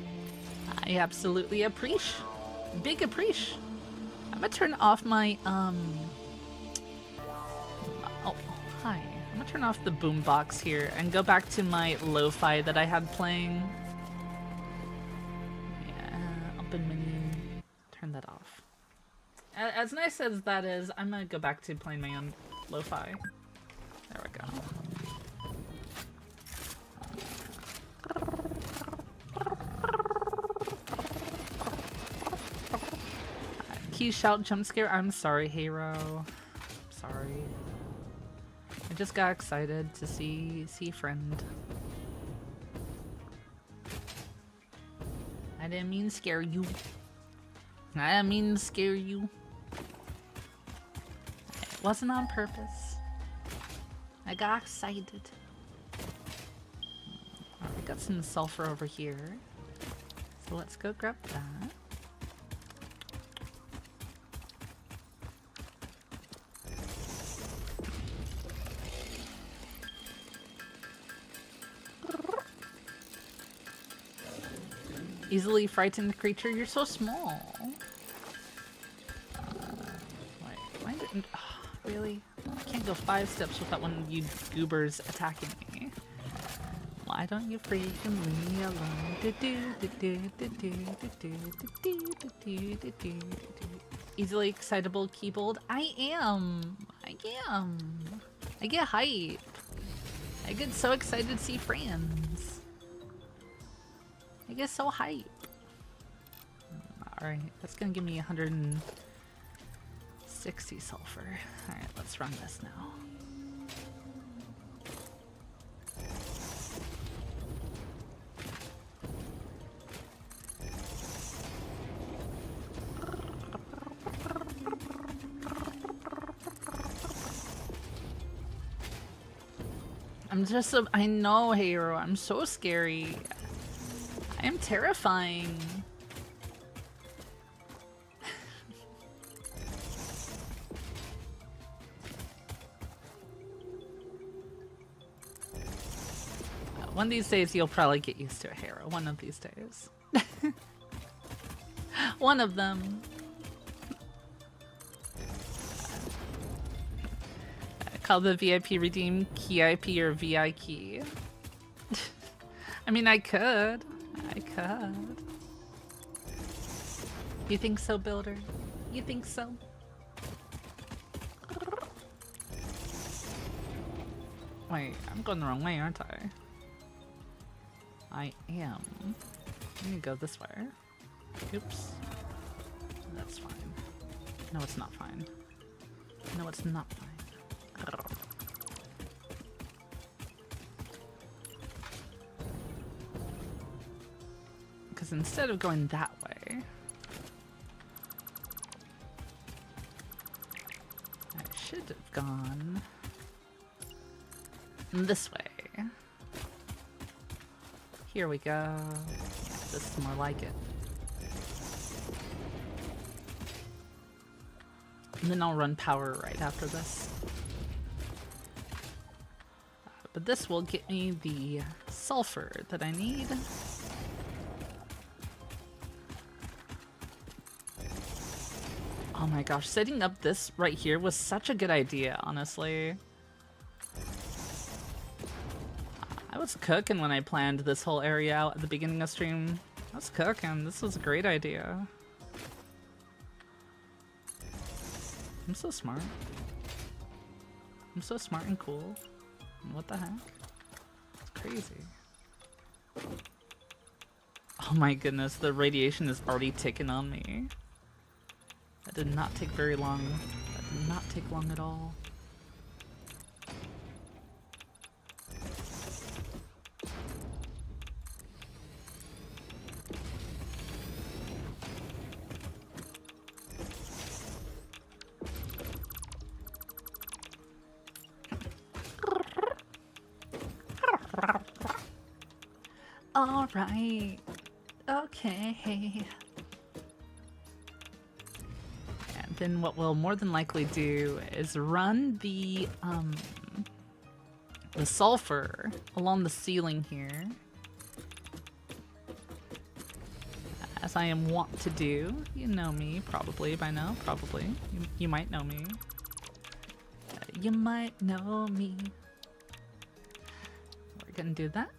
I absolutely appreciate. Big appreciate. I'm gonna turn off my oh, hi. I'm gonna turn off the boombox here and go back to my lo-fi that I had playing. Yeah, open menu. Turn that off. As nice as that is, I'm gonna go back to playing my own lo-fi. There we go. Key shout jump scare. I'm sorry, Hero. Sorry. I just got excited to see friend. I didn't mean to scare you. I didn't mean to scare you. It wasn't on purpose. I got excited. Alright, we got some sulfur over here. So let's go grab that. Easily frightened creature, you're so small. Wait, why didn't... Oh, really? I can't go 5 steps without one of you goobers attacking me. Why don't you freaking leave me alone? Easily excitable Kobold. I am. I get hype. I get so excited to see friends. I get so hype. Alright, that's gonna give me 160 sulfur. Alright, let's run this now. I know, Hero, I'm so scary. I am terrifying. One of these days you'll probably get used to a Hero. One of these days. One of them. Call the VIP redeem KIP or VI key. I mean, I could. You think so, Builder? You think so? Wait, I'm going the wrong way, aren't I? I am. Let me go this way. Oops. That's fine. No, it's not fine. No, it's not fine. Because instead of going that way, I should have gone this way. Here we go. Yeah, this is more like it. And then I'll run power right after this. But this will get me the sulfur that I need. Oh my gosh, setting up this right here was such a good idea, honestly. I was cooking when I planned this whole area out at the beginning of stream. I was cooking. This was a great idea. I'm so smart. I'm so smart and cool. What the heck? It's crazy. Oh my goodness, the radiation is already ticking on me. That did not take very long. That did not take long at all. All right. Okay. And then what we'll more than likely do is run the sulfur along the ceiling here, as I am wont to do. You know me probably by now. Probably you might know me. You might know me. We're gonna do that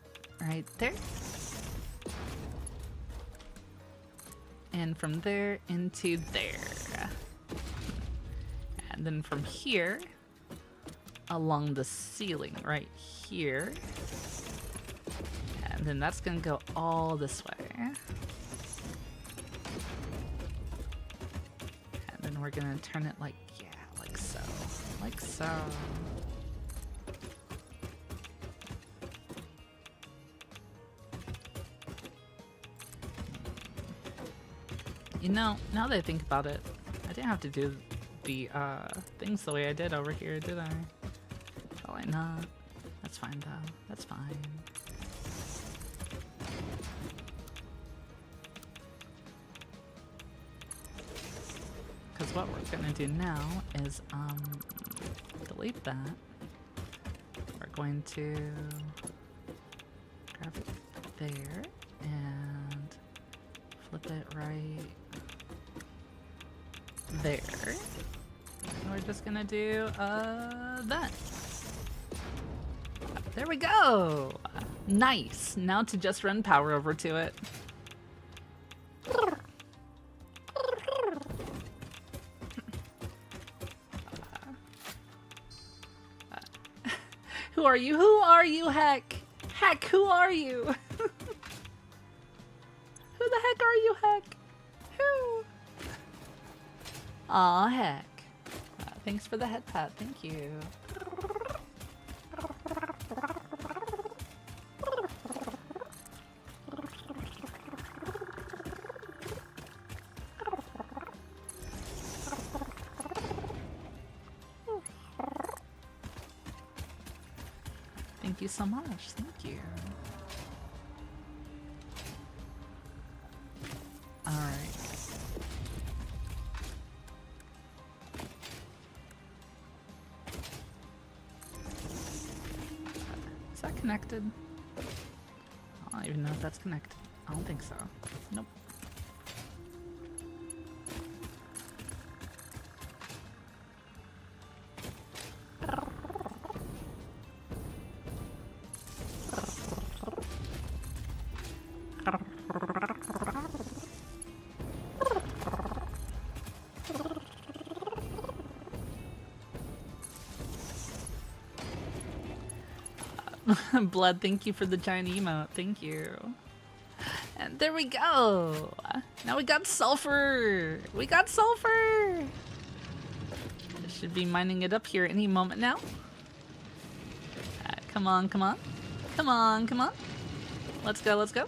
right there. And from there into there. And then from here, along the ceiling right here. And then that's gonna go all this way. And then we're gonna turn it like, yeah, like so. Like so. You know, now that I think about it, I didn't have to do the things the way I did over here, did I? Probably not. That's fine though. That's fine. Because what we're gonna do now is delete that. We're going to grab it there and flip it right there. And we're just gonna do that. There we go! Nice! Now to just run power over to it. Who are you? Who are you, Heck? Heck, who are you? Who the heck are you, Heck? Who? Aw, Heck. Thanks for the head pat, thank you. Thank you so much, thank you. Alright. Is that connected? I don't even know if that's connected. I don't think so. Nope. Blood, thank you for the giant emote. Thank you. And there we go. Now we got sulfur. We got sulfur. Should be mining it up here any moment now. Come on, come on. Come on, come on. Let's go, let's go.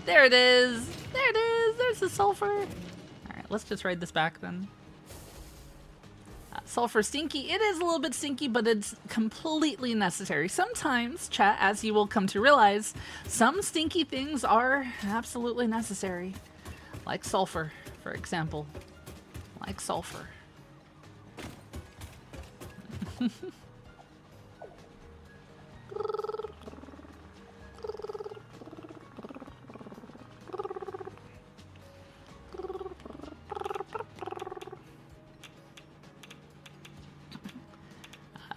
There it is. There it is. There's the sulfur. All right, let's just ride this back then. Sulfur stinky. It is a little bit stinky, but it's completely necessary. Sometimes, chat, as you will come to realize, some stinky things are absolutely necessary. Like sulfur, for example. Like sulfur.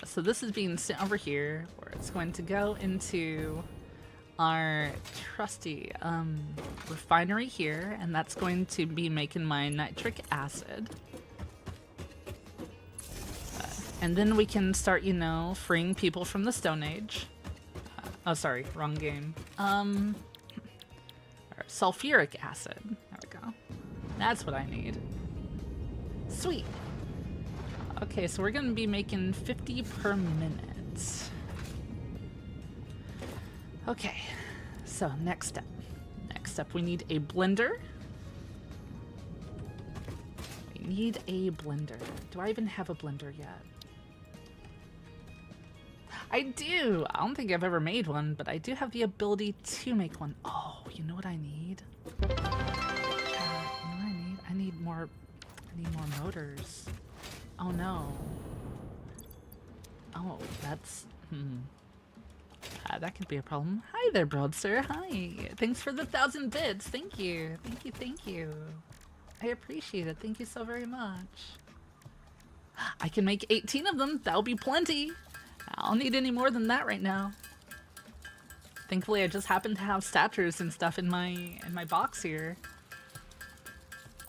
So this is being sent over here, where it's going to go into our trusty refinery here, and that's going to be making my nitric acid. And then we can start, you know, freeing people from the Stone Age. Oh, sorry, wrong game. Sulfuric acid. There we go. That's what I need. Sweet. Okay, so we're gonna be making 50 per minute. Okay, so next step. Next up, we need a blender. We need a blender. Do I even have a blender yet? I do! I don't think I've ever made one, but I do have the ability to make one. Oh, you know what I need? You know what I need? I need more motors. Oh no. Oh, that's... that could be a problem. Hi there, Broadster. Hi. Thanks for the 1,000 bits. Thank you. Thank you, thank you. I appreciate it. Thank you so very much. I can make 18 of them. That'll be plenty. I don't need any more than that right now. Thankfully, I just happen to have statures and stuff in my box here.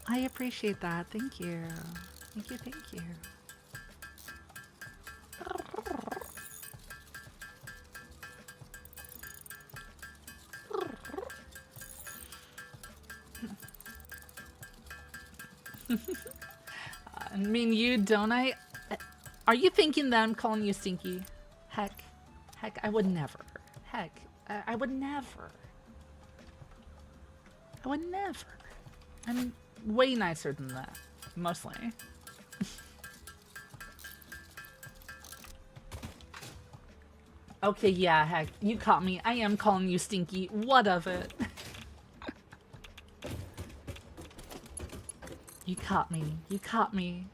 I appreciate that. Thank you. Thank you, thank you. I mean, you, don't I? Are you thinking that I'm calling you stinky? Heck, I would never. Heck, I would never. I would never. I'm way nicer than that, mostly. Okay, yeah, heck, you caught me. I am calling you stinky. What of it? You caught me. You caught me.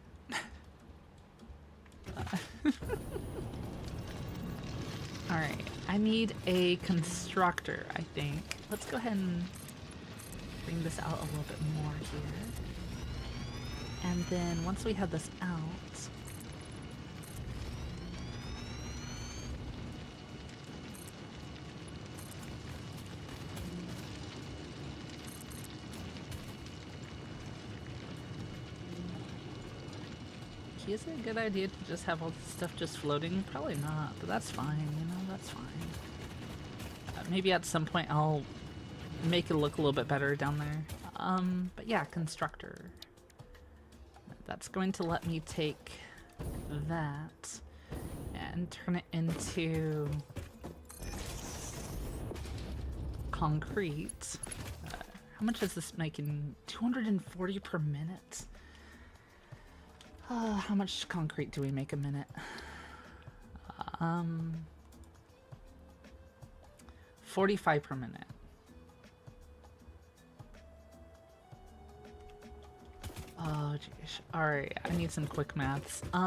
Alright, I need a constructor, I think. Let's go ahead and bring this out a little bit more here. And then once we have this out, is it a good idea to just have all this stuff just floating? Probably not, but that's fine, you know, that's fine. Maybe at some point I'll make it look a little bit better down there. But yeah, constructor. That's going to let me take that and turn it into concrete. How much is this making? 240 per minute? How much concrete do we make a minute? 45 per minute. Oh, geez. Alright, I need some quick maths. 4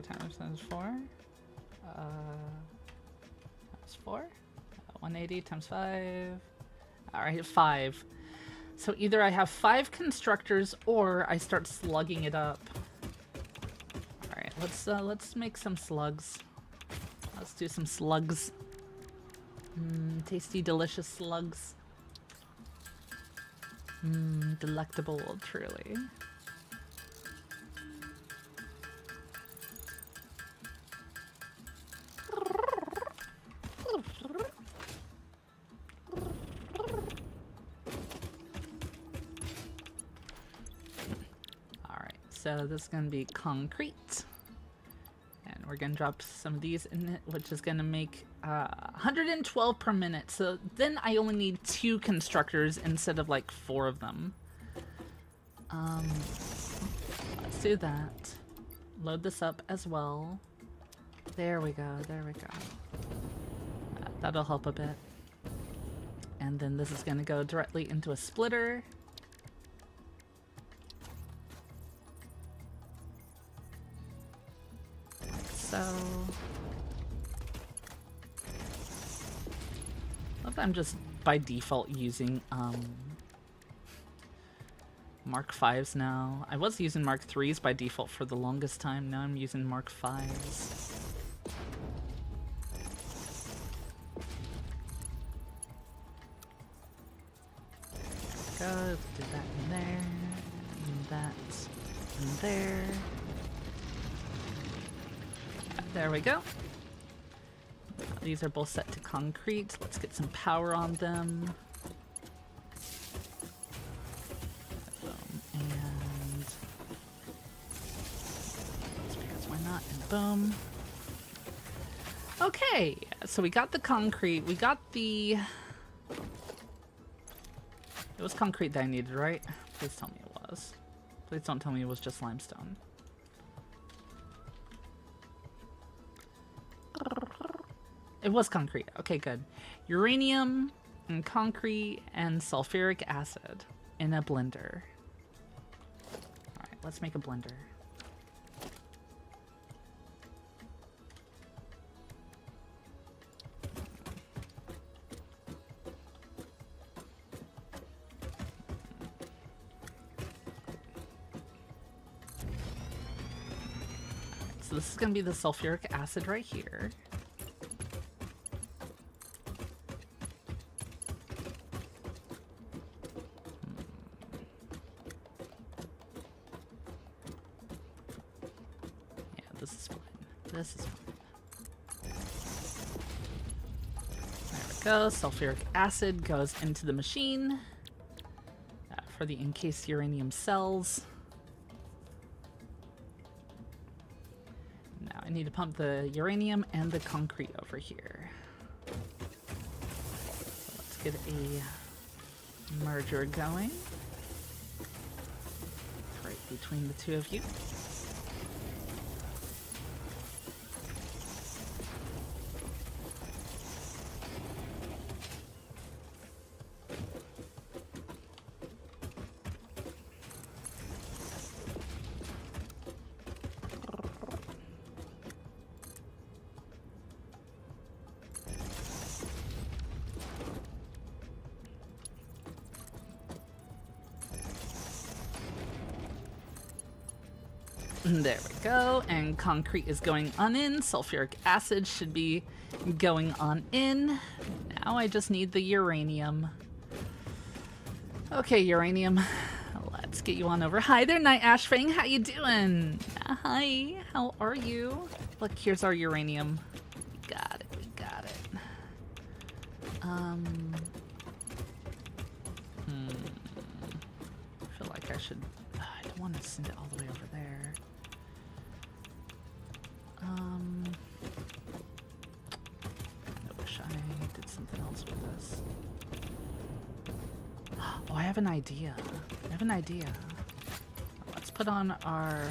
times 4. Times 4. 180 times 5. Alright, 5. So either I have 5 constructors or I start slugging it up. Alright, let's make some slugs. Let's do some slugs. Tasty, delicious slugs. Delectable, truly. So this is going to be concrete. And we're going to drop some of these in it, which is going to make 112 per minute. So then I only need 2 constructors instead of like 4 of them. Let's do that. Load this up as well. There we go, there we go. That'll help a bit. And then this is going to go directly into a splitter. So, love that I'm just by default using Mark 5s now. I was using Mark 3s by default for the longest time. Now I'm using Mark 5s. Go, let's do that in there, and that in there. There we go. These are both set to concrete. Let's get some power on them. Boom. And because why not? And boom. Okay, so we got the concrete. We got the... It was concrete that I needed, right? Please tell me it was. Please don't tell me it was just limestone. It was concrete. Okay, good. Uranium and concrete and sulfuric acid in a blender. Alright, let's make a blender. Alright, so this is going to be the sulfuric acid right here. This is fine. There go. Sulfuric acid goes into the machine for the encased uranium cells. Now I need to pump the uranium and the concrete over here. So let's get a merger going right between the two of you. There we go, and concrete is going on in. Sulfuric acid should be going on in. Now I just need the uranium. Okay, uranium, let's get you on over. Hi there, Night Ashfang, how you doing? Hi, how are you? Look, here's our uranium. We got it, we got it. I feel like I should... I don't want to send it all the way over there. I wish I did something else with this. Oh, I have an idea. I have an idea. Let's put on our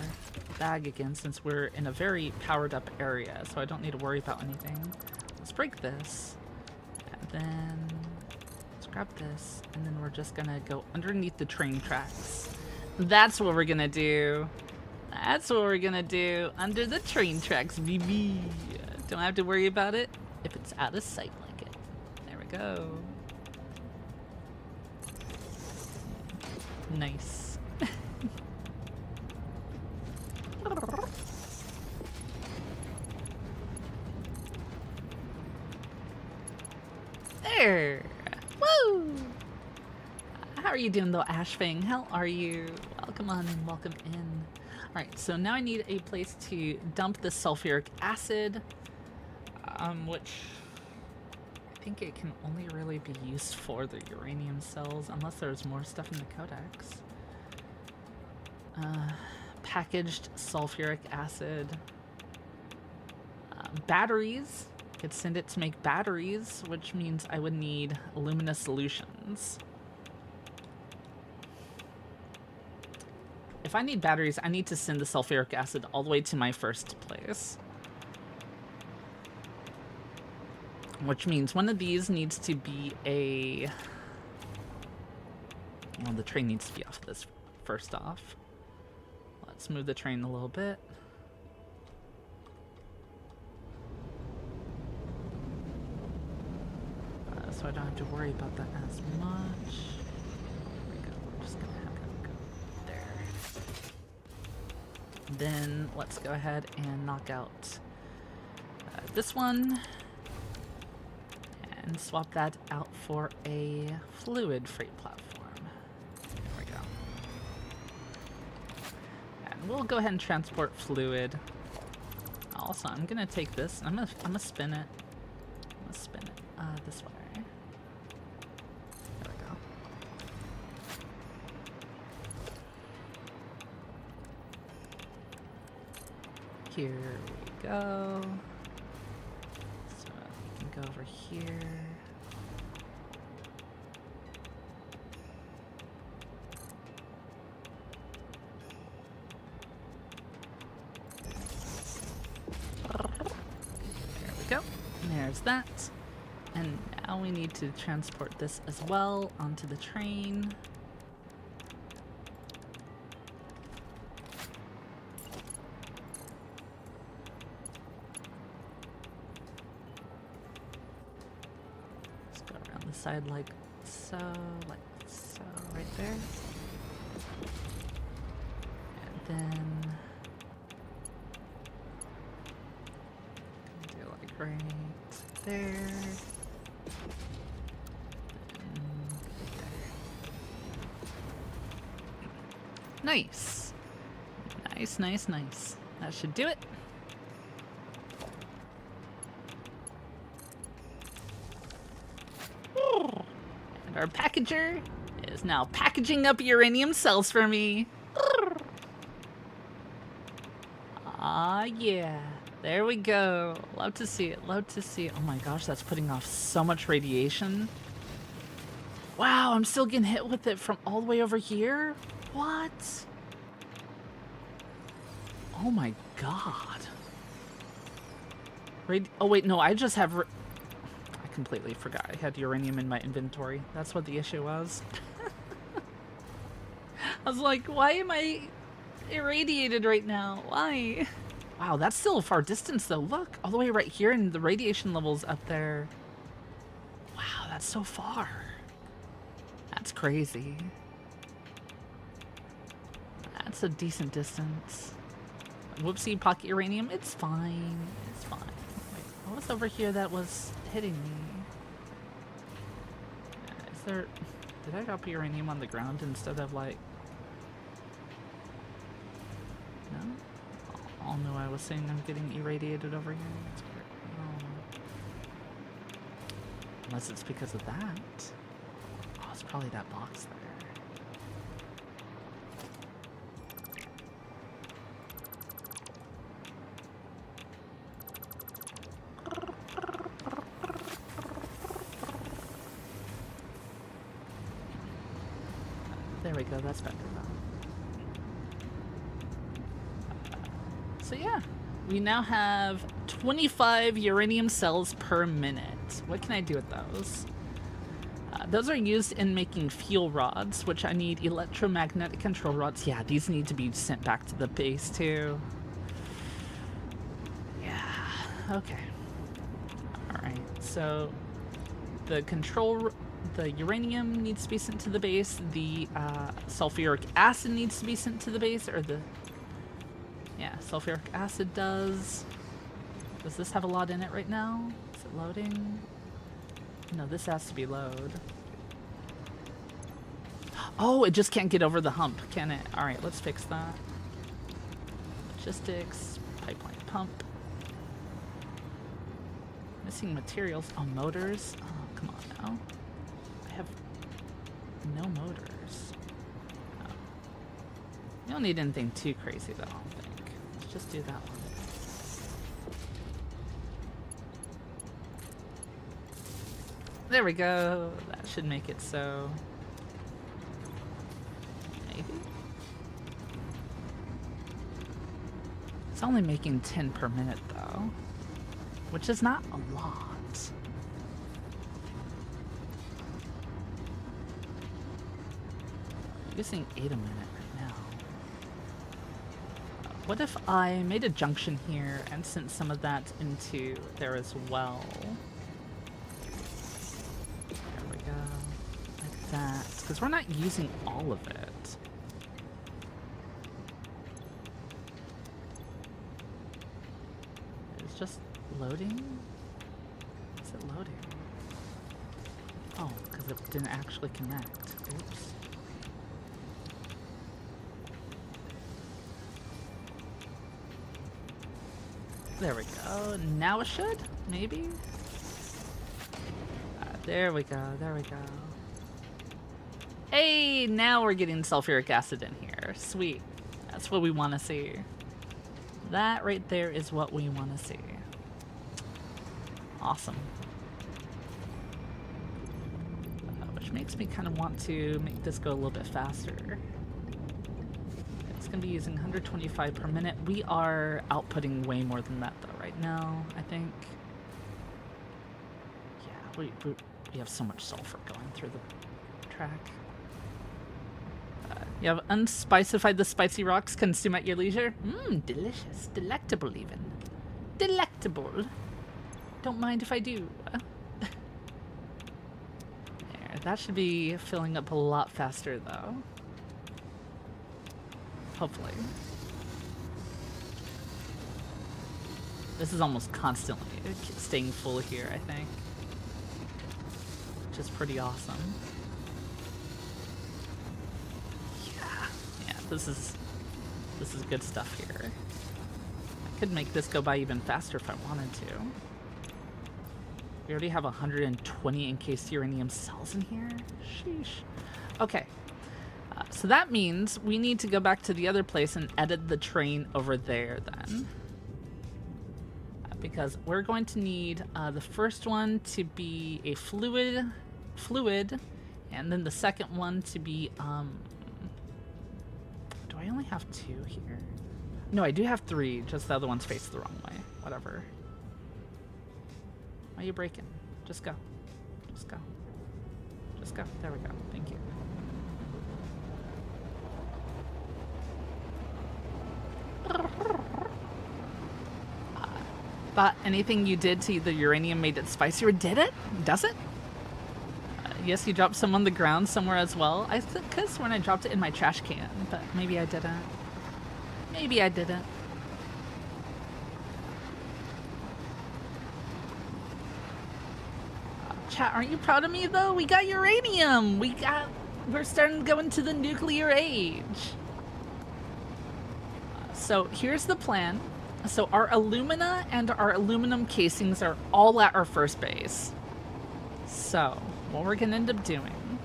bag again since we're in a very powered up area, so I don't need to worry about anything. Let's break this. And then let's grab this. And then we're just gonna go underneath the train tracks. That's what we're gonna do. That's what we're gonna do. Under the train tracks, BB. Don't have to worry about it if it's out of sight like it. There we go. Nice. There. Woo! How are you doing though, Ashfang? How are you? Welcome on and welcome in. Alright, so now I need a place to dump the sulfuric acid, which I think it can only really be used for the uranium cells, unless there's more stuff in the codex. Packaged sulfuric acid. Batteries. I could send it to make batteries, which means I would need alumina solutions. If I need batteries, I need to send the sulfuric acid all the way to my first place. Which means one of these needs to be a... Well, the train needs to be off of this first off. Let's move the train a little bit. So I don't have to worry about that as much. There we go. We're just gonna have that go there. Then let's go ahead and knock out this one and swap that out for a fluid freight platform. There we go. And we'll go ahead and transport fluid. Also, I'm gonna take this. I'm gonna spin it. I'm gonna spin it this way. There we go. Here we go. So we can go over here. There we go. There's that. And now we need to transport this as well onto the train. Let's go around the side like so, right there. And then do like right there. Nice. Nice, nice, nice. That should do it. Our packager is now packaging up uranium cells for me. Ah, yeah. There we go. Love to see it. Love to see it. Oh my gosh, that's putting off so much radiation. Wow, I'm still getting hit with it from all the way over here? What? Oh my god. Oh wait, no, I just have... I completely forgot I had uranium in my inventory. That's what the issue was. I was like, why am I irradiated right now? Why? Wow, that's still a far distance though. Look, all the way right here and the radiation levels up there. Wow, that's so far. That's crazy. That's a decent distance. Whoopsie, pocket uranium. It's fine. It's fine. Wait, what was over here that was hitting me? Is there... Did I drop uranium on the ground instead of like... No? Oh no, I was saying I'm getting irradiated over here. That's great. Oh. Unless it's because of that. Oh, it's probably that box there. There we go, that's better now. So yeah, we now have 25 uranium cells per minute. What can I do with those? Those are used in making fuel rods, which I need electromagnetic control rods. Yeah, these need to be sent back to the base too. Yeah, okay. Alright, so the uranium needs to be sent to the base. The sulfuric acid needs to be sent to the base, or the... Yeah, sulfuric acid does. Does this have a lot in it right now? Is it loading? No, this has to be load. Oh, it just can't get over the hump, can it? Alright, let's fix that. Logistics, pipeline pump. Missing materials. Oh, motors. Oh, come on now. I have no motors. Oh. You don't need anything too crazy though, I don't think. Let's just do that one. There we go. That should make it so. Maybe? It's only making 10 per minute though, which is not a lot. Using 8 a minute right now. What if I made a junction here and sent some of that into there as well? There we go. Like that. Because we're not using all of it. It's just loading? Is it loading? Oh, because it didn't actually connect. Oops. There we go. Now it should? Maybe? There we go. There we go. Hey, now we're getting sulfuric acid in here. Sweet. That's what we want to see. That right there is what we want to see. Awesome. Which makes me kind of want to make this go a little bit faster. It's going to be using 125 per minute. We are outputting way more than that though right now, I think. Yeah, we have so much sulfur going through the track. You have unspecified the spicy rocks. Consume at your leisure. Mmm, delicious. Delectable even. Delectable. Don't mind if I do. There, that should be filling up a lot faster though. Hopefully. This is almost constantly staying full here, I think. Which is pretty awesome. Yeah, this is good stuff here. I could make this go by even faster if I wanted to. We already have 120 encased uranium cells in here. Sheesh. Okay. So that means we need to go back to the other place and edit the train over there then. Because we're going to need the first one to be a fluid, and then the second one to be, do I only have 2 here? No, I do have 3, just the other one's faced the wrong way. Whatever. Why are you breaking? Just go. Just go. Just go. There we go. Thank you. Thought anything you did to the uranium made it spicier? Did it? Does it? Yes, you dropped some on the ground somewhere as well. I could have sworn I dropped it in my trash can, but maybe I didn't. Maybe I didn't. Chat, aren't you proud of me though? We got uranium! We're starting to go into the nuclear age. So here's the plan. So our alumina and our aluminum casings are all at our first base. So what we're gonna end up doing,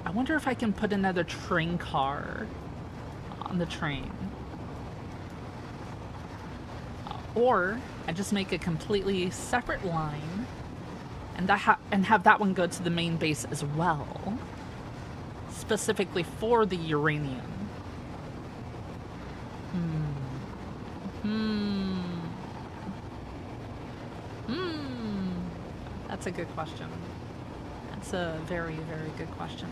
I wonder if I can put another train car on the train. Or I just make a completely separate line and have that one go to the main base as well, specifically for the uranium. That's a good question. That's a very, very good question.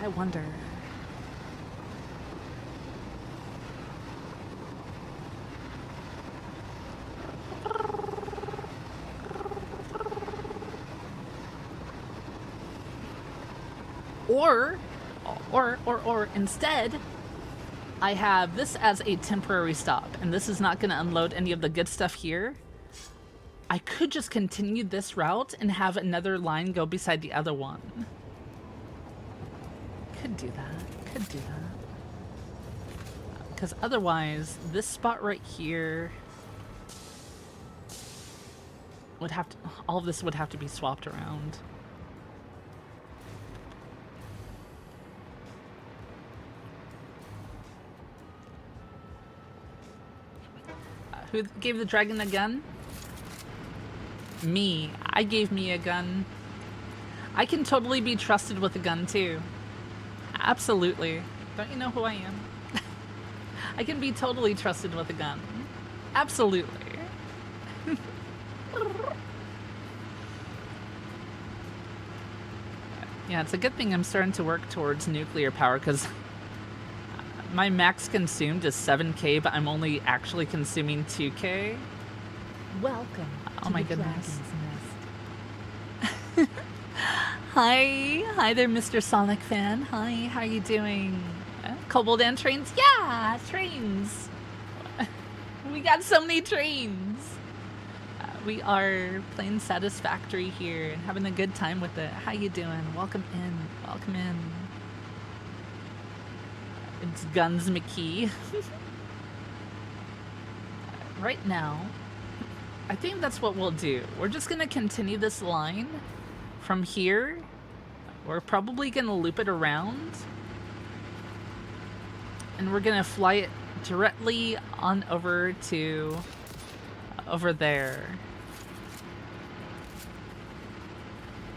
I wonder. Or instead, I have this as a temporary stop, and this is not going to unload any of the good stuff here. I could just continue this route and have another line go beside the other one. Could do that. Could do that. Because otherwise, this spot right here would have to... All of this would have to be swapped around. Who gave the dragon a gun? Me. I gave me a gun. I can totally be trusted with a gun too. Absolutely. Don't you know who I am? I can be totally trusted with a gun. Absolutely. Yeah, it's a good thing I'm starting to work towards nuclear power, because my max consumed is 7K, but I'm only actually consuming 2K. Welcome. Oh my goodness. Nest. Hi there, Mr. Sonic fan. Hi, how you doing? Kobold and trains? Yeah, trains. We got so many trains. We are playing Satisfactory here and having a good time with it. How you doing? Welcome in. Welcome in. It's Guns McKee. Right now, I think that's what we'll do. We're just going to continue this line from here. We're probably going to loop it around. And we're going to fly it directly on over to over there.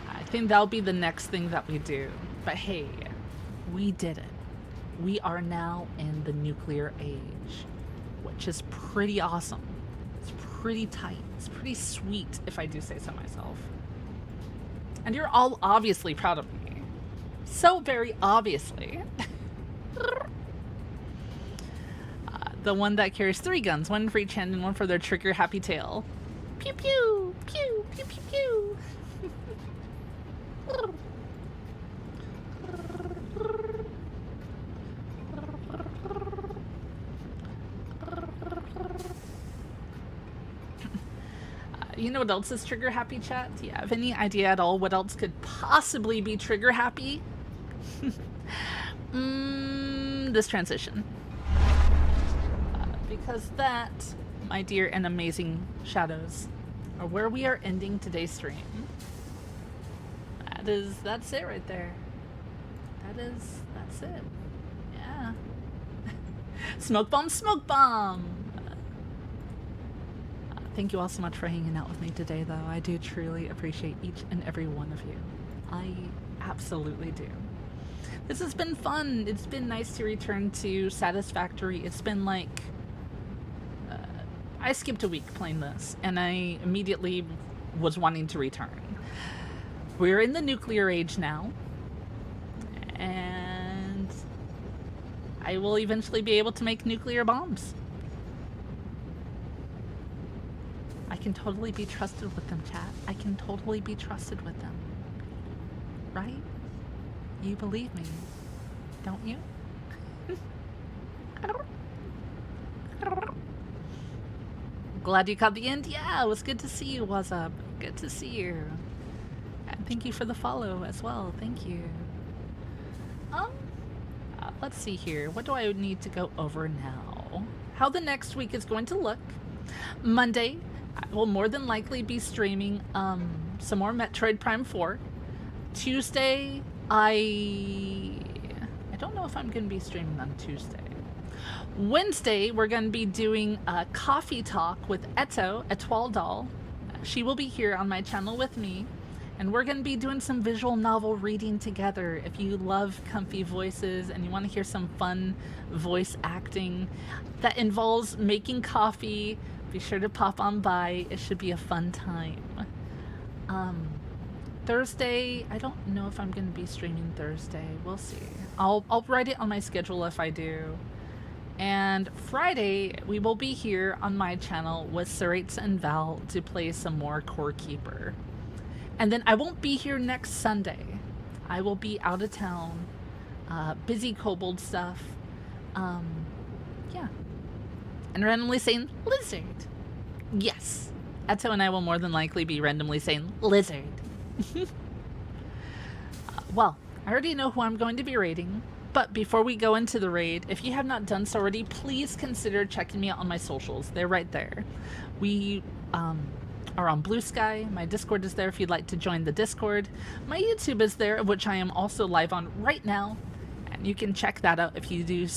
I think that'll be the next thing that we do. But hey, we did it. We are now in the nuclear age, which is pretty awesome. It's pretty tight. It's pretty sweet, if I do say so myself. And you're all obviously proud of me. So very obviously. The one that carries 3 guns, 1 for each hand and 1 for their trigger happy tail. Pew pew! Pew! Pew pew pew! You know what else is trigger happy, chat? Do you have any idea at all what else could possibly be trigger happy? This transition. Because that my dear and amazing shadows, are where we are ending today's stream. That's it right there. That's it. Yeah. Smoke bomb, smoke bomb! Thank you all so much for hanging out with me today, though. I do truly appreciate each and every one of you. I absolutely do. This has been fun. It's been nice to return to Satisfactory. It's been like... I skipped a week playing this, and I immediately was wanting to return. We're in the nuclear age now, and I will eventually be able to make nuclear bombs. I can totally be trusted with them, chat. I can totally be trusted with them. Right? You believe me, don't you? Glad you caught the end. Yeah, it was good to see you. What's up? Good to see you. And thank you for the follow as well. Thank you. Let's see here. What do I need to go over now? How the next week is going to look. Monday, I will more than likely be streaming some more Metroid Prime 4. Tuesday, I don't know if I'm going to be streaming on Tuesday. Wednesday, we're going to be doing a coffee talk with Eto, Etoile Doll. She will be here on my channel with me, and we're going to be doing some visual novel reading together. If you love comfy voices and you want to hear some fun voice acting that involves making coffee, be sure to pop on by. It should be a fun time. Thursday, I don't know if I'm going to be streaming Thursday. We'll see. I'll write it on my schedule if I do. And Friday, we will be here on my channel with Sarates and Val to play some more Core Keeper. And then I won't be here next Sunday. I will be out of town, busy Kobold stuff. Yeah. And randomly saying lizard. Yes. Eto and I will more than likely be randomly saying lizard. Well, I already know who I'm going to be raiding. But before we go into the raid, if you have not done so already, please consider checking me out on my socials. They're right there. We are on Blue Sky. My Discord is there if you'd like to join the Discord. My YouTube is there, which I am also live on right now. And you can check that out if you do